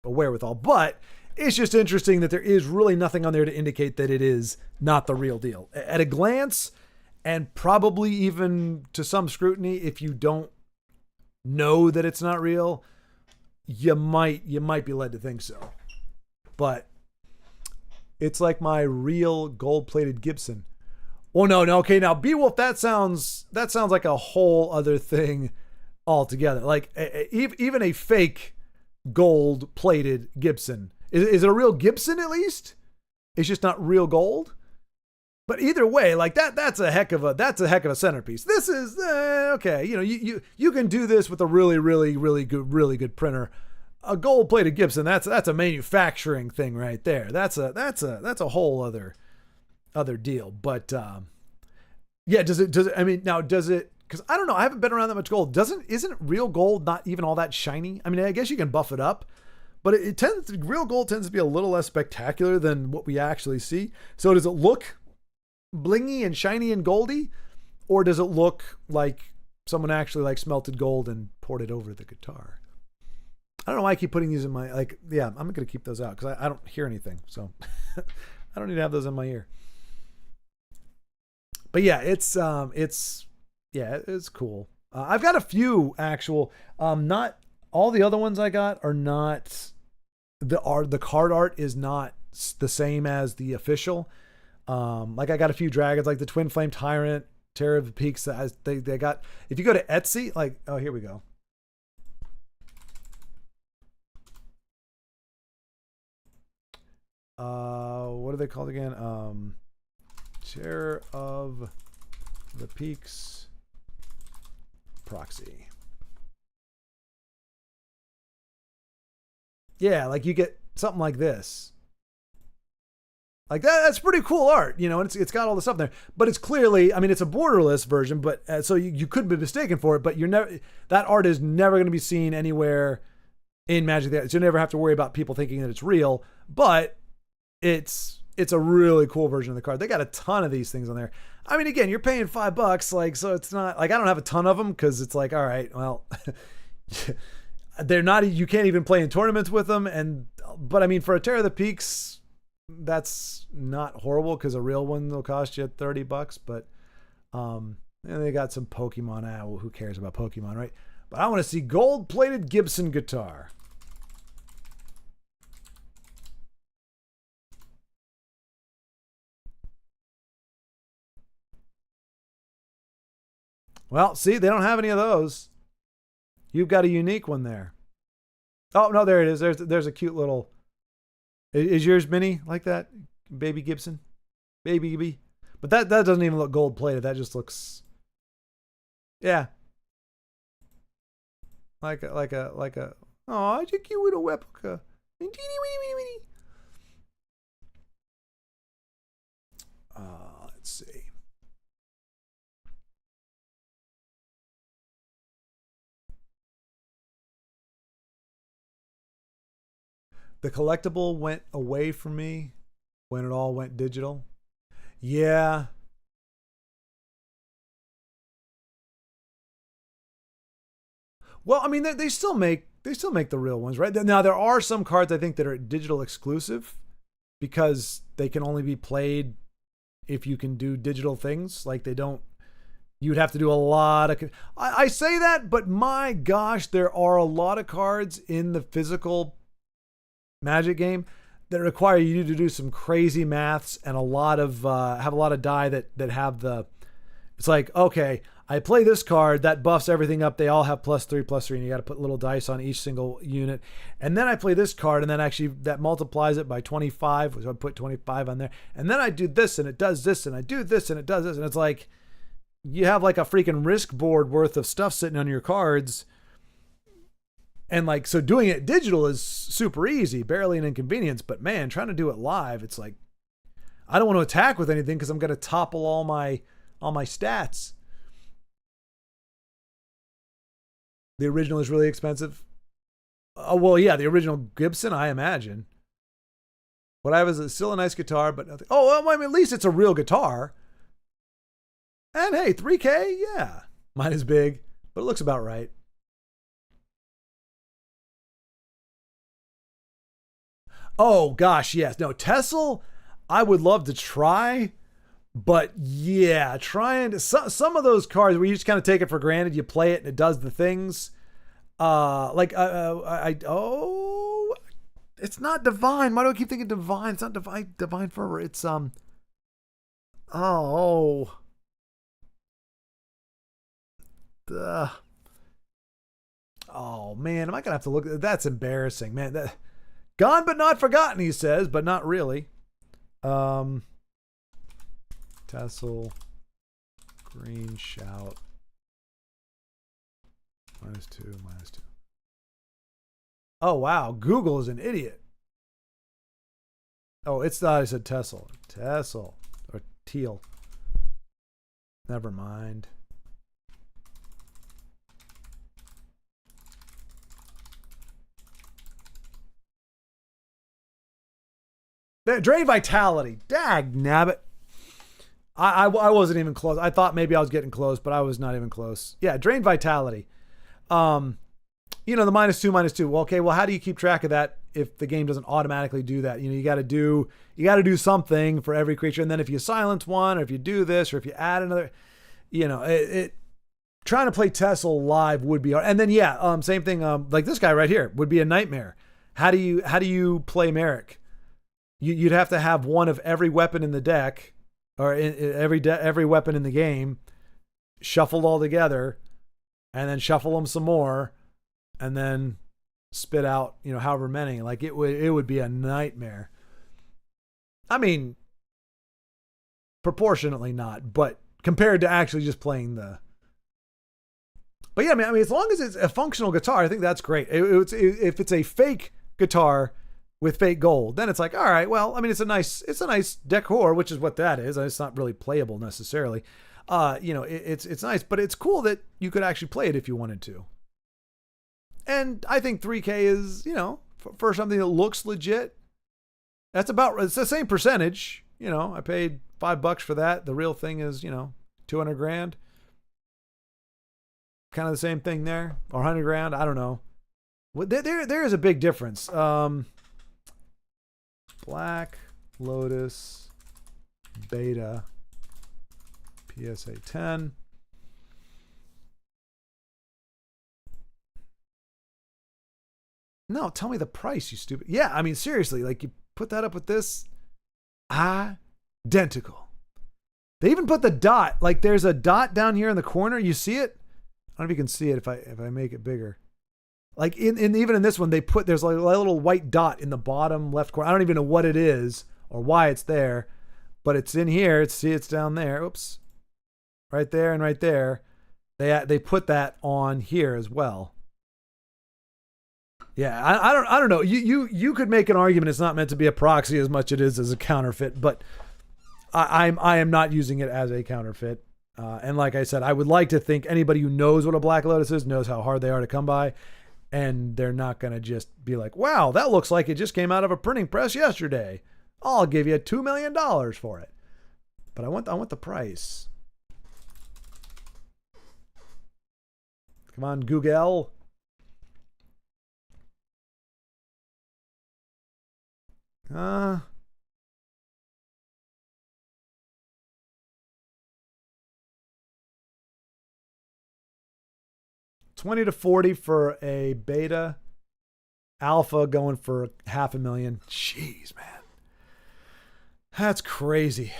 a wherewithal. But it's just interesting that there is really nothing on there to indicate that it is not the real deal. At a glance, and probably even to some scrutiny, if you don't know that it's not real, you might be led to think so. But it's like my real gold-plated Gibson. Oh no, okay, now Beowulf, that sounds like a whole other thing altogether. Like even a fake gold-plated Gibson. Is it a real Gibson at least? It's just not real gold. But either way, like that's a heck of a centerpiece. This is okay. You can do this with a really good printer. A gold-plated Gibson, that's a manufacturing thing right there. That's a whole other deal. But yeah, does it? Because I don't know. I haven't been around that much gold. Isn't real gold not even all that shiny? I guess you can buff it up. But real gold tends to be a little less spectacular than what we actually see. So does it look blingy and shiny and goldy? Or does it look like someone actually like smelted gold and poured it over the guitar. I don't know why I keep putting these in my, like, yeah, I'm going to keep those out because I don't hear anything. So I don't need to have those in my ear. But yeah, it's cool. I've got a few actual, not all the other ones I got are not, the card art is not the same as the official. Like I got a few dragons, like the Twin Flame Tyrant, Terror of the Peaks. They got, if you go to Etsy, like, oh, here we go. What are they called again? Terror of the Peaks proxy. Yeah, like you get something like this. Like that's pretty cool art, you know, and it's got all the stuff there. But it's clearly, I mean, it's a borderless version, but so you could be mistaken for it, but you're never, that art is never going to be seen anywhere in Magic the Gathering. So you never have to worry about people thinking that it's real, but it's a really cool version of the card. They got a ton of these things on there. I mean, again, you're paying $5, like, so it's not like I don't have a ton of them because it's like, all right, well, they're not, you can't even play in tournaments with them. But I mean, for a Terror of the Peaks, that's not horrible because a real one will cost you $30. But and they got some Pokemon. Well, who cares about Pokemon, right? But I want to see gold-plated Gibson guitar. Well, see, they don't have any of those. You've got a unique one there. Oh, no, there it is. There's a cute little... Is yours mini like that? Baby Gibson? Baby Gibby? But that doesn't even look gold-plated. That just looks... Yeah. Like a... Oh, it's a cute little replica. Let's see. The collectible went away from me when it all went digital. Yeah. Well, I mean, they still make the real ones, right? Now there are some cards I think that are digital exclusive because they can only be played if you can do digital things. Like they don't. You'd have to do a lot of. I say that, but my gosh, there are a lot of cards in the physical Magic game that require you to do some crazy maths and a lot of have a lot of die that have the, it's like, okay, I play this card that buffs everything up, they all have +3/+3 and you got to put little dice on each single unit, and then I play this card and then actually that multiplies it by 25, so I put 25 on there, and then I do this and it does this, and I do this and it does this, and it's like you have like a freaking risk board worth of stuff sitting on your cards. And like, so doing it digital is super easy, barely an inconvenience, but man, trying to do it live, it's like, I don't want to attack with anything because I'm going to topple all my stats. The original is really expensive. Oh, well, yeah, the original Gibson, I imagine. What I have is still a nice guitar, but nothing. Oh, well, I mean, at least it's a real guitar. And hey, $3K, yeah. Mine is big, but it looks about right. Oh gosh, yes. No, Tessel, I would love to try, but yeah, trying to some of those cards where you just kind of take it for granted, you play it and it does the things. It's not divine. Why do I keep thinking divine? It's not divine forever. It's oh. Oh man, am I gonna have to look? That's embarrassing, man. Gone but not forgotten, he says, but not really. Tassel, green shout. -2. Oh, wow. Google is an idiot. Oh, it's not. I said Tessel. Tessel. Or teal. Never mind. Drain Vitality. Dag nabbit. I wasn't even close. I thought maybe I was getting close, but I was not even close. Yeah, drain vitality. The -2. Well, okay. Well, how do you keep track of that if the game doesn't automatically do that? You got to do something for every creature. And then if you silence one, or if you do this, or if you add another, trying to play Tessel live would be hard. And then same thing. Like this guy right here would be a nightmare. How do you play Merrick? You'd have to have one of every weapon in the deck, or every weapon in the game, shuffled all together, and then shuffle them some more, and then spit out, however many. Like it would be a nightmare. I mean, proportionately not, but compared to actually just playing the. But yeah, I mean, as long as it's a functional guitar, I think that's great. If it's a fake guitar with fake gold, then it's like, all right, well, I mean, it's a nice decor, which is what that is. It's not really playable necessarily. It's nice, but it's cool that you could actually play it if you wanted to. And I think 3K is, for something that looks legit, it's the same percentage. I paid $5 for that. The real thing is, $200,000. Kind of the same thing there, or $100,000. I don't know. There is a big difference. Black Lotus Beta PSA 10. No, tell me the price, you stupid. Yeah, I mean, seriously, like you put that up with this. Identical. They even put the dot. Like there's a dot down here in the corner. You see it? I don't know if you can see it if I make it bigger. Like even in this one, there's like a little white dot in the bottom left corner. I don't even know what it is or why it's there, but it's in here. It's down there. Oops. Right there and right there. They put that on here as well. Yeah, I don't know. You could make an argument it's not meant to be a proxy as much as it is as a counterfeit, but I am not using it as a counterfeit. And like I said, I would like to think anybody who knows what a Black Lotus is knows how hard they are to come by. And they're not going to just be like, wow, that looks like it just came out of a printing press yesterday. I'll give you $2 million for it. But I want the price. Come on, Google. $20 to $40 for a beta. Alpha going for $500,000. Jeez, man. That's crazy.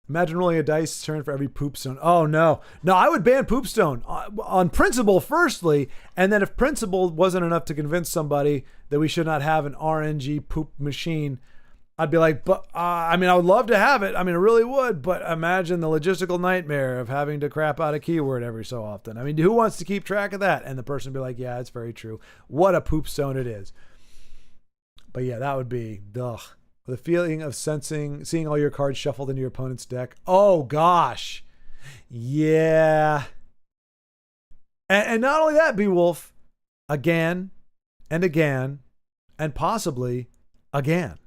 Imagine rolling a dice turn for every poop stone. Oh, no. No, I would ban poop stone on principle, firstly. And then if principle wasn't enough to convince somebody that we should not have an RNG poop machine, I'd be like, but I would love to have it. I mean, I really would. But imagine the logistical nightmare of having to crap out a keyword every so often. I mean, who wants to keep track of that? And the person would be like, yeah, it's very true. What a poop stone it is. But yeah, that would be, ugh. The feeling of seeing all your cards shuffled into your opponent's deck. Oh, gosh. Yeah. And not only that, Beowulf, again and again and possibly again,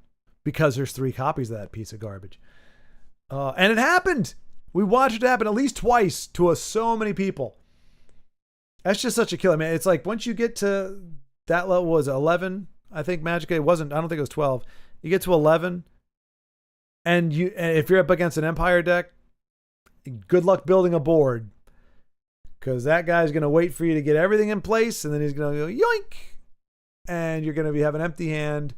because there's 3 copies of that piece of garbage. And it happened. We watched it happen at least twice to so many people. That's just such a killer, man. It's like once you get to that level, was it 11? I think Magic, it wasn't, I don't think it was 12. You get to 11, and if you're up against an Empire deck, good luck building a board, because that guy's going to wait for you to get everything in place, and then he's going to go yoink, and you're going to have an empty hand,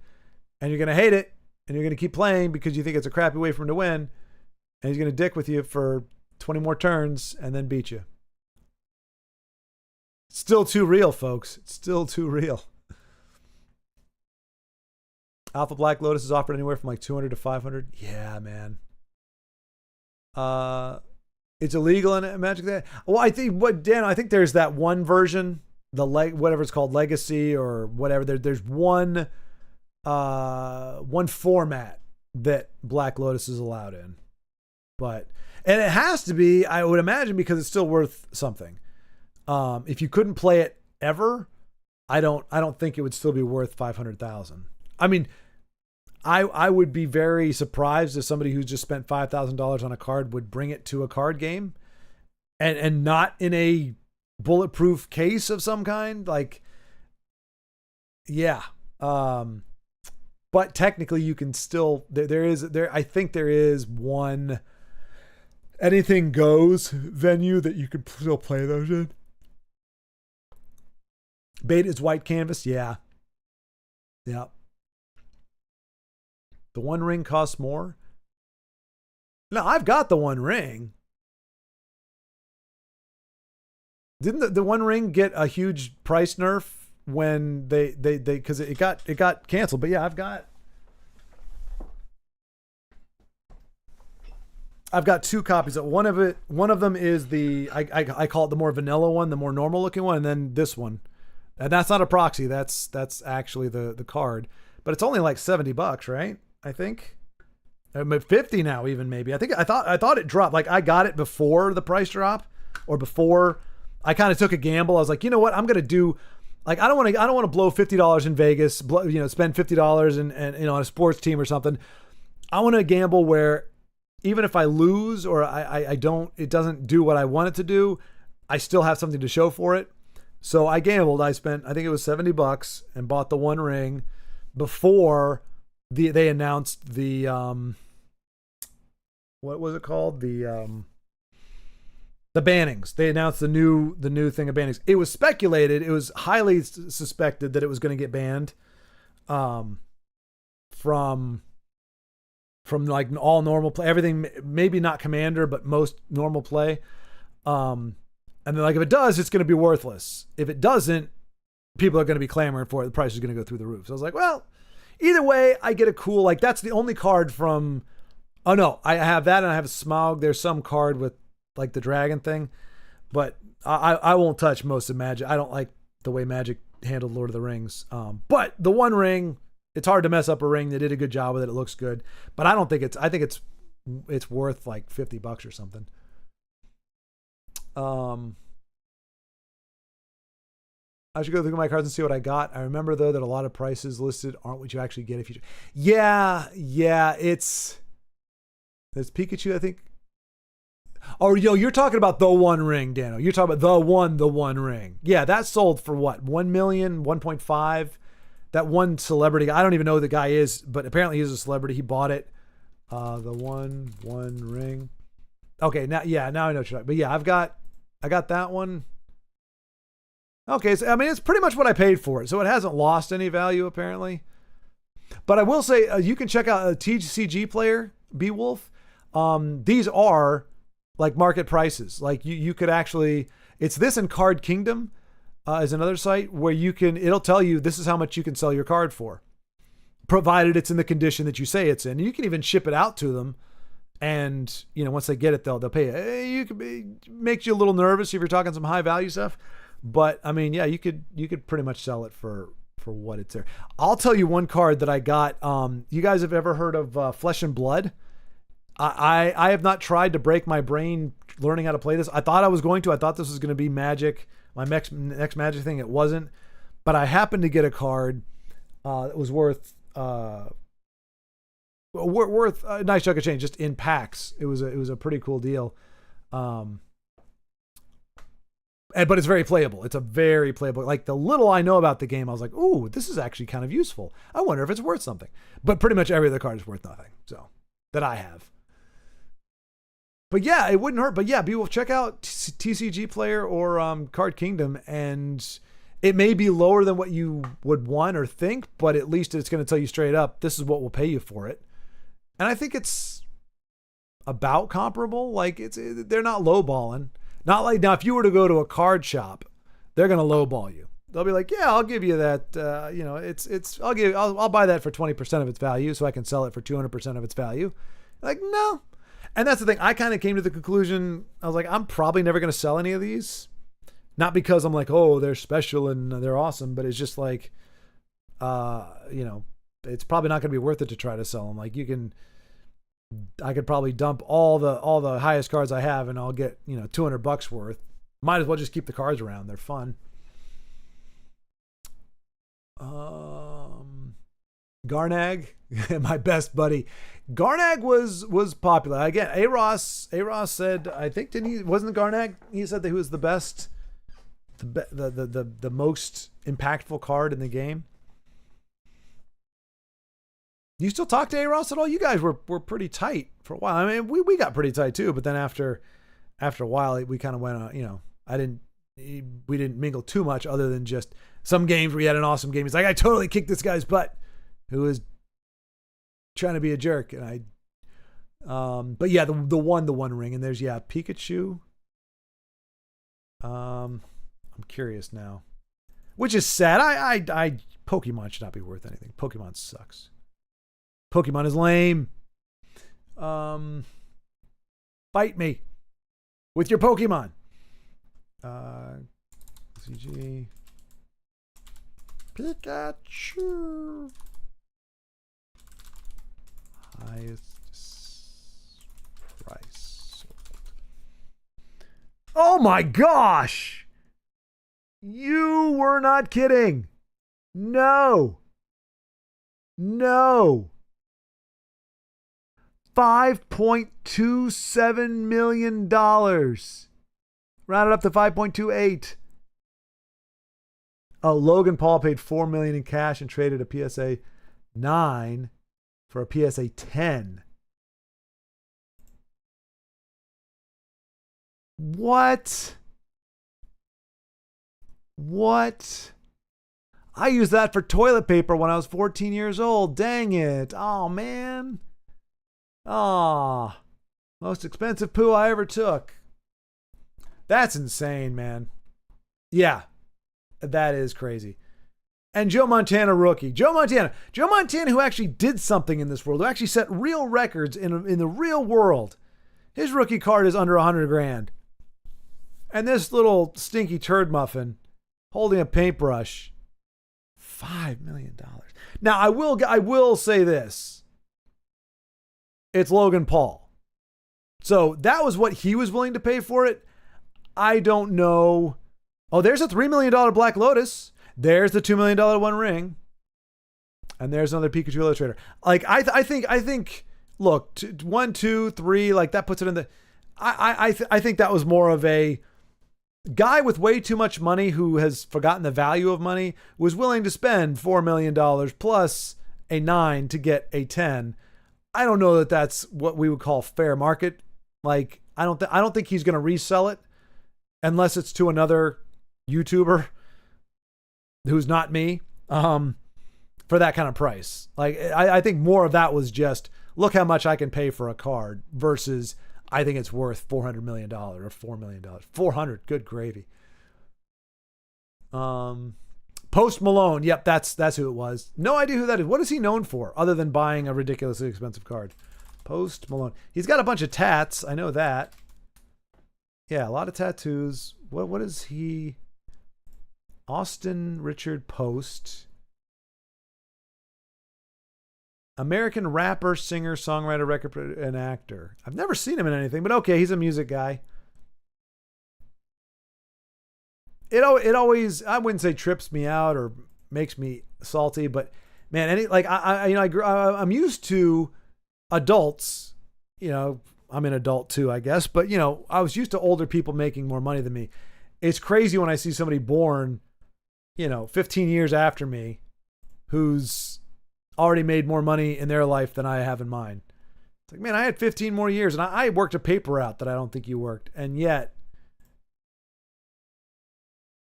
and you're going to hate it, and you're going to keep playing because you think it's a crappy way for him to win, and he's going to dick with you for 20 more turns and then beat you. It's still too real, folks. It's still too real. Alpha Black Lotus is offered anywhere from like 200 to 500. Yeah, man. It's illegal in Magic. Well, I think there's that one version, whatever it's called, Legacy or whatever. There's one format that Black Lotus is allowed in, and it has to be, I would imagine, because it's still worth something. If you couldn't play it ever, I don't think it would still be worth 500,000. I mean, I would be very surprised if somebody who just spent $5,000 on a card would bring it to a card game and not in a bulletproof case of some kind. Like, yeah. But technically you can still, I think there is one anything goes venue that you could still play those in. Beta is white canvas. Yeah. Yeah. The One Ring costs more. No, I've got the One Ring. Didn't the One Ring get a huge price nerf when they because it got canceled? But yeah, I've got two copies. One of them is I call it the more vanilla one, the more normal looking one, and then this one. And that's not a proxy. That's actually the card. But it's only like $70, right? I think. 50 now even maybe. I thought it dropped. Like I got it before the price drop or before I kind of took a gamble. I was like, you know what? I'm going to do like I don't want to blow $50 in Vegas, spend $50 and on a sports team or something. I want to gamble where even if I lose or I don't, it doesn't do what I want it to do, I still have something to show for it. So I gambled. I spent, I think it was $70 and bought the One Ring before they announced the, what was it called? The bannings. They announced the new thing of bannings. It was speculated. It was highly suspected that it was going to get banned, from like all normal play, everything, maybe not Commander, but most normal play. And then like, if it does, it's going to be worthless. If it doesn't, people are going to be clamoring for it. The price is going to go through the roof. So I was like, well, either way, I get a cool, like that's the only card from, oh no, I have that and I have Smaug. There's some card with like the dragon thing, but I won't touch most of Magic. I don't like the way Magic handled Lord of the Rings. But the One Ring, it's hard to mess up a ring. They did a good job with it. It looks good, but I think it's worth like $50 or something. I should go through my cards and see what I got. I remember though that a lot of prices listed aren't what you actually get if you. Yeah, it's Pikachu, I think. Oh, you're talking about the One Ring, Dano. You're talking about the one ring. Yeah, that sold for what? 1 million, 1.5. That one celebrity. I don't even know who the guy is, but apparently he's a celebrity. He bought it. The one ring. Okay, now I know what you're talking. But yeah, I got that one. Okay, so I mean it's pretty much what I paid for it, so it hasn't lost any value apparently. But I will say you can check out a TCG player, Beowulf. These are like market prices. Like you could actually, it's this and Card Kingdom is another site where it'll tell you this is how much you can sell your card for, provided it's in the condition that you say it's in. You can even ship it out to them. And, once they get it, they'll pay you. Makes you a little nervous if you're talking some high value stuff. But I mean, yeah, you could pretty much sell it for what it's there. I'll tell you one card that I got. You guys have ever heard of Flesh and Blood? I have not tried to break my brain learning how to play this. I thought I was going to. I thought this was going to be Magic, my next Magic thing. It wasn't. But I happened to get a card that was worth a nice chunk of change just in packs. It was a pretty cool deal. But it's very playable. It's a very playable. Like the little I know about the game, I was like, ooh, this is actually kind of useful. I wonder if it's worth something. But pretty much every other card is worth nothing. So that I have. But yeah, it wouldn't hurt. But yeah, Beowulf, check out TCG Player or Card Kingdom, and it may be lower than what you would want or think, but at least it's going to tell you straight up, this is what we'll pay you for it. And I think it's about comparable. Like they're not lowballing. Not like now, if you were to go to a card shop, they're going to lowball you. They'll be like, yeah, I'll give you that. I'll buy that for 20% of its value so I can sell it for 200% of its value. Like, no. And that's the thing. I kind of came to the conclusion. I was like, I'm probably never going to sell any of these. Not because I'm like, oh, they're special and they're awesome, but it's just like, it's probably not going to be worth it to try to sell them. Like I could probably dump all the highest cards I have and I'll get, $200 worth. Might as well just keep the cards around. They're fun. Garnag, my best buddy. Garnag was popular. Again, A-Ross said, I think, didn't he? Wasn't it Garnag? He said that he was the best, the most impactful card in the game. You still talk to A-Ross at all? You guys were pretty tight for a while. I mean, we got pretty tight too, but then after a while, we kind of went on, we didn't mingle too much other than just some games where he had an awesome game. He's like, I totally kicked this guy's butt who was trying to be a jerk. And but yeah, the one ring, and there's, Pikachu. I'm curious now, which is sad. I Pokemon should not be worth anything. Pokemon sucks. Pokemon is lame. Fight me with your Pokemon. CG Pikachu. Highest price sold. Oh my gosh! You were not kidding. No. $5.27 million. Rounded up to 5.28. Oh, Logan Paul paid $4 million in cash and traded a PSA 9 for a PSA 10. What? I used that for toilet paper when I was 14 years old. Dang it. Oh, man. Oh, most expensive poo I ever took. That's insane, man. Yeah, that is crazy. And Joe Montana rookie. Joe Montana, who actually did something in this world, who actually set real records in the real world. His rookie card is under $100,000. And this little stinky turd muffin holding a paintbrush, $5 million. Now, I will say this. It's Logan Paul. So that was what he was willing to pay for it. I don't know. Oh, there's a $3 million Black Lotus. There's the $2 million One Ring. And there's another Pikachu Illustrator. Like, I think, look, 1, 2, 3, like that puts it in the, I think that was more of a guy with way too much money who has forgotten the value of money was willing to spend $4 million plus a 9 to get a 10. I don't know that that's what we would call fair market. Like, I don't think he's going to resell it unless it's to another YouTuber who's not me, for that kind of price. Like, I think more of that was just, look how much I can pay for a card versus I think it's worth $400 million or $4 million. 400, good gravy. Post Malone. Yep, that's who it was. No idea who that is. What is he known for other than buying a ridiculously expensive card? Post Malone. He's got a bunch of tats. I know that. Yeah, a lot of tattoos. What is he? Austin Richard Post. American rapper, singer, songwriter, record, and actor. I've never seen him in anything, but okay, he's a music guy. It always, I wouldn't say trips me out or makes me salty, but man, I'm used to adults, I'm an adult too, I guess, but I was used to older people making more money than me. It's crazy when I see somebody born, 15 years after me who's already made more money in their life than I have in mine. It's like, man, I had 15 more years and I worked a paper out that I don't think you worked. And yet,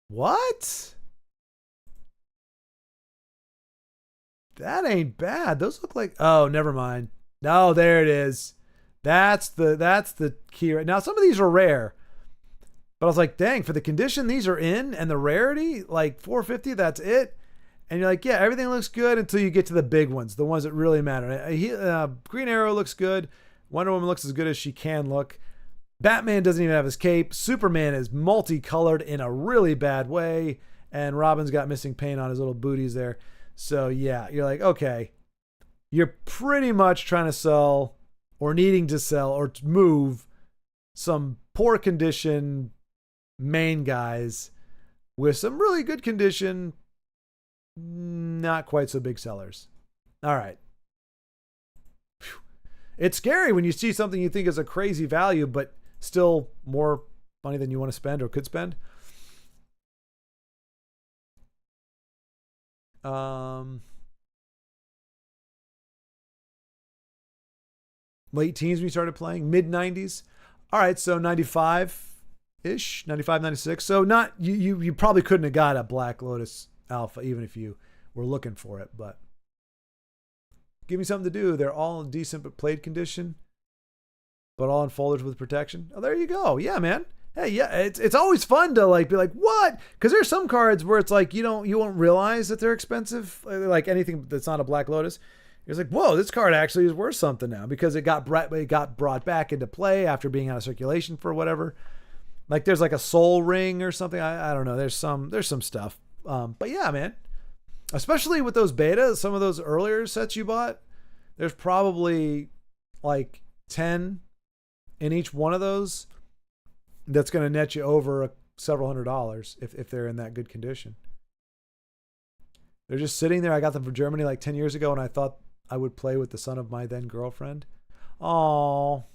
what? That ain't bad. Those look like, oh, never mind. No, there it is. That's the key right now. Some of these are rare, but I was like, dang, for the condition these are in and the rarity, like 450, that's it. And you're like, yeah, everything looks good until you get to the big ones, the ones that really matter. Green Arrow looks good. Wonder Woman looks as good as she can look. Batman doesn't even have his cape. Superman is multicolored in a really bad way. And Robin's got missing paint on his little booties there. So yeah, you're like, okay, you're pretty much trying to sell or needing to sell or to move some poor condition main guys with some really good condition, not quite so big sellers. All right. It's scary when you see something you think is a crazy value, but still more money than you want to spend or could spend. Late teens when you started playing, mid 90s. All right, so 95-ish, 95, 96. So not you probably couldn't have got a Black Lotus Alpha even if you were looking for it, but give me something to do. They're all in decent but played condition, but all in folders with protection. Oh, there you go. Yeah, man. Hey, yeah, it's always fun to like be like, what? Because there's some cards where it's like you won't realize that they're expensive. Like anything that's not a Black Lotus, it's like, whoa, this card actually is worth something now because it got brought back into play after being out of circulation for whatever. Like there's like a Soul Ring or something. I don't know. There's some stuff. But yeah, man. Especially with those betas, some of those earlier sets you bought, there's probably like 10 in each one of those. That's going to net you over several $100s if they're in that good condition. They're just sitting there. I got them from Germany like 10 years ago, and I thought I would play with the son of my then girlfriend. Oh,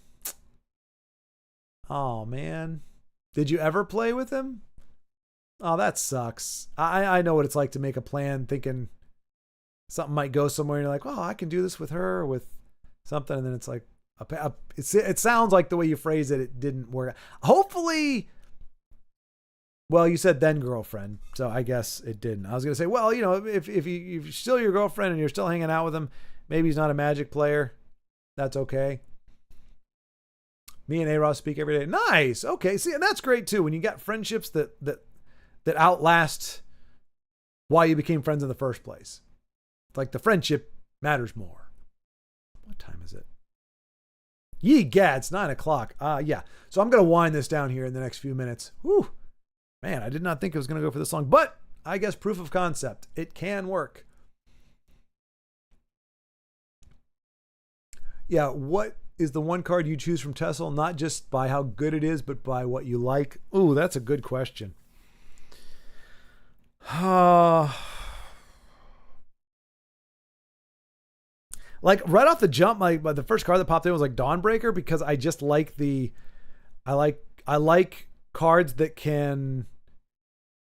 man. Did you ever play with him? Oh, that sucks. I know what it's like to make a plan thinking something might go somewhere, and you're like, oh, I can do this with her or with something, and then it's like, it sounds like the way you phrase it didn't work. Hopefully, well, you said then girlfriend, so I guess it didn't. I was gonna say, well, if you're still your girlfriend and you're still hanging out with him, maybe he's not a Magic player. That's okay. Me and A-Ross speak every day. Nice. Okay. See, and that's great too. When you got friendships that outlast why you became friends in the first place. Like the friendship matters more. What time is it? Ye gads, 9:00. Yeah. So I'm going to wind this down here in the next few minutes. Whew. Man, I did not think it was going to go for this long, but I guess proof of concept. It can work. Yeah. What is the one card you choose from Tessel? Not just by how good it is, but by what you like. Ooh, that's a good question. Like right off the jump, the first card that popped in was like Dawnbreaker because I just like I like cards that can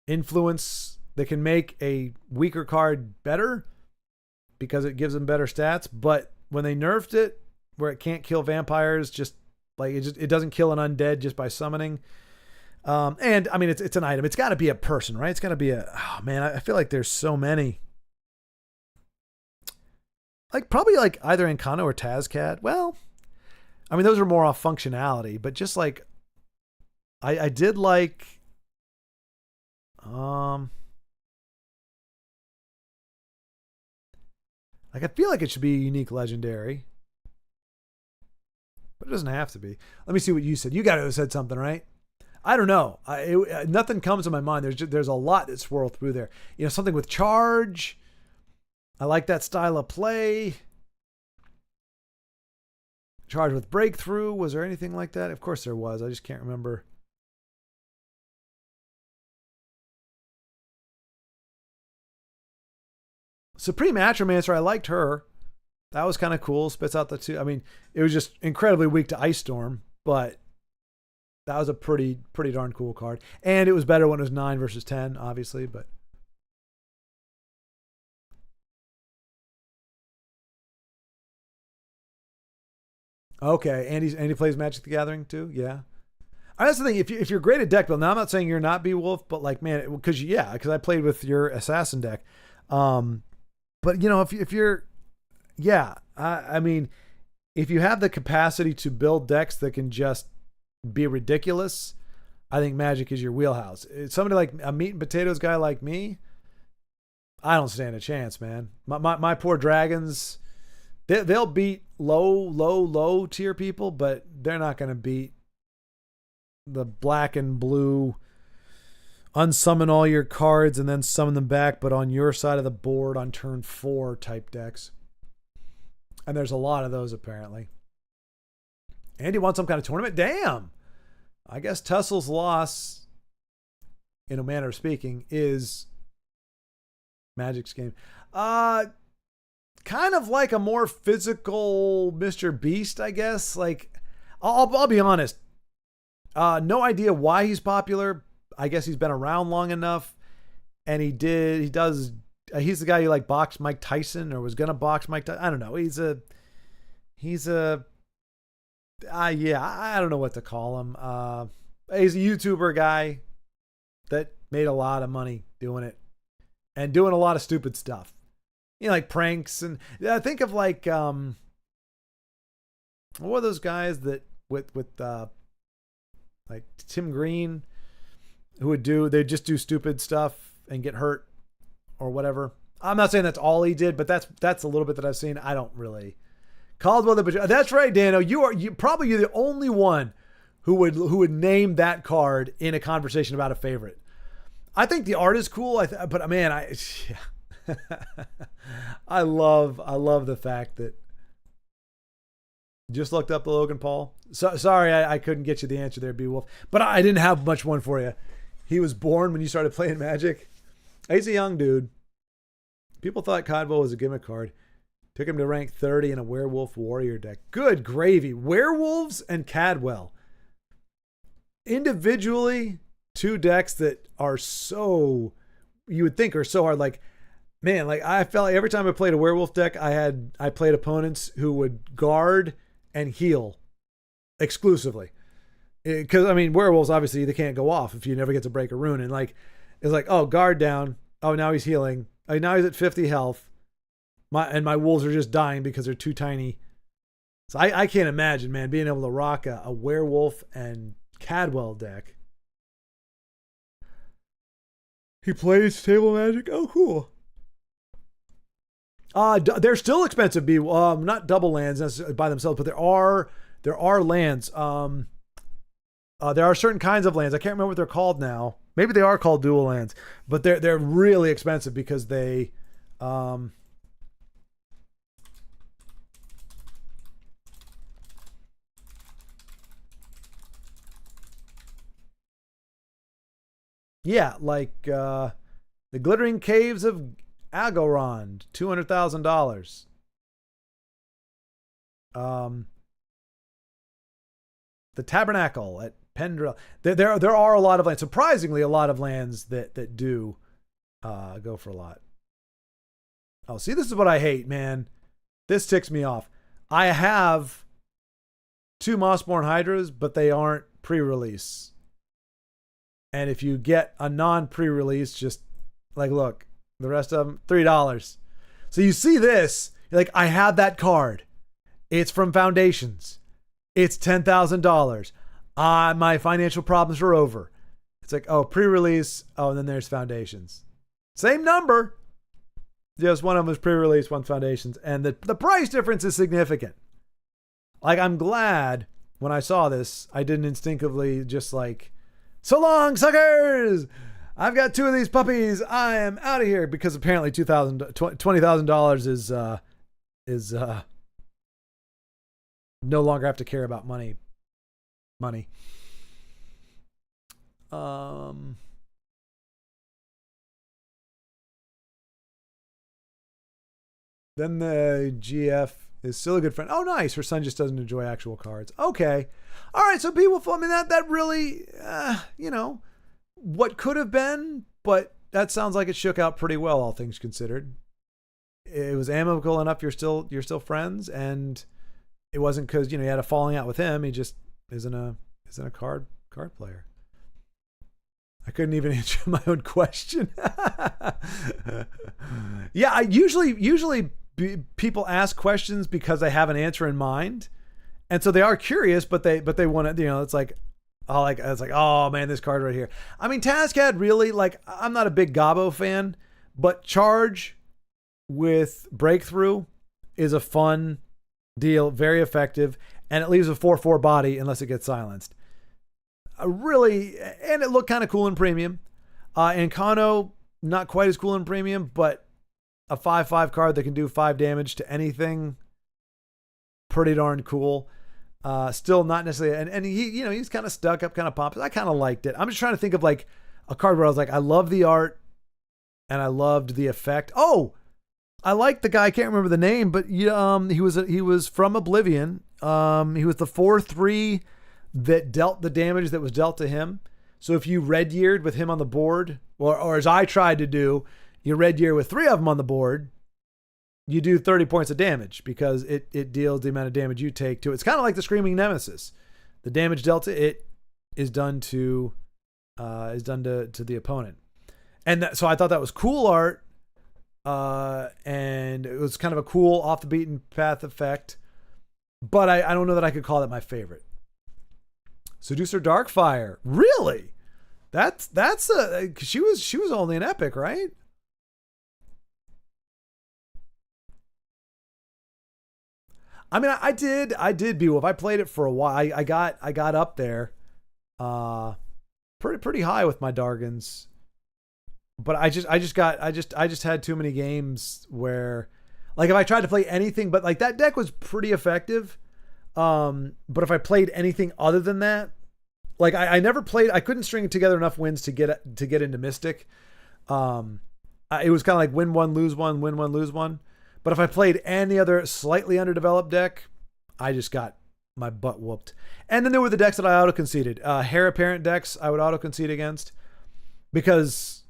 influence, that can make a weaker card better because it gives them better stats. But when they nerfed it, where it can't kill vampires, just like it doesn't kill an undead just by summoning. And I mean, it's an item. It's got to be a person, right? It's got to be oh man, I feel like there's so many. Like probably like either Encano or Tazcat. Well, I mean, those are more off functionality, but just like I did like like I feel like it should be a unique legendary. But it doesn't have to be. Let me see what you said. You got to have said something, right? I don't know. Nothing comes to my mind. There's a lot that swirl through there. Something with charge. I like that style of play. Charge with breakthrough. Was there anything like that? Of course there was. I just can't remember. Supreme Atromancer. I liked her. That was kind of cool. Spits out the two. I mean, it was just incredibly weak to Ice Storm, but that was a pretty darn cool card. And it was better when it was 9 versus 10, obviously, but okay. And he plays Magic the Gathering too. Yeah. That's the thing. If you're great at deck build, now I'm not saying you're not Beowulf, but like, man, because I played with your assassin deck. But if you're, I mean, if you have the capacity to build decks that can just be ridiculous, I think Magic is your wheelhouse. Somebody like a meat and potatoes guy like me, I don't stand a chance, man. My poor dragons, they'll beat low tier people, but they're not going to beat the black and blue unsummon all your cards and then summon them back, but on your side of the board on turn 4 type decks. And there's a lot of those apparently. And you want some kind of tournament? Damn. I guess Tessel's loss, in a manner of speaking, is Magic's game. Kind kind of like a more physical Mr. Beast, I guess. Like, I'll be honest. No idea why he's popular. I guess he's been around long enough, and he's the guy who like boxed Mike Tyson or was gonna box Mike Tyson. I don't know. He's a yeah, I don't know what to call him. He's a YouTuber guy that made a lot of money doing it and doing a lot of stupid stuff. You know, like pranks and think of like what were those guys that with like Tim Green who they'd just do stupid stuff and get hurt or whatever. I'm not saying that's all he did, but that's a little bit that I've seen. I don't really. Caldwell the Bajillion. That's right, Dano. You're the only one who would name that card in a conversation about a favorite. I think the art is cool. But man, I love the fact that just looked up the Logan Paul. So, sorry, I couldn't get you the answer there, B Wolf. But I didn't have much one for you. He was born when you started playing Magic. He's a young dude. People thought Caldwell was a gimmick card. Took him to rank 30 in a Werewolf Warrior deck. Good gravy. Werewolves and Cadwell. Individually, two decks that are so, you would think are so hard. Like, man, like I felt like every time I played a werewolf deck, I played opponents who would guard and heal exclusively. Because, I mean, werewolves, obviously, they can't go off if you never get to break a rune. And like, it's like, oh, guard down. Oh, now he's healing. Oh, now he's at 50 health. My wolves are just dying because they're too tiny. So I can't imagine, man, being able to rock a werewolf and Cadwell deck. He plays table Magic. Oh, cool. They're still expensive. Not double lands by themselves, but there are lands. There are certain kinds of lands. I can't remember what they're called now. Maybe they are called dual lands, but they're really expensive because they. Yeah, like the Glittering Caves of Agorond, $200,000. The Tabernacle at Pendrell. There are a lot of lands. Surprisingly, a lot of lands that do go for a lot. Oh, see, this is what I hate, man. This ticks me off. I have 2 Mossborn Hydras, but they aren't pre-release. And if you get a non-pre-release, just like, look, the rest of them, $3. So you see this, you're like, I have that card. It's from Foundations. It's $10,000. My financial problems are over. It's like, oh, pre-release. Oh, and then there's Foundations. Same number. Just one of them is pre-release, one Foundations. And the price difference is significant. Like, I'm glad when I saw this, I didn't instinctively just like, so long, suckers! I've got 2 of these puppies. I am out of here, because apparently $20,000 is no longer have to care about money. Then the GF is still a good friend. Oh, nice. Her son just doesn't enjoy actual cards. Okay. All right. So people, I mean, that really, what could have been, but that sounds like it shook out pretty well, all things considered. It was amicable enough. You're still friends, and it wasn't because, you had a falling out with him. He just isn't a card player. I couldn't even answer my own question. Yeah. I usually people ask questions because they have an answer in mind, and so they are curious, but they want to, it's like, oh man, this card right here. I mean, Tazcad really, like, I'm not a big Gabo fan, but Charge with Breakthrough is a fun deal, very effective, and it leaves a 4/4 body unless it gets silenced. Really, and it looked kind of cool in premium. And Kano, not quite as cool in premium, but a 5/5 card that can do 5 damage to anything. Pretty darn cool. Still not necessarily, and he, he's kind of stuck up, kind of pompous. I kind of liked it. I'm just trying to think of like a card where I was like, I love the art and I loved the effect. Oh, I like the guy. I can't remember the name, but he was from Oblivion. He was the 4/3 that dealt the damage that was dealt to him. So if you red yeared with him on the board, or as I tried to do, you red year with 3 of them on the board, you do 30 points of damage because it deals the amount of damage you take to it. It's kind of like the Screaming Nemesis. The damage dealt to it is done to the opponent. And so I thought that was cool art. And it was kind of a cool off the beaten path effect, but I don't know that I could call that my favorite. Seducer Darkfire. Really? That's she was only an epic, right? I mean, I did Beowulf. I played it for a while. I got up there, pretty high with my Dargans, but I just had too many games where, like, if I tried to play anything, but like that deck was pretty effective. But if I played anything other than that, like I never played, I couldn't string together enough wins to get into Mystic. It was kind of like win one, lose one, win one, lose one. But if I played any other slightly underdeveloped deck, I just got my butt whooped. And then there were the decks that I auto-conceded. Heir Apparent decks I would auto-concede against because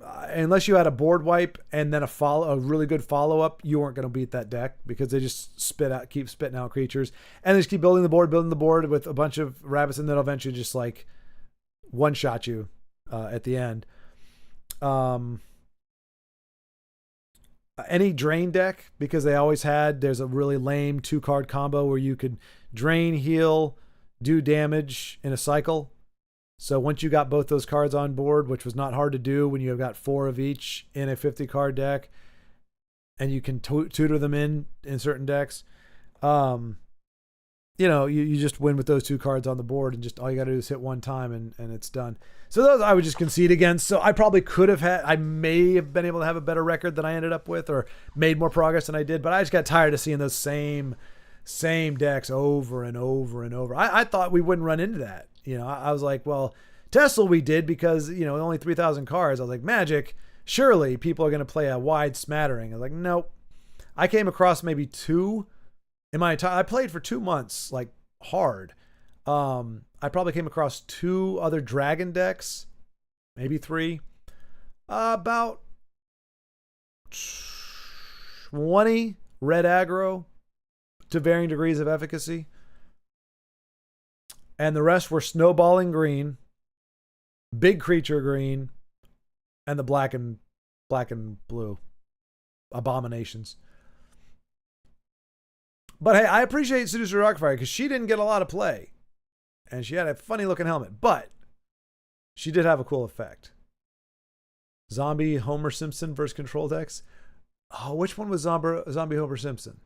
unless you had a board wipe and then a really good follow-up, you weren't going to beat that deck because they just keep spitting out creatures. And they just keep building the board with a bunch of rabbits, and then eventually just like one-shot you at the end. Any drain deck, because there's a really lame 2-card combo where you could drain, heal, do damage in a cycle. So once you got both those cards on board, which was not hard to do when you have got 4 of each in a 50-card deck, and you can tutor them in certain decks, you just win with those 2 cards on the board, and just all you got to do is hit one time and it's done. So those I would just concede against. So I probably I may have been able to have a better record than I ended up with, or made more progress than I did, but I just got tired of seeing those same decks over and over and over. I thought we wouldn't run into that. I was like, well, Tesla we did because, only 3,000 cards. I was like, Magic, surely people are going to play a wide smattering. I was like, nope. I came across maybe 2 in my time. I played for 2 months, like hard. I probably came across 2 other dragon decks, maybe 3, about 20 red aggro to varying degrees of efficacy. And the rest were snowballing green, big creature green, and the black and blue abominations. But hey, I appreciate Seducer Darkfire because she didn't get a lot of play. And she had a funny looking helmet, but she did have a cool effect. Zombie Homer Simpson versus control decks. Oh, which one was Zombie Homer Simpson?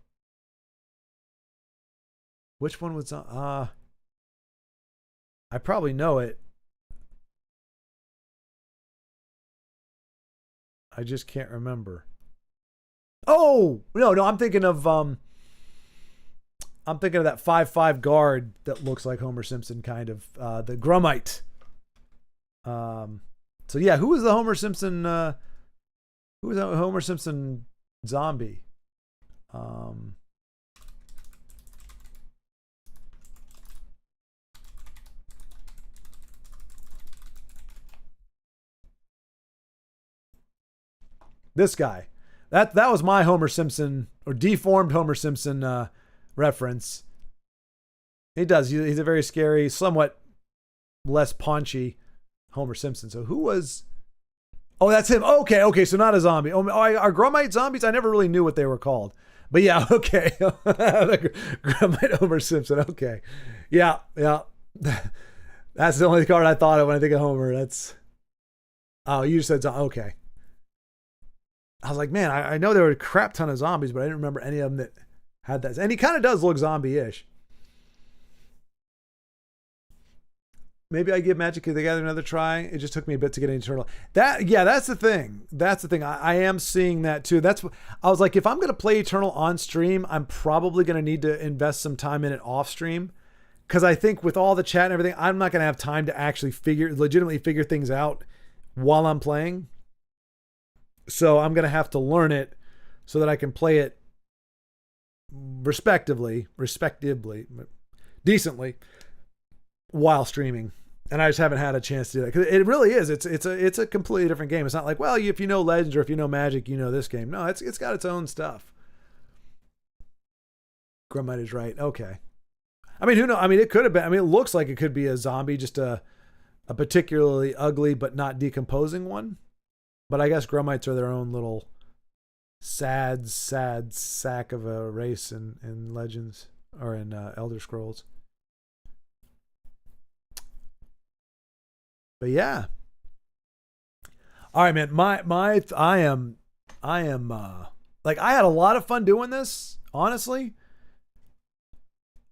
Which one was I probably know it. I just can't remember. Oh, no, I'm thinking of that 5/5 guard that looks like Homer Simpson, kind of the Grummite. So yeah, who was the Homer Simpson? Who was that Homer Simpson zombie? This guy. That was my Homer Simpson, or deformed Homer Simpson reference. He does. He's a very scary, somewhat less paunchy Homer Simpson. So who was? Oh, that's him. Okay. So not a zombie. Oh, are Grummite zombies? I never really knew what they were called. But yeah, okay. Grummite Homer Simpson. Okay. Yeah. That's the only card I thought of when I think of Homer. Oh, you just said okay. I was like, man, I know there were a crap ton of zombies, but I didn't remember any of them that had that. And he kind of does look zombie-ish. Maybe I give Magic the Gathering another try. It just took me a bit to get into Eternal. That's the thing. I am seeing that too. I was like, if I'm going to play Eternal on stream, I'm probably going to need to invest some time in it off stream. Because I think with all the chat and everything, I'm not going to have time to actually legitimately figure things out while I'm playing. So I'm going to have to learn it so that I can play it respectively, decently while streaming. And I just haven't had a chance to do that, because it really is. It's a completely different game. It's not like, well, if you know Legends or if you know Magic, you know this game. No, it's got its own stuff. Grummite is right. Okay. I mean, who knows? I mean, it could have been. I mean, it looks like it could be a zombie, just a particularly ugly but not decomposing one. But I guess Grummites are their own little sad sack of a race in Legends or in Elder Scrolls. But yeah. All right, man. I am like, I had a lot of fun doing this, honestly.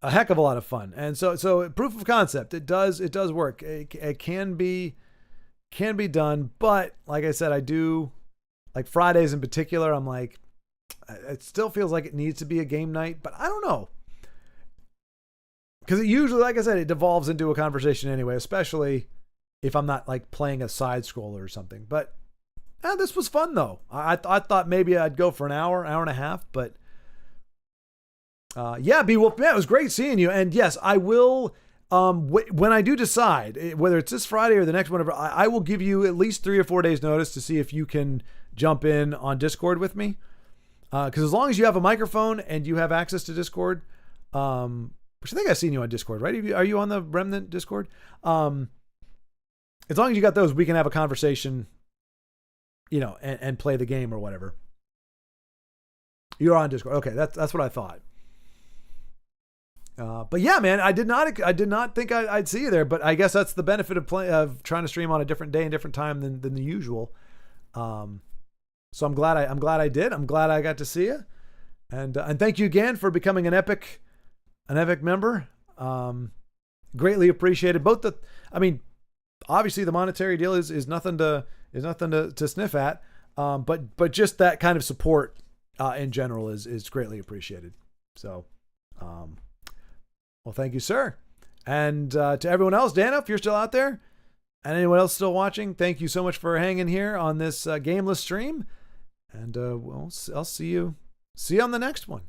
A heck of a lot of fun. And so proof of concept, it does work. It can be done, but like I said, I do like Fridays in particular. I'm like, it still feels like it needs to be a game night, but I don't know. Because it usually, like I said, it devolves into a conversation anyway, especially if I'm not like playing a side scroller or something. But this was fun though. I thought maybe I'd go for an hour and a half, but yeah, B-Wolf, man, it was great seeing you. And yes, I will, when I do decide, whether it's this Friday or the next one, I will give you at least 3 or 4 days notice to see if you can jump in on Discord with me. Because as long as you have a microphone and you have access to Discord, which I think I've seen you on Discord, right? Are you on the Remnant Discord? As long as you got those, we can have a conversation, and play the game or whatever. You're on Discord. Okay, that's what I thought. But yeah, man, I did not think I'd see you there, but I guess that's the benefit of trying to stream on a different day and different time than the usual. So I'm glad I did. I'm glad I got to see you, and thank you again for becoming an epic member. Greatly appreciated. Obviously the monetary deal is nothing to sniff at. But just that kind of support in general is greatly appreciated. So, well, thank you, sir. And to everyone else, Dana, if you're still out there, and anyone else still watching, thank you so much for hanging here on this gameless stream. And I'll see you on the next one.